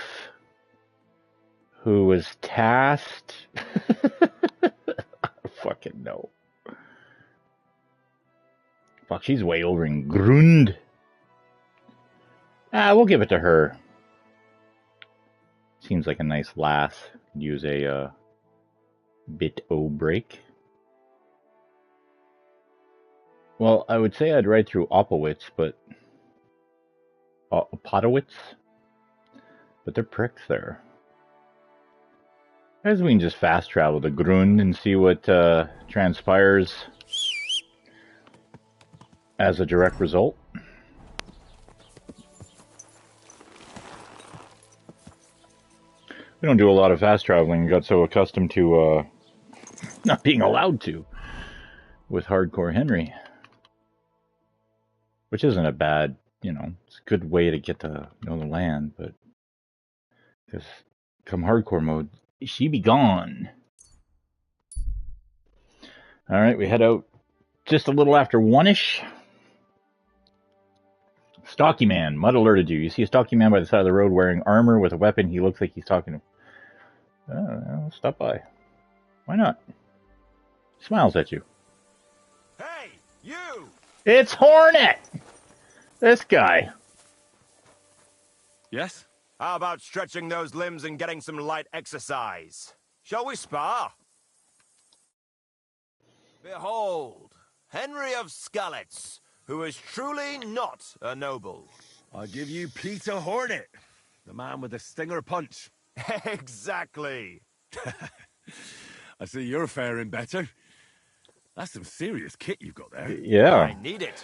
who was tasked... Fucking no. Fuck, she's way over in Grund. We'll give it to her. Seems like a nice lass. Could use a bit o' break. Well, I would say I'd ride through Opowitz, but... Potowitz? But they're pricks there. As we can just fast travel to Grund and see what transpires as a direct result. We don't do a lot of fast traveling. We got so accustomed to not being allowed to with Hardcore Henry. Which isn't a bad, it's a good way to get to know the land, but because come hardcore mode, she be gone. All right, we head out just a little after 1-ish. Stocky man, Mud alerted you. You see a stocky man by the side of the road wearing armor with a weapon. He looks like he's talking to... Oh, stop by. Why not? Smiles at you. Hey, you! It's Hornet! This guy. Yes? How about stretching those limbs and getting some light exercise? Shall we spar? Behold, Henry of Skalitz, who is truly not a noble. I give you Peter Hornet, the man with the stinger punch. Exactly. I see you're faring better. That's some serious kit you've got there. Yeah. I need it.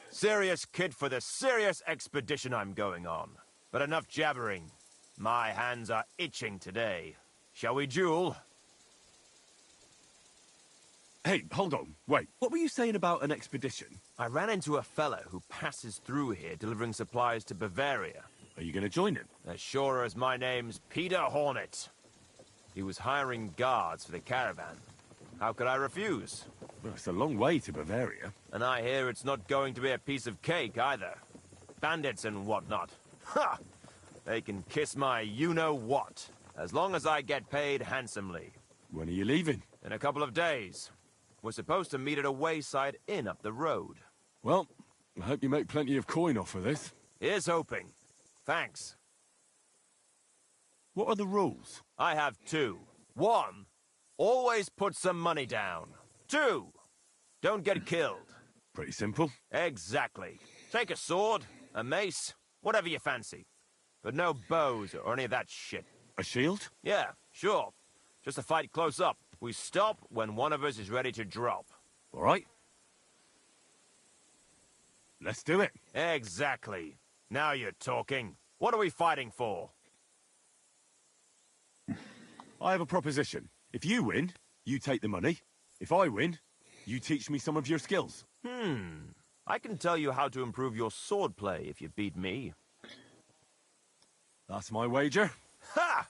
Serious kit for the serious expedition I'm going on. But enough jabbering. My hands are itching today. Shall we duel? Hey, hold on. Wait, what were you saying about an expedition? I ran into a fellow who passes through here delivering supplies to Bavaria. Are you going to join him? As sure as my name's Peter Hornet. He was hiring guards for the caravan. How could I refuse? Well, it's a long way to Bavaria. And I hear it's not going to be a piece of cake either. Bandits and whatnot. Ha! They can kiss my you-know-what, as long as I get paid handsomely. When are you leaving? In a couple of days. We're supposed to meet at a wayside inn up the road. Well, I hope you make plenty of coin off of this. Here's hoping. Thanks. What are the rules? I have 2. 1, always put some money down. 2, don't get killed. Pretty simple. Exactly. Take a sword, a mace, whatever you fancy. But no bows or any of that shit. A shield? Yeah, sure. Just a fight close up. We stop when one of us is ready to drop. All right. Let's do it. Exactly. Now you're talking. What are we fighting for? I have a proposition. If you win, you take the money. If I win, you teach me some of your skills. I can tell you how to improve your swordplay if you beat me. That's my wager. Ha!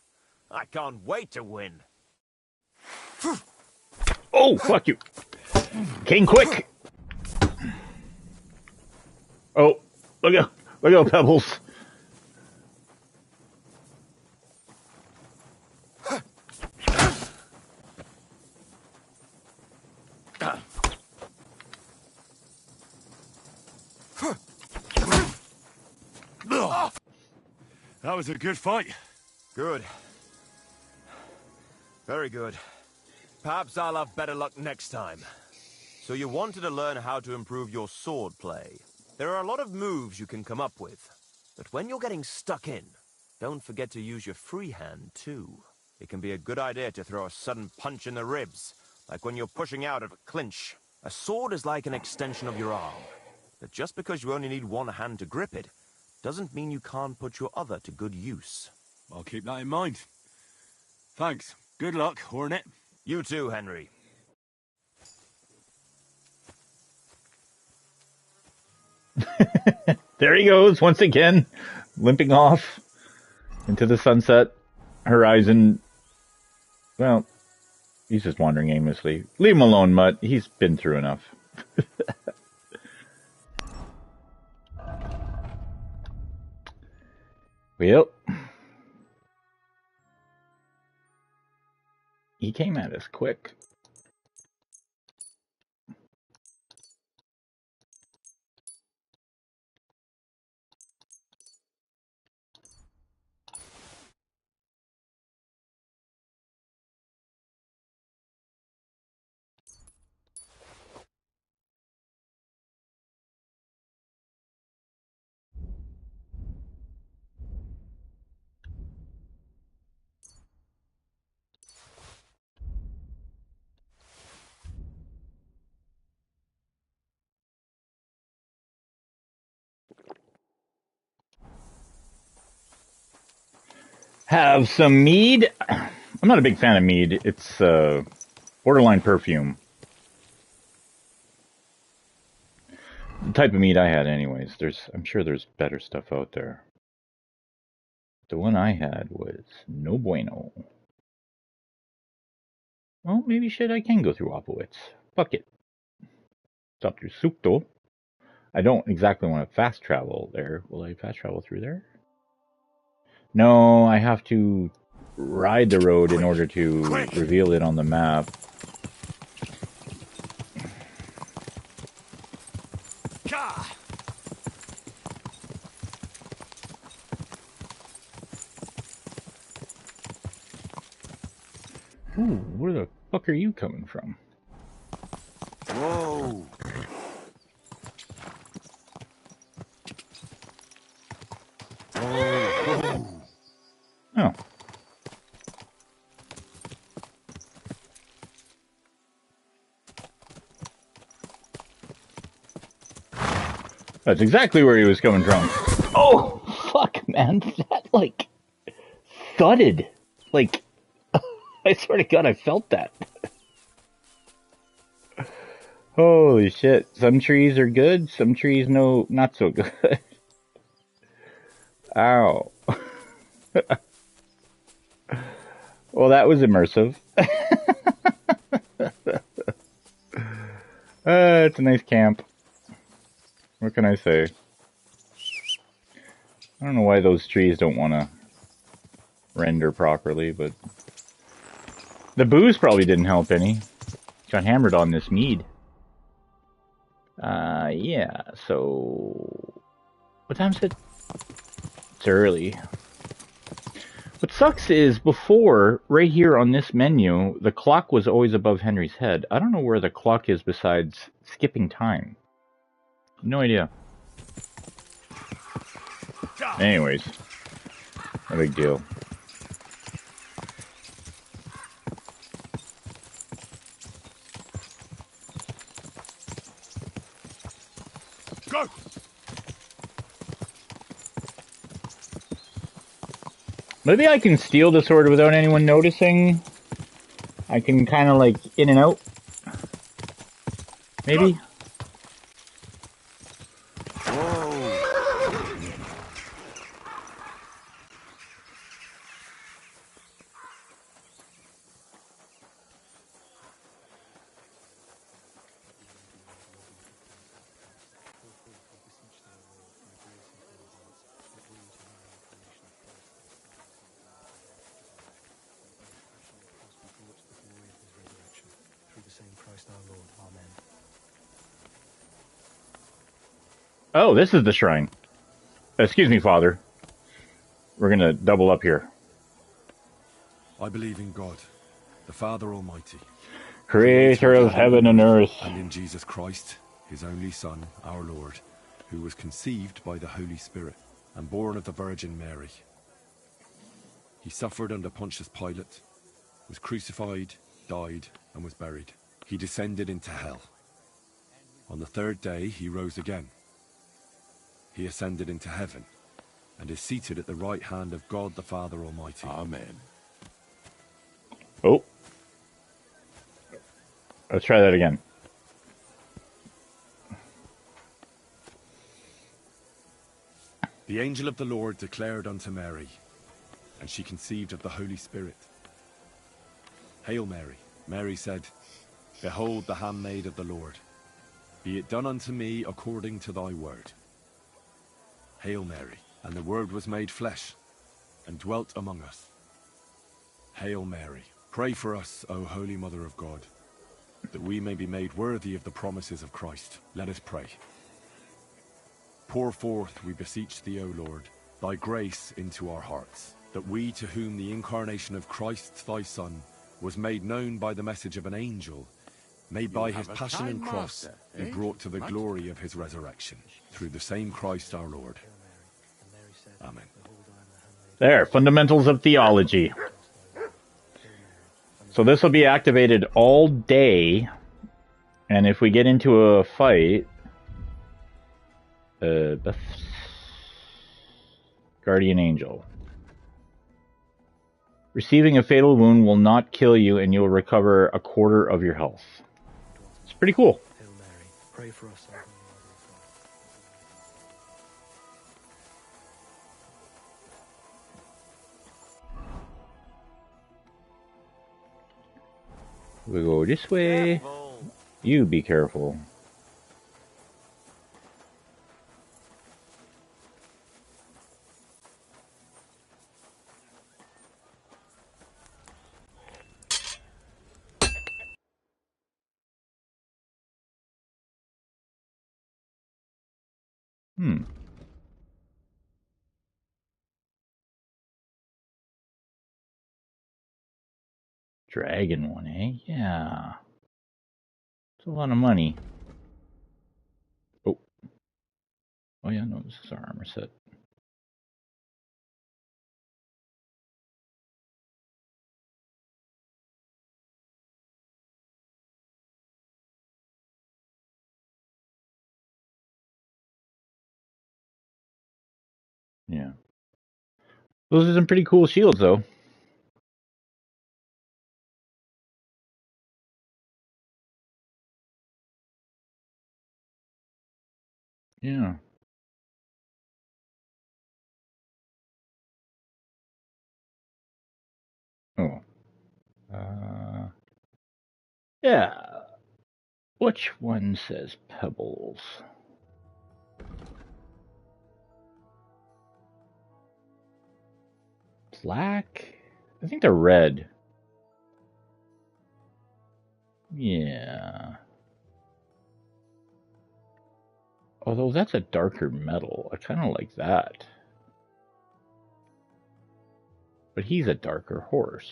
I can't wait to win. Oh, fuck you. King, quick! Oh, look out, Pebbles. That was a good fight. Good. Very good. Perhaps I'll have better luck next time. So you wanted to learn how to improve your sword play. There are a lot of moves you can come up with. But when you're getting stuck in, don't forget to use your free hand too. It can be a good idea to throw a sudden punch in the ribs, like when you're pushing out of a clinch. A sword is like an extension of your arm. But just because you only need one hand to grip it, doesn't mean you can't put your other to good use. I'll keep that in mind. Thanks. Good luck, Hornet. You too, Henry. There he goes, once again, limping off into the sunset horizon. Well, he's just wandering aimlessly. Leave him alone, Mutt. He's been through enough. Well, he came at us quick. Have some mead. I'm not a big fan of mead. It's Borderline perfume. The type of meat I had anyways. I'm sure there's better stuff out there. The one I had was no bueno. Well, maybe I can go through Opowitz. Fuck it. Stop through Sukto. I don't exactly want to fast travel there. Will I fast travel through there? No, I have to ride the road in order to reveal it on the map. Ooh, where the fuck are you coming from? Whoa! Oh. That's exactly where he was coming from. Oh, fuck, man. That, like, thudded. Like, I swear to God, I felt that. Holy shit. Some trees are good, some trees not so good. Ow. Well, that was immersive. It's a nice camp. What can I say? I don't know why those trees don't want to render properly, but the booze probably didn't help any. Got hammered on this mead. Yeah, so... What time is it? It's early. What sucks is, before, right here on this menu, the clock was always above Henry's head. I don't know where the clock is besides skipping time. No idea. Anyways, no big deal. Go! Maybe I can steal the sword without anyone noticing. I can kind of like in and out. Maybe? Oh, this is the shrine. Excuse me, Father. We're gonna double up here. I believe in God, the Father Almighty, Creator of heaven and earth. and in Jesus Christ, his only Son, our Lord, who was conceived by the Holy Spirit and born of the Virgin Mary. He suffered under Pontius Pilate, was crucified, died, and was buried. He descended into hell. On the third day, he rose again. He ascended into heaven and is seated at the right hand of God the Father Almighty. Amen. Oh. Let's try that again. The angel of the Lord declared unto Mary, and she conceived of the Holy Spirit. Hail Mary. Mary said, Behold the handmaid of the Lord. Be it done unto me according to thy word. Hail Mary. And the Word was made flesh, and dwelt among us. Hail Mary. Pray for us, O Holy Mother of God, that we may be made worthy of the promises of Christ. Let us pray. Pour forth, we beseech thee, O Lord, thy grace into our hearts, that we, to whom the incarnation of Christ thy Son was made known by the message of an angel, may by his passion and cross be brought to the glory of his resurrection, through the same Christ our Lord. Amen. There, fundamentals of theology. So this will be activated all day, and if we get into a fight, Guardian Angel. Receiving a fatal wound will not kill you, and you'll recover a quarter of your health. It's pretty cool. Hail Mary, pray for us. We go this way. You be careful. Dragon one, eh? Yeah. It's a lot of money. Oh. Oh yeah, no, this is our armor set. Yeah. Those are some pretty cool shields, though. Yeah. Oh. Yeah. Which one says pebbles? Black? I think they're red. Yeah. Although that's a darker metal. I kind of like that. But he's a darker horse.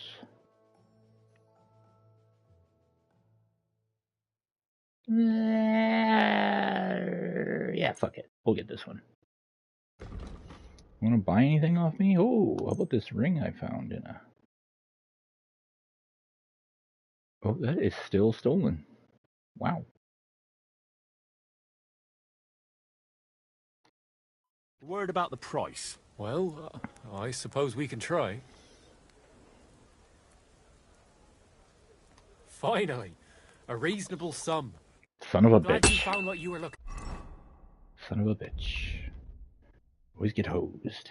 Yeah, fuck it. We'll get this one. Want to buy anything off me? Oh, how about this ring I found in a... Oh, that is still stolen. Wow. Word about the price. Well, I suppose we can try. Finally, a reasonable sum. Son of a Glad bitch. you found what you were looking. Son of a bitch. Always get hosed.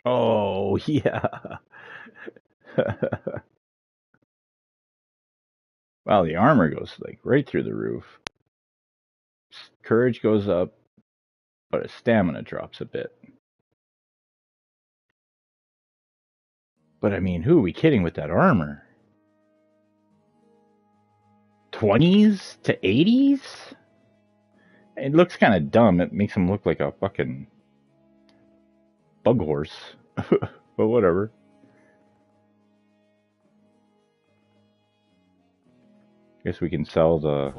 Oh, yeah. Wow, the armor goes like right through the roof. Courage goes up, but his stamina drops a bit. But I mean, who are we kidding with that armor? 20s to 80s? It looks kind of dumb. It makes him look like a fucking bug horse. But whatever. Guess we can sell the...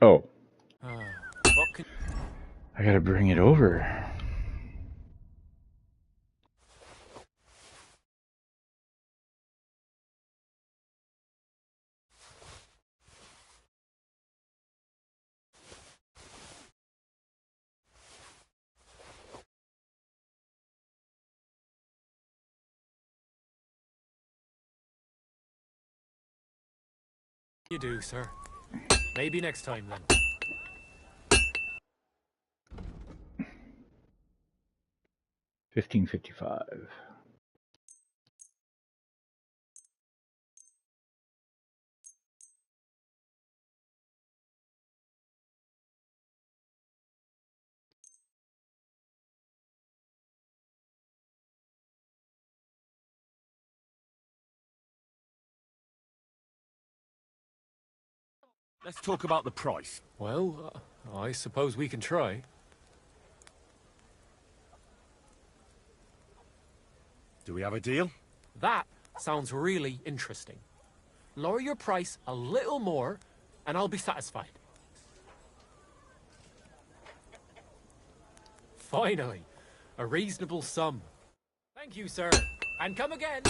Oh. I gotta bring it over. You do, sir. Maybe next time, then. $15.55. Let's talk about the price. Well, I suppose we can try. Do we have a deal? That sounds really interesting. Lower your price a little more, and I'll be satisfied. Finally, A reasonable sum. Thank you, sir. And come again.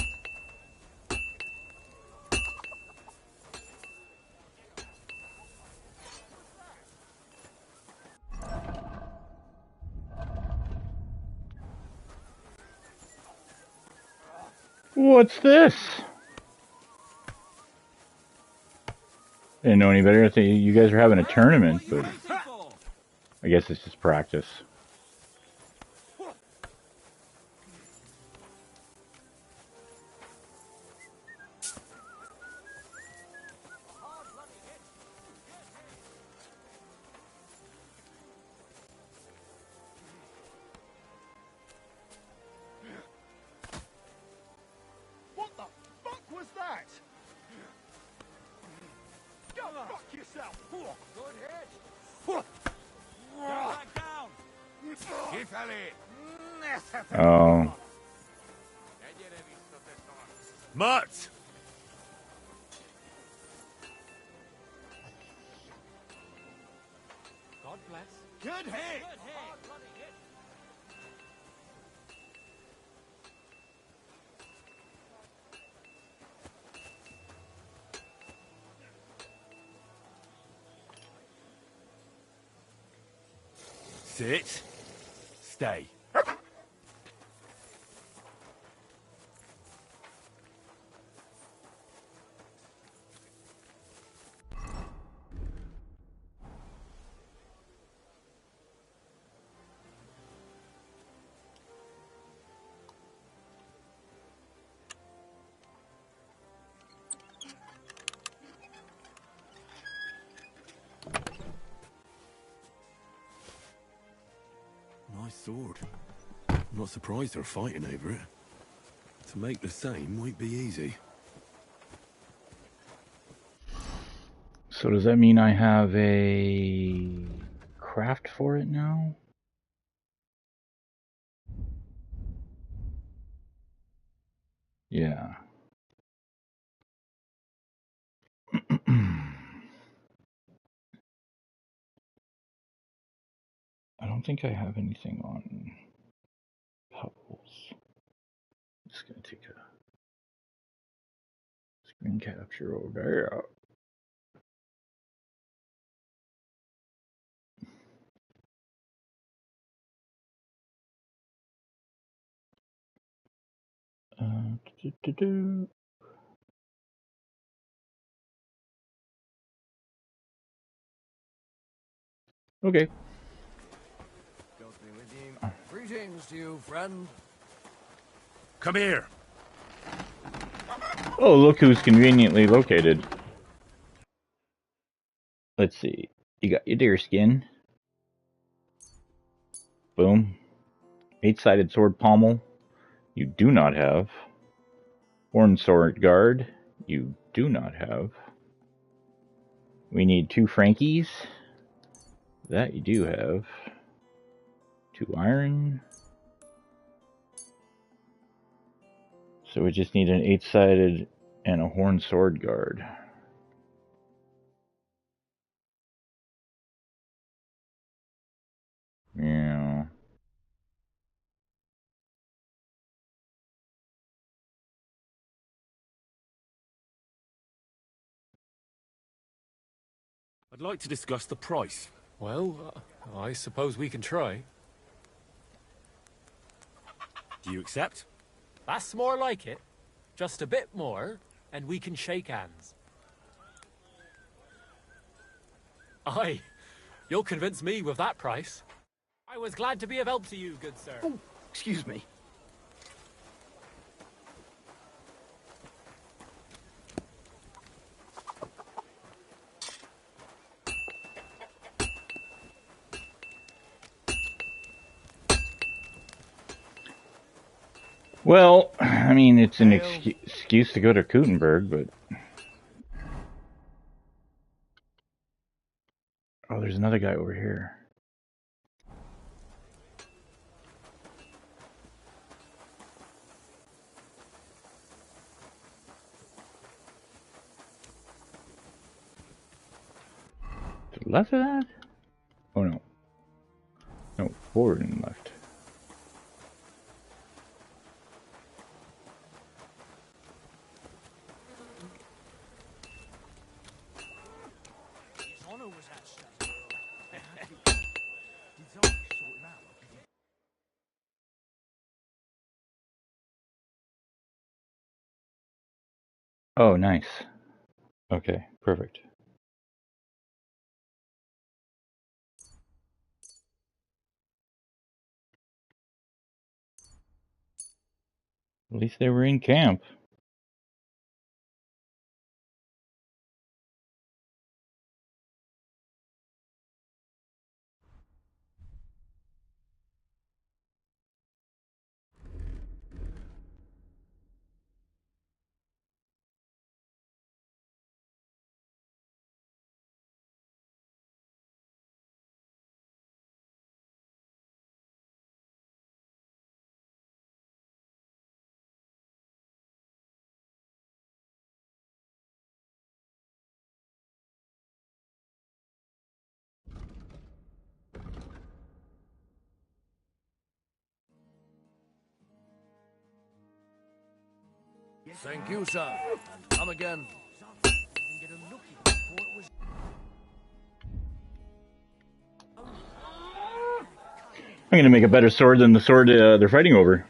What's this? Didn't know any better. I think you guys are having a tournament, but I guess it's just practice. What the fuck was that? Go fuck yourself! Good hit! Back down! Oh. Mutt! God bless. Good hit! Sit. Stay. Nice sword. I'm not surprised they're fighting over it. To make the same won't be easy. So does that mean I have a craft for it now? Yeah. I don't think I have anything on pebbles. I'm just gonna take a screen capture over there. Do-do-do. Okay. Got me with you. Greetings to you, friend. Come here. Oh, look who's conveniently located. Let's see. You got your deer skin. Boom. 8-sided sword pommel. You do not have. Horn sword guard. You do not have. We need 2 Frankies. That you do have. 2 iron. So we just need an 8-sided and a horn sword guard. Yeah. I'd like to discuss the price. Well, I suppose we can try. Do you accept? That's more like it. Just a bit more, and we can shake hands. Aye, you'll convince me with that price. I was glad to be of help to you, good sir. Oh, excuse me. Well, I mean, it's an excuse to go to Kuttenberg, but... Oh, there's another guy over here. To the left of that? Oh, no. No, forward and left. Oh, nice. Okay, perfect. At least they were in camp. Thank you, sir. And come again. I'm gonna make a better sword than the sword they're fighting over.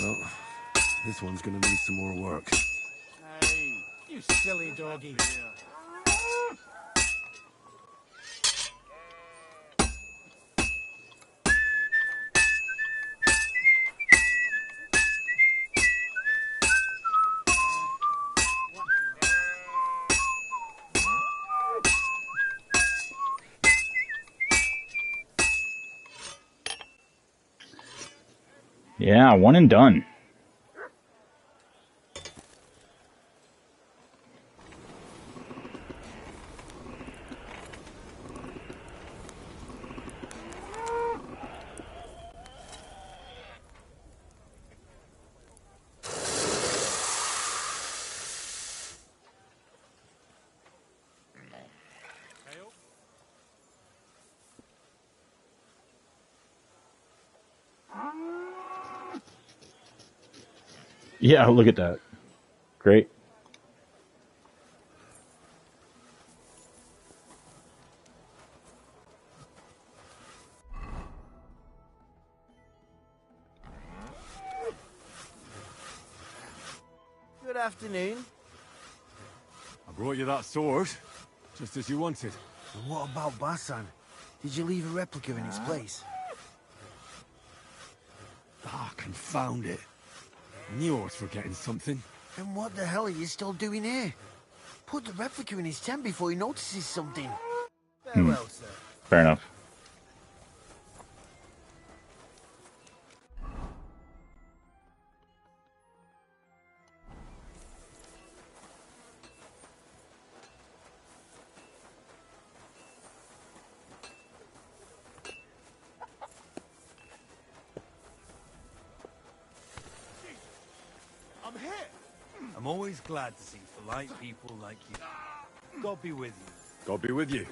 Well, this one's gonna need some more work. Hey, you silly doggy. Yeah, one and done. Yeah, look at that. Great. Good afternoon. I brought you that sword, just as you wanted. And what about Basan? Did you leave a replica in its place? Ah, confound it. I knew I was forgetting something. Then what the hell are you still doing here? Put the replica in his tent before he notices something. Farewell, sir. Fair enough. I'm here. I'm always glad to see polite people like you. God be with you. God be with you.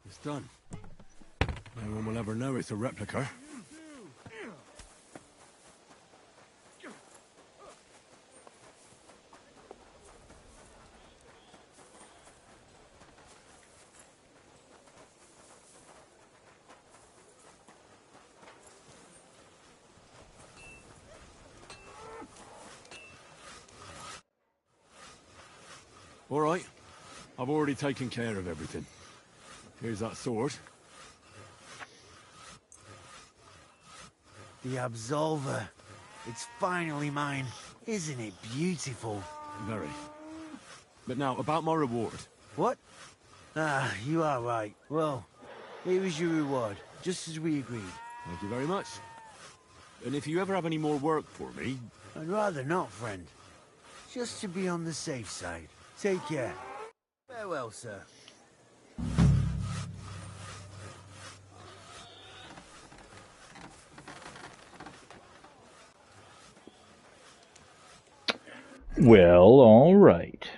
It's done. No one will ever know it's a replica. All right. I've already taken care of everything. Here's that sword. The Absolver. It's finally mine. Isn't it beautiful? Very. But now, about my reward. What? Ah, you are right. Well, here is your reward, just as we agreed. Thank you very much. And if you ever have any more work for me... I'd rather not, friend. Just to be on the safe side. Take care. Farewell, sir. Well, all right.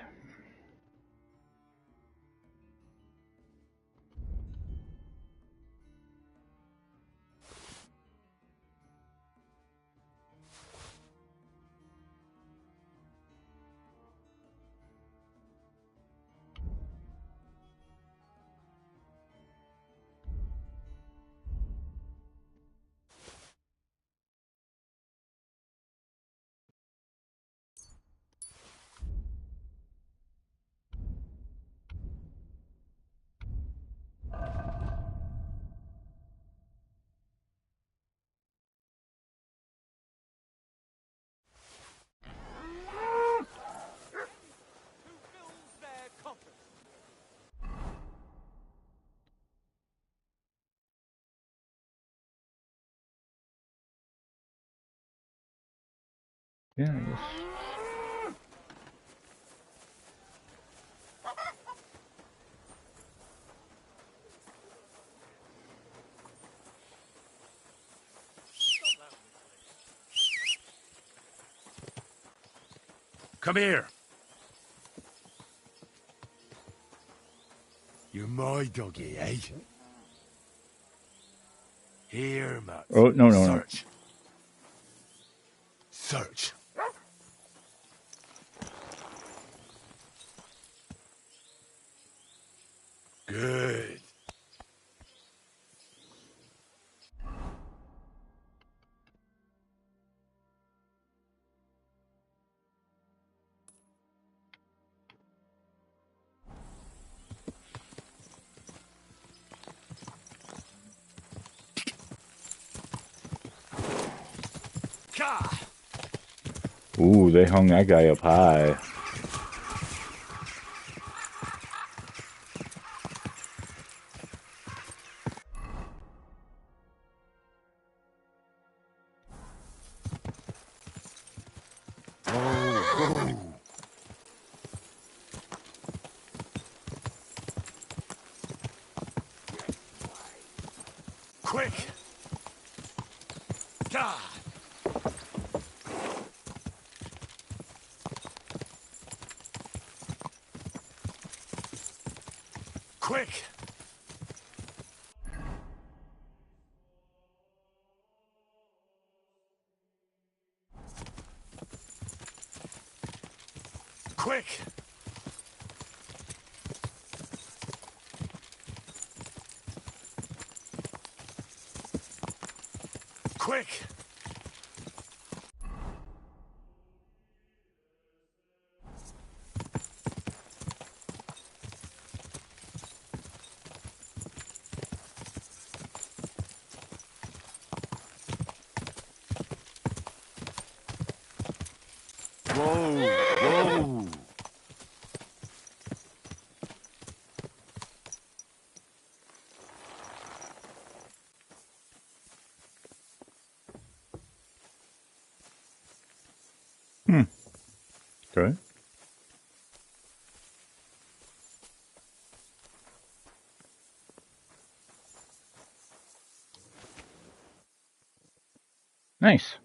Yeah, I guess. Come here. You're my doggy, eh? Here, Matt. Oh, no. Search. Search. Good. Ooh, they hung that guy up high. Quick! God! Quick! Quick! Quick! Whoa! Okay. Nice.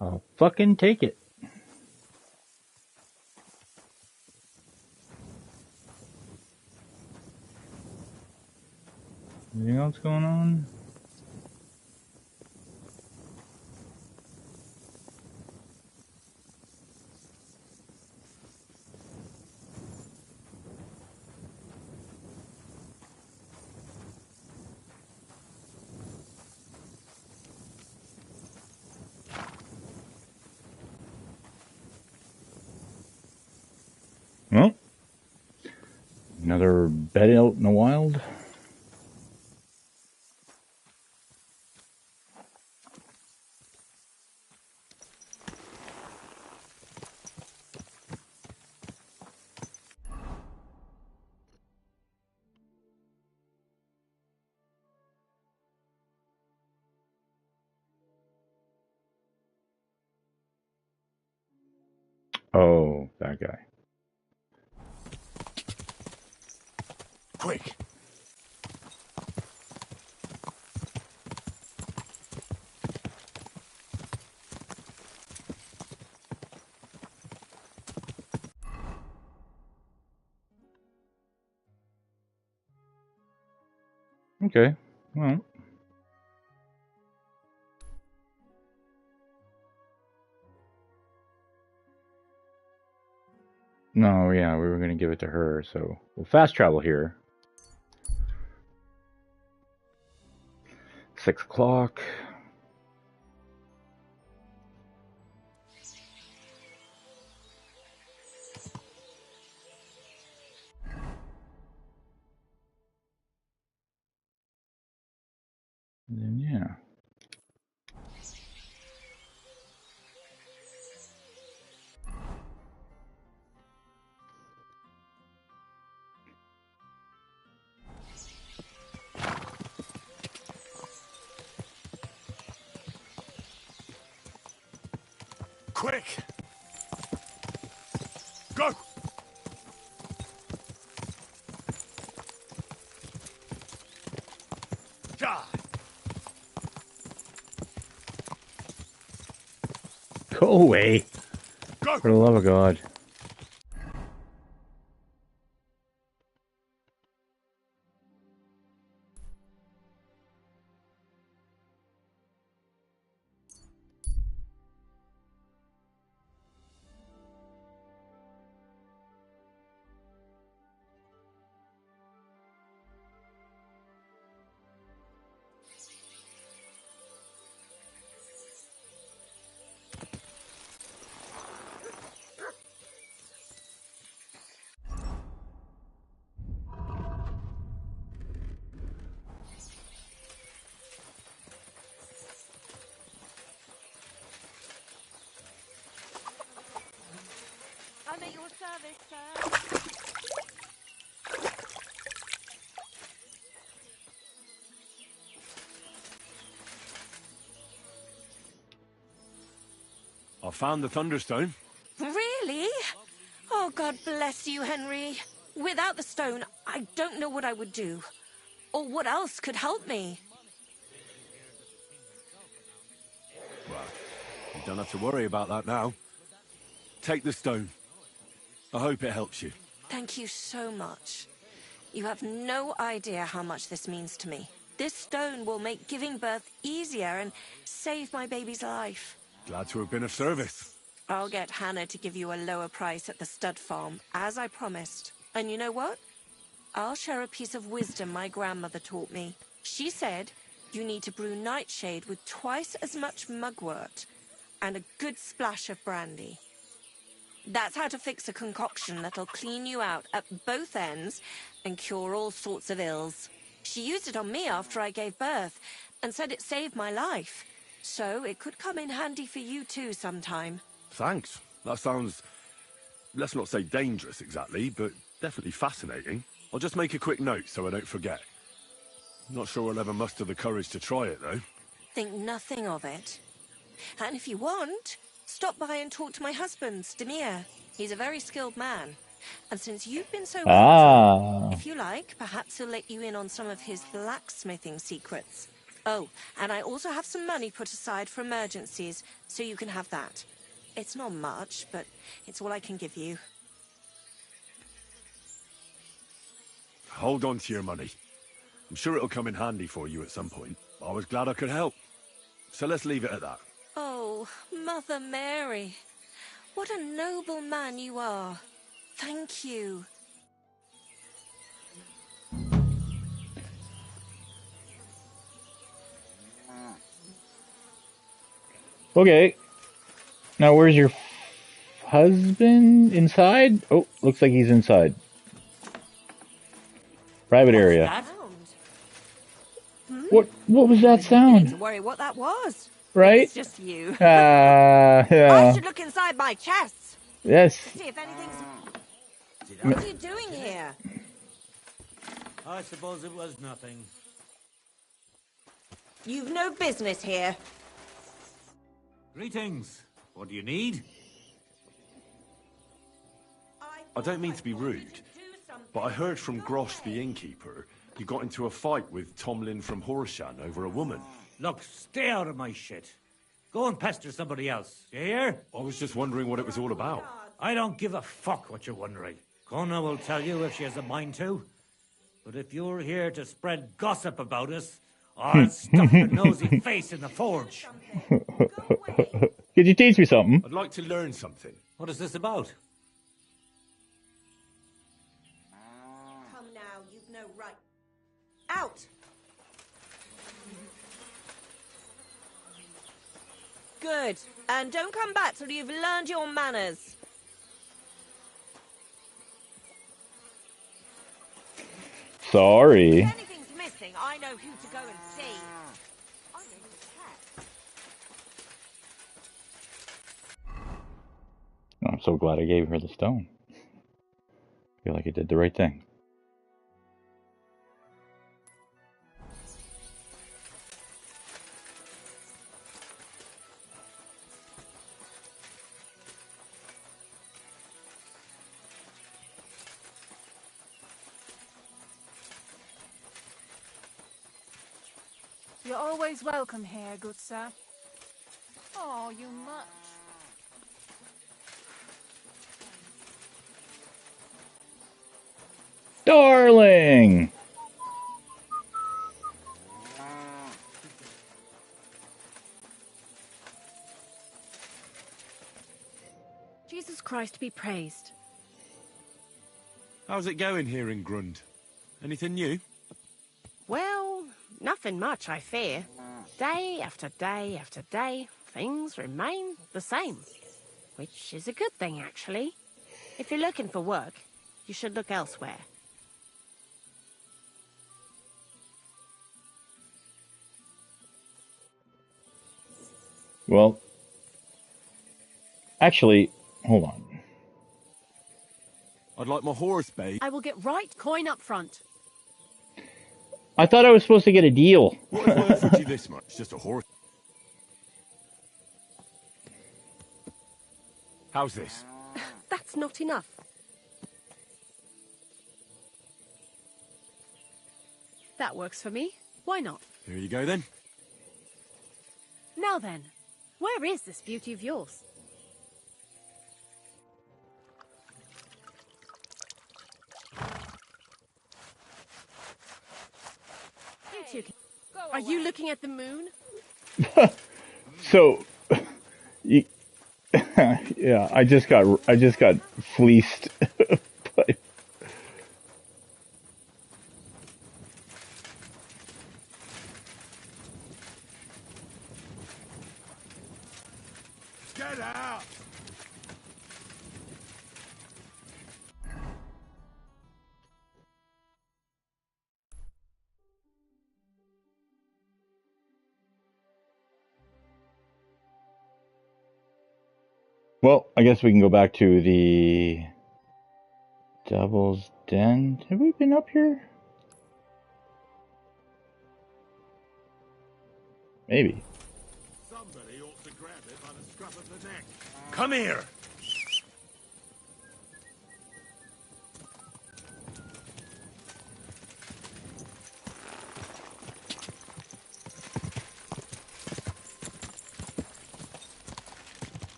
I'll fucking take it. Anything else going on? Well, another bed out in the wild. Oh, that guy. Quick! Okay. Well. No, yeah, we were going to give it to her, so we'll fast travel here. 6 o'clock. And then, yeah. Quick! Go! Die! Go away. Go! For the love of God. I'm at your service, sir. I found the Thunderstone. Really? Oh, God bless you, Henry. Without the stone, I don't know what I would do. Or what else could help me. Well, you don't have to worry about that now. Take the stone. I hope it helps you. Thank you so much. You have no idea how much this means to me. This stone will make giving birth easier and save my baby's life. Glad to have been of service. I'll get Hannah to give you a lower price at the stud farm, as I promised. And you know what? I'll share a piece of wisdom my grandmother taught me. She said you need to brew nightshade with twice as much mugwort and a good splash of brandy. That's how to fix a concoction that'll clean you out at both ends and cure all sorts of ills. She used it on me after I gave birth and said it saved my life. So it could come in handy for you too sometime. Thanks. That sounds, let's not say dangerous exactly, but definitely fascinating. I'll just make a quick note so I don't forget. Not sure I'll ever muster the courage to try it, though. Think nothing of it. And if you want, stop by and talk to my husband, Demir. He's a very skilled man. And since you've been so helpful, if you like, perhaps he'll let you in on some of his blacksmithing secrets. Oh, and I also have some money put aside for emergencies, so you can have that. It's not much, but it's all I can give you. Hold on to your money. I'm sure it'll come in handy for you at some point. I was glad I could help. So let's leave it at that. Oh, Mother Mary. What a noble man you are. Thank you. Okay. Now, where's your husband? Inside? Oh, looks like he's inside. Private area. What was that sound? Don't worry what that was. Right? It's just you. Yeah. I should look inside my chest. Yes. To see if anything's... What are you doing here? I suppose it was nothing. You've no business here. Greetings. What do you need? I don't mean to be rude, but I heard from Grosh the innkeeper you got into a fight with Tomlin from Horshan over a woman. Look, stay out of my shit. Go and pester somebody else, you hear? I was just wondering what it was all about. I don't give a fuck what you're wondering. Kona will tell you if she has a mind to. But if you're here to spread gossip about us, I'll stuff your nosy face in the forge. Could you teach me something? I'd like to learn something. What is this about? Come now, you've no right. Out! Good. And don't come back till you've learned your manners. Sorry. If anything's missing, I know who to go and see. I'm going to check. I'm so glad I gave her the stone. I feel like I did the right thing. You're always welcome here, good sir. Oh, you much. Darling! Jesus Christ be praised. How's it going here in Grund? Anything new? Well, nothing much, I fear. Day after day after day, things remain the same. Which is a good thing, actually. If you're looking for work, you should look elsewhere. Well, actually, hold on. I'd like my horse, babe. I will get right coin up front. I thought I was supposed to get a deal. What if I offered you this much? Just a horse? How's this? That's not enough. That works for me. Why not? Here you go then. Now then, where is this beauty of yours? You two, are you looking at the moon? So, yeah, I just got fleeced. But Get out! well, I guess we can go back to the Devil's Den. Have we been up here? Maybe. Somebody ought to grab it by the scruff of the neck. Come here!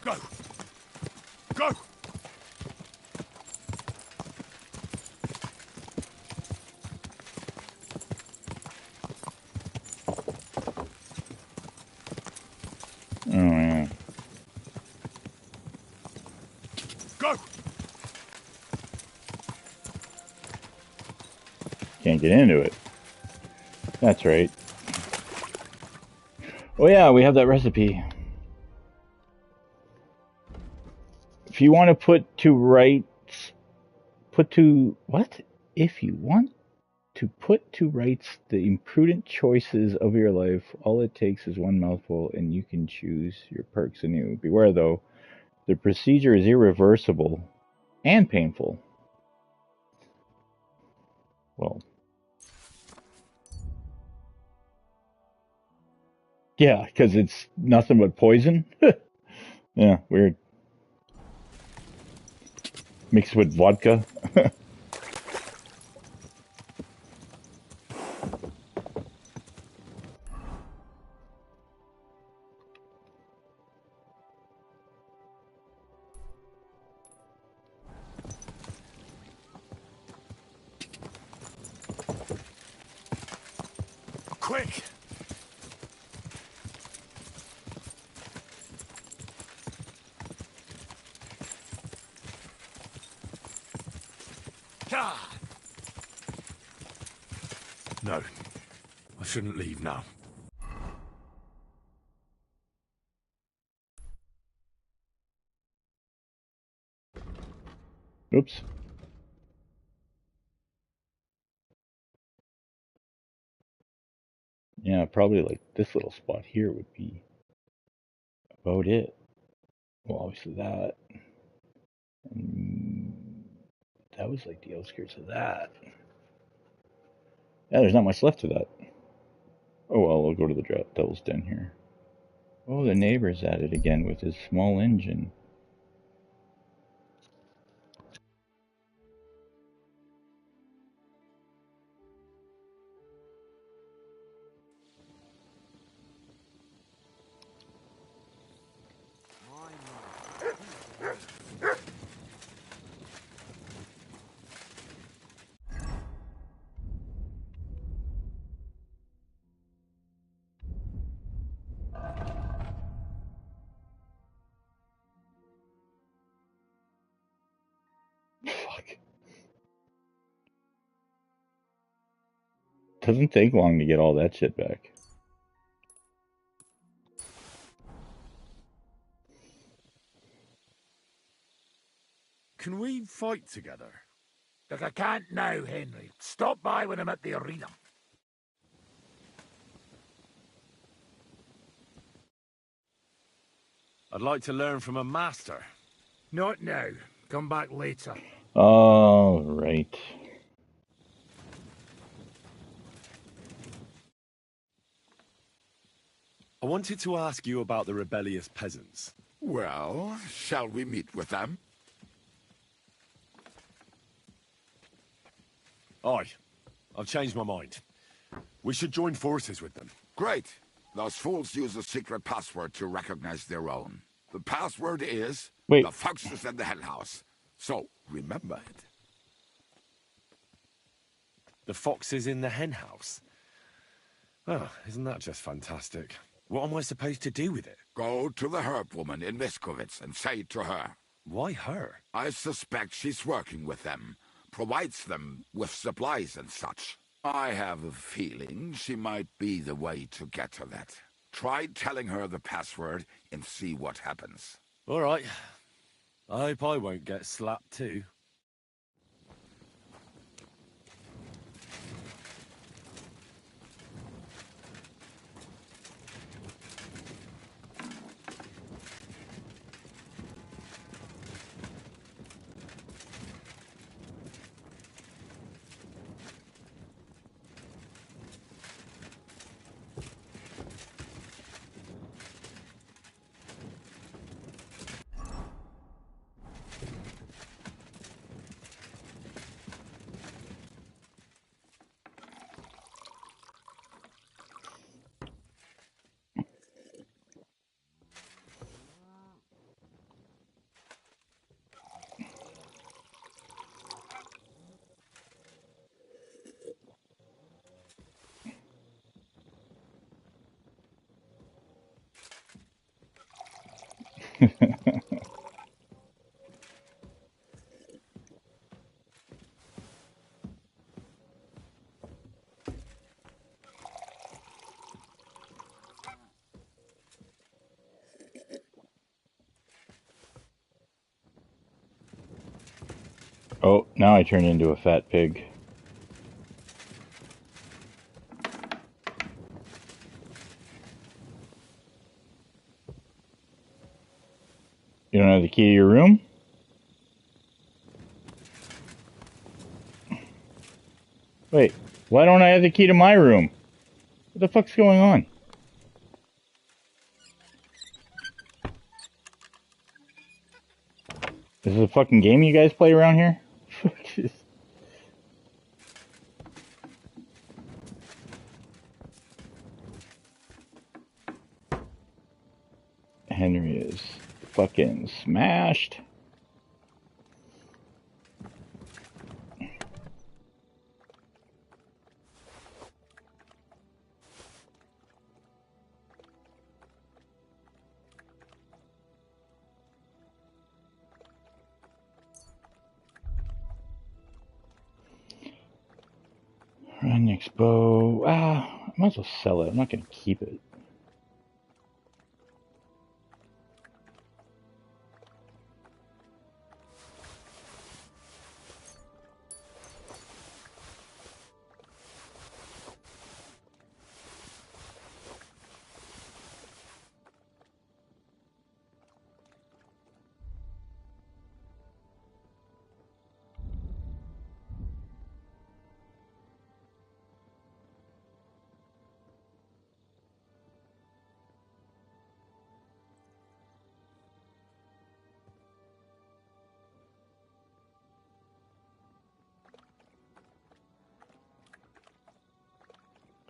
Go! Go! Oh yeah. Go! Can't get into it. That's right. Oh yeah, we have that recipe. If you want to put to rights, If you want to put to rights the imprudent choices of your life, all it takes is one mouthful and you can choose your perks anew. Beware though, the procedure is irreversible and painful. Well, Yeah, because it's nothing but poison. Yeah, weird. Mixed with vodka. Quick! No, I shouldn't leave now. Oops. Yeah, probably like this little spot here would be about it. Well, obviously that. And that was like the outskirts of that. Yeah, there's not much left to that. Oh well, I'll go to the Devil's Den here. Oh, the neighbor's at it again with his small engine. Fuck. Doesn't take long to get all that shit back. Can we fight together? Look, I can't now, Henry. Stop by when I'm at the arena. I'd like to learn from a master. Not now. Come back later. All right. I wanted to ask you about the rebellious peasants. Well, shall we meet with them? Aye. I've changed my mind. We should join forces with them. Great. Those fools use a secret password to recognize their own. The password is Wait. The Foxes and the Hen House. So, remember it. The foxes in the hen house? Oh, isn't that just fantastic? What am I supposed to do with it? Go to the herb woman in Miskovitz and say to her. Why her? I suspect she's working with them. Provides them with supplies and such. I have a feeling she might be the way to get to that. Try telling her the password and see what happens. All right. I hope I won't get slapped too. Oh, now I turn into a fat pig. You don't have the key to your room? Wait, why don't I have the key to my room? What the fuck's going on? Is this a fucking game you guys play around here? Henry is fucking smashed. Next bow. I might as well sell it. I'm not going to keep it.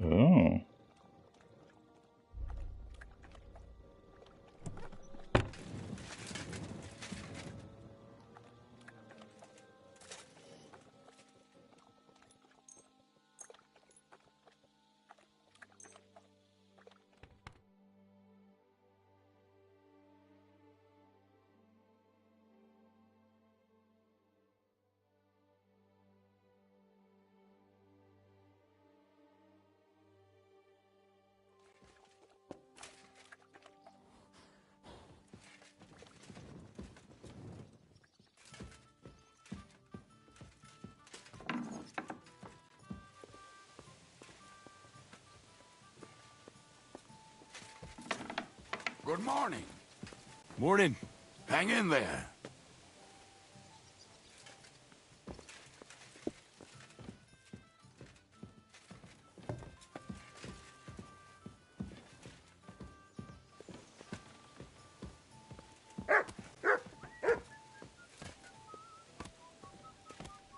Oh. Good morning. Morning. Hang in there.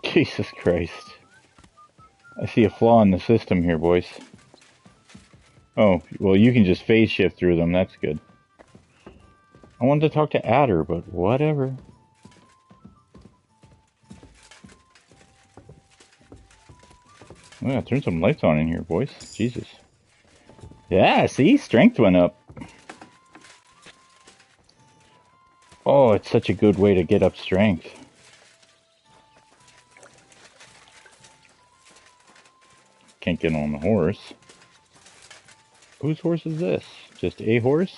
Jesus Christ. I see a flaw in the system here, boys. Oh, well, you can just phase shift through them. That's good. I wanted to talk to Adder, but whatever. Oh, yeah, turn some lights on in here, boys. Jesus. Yeah, see? Strength went up. Oh, it's such a good way to get up strength. Can't get on the horse. Whose horse is this? Just a horse?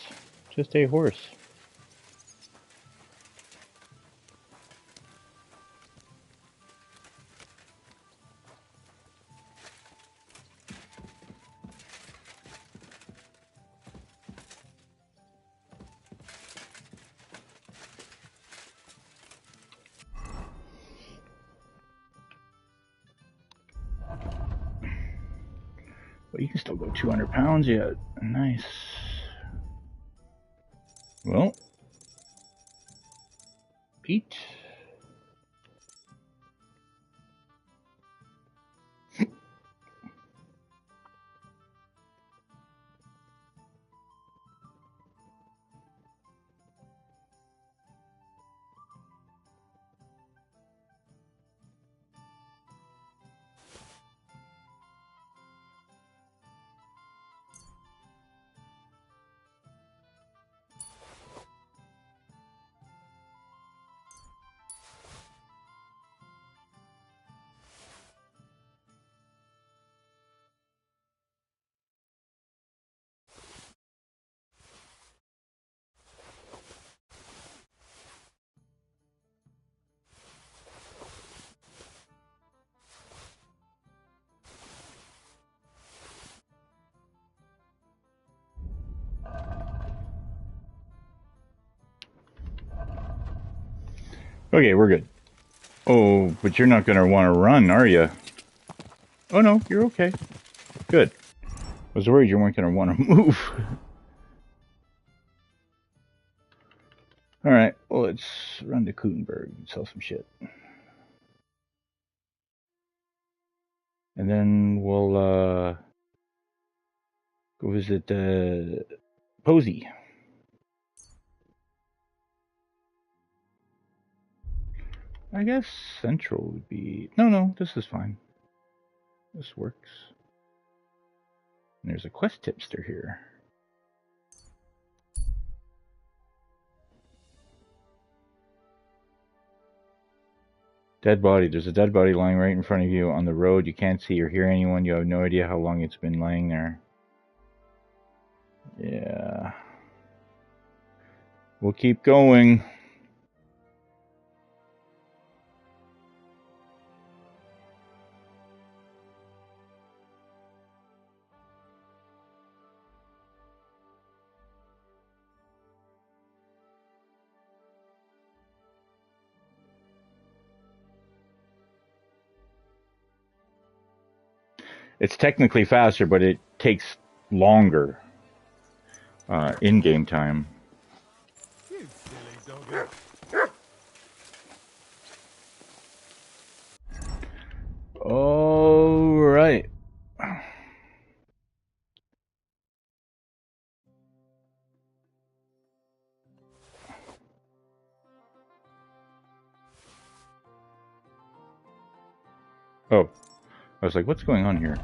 Just a horse. But you can still go 200 pounds yet. Nice. Well. Eat. Okay, we're good. Oh, but you're not going to want to run, are you? Oh, no, you're okay. Good. I was worried you weren't going to want to move. Alright, Well, let's run to Kutenberg and sell some shit. And then we'll go visit Posy. I guess Central would be... No, this is fine. This works. And there's a quest tipster here. Dead body. There's a dead body lying right in front of you on the road. You can't see or hear anyone. You have no idea how long it's been lying there. Yeah. We'll keep going. It's technically faster, but it takes longer in-game time. You silly dogger. All right. Oh, I was like, what's going on here?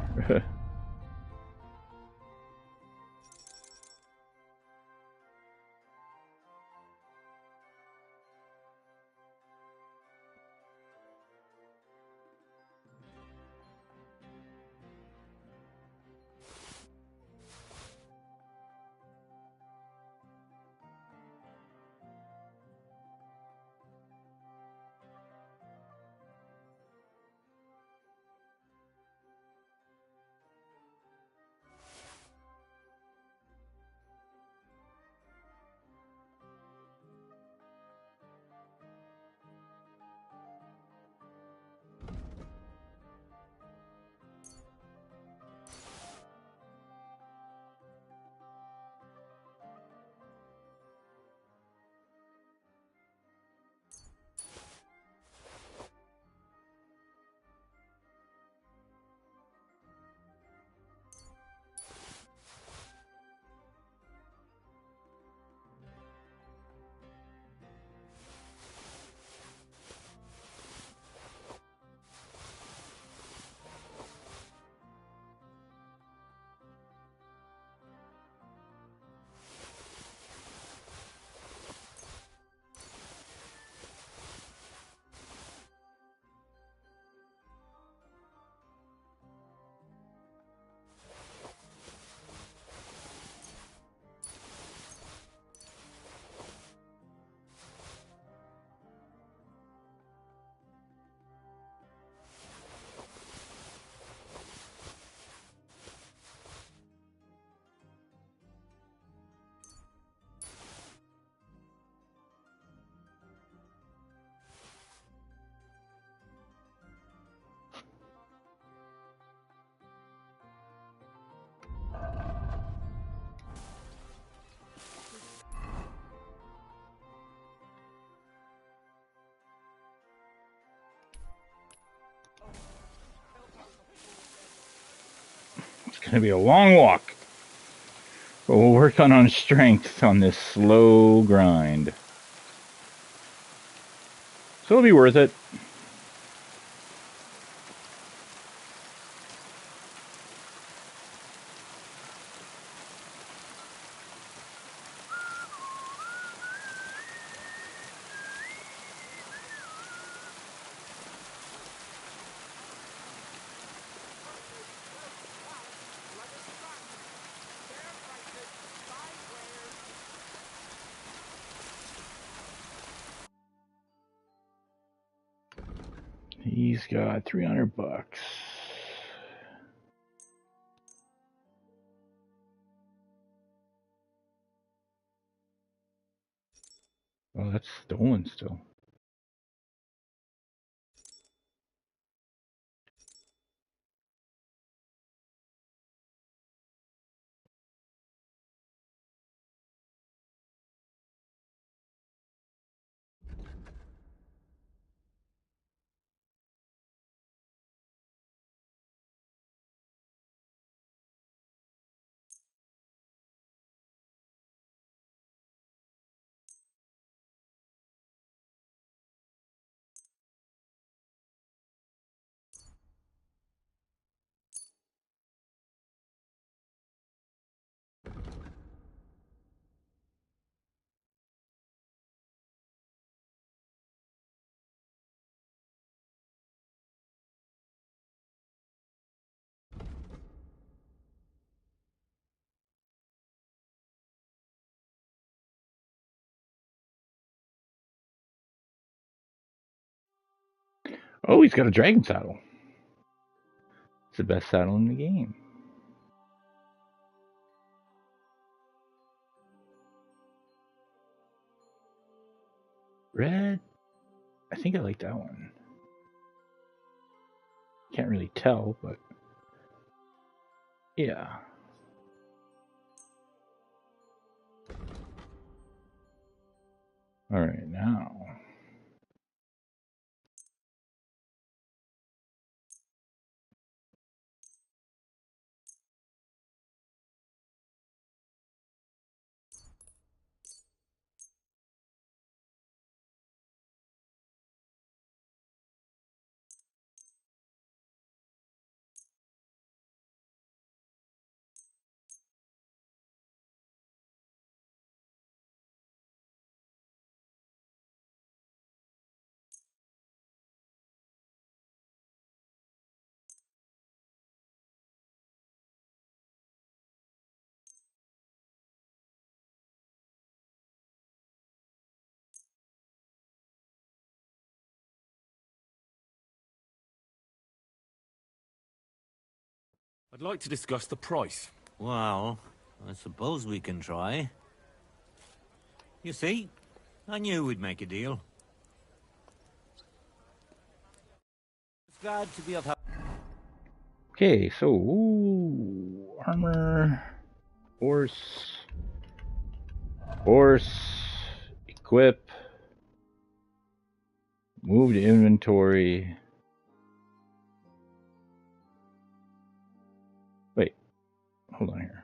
It's going to be a long walk. But we'll work on our strength on this slow grind. So it'll be worth it. He's got $300. Oh, that's stolen still. Oh, he's got a dragon saddle. It's the best saddle in the game. Red. I think I like that one. Can't really tell, but yeah. All right, now. I'd like to discuss the price. Well, I suppose we can try. You see, I knew we'd make a deal. It's glad to be of help. Okay, so armor, horse, equip, move to inventory. Wait, hold on here.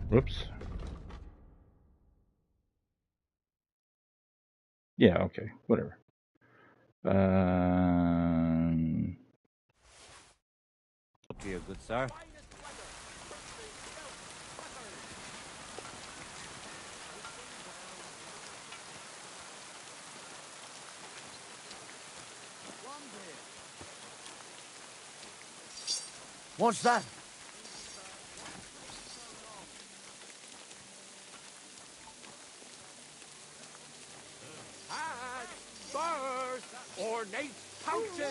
Whoops. Yeah, okay, whatever. Dear good sir. What's that?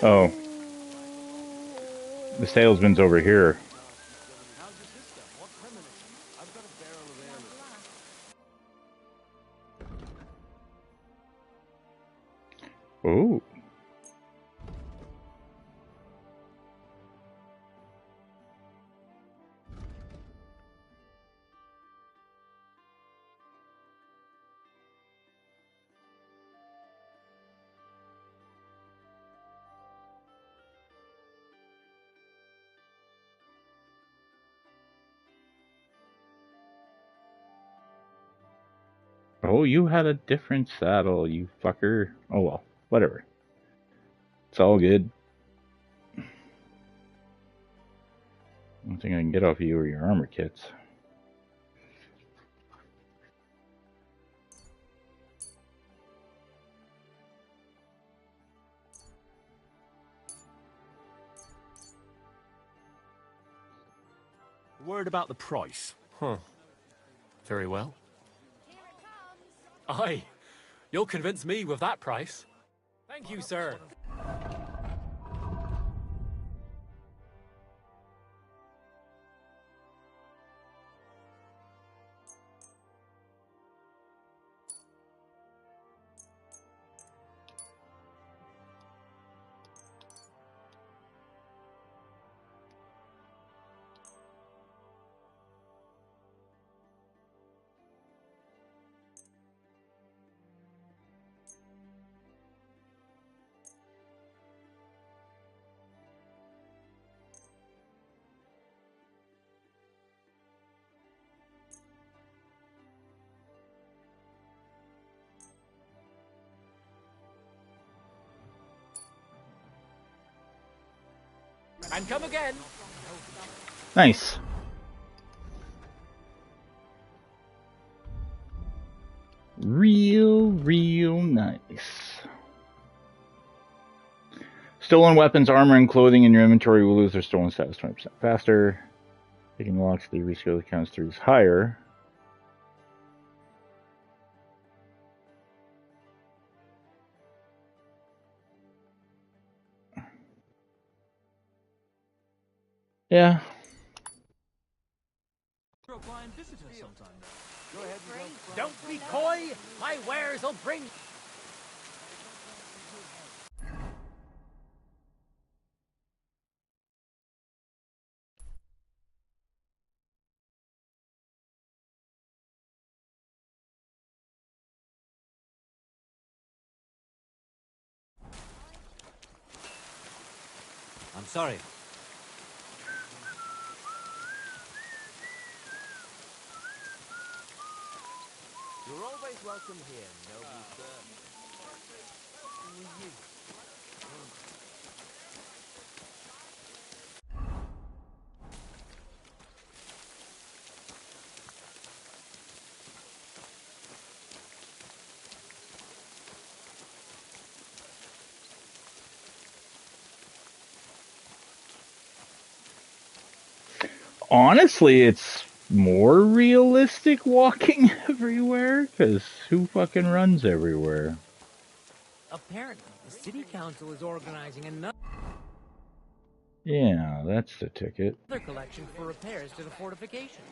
Oh. The salesman's over here. Oh. Oh, you had a different saddle, you fucker. Oh well, whatever. It's all good. One thing I can get off of you are your armor kits. Word about the price. Huh. Very well. Aye. You'll convince me with that price. Thank you, sir. And come again. Nice. Real nice. Stolen weapons, armor, and clothing in your inventory will lose their stolen status 20% faster. Picking locks, the reskill counts 3 is higher. Yeah. Don't be coy. My wares will bring. I'm sorry. You're always welcome here, noble sir. Who are you? Honestly, it's more realistic walking everywhere, because who fucking runs everywhere? Apparently, the city council is organizing another Yeah, that's the ticket. collection for repairs to the fortifications.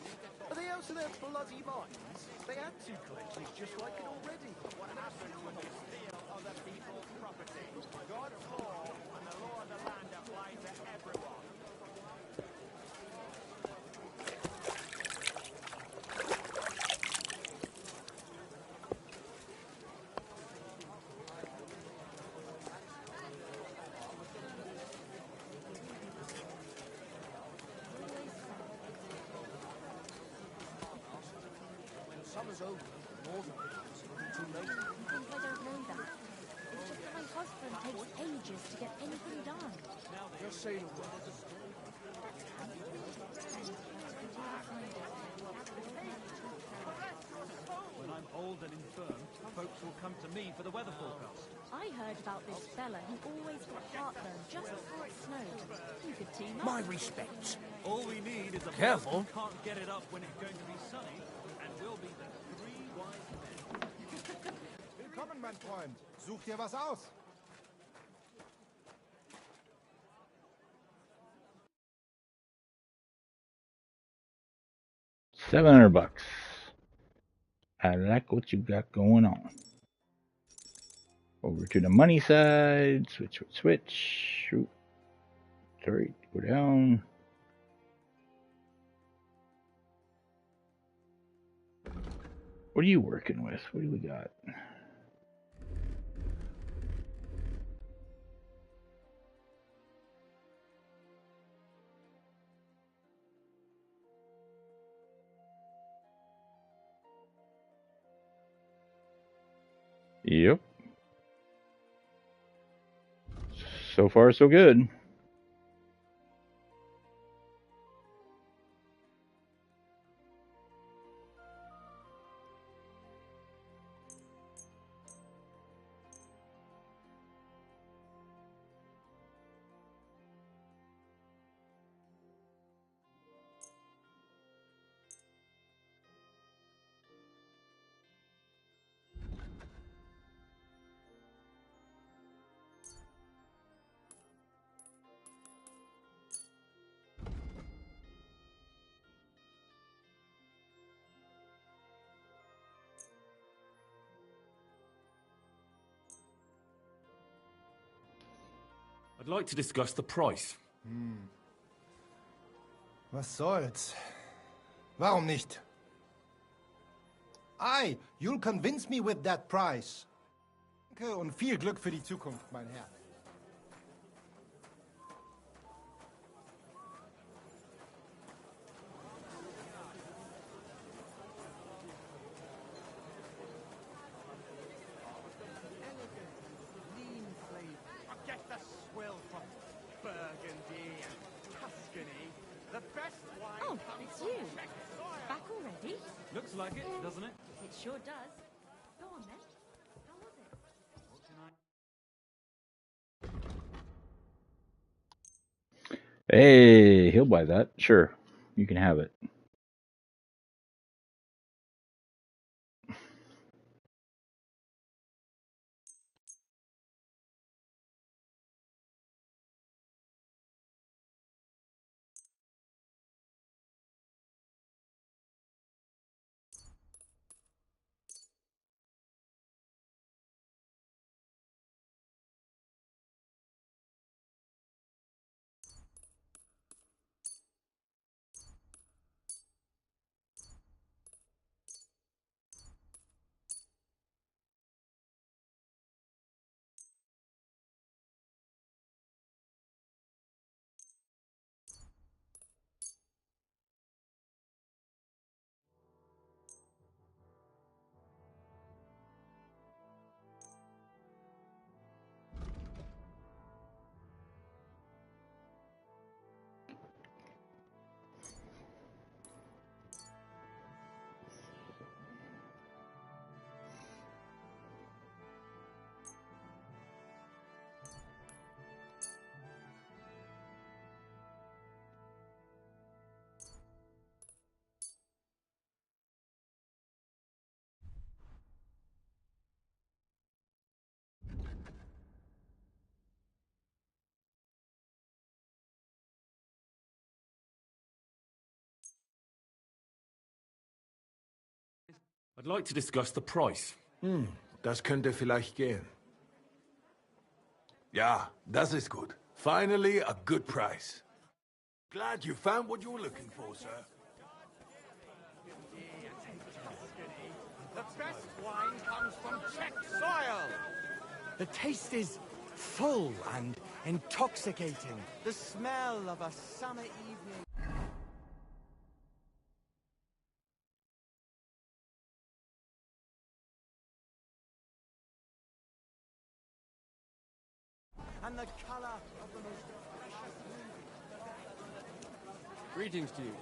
Are they out of their bloody minds? They had 2 collections just like it already. What happened when you steal other people's property? God's law and the law of the land apply to everyone. When summer's over, northern peoples will be too late. You think I don't know that? It's just that my husband takes ages to get anything done. Just say the word. When I'm old and infirm, folks will come to me for the weather forecast. I heard about this fella who always got heartburn just before it snowed. You could team up. My respects. All we need is a Careful. bloke who can't get it up when it's going to be sunny, and we'll be the 3 wise men. Willkommen, mein Freund. Such dir was aus. $700. I like what you got going on. Over to the money side. Switch. Shoot. Sorry, go down. What are you working with? What do we got? Yep. So far, so good. I'd like to discuss the price. Was soll's? Warum nicht? Aye, you'll convince me with that price. Danke und viel Glück für die Zukunft, mein Herr. Get the swill from Burgundy and Tuscany. The best wine Oh, comes it's from you. Czech soil. Back already? Looks like it, doesn't it? It sure does. Go on then. How was it? Hey, he'll buy that. Sure, you can have it. I'd like to discuss the price. Das könnte vielleicht gehen. Ja, das ist gut. Finally, a good price. Glad you found what you were looking for, sir. The best wine comes from Czech soil. The taste is full and intoxicating. The smell of a summer evening. And the color of the most precious ruby. Greetings to you.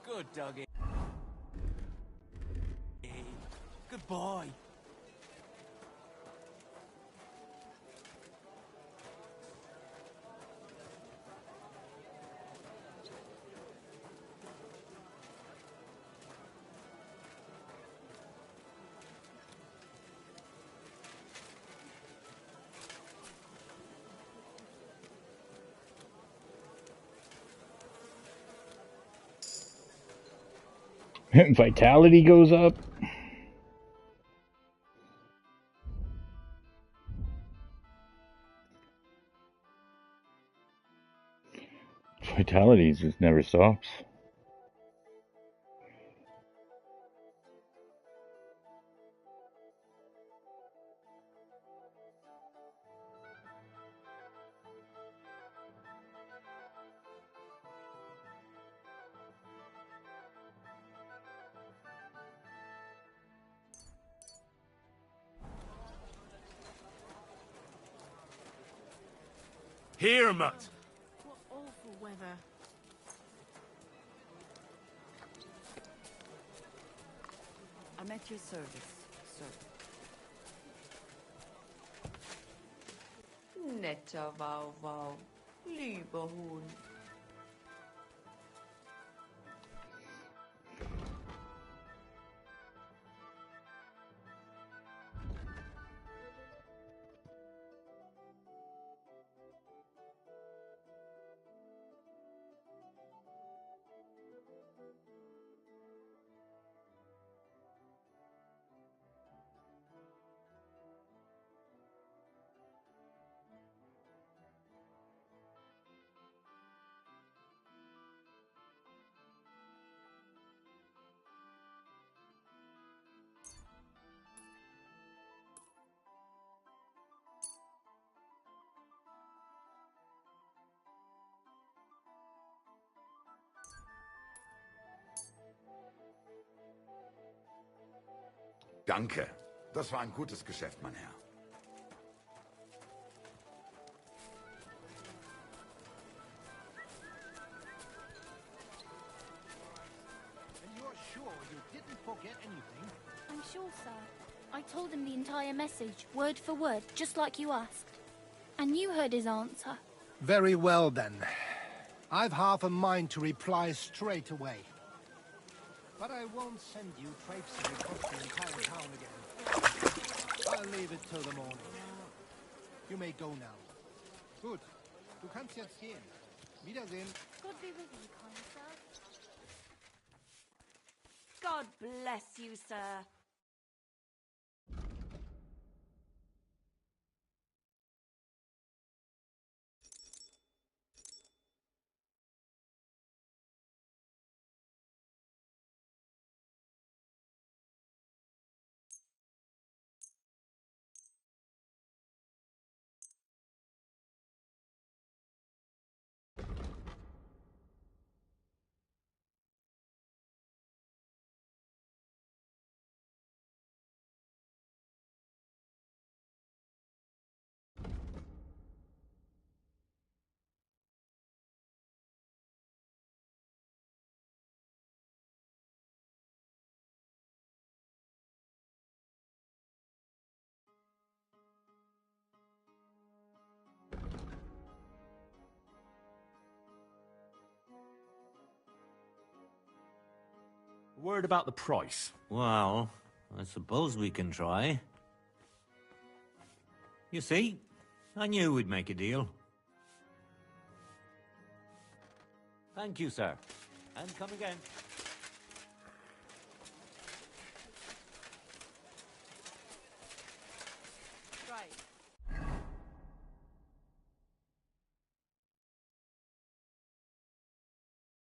Good doggy. Good boy. Vitality goes up. Vitality just never stops. Here, Mutt. What awful weather. I'm at your service, sir. Netter Wauwau, lieber Hund. Danke. Das war ein gutes Geschäft, mein Herr. And you're sure you didn't forget anything? I'm sure, sir. I told him the entire message, word for word, just like you asked. And you heard his answer. Very well, then. I've half a mind to reply straight away. But I won't send you traipsing across the entire town again. I'll leave it till the morning. You may go now. Gut. Du kannst jetzt gehen. Wiedersehen. God be with you, kind sir. God bless you, sir. Word about the price. Well, I suppose we can try. You see, I knew we'd make a deal. Thank you, sir. And come again.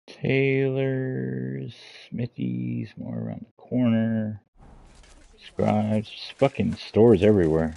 Tailors, smithies, more around the corner. Scribes, fucking stores everywhere.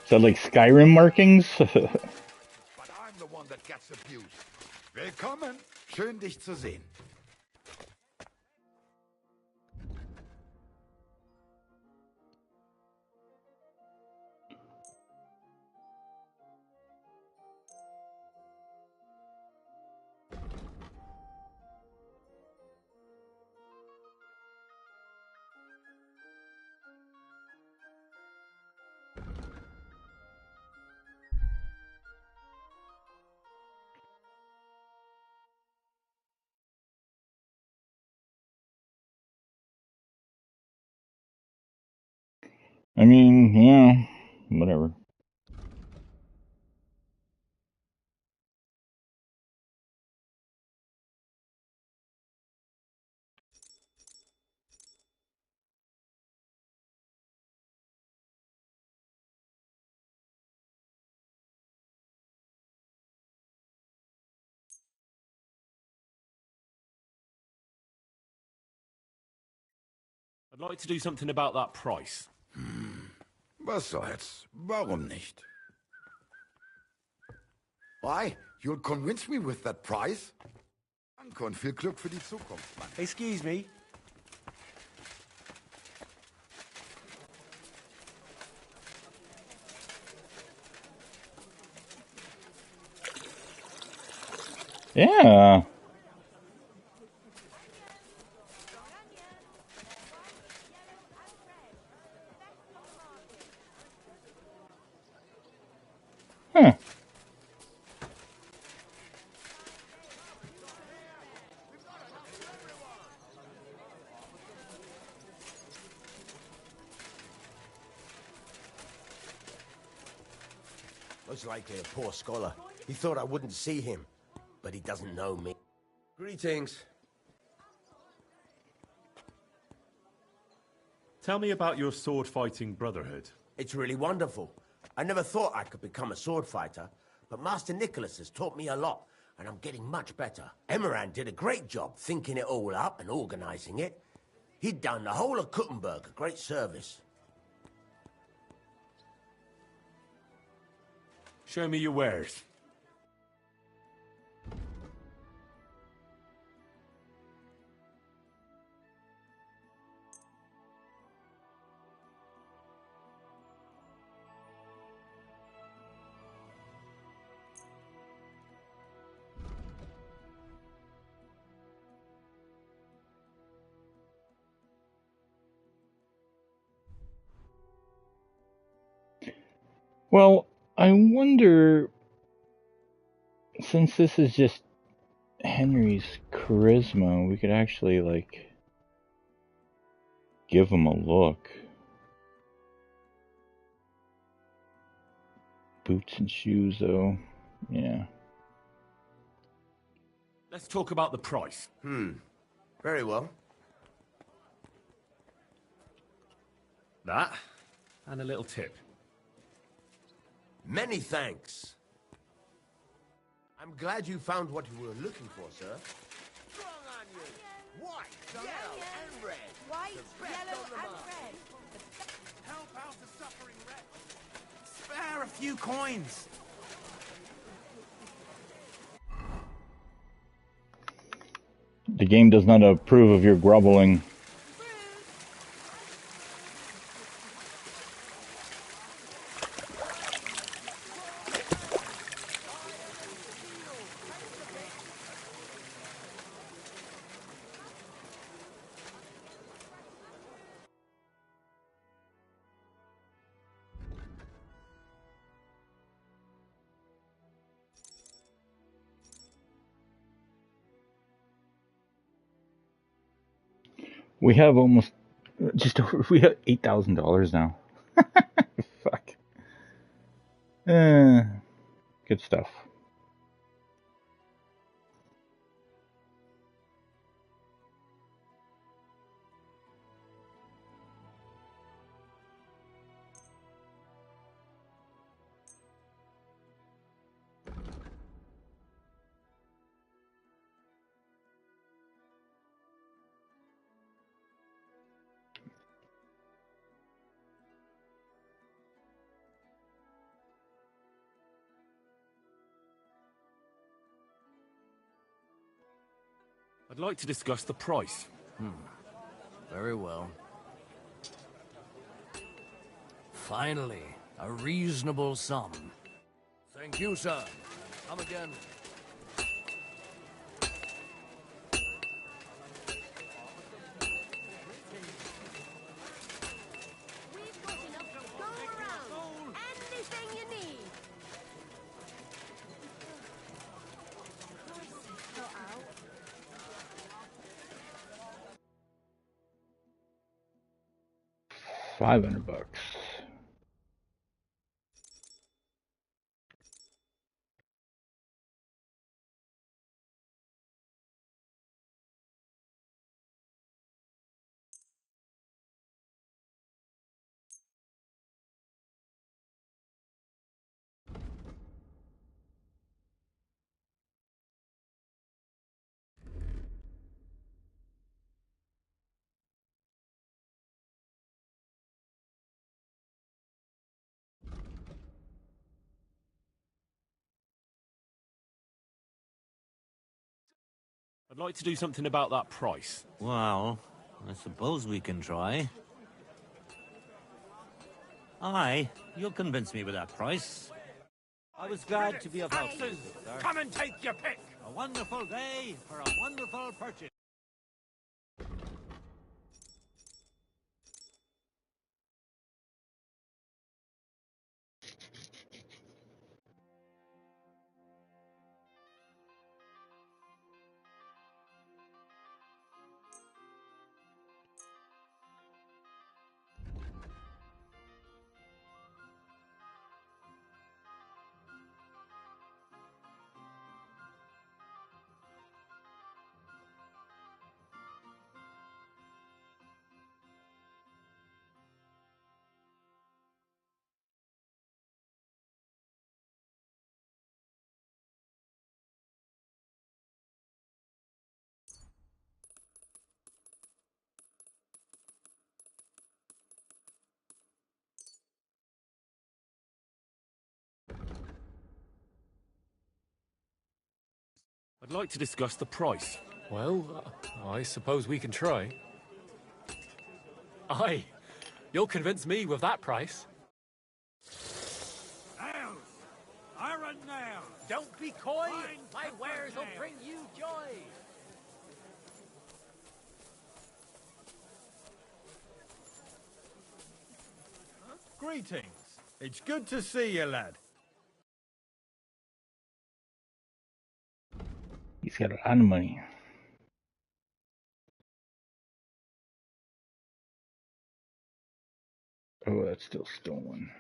Is that like Skyrim markings? But I'm the one that gets abused. Willkommen. Schön, dich zu sehen. I mean, yeah, whatever. I'd like to do something about that price. Was soll's? Warum nicht? Why? You'll convince me with that price? Danke und viel Glück für die Zukunft, Mann. Excuse me. Yeah. Huh. Most likely a poor scholar. He thought I wouldn't see him, but he doesn't know me. Greetings. Tell me about your sword-fighting brotherhood. It's really wonderful. I never thought I could become a sword fighter, but Master Nicholas has taught me a lot. and I'm getting much better. Emmeran did a great job thinking it all up and organising it. He'd done the whole of Kuttenberg a great service. Show me your wares. Well, I wonder, since this is just Henry's charisma, we could actually, like, give him a look. Boots and shoes, though. Yeah. Let's talk about the price. Very well. That, and a little tip. Many thanks. I'm glad you found what you were looking for, sir. Strong on you! White, yellow, and red. White, yellow, and mark. red. Help out the suffering wretch. Spare a few coins. The game does not approve of your groveling. We have almost just over, we have $8,000 now. Fuck. Good stuff. I'd like to discuss the price. Very well. Finally, a reasonable sum. Thank you, sir. Come again. We've got enough to go around. Anything you need. $500. I'd like to do something about that price. Well, I suppose we can try. Aye, you'll convince me with that price. I was glad to be of help. Axes, come and take your pick. A wonderful day for a wonderful purchase. I'd like to discuss the price. Well, I suppose we can try. Aye, you'll convince me with that price. Nails! Iron nails! Don't be coy! Fine My wares will bring you joy! Greetings. It's good to see you, lad. He's got a lot of money. Oh, that's still stolen.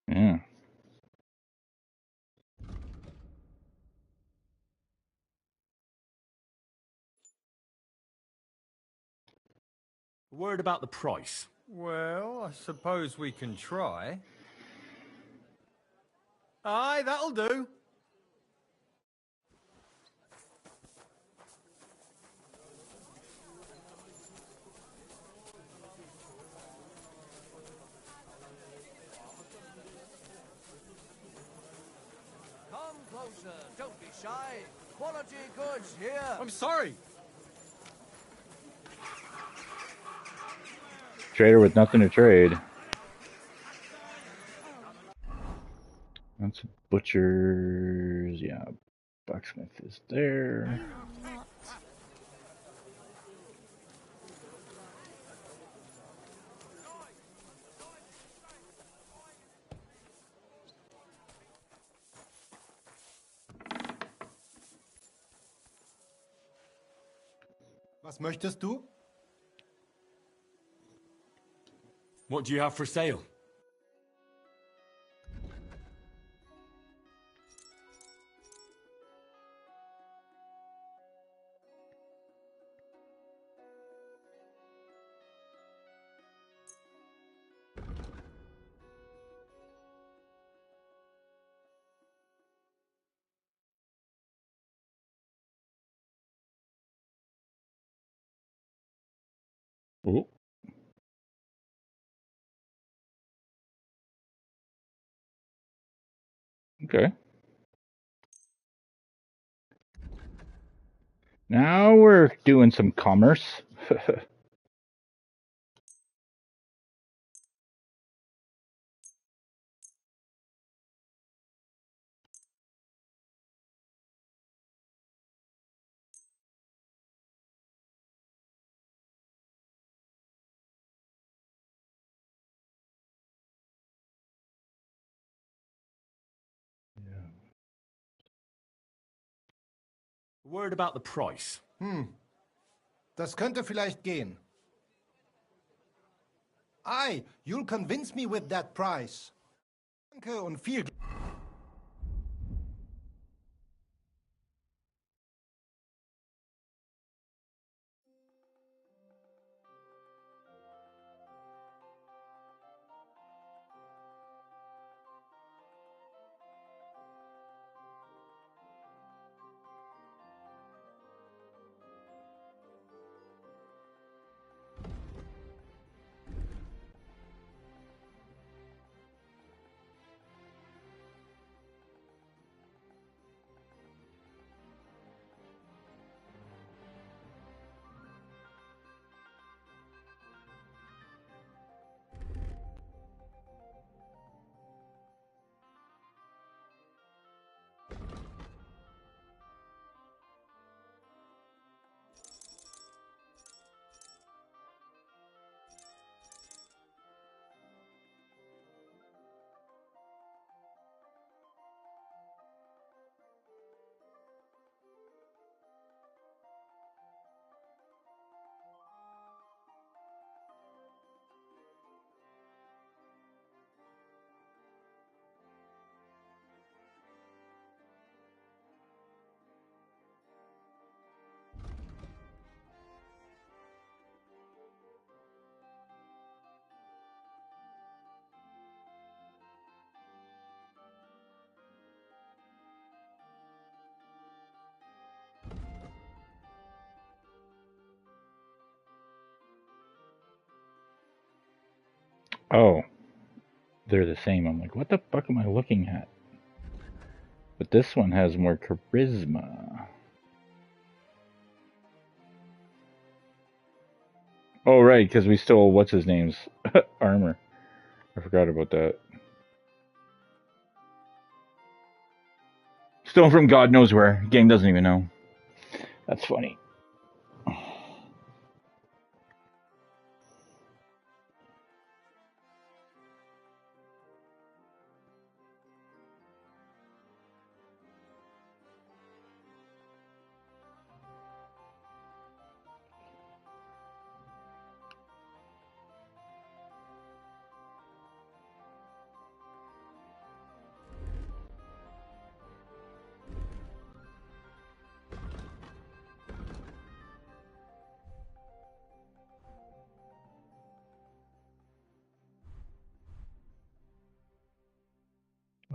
Yeah. A word about the price. Well, I suppose we can try. Aye, that'll do. Come closer, don't be shy. Quality goods here. I'm sorry. Trader with nothing to trade. That's butchers. Yeah, blacksmith is there. Was möchtest du? What do you have for sale? Oh. Okay. Now we're doing some commerce. A word about the price. Das könnte vielleicht gehen. Aye, you'll convince me with that price. Danke und viel Oh, they're the same. I'm like, what the fuck am I looking at? But this one has more charisma. Oh, right, because we stole what's-his-name's armor. I forgot about that. Stole from God knows where. Game doesn't even know. That's funny.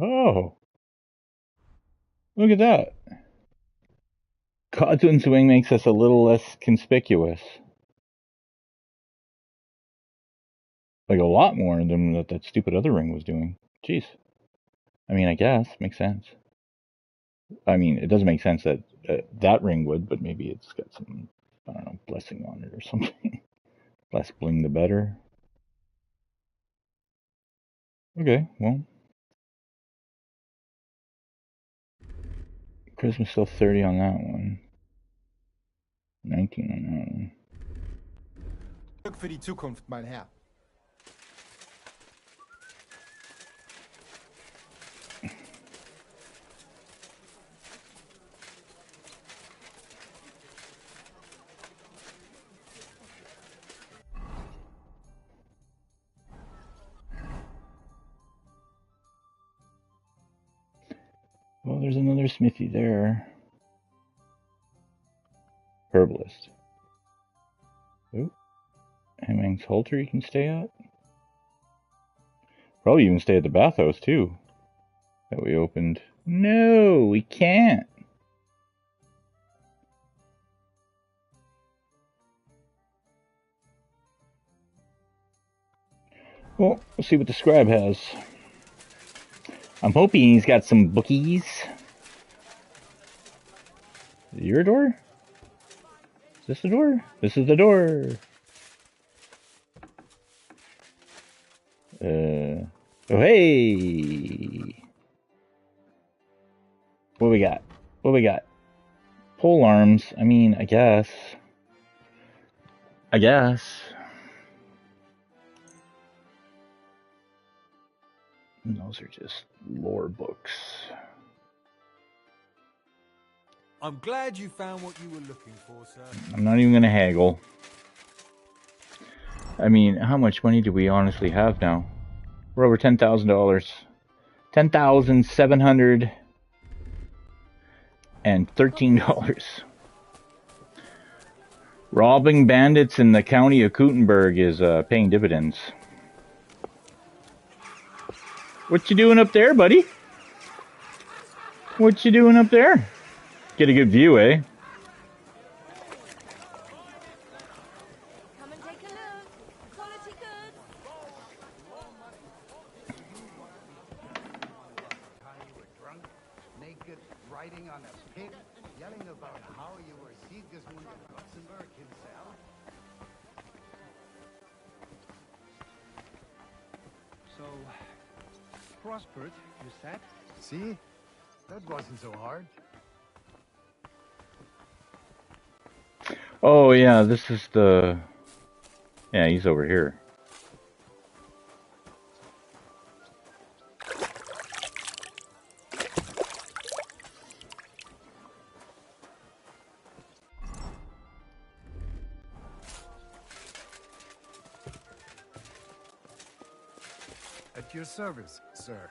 Oh, look at that. Godwin's wing makes us a little less conspicuous. Like a lot more than that stupid other ring was doing. Jeez. I mean, I guess. Makes sense. I mean, it doesn't make sense that that ring would, but maybe it's got some, I don't know, blessing on it or something. Less bling the better. Okay, well. Charisma's still 30 on that one. 19 on that one. Glück für die Zukunft, mein Herr. Well, there's another smithy there. Herbalist. Oh, Hemming's halter you can stay at. Probably even stay at the bathhouse too. That we opened. No, we can't. Well, we'll see what the scribe has. I'm hoping he's got some bookies. Is it your door? Is this the door? This is the door. Oh hey! What we got? What we got? Pole arms. I mean, I guess. And those are just lore books. I'm glad you found what you were looking for, sir. I'm not even gonna haggle. I mean, how much money do we honestly have now? We're over $10,000. $10,713. Robbing bandits in the county of Kuttenberg is paying dividends. What you doing up there, buddy? What you doing up there? Get a good view, eh? Come and take a look. Quality good. Naked, riding on a pig, yelling about how you were Sigismund of Zimburg himself. So, prospered, you said? See? That wasn't so hard. Oh, yeah, this is the... Yeah, he's over here. At your service, sir.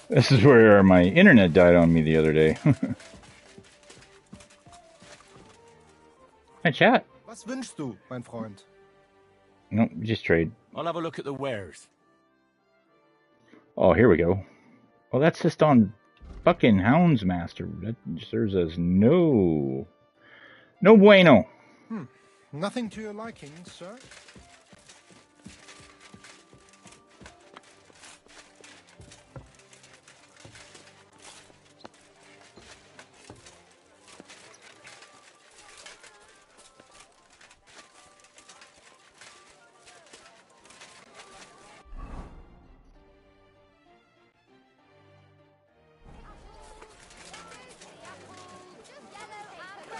This is where my internet died on me the other day. Hi, chat. Was wünschst du, mein Freund? Nope, just trade. I'll have a look at the wares. Oh, here we go. Well, that's just on fucking Houndsmaster. That serves as no bueno. Nothing to your liking, sir?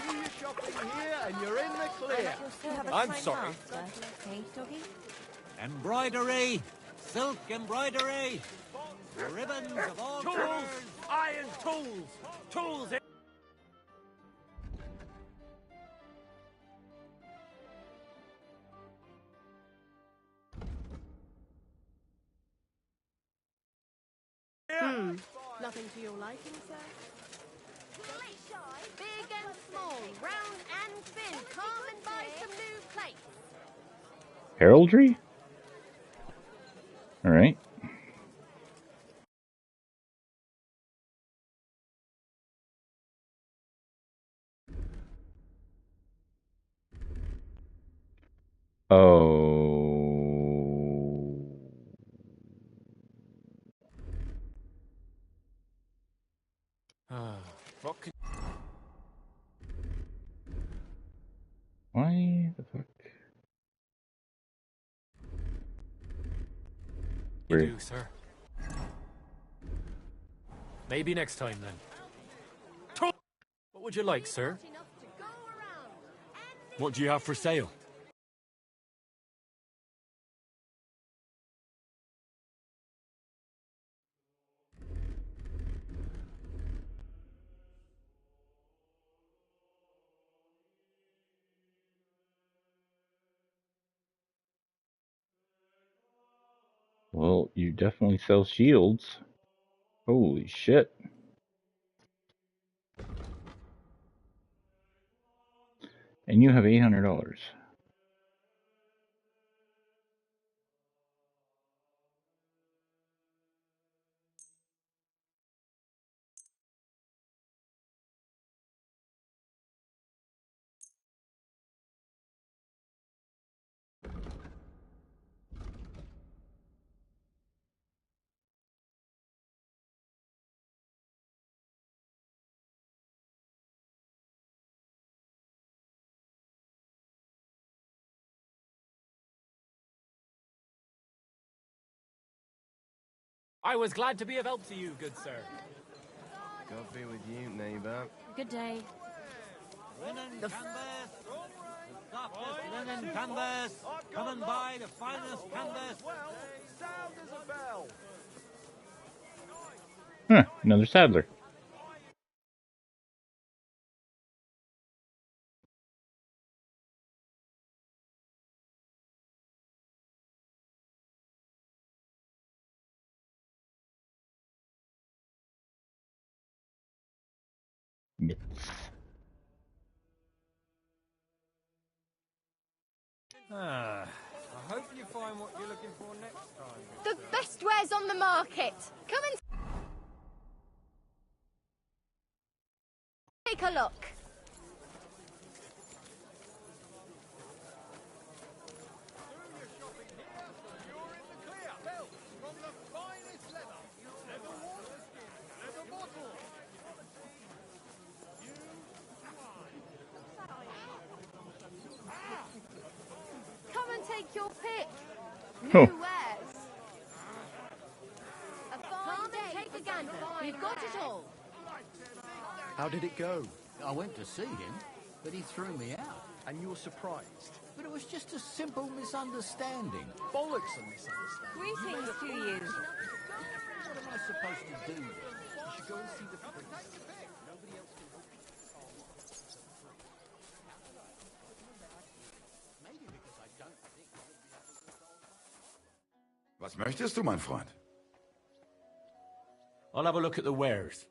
Do your shopping here and you're in the clear. I'm sorry. Okay, doggy? Embroidery! Silk embroidery! Ribbons of all Tools! colors! Iron tools! Tools! Nothing to your liking, sir? Big and small, round and thin, come and buy some new plates. Heraldry? Alright. Oh. What can... Why the fuck? You do, sir. Maybe next time, then. What would you like, sir? What do you have for sale? Well, you definitely sell shields. Holy shit. And you have $800. I was glad to be of help to you, good sir. God be with you, neighbour. Good day. Linen canvas! The softest linen canvas! Come and buy the finest canvas! Well, sound as a bell. Huh, another saddler. I hope you find what you're looking for next time. The best wares on the market. Come and take a look. Come and take your pick. New Oh. wares. A fine day. Take a gander. We've got it all. How did it go? I went to see him, but he threw me out. And you were surprised? But it was just a simple misunderstanding. Bollocks a misunderstanding. Greetings to you. What am I supposed to do? You should go and see the priest. Nobody else can help you. Maybe because I don't think I would be able to solve. Was möchtest du, mein Freund? I'll have a look at the wares.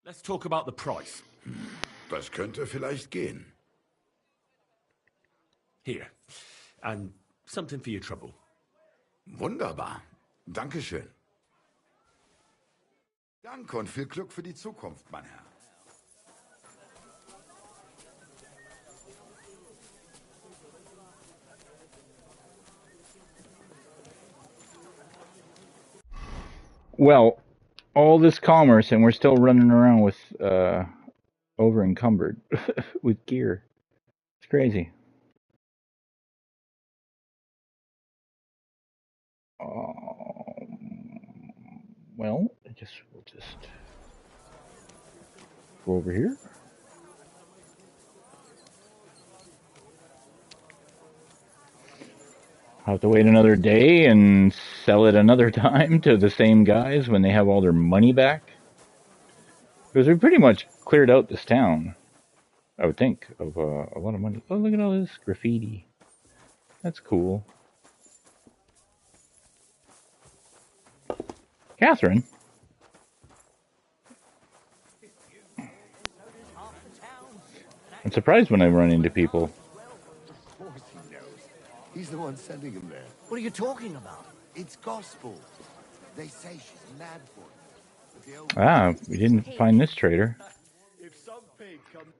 Let's talk about the price. Das könnte vielleicht gehen. Here. And something for your trouble. Wunderbar. Dankeschön. Danke und viel Glück für die Zukunft, mein Herr. Well, all this commerce and we're still running around with over encumbered with gear. It's crazy. Well, we'll just go over here. Have to wait another day and sell it another time to the same guys when they have all their money back. Because we pretty much cleared out this town, I would think, of a lot of money. Oh, look at all this graffiti. That's cool. Catherine? I'm surprised when I run into people. Of course he knows. He's the one sending him there. What are you talking about? It's gospel. They say she's mad for him. But the old Ah, we didn't find this traitor. If some pig comes...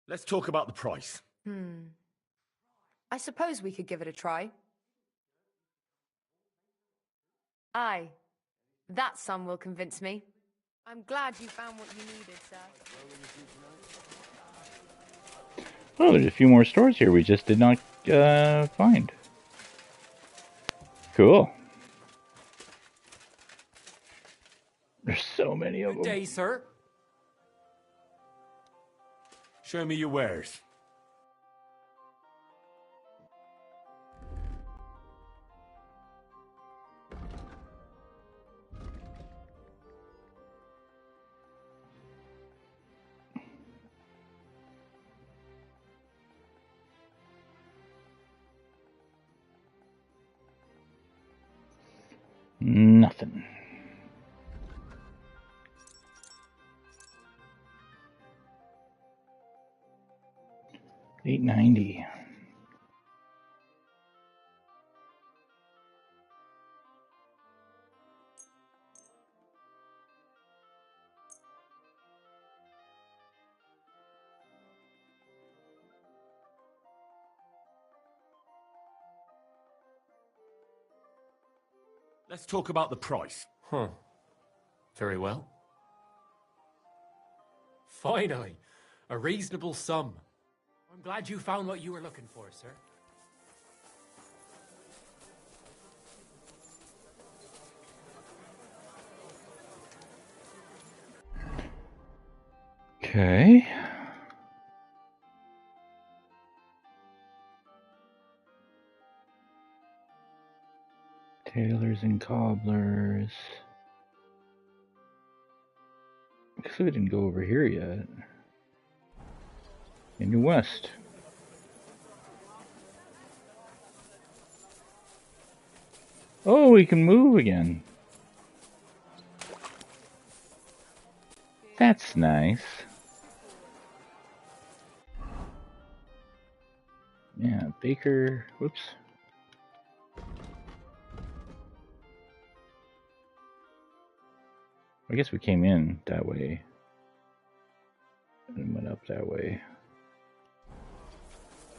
Let's talk about the price. I suppose we could give it a try. Aye. That sum will convince me. I'm glad you found what you needed, sir. Oh, there's a few more stores here we just did not find. Cool. There's so many of them. Good day, sir. Show me your wares. Nothing. $8.90. Let's talk about the price. Huh. Very well. Finally, a reasonable sum. I'm glad you found what you were looking for, sir. Okay. Tailors and cobblers. Guess we didn't go over here yet. In the west. Oh, we can move again. That's nice. Yeah, Baker. Whoops. I guess we came in that way. And went up that way.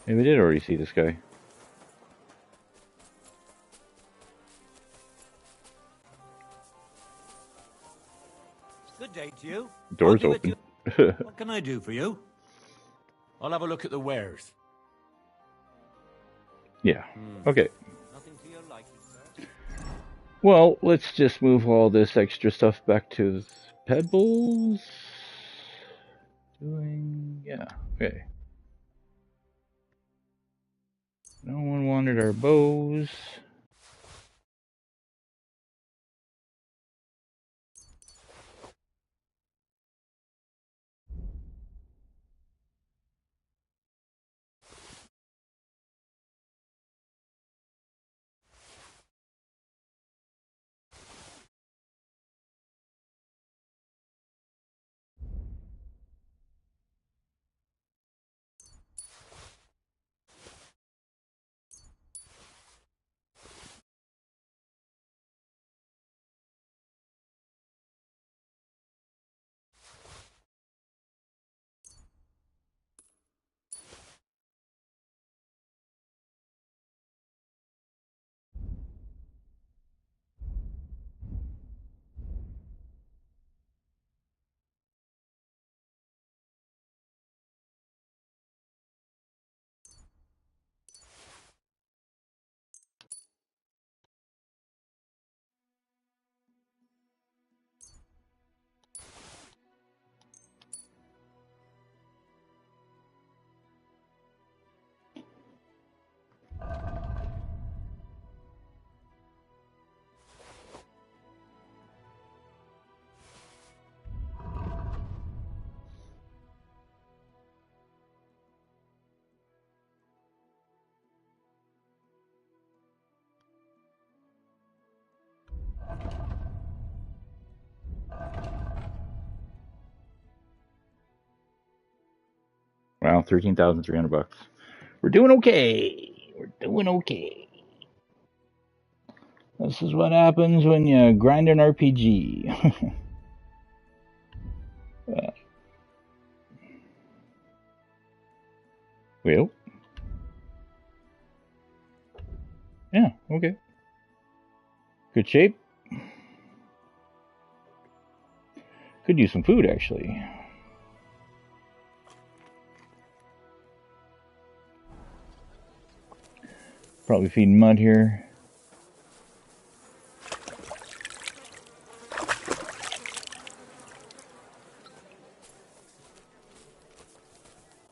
Maybe we did already see this guy. Good day to you. Door's open. What can I do for you? I'll have a look at the wares. Yeah. Okay. Nothing to your liking, sir. Well, let's just move all this extra stuff back to Pebbles. Yeah. Okay. No one wanted our bows. Wow, 13,300 bucks. We're doing okay. We're doing okay. This is what happens when you grind an RPG. Well. Yeah, okay. Good shape. Could use some food, actually. Probably feeding mud here.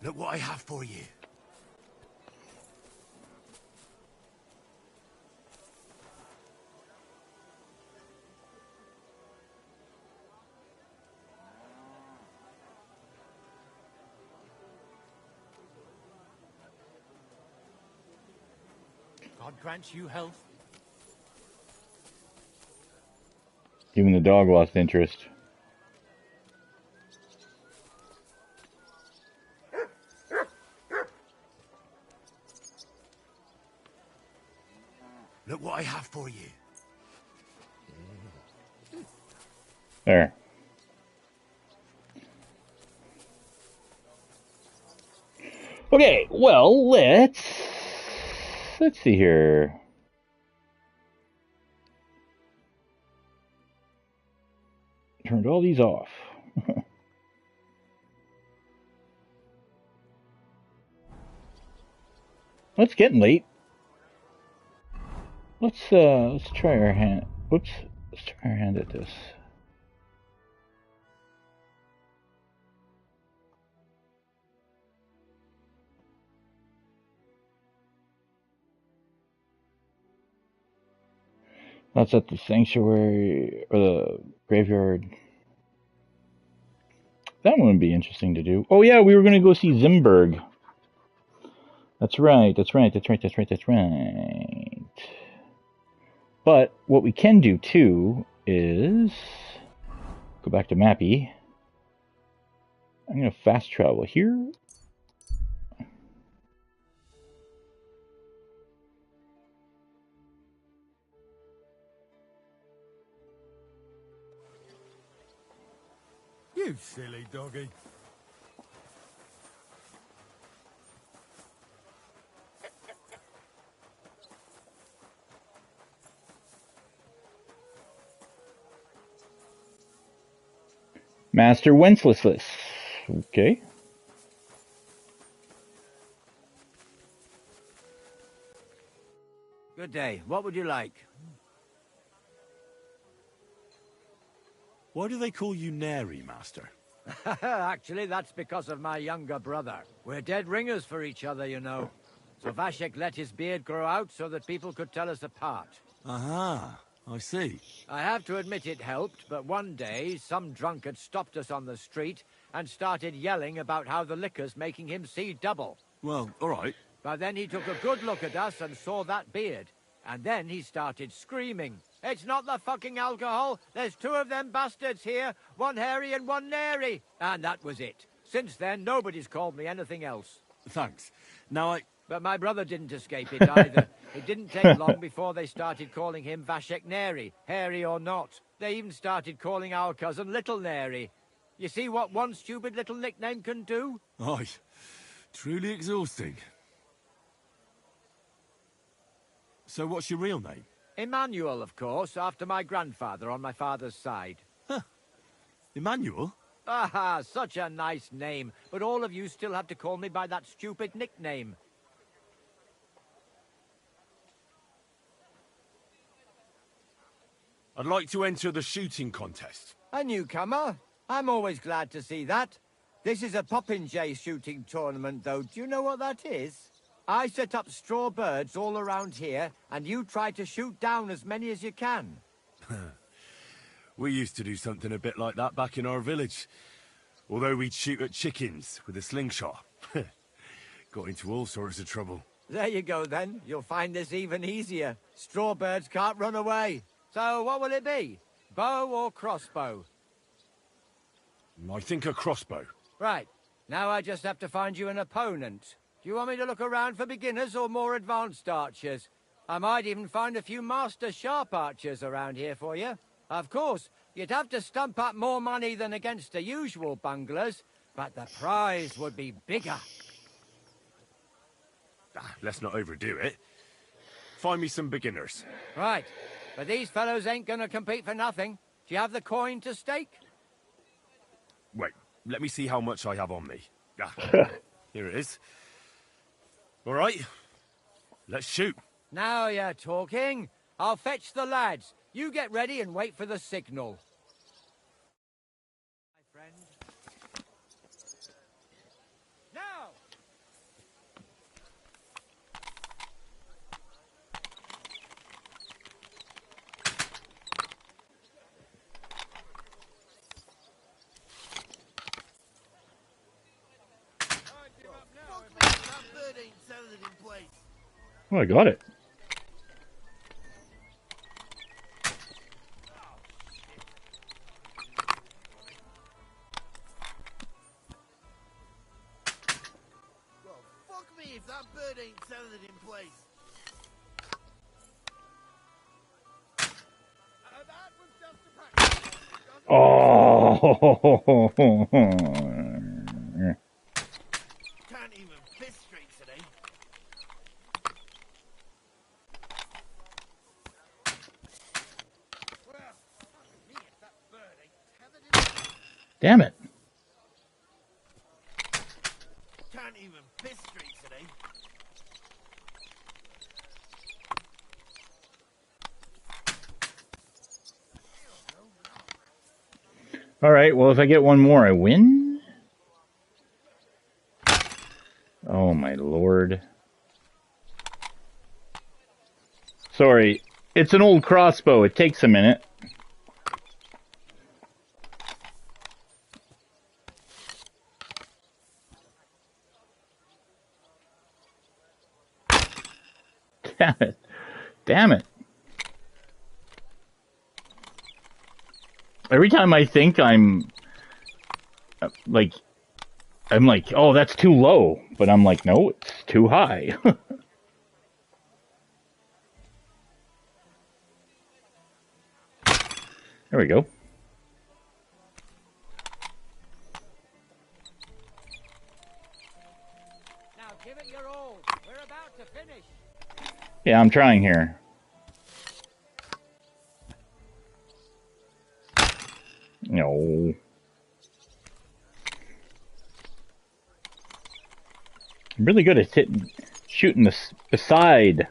Look what I have for you. God grant you health. Even the dog lost interest. Look what I have for you. There. Okay, well, let's see here. Turned all these off. It's getting late. Let's try our hand. Whoops. Let's try our hand at this. That's at the sanctuary or the graveyard. That one would be interesting to do. Oh yeah, we were going to go see Zimburg. That's right. But what we can do too is go back to Mappy. I'm going to fast travel here. You silly doggy. Master Wenceslas. Okay. Good day. What would you like? Why do they call you Neri, Master? Actually, that's because of my younger brother. We're dead ringers for each other, you know. So Vashek let his beard grow out so that people could tell us apart. Aha, I see. I have to admit it helped, but one day, some drunkard stopped us on the street and started yelling about how the liquor's making him see double. Well, all right. But then he took a good look at us and saw that beard. And then he started screaming. It's not the fucking alcohol. There's two of them bastards here. One hairy and one nary. And that was it. Since then, nobody's called me anything else. Thanks. Now But my brother didn't escape it either. It didn't take long before they started calling him Vashek Neri, hairy or not. They even started calling our cousin Little Neri. You see what one stupid little nickname can do? Aye. Truly exhausting. So what's your real name? Emmanuel, of course, after my grandfather on my father's side. Huh. Emmanuel? Ah, such a nice name. But all of you still have to call me by that stupid nickname. I'd like to enter the shooting contest. A newcomer? I'm always glad to see that. This is a popinjay shooting tournament, though. Do you know what that is? I set up straw birds all around here, and you try to shoot down as many as you can. We used to do something a bit like that back in our village. Although we'd shoot at chickens with a slingshot. Got into all sorts of trouble. There you go, then. You'll find this even easier. Straw birds can't run away. So what will it be? Bow or crossbow? I think a crossbow. Right. Now I just have to find you an opponent. Do you want me to look around for beginners or more advanced archers? I might even find a few master sharp archers around here for you. Of course, you'd have to stump up more money than against the usual bunglers, but the prize would be bigger. Let's not overdo it. Find me some beginners. Right. But these fellows ain't gonna compete for nothing. Do you have the coin to stake? Wait, let me see how much I have on me. Here it is. All right, let's shoot. Now you're talking. I'll fetch the lads. You get ready and wait for the signal. My friend. Now! Oh, I got it. Well, fuck me if that bird ain't settled in place. That was just a practice. Oh. Can't even piss straight today. Well, fuck me if that bird ain't tethered in place. Damn it. Can't even piss straight today. All right, well, if I get one more, I win? Oh, my lord. Sorry, it's an old crossbow. It takes a minute. Damn it. Damn it. Every time I think I'm like, oh, that's too low. But I'm like, no, it's too high. There we go. Now give it your all. We're about to finish. Yeah, I'm trying here. No. I'm really good at shooting the side.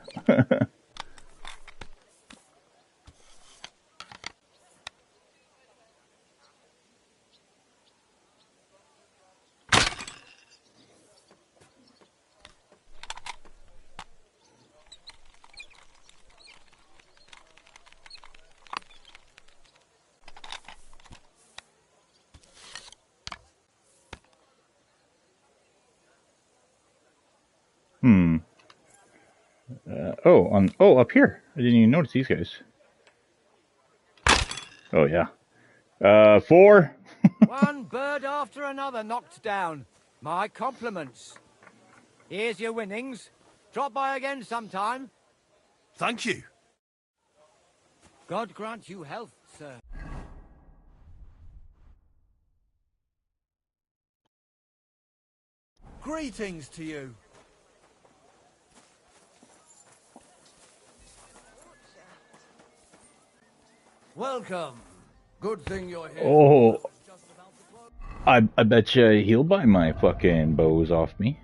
Up here. I didn't even notice these guys. Oh yeah. 4. One bird after another knocked down. My compliments. Here's your winnings. Drop by again sometime. Thank you. God grant you health, sir. Greetings to you. Welcome. Good thing you're here. Oh. I bet you he'll buy my fucking bows off me.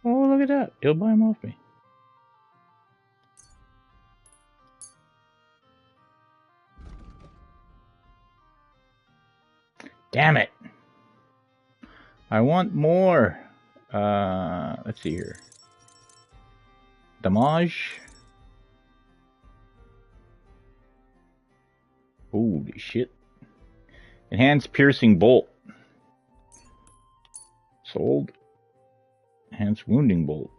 Oh, look at that. He'll buy them off me. Damn it. I want more. Let's see here. Damage. Holy shit. Enhanced piercing bolt. Sold. Enhanced wounding bolt.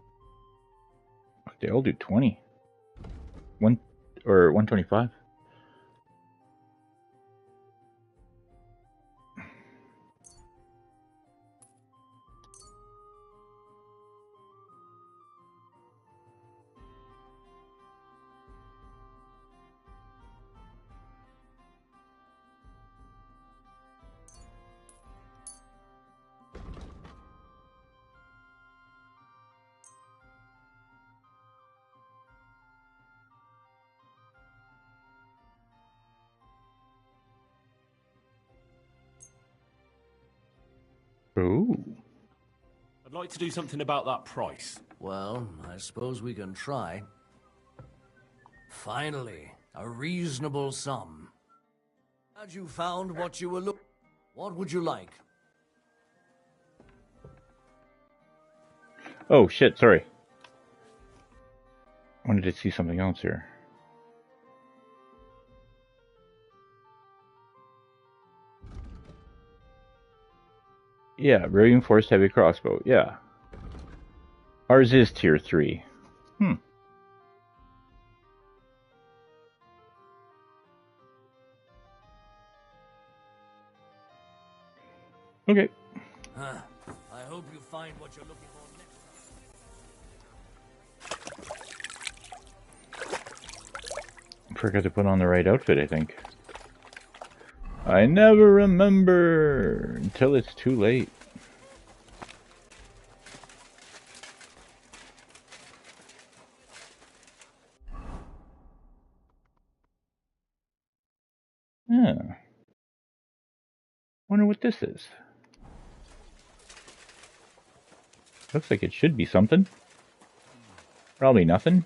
They all do 20. 125. Ooh. I'd like to do something about that price. Well, I suppose we can try. Finally, a reasonable sum. Had you found what you were looking? What would you like? Oh shit, sorry. I wanted to see something else here. Yeah, reinforced heavy crossbow. Yeah. Ours is tier 3. Okay. I hope you find what you're looking for next. Forgot to put on the right outfit, I think. I never remember until it's too late. Yeah. Wonder what this is. Looks like it should be something. Probably nothing.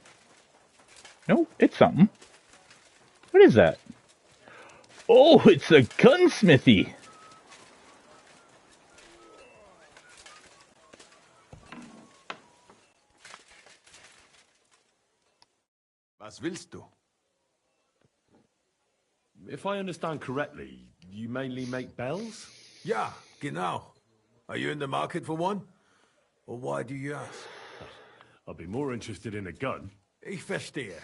No, it's something. What is that? Oh, it's a gunsmithy. Was willst du? If I understand correctly, you mainly make bells? Ja, genau. Are you in the market for one? Or why do you ask? I'd be more interested in a gun. Ich verstehe.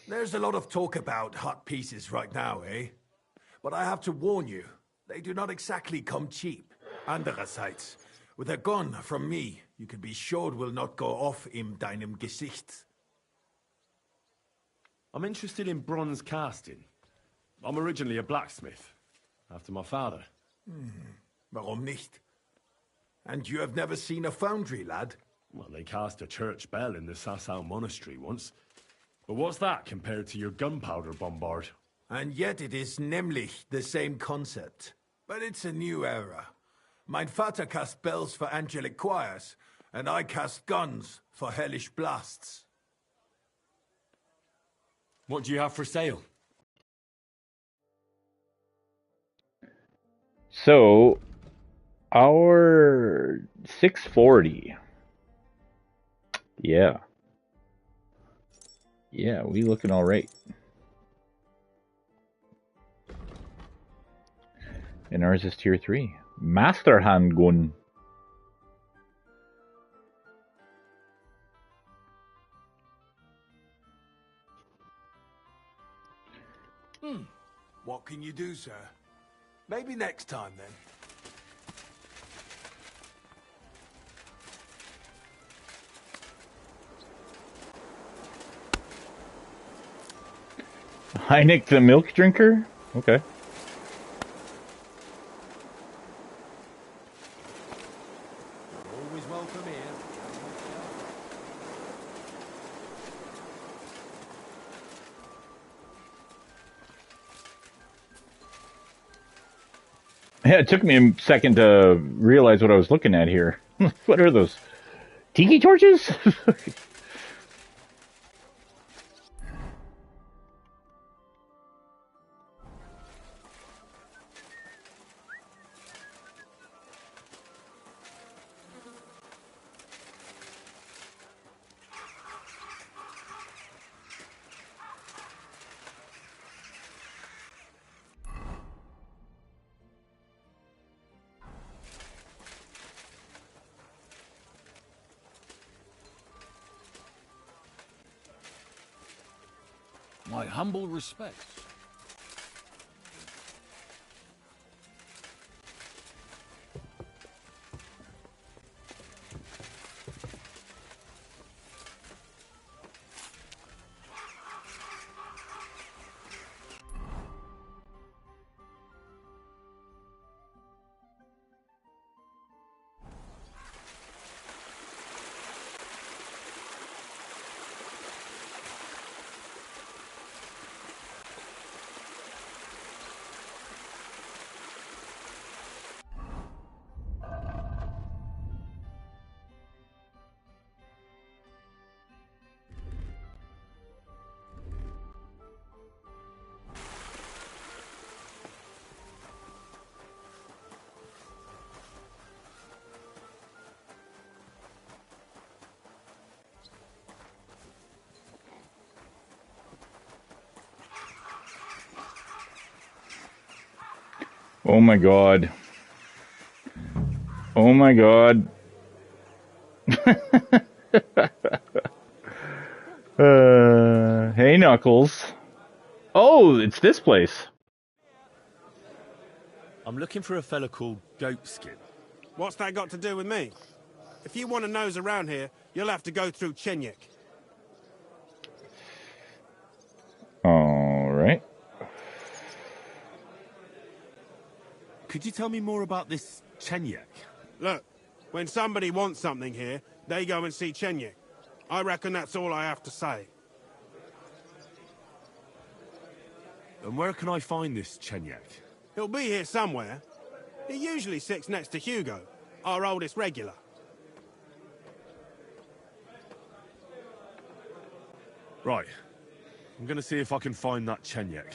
There's a lot of talk about hot pieces right now, eh? But I have to warn you, they do not exactly come cheap. Andererseits, with a gun from me, you can be sure it will not go off in deinem Gesicht. I'm interested in bronze casting. I'm originally a blacksmith, after my father. Warum nicht? And you have never seen a foundry, lad? Well, they cast a church bell in the HUZZAH monastery once. But what's that compared to your gunpowder bombard? And yet it is nämlich the same concept. But it's a new era. Mein Vater cast bells for angelic choirs, and I cast guns for hellish blasts. What do you have for sale? So, our 640. Yeah. Yeah, we looking all right. And ours is tier 3. Master handgun. What can you do, sir? Maybe next time, then. Heineck the milk drinker? Okay. Always welcome here. Yeah, it took me a second to realize what I was looking at here. What are those? Tiki torches? My humble respects. Oh my god. Oh my god. Hey, Knuckles. Oh, it's this place. I'm looking for a fella called Goatskin. What's that got to do with me? If you want to nose around here, you'll have to go through Chenyik. All right. Could you tell me more about this Chenyik? Look, when somebody wants something here, they go and see Chenyik. I reckon that's all I have to say. And where can I find this Chenyik? He'll be here somewhere. He usually sits next to Hugo, our oldest regular. Right. I'm gonna see if I can find that Chenyik.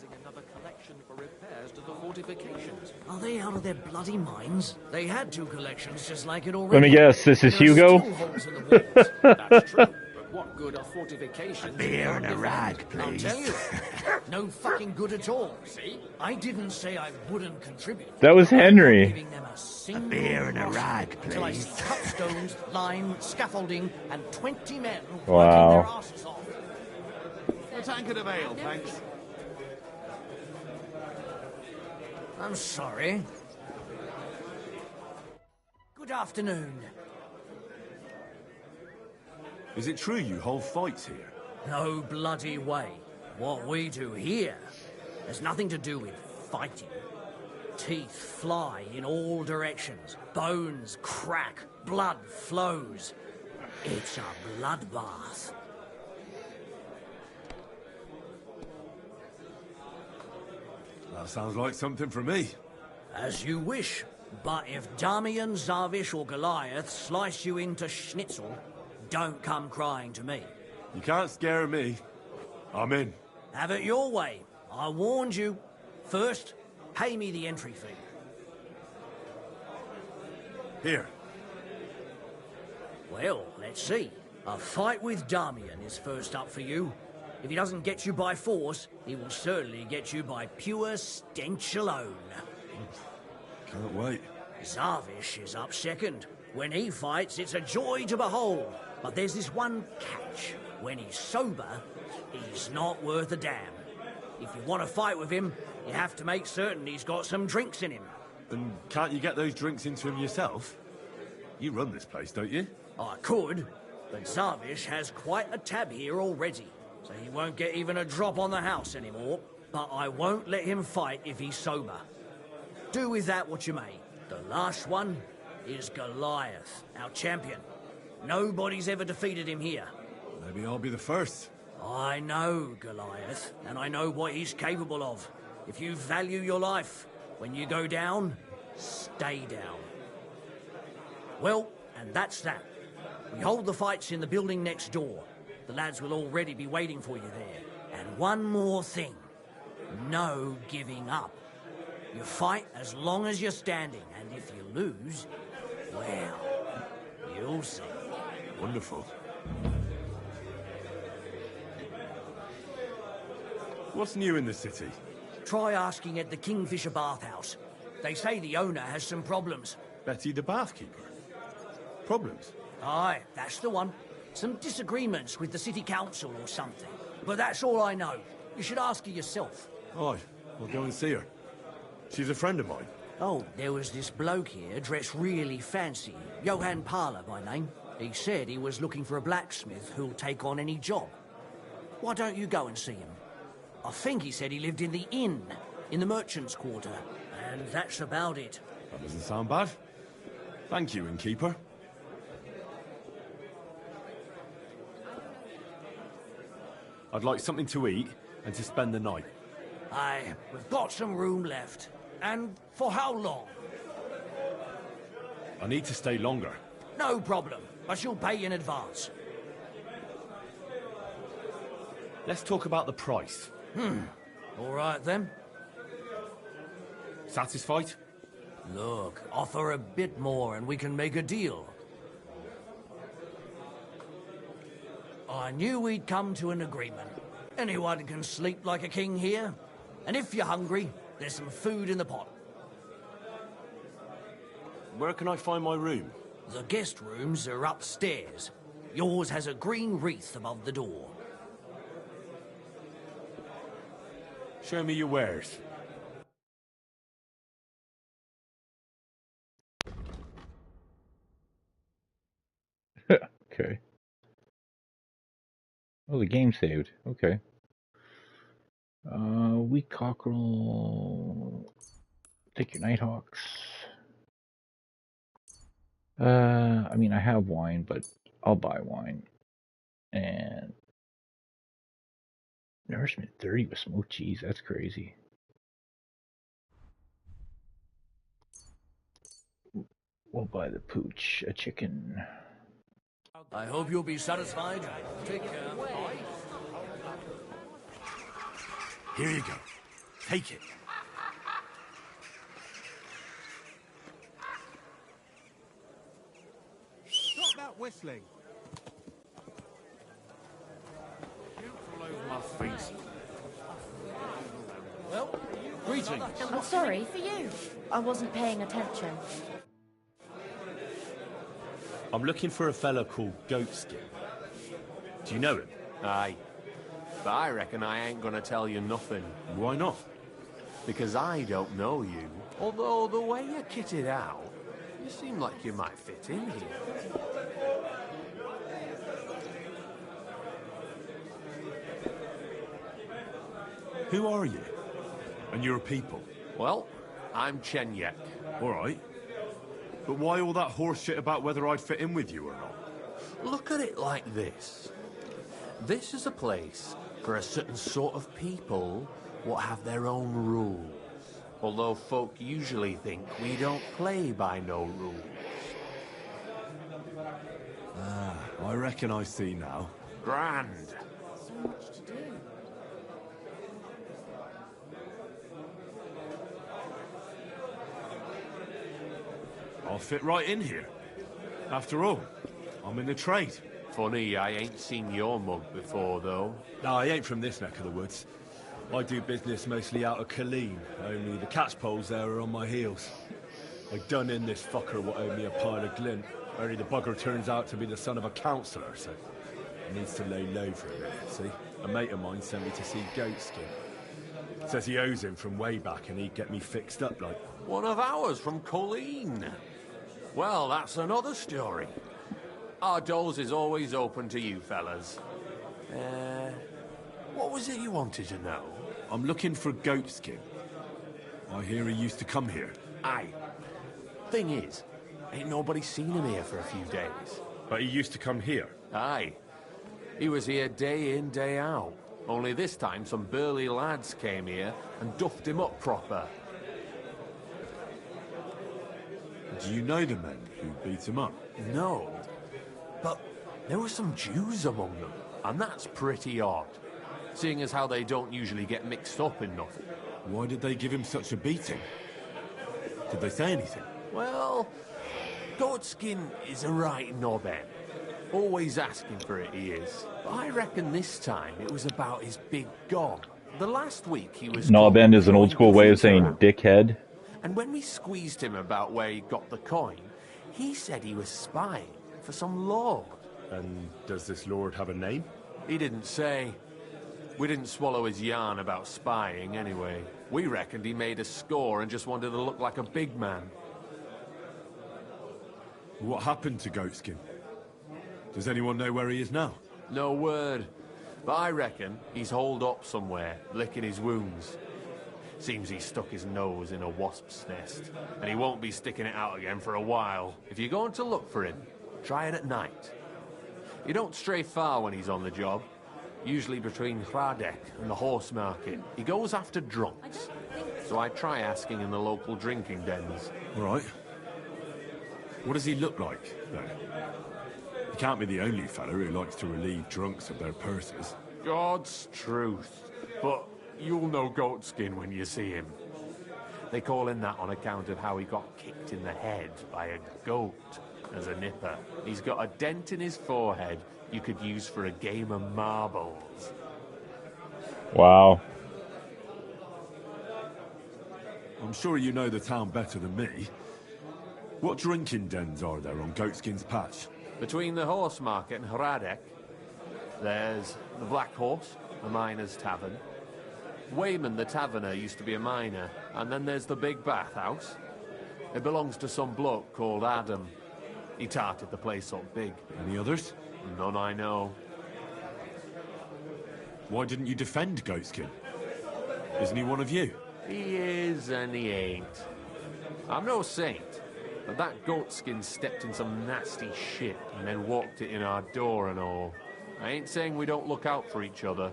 organizing another collection for repairs to the fortifications. Are they out of their bloody minds? They had 2 collections just like it already. Let me guess, this is Hugo? Holes in the walls. That's true. But what good are fortifications? A beer and a rag, please. I'll tell you. No fucking good at all. See? I didn't say I wouldn't contribute. That was Henry. A beer and a rag, Until I please. see cut stones, lime, scaffolding, and 20 men Wow. working their asses off. A tankard of ale, thanks. I'm sorry. Good afternoon. Is it true you hold fights here? No bloody way. What we do here has nothing to do with fighting. Teeth fly in all directions. Bones crack. Blood flows. It's a bloodbath. That sounds like something for me. As you wish. But if Damian, Zavish or Goliath slice you into schnitzel, don't come crying to me. You can't scare me. I'm in. Have it your way. I warned you. First, pay me the entry fee. Here. Well, let's see. A fight with Damian is first up for you. If he doesn't get you by force, he will certainly get you by pure stench alone. Can't wait. Zavish is up second. When he fights, it's a joy to behold. But there's this one catch. When he's sober, he's not worth a damn. If you want to fight with him, you have to make certain he's got some drinks in him. And can't you get those drinks into him yourself? You run this place, don't you? I could, but Zavish has quite a tab here already, so he won't get even a drop on the house anymore. But I won't let him fight if he's sober. Do with that what you may. The last one is Goliath, our champion. Nobody's ever defeated him here. Maybe I'll be the first. I know Goliath, and I know what he's capable of. If you value your life, when you go down, stay down. Well, and that's that. We hold the fights in the building next door. The lads will already be waiting for you there. And one more thing. No giving up. You fight as long as you're standing, and if you lose, well, you'll see. Wonderful. What's new in the city? Try asking at the Kingfisher Bathhouse. They say the owner has some problems. Betty the bathkeeper? Problems? Aye, that's the one. Some disagreements with the city council or something. But that's all I know. You should ask her yourself. Aye, we'll go and see her. She's a friend of mine. Oh, there was this bloke here dressed really fancy. Johann Parler by name. He said he was looking for a blacksmith who'll take on any job. Why don't you go and see him? I think he said he lived in the inn, in the merchant's quarter. And that's about it. That doesn't sound bad. Thank you, innkeeper. I'd like something to eat and to spend the night. Aye, we've got some room left. And for how long? I need to stay longer. No problem, but you'll pay in advance. Let's talk about the price. All right then. Satisfied? Look, offer a bit more and we can make a deal. I knew we'd come to an agreement. Anyone can sleep like a king here. And if you're hungry, there's some food in the pot. Where can I find my room? The guest rooms are upstairs. Yours has a green wreath above the door. Show me your wares. Okay. Oh, the game saved. Okay. Wheat cockerel. Take your nighthawks. I mean, I have wine, but I'll buy wine. And nourishment 30 with smoked cheese. That's crazy. We'll buy the pooch, a chicken. I hope you'll be satisfied. Take care. Here you go. Take it. Stop that whistling. My face. Well, greetings. I'm sorry. For you. I wasn't paying attention. I'm looking for a fella called Goatskin. Do you know him? Aye. But I reckon I ain't gonna tell you nothing. Why not? Because I don't know you. Although the way you're kitted out, you seem like you might fit in here. Who are you? And your people? Well, I'm Chenyek. All right. But why all that horse shit about whether I'd fit in with you or not? Look at it like this. This is a place for a certain sort of people what have their own rules. Although folk usually think we don't play by no rules. Ah, I reckon I see now. Grand. So much to do. I'll fit right in here. After all, I'm in the trade. Funny, I ain't seen your mug before, though. No, I ain't from this neck of the woods. I do business mostly out of Colleen, only the catchpoles there are on my heels. I done in this fucker what owed me a pile of glint, only the bugger turns out to be the son of a councillor, so he needs to lay low for a minute, see? A mate of mine sent me to see Goatskin. Says he owes him from way back and he'd get me fixed up like... One of ours from Colleen. Well, that's another story. Our doors is always open to you fellas. What was it you wanted to know? I'm looking for Goatskin. I hear he used to come here. Aye. Thing is, ain't nobody seen him here for a few days. But he used to come here? Aye. He was here day in, day out. Only this time some burly lads came here and duffed him up proper. Do you know the men who beat him up? No. But there were some Jews among them, and that's pretty odd. Seeing as how they don't usually get mixed up in nothing. Why did they give him such a beating? Did they say anything? Well, Goatskin is a right knobhead. Always asking for it, he is. But I reckon this time it was about his big gob. The last week he was... Knobend is an old school way of saying dickhead. And when we squeezed him about where he got the coin, he said he was spying for some lord. And does this lord have a name? He didn't say. We didn't swallow his yarn about spying, anyway. We reckoned he made a score and just wanted to look like a big man. What happened to Goatskin? Does anyone know where he is now? No word. But I reckon he's holed up somewhere, licking his wounds. Seems he stuck his nose in a wasp's nest, and he won't be sticking it out again for a while. If you're going to look for him, try it at night. You don't stray far when he's on the job. Usually between Hradek and the horse market. He goes after drunks. So I try asking in the local drinking dens. All right. What does he look like, then? He can't be the only fella who likes to relieve drunks of their purses. God's truth. But you'll know Goatskin when you see him. They call him that on account of how he got kicked in the head by a goat as a nipper. He's got a dent in his forehead you could use for a game of marbles. Wow. I'm sure you know the town better than me. What drinking dens are there on Goatskin's Patch? Between the horse market and Hradek, there's the Black Horse, a miner's tavern. Wayman the taverner used to be a miner, and then there's the big bathhouse. It belongs to some bloke called Adam. He tarted the place up big. Any others? None I know. Why didn't you defend Goatskin? Isn't he one of you? He is and he ain't. I'm no saint, but that Goatskin stepped in some nasty shit and then walked it in our door and all. I ain't saying we don't look out for each other,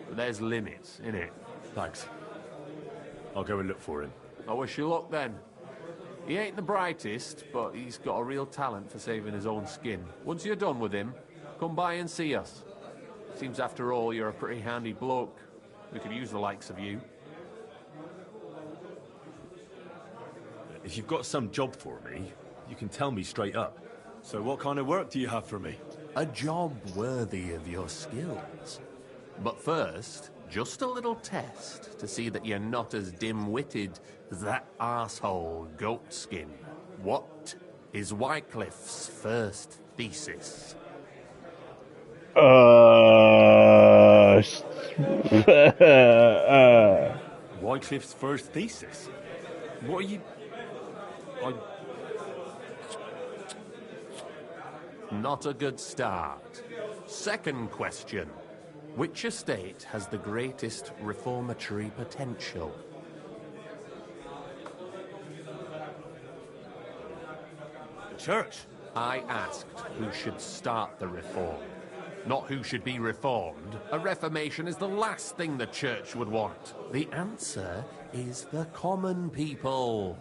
but there's limits, innit? Thanks. I'll go and look for him. I wish you luck then. He ain't the brightest, but he's got a real talent for saving his own skin. Once you're done with him, come by and see us. Seems after all you're a pretty handy bloke. We could use the likes of you. If you've got some job for me, you can tell me straight up. So what kind of work do you have for me? A job worthy of your skills. But first, just a little test to see that you're not as dim-witted as that arsehole Goatskin. What is Wycliffe's first thesis? Wycliffe's first thesis? What are you... Not a good start. Second question. Which estate has the greatest reformatory potential? The church. I asked who should start the reform, not who should be reformed. A reformation is the last thing the church would want. The answer is the common people.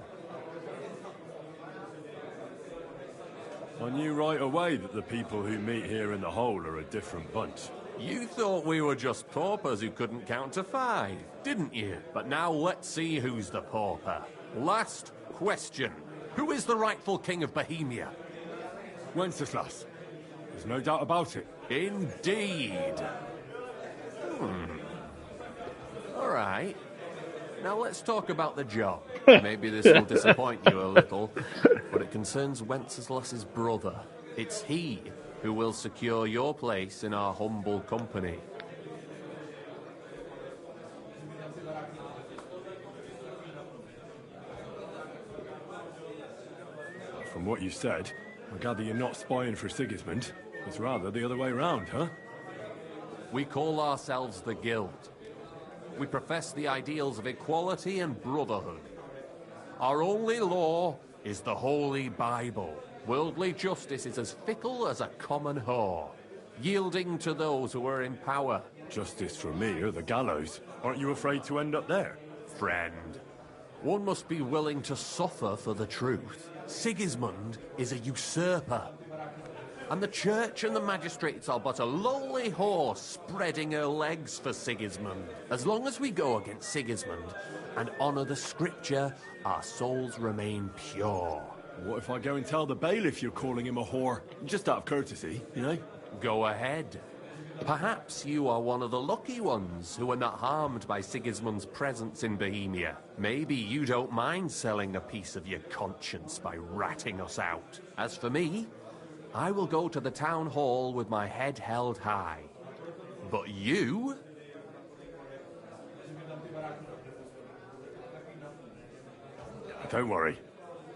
I knew right away that the people who meet here in the hole are a different bunch. You thought we were just paupers who couldn't count to 5, didn't you? But now let's see who's the pauper. Last question. Who is the rightful king of Bohemia? Wenceslas. There's no doubt about it. Indeed. All right. Now let's talk about the job. Maybe this will disappoint you a little, but it concerns Wenceslas's brother. It's he who will secure your place in our humble company. From what you said, I gather you're not spying for Sigismund. It's rather the other way round, huh? We call ourselves the Guild. We profess the ideals of equality and brotherhood. Our only law is the Holy Bible. Worldly justice is as fickle as a common whore, yielding to those who are in power. Justice for me or the gallows. Aren't you afraid to end up there? Friend, one must be willing to suffer for the truth. Sigismund is a usurper. And the church and the magistrates are but a lowly horse spreading her legs for Sigismund. As long as we go against Sigismund and honour the scripture, our souls remain pure. What if I go and tell the bailiff you're calling him a whore? Just out of courtesy, you know? Go ahead. Perhaps you are one of the lucky ones who are not harmed by Sigismund's presence in Bohemia. Maybe you don't mind selling a piece of your conscience by ratting us out. As for me, I will go to the town hall with my head held high. But you? Don't worry.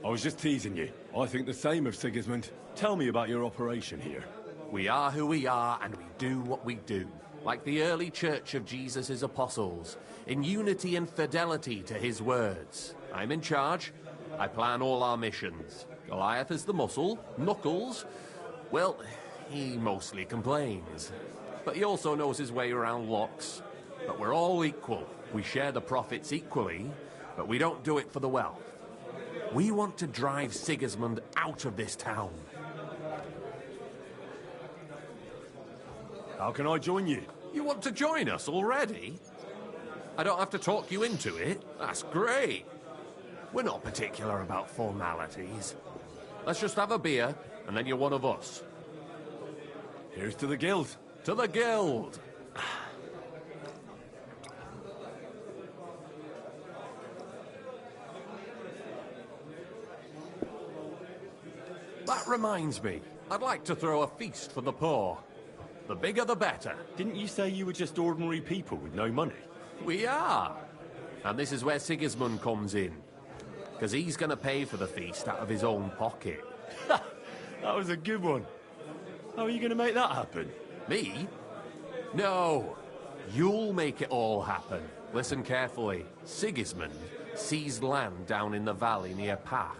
I was just teasing you. I think the same of Sigismund. Tell me about your operation here. We are who we are, and we do what we do. Like the early church of Jesus' apostles, in unity and fidelity to his words. I'm in charge. I plan all our missions. Goliath is the muscle. Knuckles, well, he mostly complains. But he also knows his way around locks. But we're all equal. We share the profits equally, but we don't do it for the wealth. We want to drive Sigismund out of this town. How can I join you? You want to join us already? I don't have to talk you into it. That's great. We're not particular about formalities. Let's just have a beer, and then you're one of us. Here's to the Guild. To the Guild! That reminds me, I'd like to throw a feast for the poor. The bigger the better. Didn't you say you were just ordinary people with no money? We are. And this is where Sigismund comes in. Because he's going to pay for the feast out of his own pocket. That was a good one. How are you going to make that happen? Me? No. You'll make it all happen. Listen carefully. Sigismund seized land down in the valley near Pach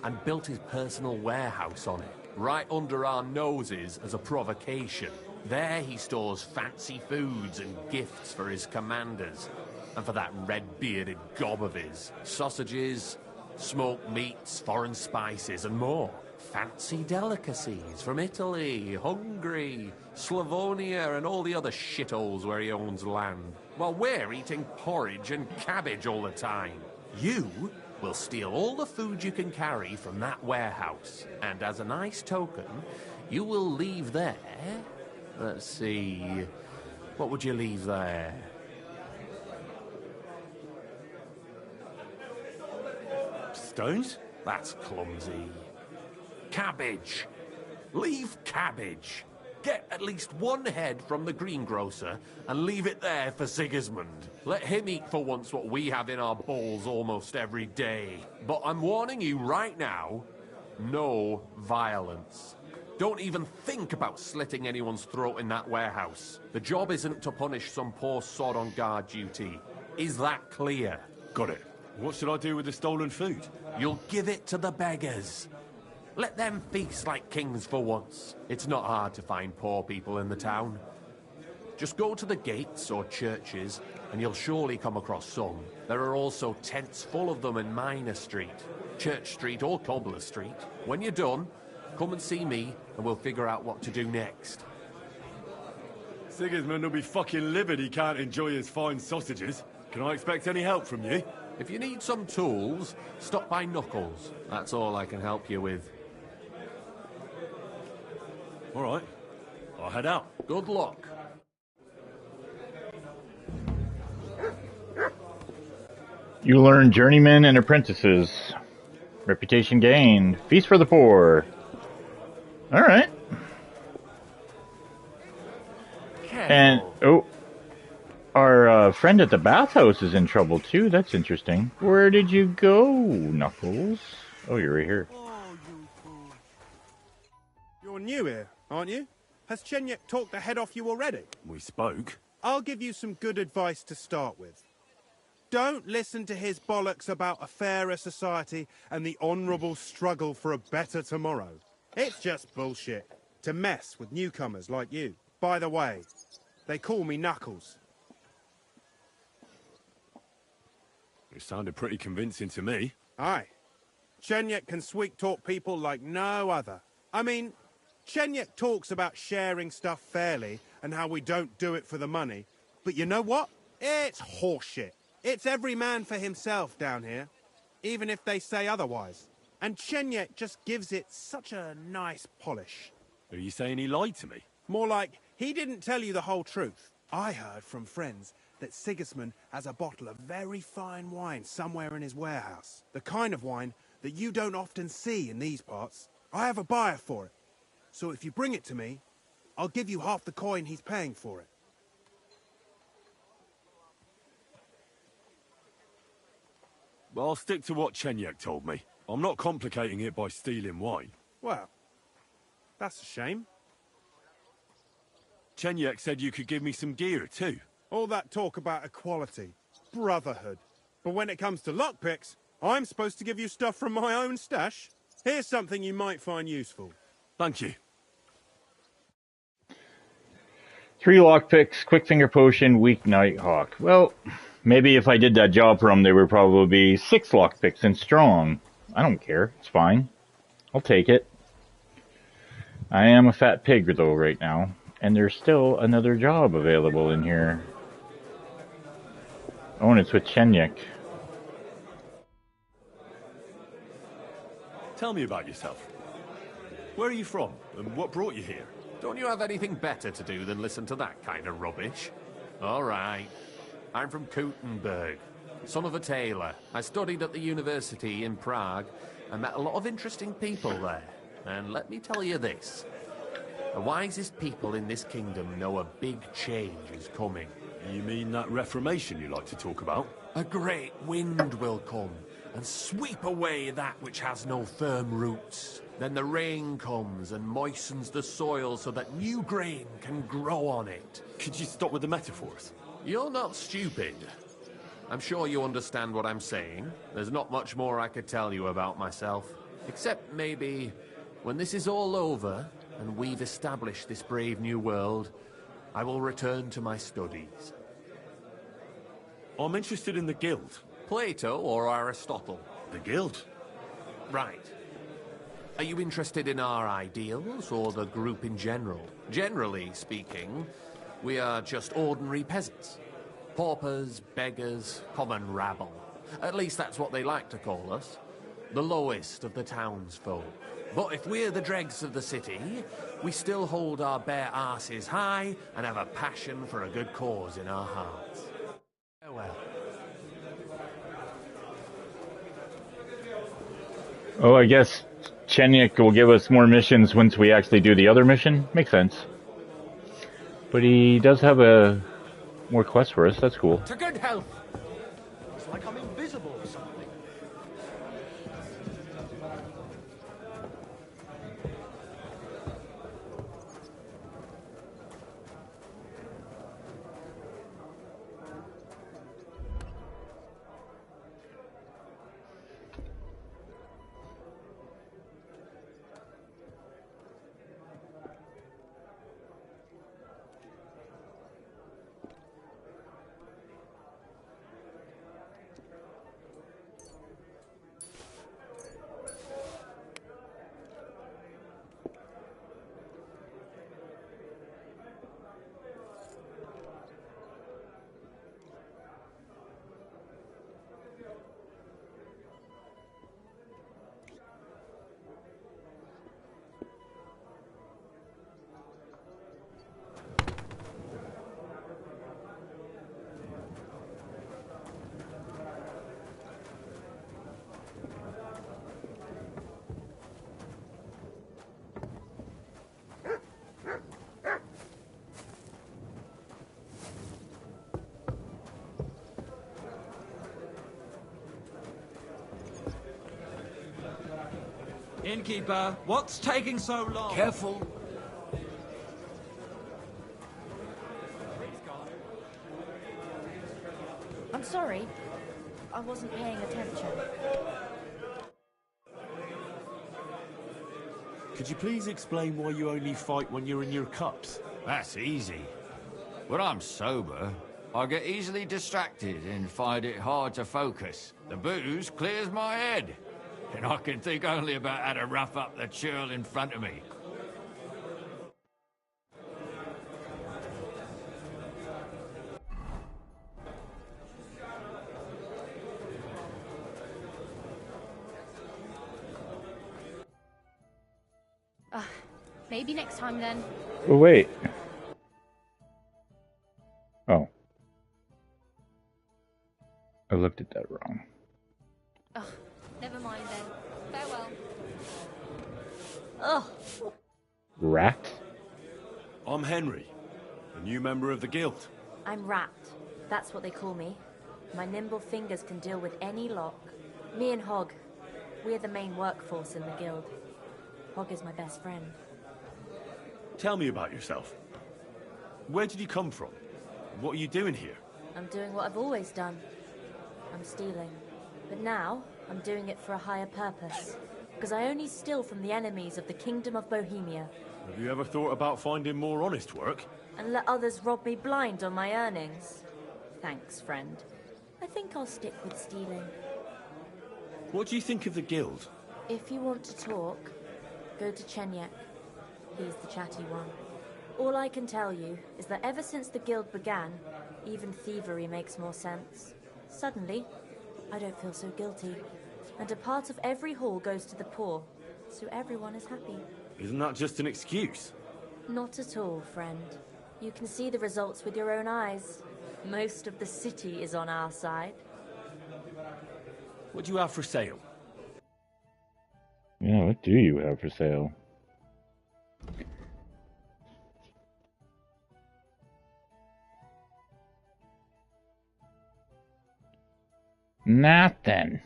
and built his personal warehouse on it, right under our noses as a provocation. There he stores fancy foods and gifts for his commanders, and for that red-bearded gob of his. Sausages, smoked meats, foreign spices, and more. Fancy delicacies from Italy, Hungary, Slavonia, and all the other shitholes where he owns land. While we're eating porridge and cabbage all the time. You We'll steal all the food you can carry from that warehouse, and as a nice token, you will leave there... Let's see... What would you leave there? Stones? That's clumsy. Cabbage. Leave cabbage. Get at least one head from the greengrocer and leave it there for Sigismund. Let him eat for once what we have in our bowls almost every day. But I'm warning you right now, no violence. Don't even think about slitting anyone's throat in that warehouse. The job isn't to punish some poor sod on guard duty. Is that clear? Got it. What should I do with the stolen food? You'll give it to the beggars. Let them feast like kings for once. It's not hard to find poor people in the town. Just go to the gates or churches, and you'll surely come across some. There are also tents full of them in Minor Street, Church Street or Cobbler Street. When you're done, come and see me, and we'll figure out what to do next. Sigismund will be fucking livid he can't enjoy his fine sausages. Can I expect any help from you? If you need some tools, stop by Knuckles. That's all I can help you with. All right. I'll head out. Good luck. You learn journeymen and apprentices. Reputation gained. Feast for the poor. All right. And, oh, our friend at the bathhouse is in trouble too. That's interesting. Where did you go, Knuckles? Oh, you're right here. You're new here, aren't you? Has Chenyek talked the head off you already? We spoke. I'll give you some good advice to start with. Don't listen to his bollocks about a fairer society and the honourable struggle for a better tomorrow. It's just bullshit to mess with newcomers like you. By the way, they call me Knuckles. It sounded pretty convincing to me. Aye. Chenyek can sweet-talk people like no other. I mean, Chenyek talks about sharing stuff fairly and how we don't do it for the money. But you know what? It's horseshit. It's every man for himself down here, even if they say otherwise. And Chenyek just gives it such a nice polish. Are you saying he lied to me? More like, he didn't tell you the whole truth. I heard from friends that Sigismund has a bottle of very fine wine somewhere in his warehouse. The kind of wine that you don't often see in these parts. I have a buyer for it. So if you bring it to me, I'll give you half the coin he's paying for it. Well, I'll stick to what Chenyek told me. I'm not complicating it by stealing wine. Well, that's a shame. Chenyek said you could give me some gear, too. All that talk about equality, brotherhood. But when it comes to lockpicks, I'm supposed to give you stuff from my own stash. Here's something you might find useful. Thank you. 3 lockpicks, quick finger potion, weak nighthawk. Well, maybe if I did that job for them, they would probably be 6 lockpicks and strong. I don't care. It's fine. I'll take it. I am a fat pig, though, right now. And there's still another job available in here. Oh, and it's with Chenyek. Tell me about yourself. Where are you from, and what brought you here? Don't you have anything better to do than listen to that kind of rubbish? All right. I'm from Kuttenberg, son of a tailor. I studied at the university in Prague and met a lot of interesting people there. And let me tell you this. The wisest people in this kingdom know a big change is coming. You mean that reformation you like to talk about? A great wind will come and sweep away that which has no firm roots. Then the rain comes and moistens the soil so that new grain can grow on it. Could you stop with the metaphors? You're not stupid. I'm sure you understand what I'm saying. There's not much more I could tell you about myself. Except maybe when this is all over and we've established this brave new world, I will return to my studies. I'm interested in the guild. Plato or Aristotle? The guild. Right. Are you interested in our ideals or the group in general? Generally speaking, we are just ordinary peasants. Paupers, beggars, common rabble. At least that's what they like to call us. The lowest of the townsfolk. But if we're the dregs of the city, we still hold our bare arses high and have a passion for a good cause in our hearts. Farewell. Oh, I guess Chenyik will give us more missions once we actually do the other mission. Makes sense. But he does have more quests for us. That's cool. To good health! It's like I'm invisible or something. Innkeeper, what's taking so long? Careful. I'm sorry. I wasn't paying attention. Could you please explain why you only fight when you're in your cups? That's easy. When I'm sober, I get easily distracted and find it hard to focus. The booze clears my head, and I can think only about how to rough up the churl in front of me. Maybe next time then. Oh, wait. Oh. I looked at that wrong. Ugh, never mind then. Farewell. Ugh. Rat? I'm Henry, a new member of the guild. I'm Rat. That's what they call me. My nimble fingers can deal with any lock. Me and Hog. We're the main workforce in the guild. Hog is my best friend. Tell me about yourself. Where did you come from? What are you doing here? I'm doing what I've always done. I'm stealing. But now, I'm doing it for a higher purpose. Because I only steal from the enemies of the Kingdom of Bohemia. Have you ever thought about finding more honest work? And let others rob me blind on my earnings. Thanks, friend. I think I'll stick with stealing. What do you think of the guild? If you want to talk, go to Chenyek. He's the chatty one. All I can tell you is that ever since the guild began, even thievery makes more sense. Suddenly, I don't feel so guilty. And a part of every haul goes to the poor, so everyone is happy. Isn't that just an excuse? Not at all, friend. You can see the results with your own eyes. Most of the city is on our side. What do you have for sale? Yeah, what do you have for sale? Nothing.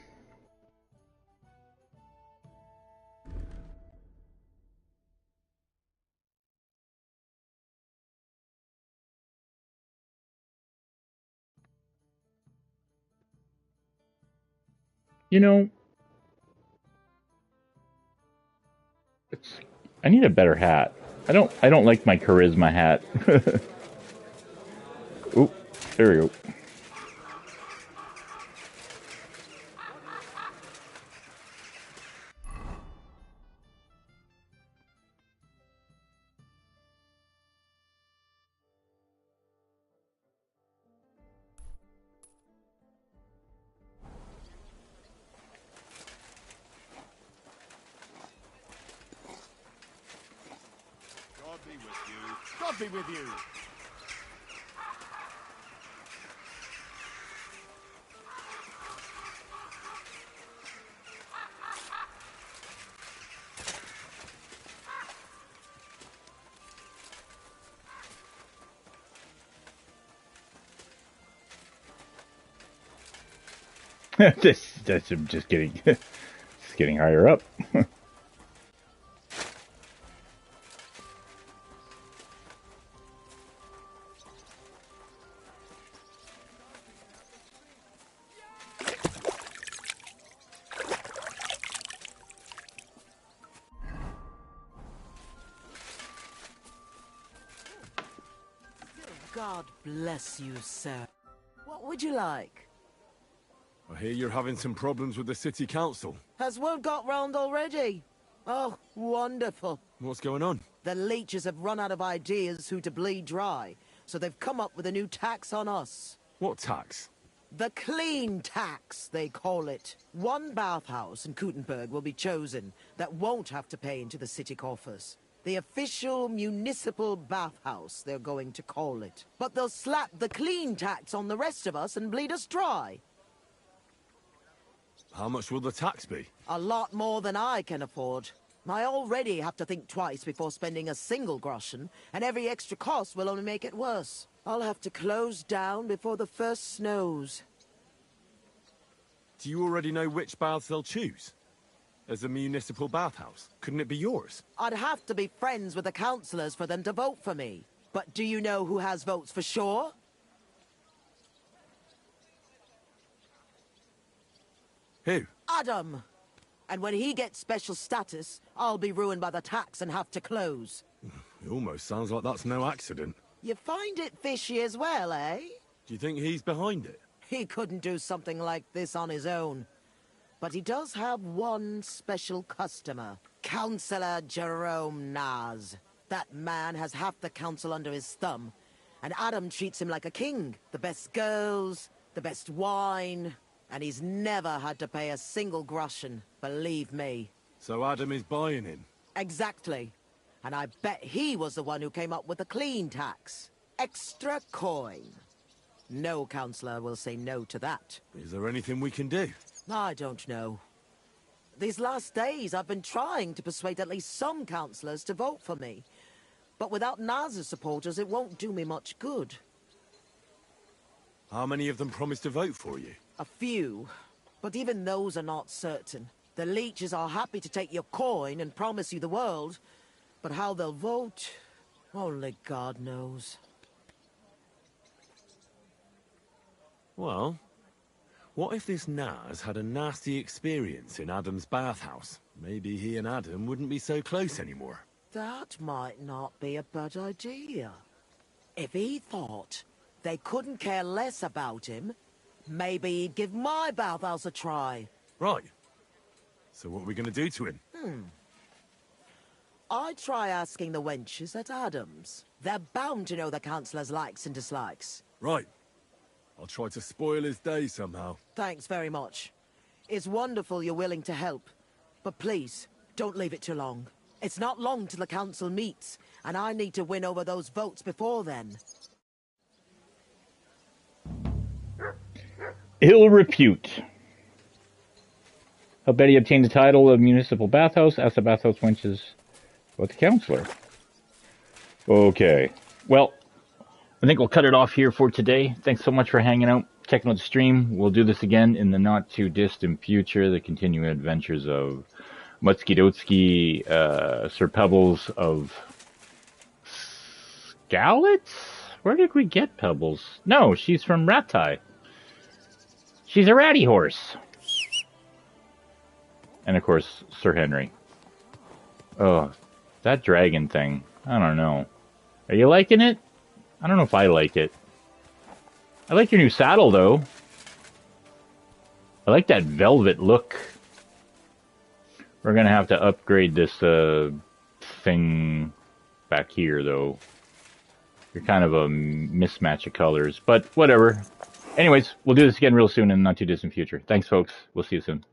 You know, I need a better hat. I don't like my charisma hat. Oop, there we go. God be with you. That's just getting, just getting higher up. God bless you, sir. What would you like? I hear you're having some problems with the city council. Has word got round already? Oh, wonderful. What's going on? The leeches have run out of ideas who to bleed dry, so they've come up with a new tax on us. What tax? The clean tax, they call it. One bathhouse in Kuttenberg will be chosen that won't have to pay into the city coffers. The official municipal bathhouse, they're going to call it. But they'll slap the clean tax on the rest of us and bleed us dry. How much will the tax be? A lot more than I can afford. I already have to think twice before spending a single groschen, and every extra cost will only make it worse. I'll have to close down before the first snows. Do you already know which baths they'll choose? As a municipal bathhouse, couldn't it be yours? I'd have to be friends with the councillors for them to vote for me. But do you know who has votes for sure? Who? Adam. And when he gets special status, I'll be ruined by the tax and have to close. It almost sounds like that's no accident. You find it fishy as well, eh? Do you think he's behind it? He couldn't do something like this on his own. But he does have one special customer. Councillor Jerome Naz. That man has half the council under his thumb. And Adam treats him like a king. The best girls, the best wine. And he's never had to pay a single groschen, believe me. So Adam is buying him? Exactly. And I bet he was the one who came up with the clean tax. Extra coin. No councillor will say no to that. Is there anything we can do? I don't know. These last days I've been trying to persuade at least some councillors to vote for me. But without Naz's supporters, it won't do me much good. How many of them promised to vote for you? A few. But even those are not certain. The leeches are happy to take your coin and promise you the world. But how they'll vote, only God knows. Well, what if this Naz had a nasty experience in Adam's bathhouse? Maybe he and Adam wouldn't be so close anymore. That might not be a bad idea. If he thought they couldn't care less about him, maybe he'd give my bathhouse a try. Right. So what are we going to do to him? I'd try asking the wenches at Adams. They're bound to know the councillor's likes and dislikes. Right. I'll try to spoil his day somehow. Thanks very much. It's wonderful you're willing to help. But please, don't leave it too long. It's not long till the council meets, and I need to win over those votes before then. Ill repute. How Betty obtained the title of municipal bathhouse. Asked the bathhouse wenches about the councillor. Okay. Well, I think we'll cut it off here for today. Thanks so much for hanging out, checking out the stream. We'll do this again in the not-too-distant future, the continuing adventures of Mutsky Dotsky, Sir Pebbles of Skalitz? Where did we get Pebbles? No, she's from Ratai. She's a ratty horse. And, of course, Sir Henry. Oh, that dragon thing. I don't know. Are you liking it? I don't know if I like it. I like your new saddle, though. I like that velvet look. We're going to have to upgrade this thing back here, though. You're kind of a mismatch of colors, but whatever. Anyways, we'll do this again real soon in the not-too-distant future. Thanks, folks. We'll see you soon.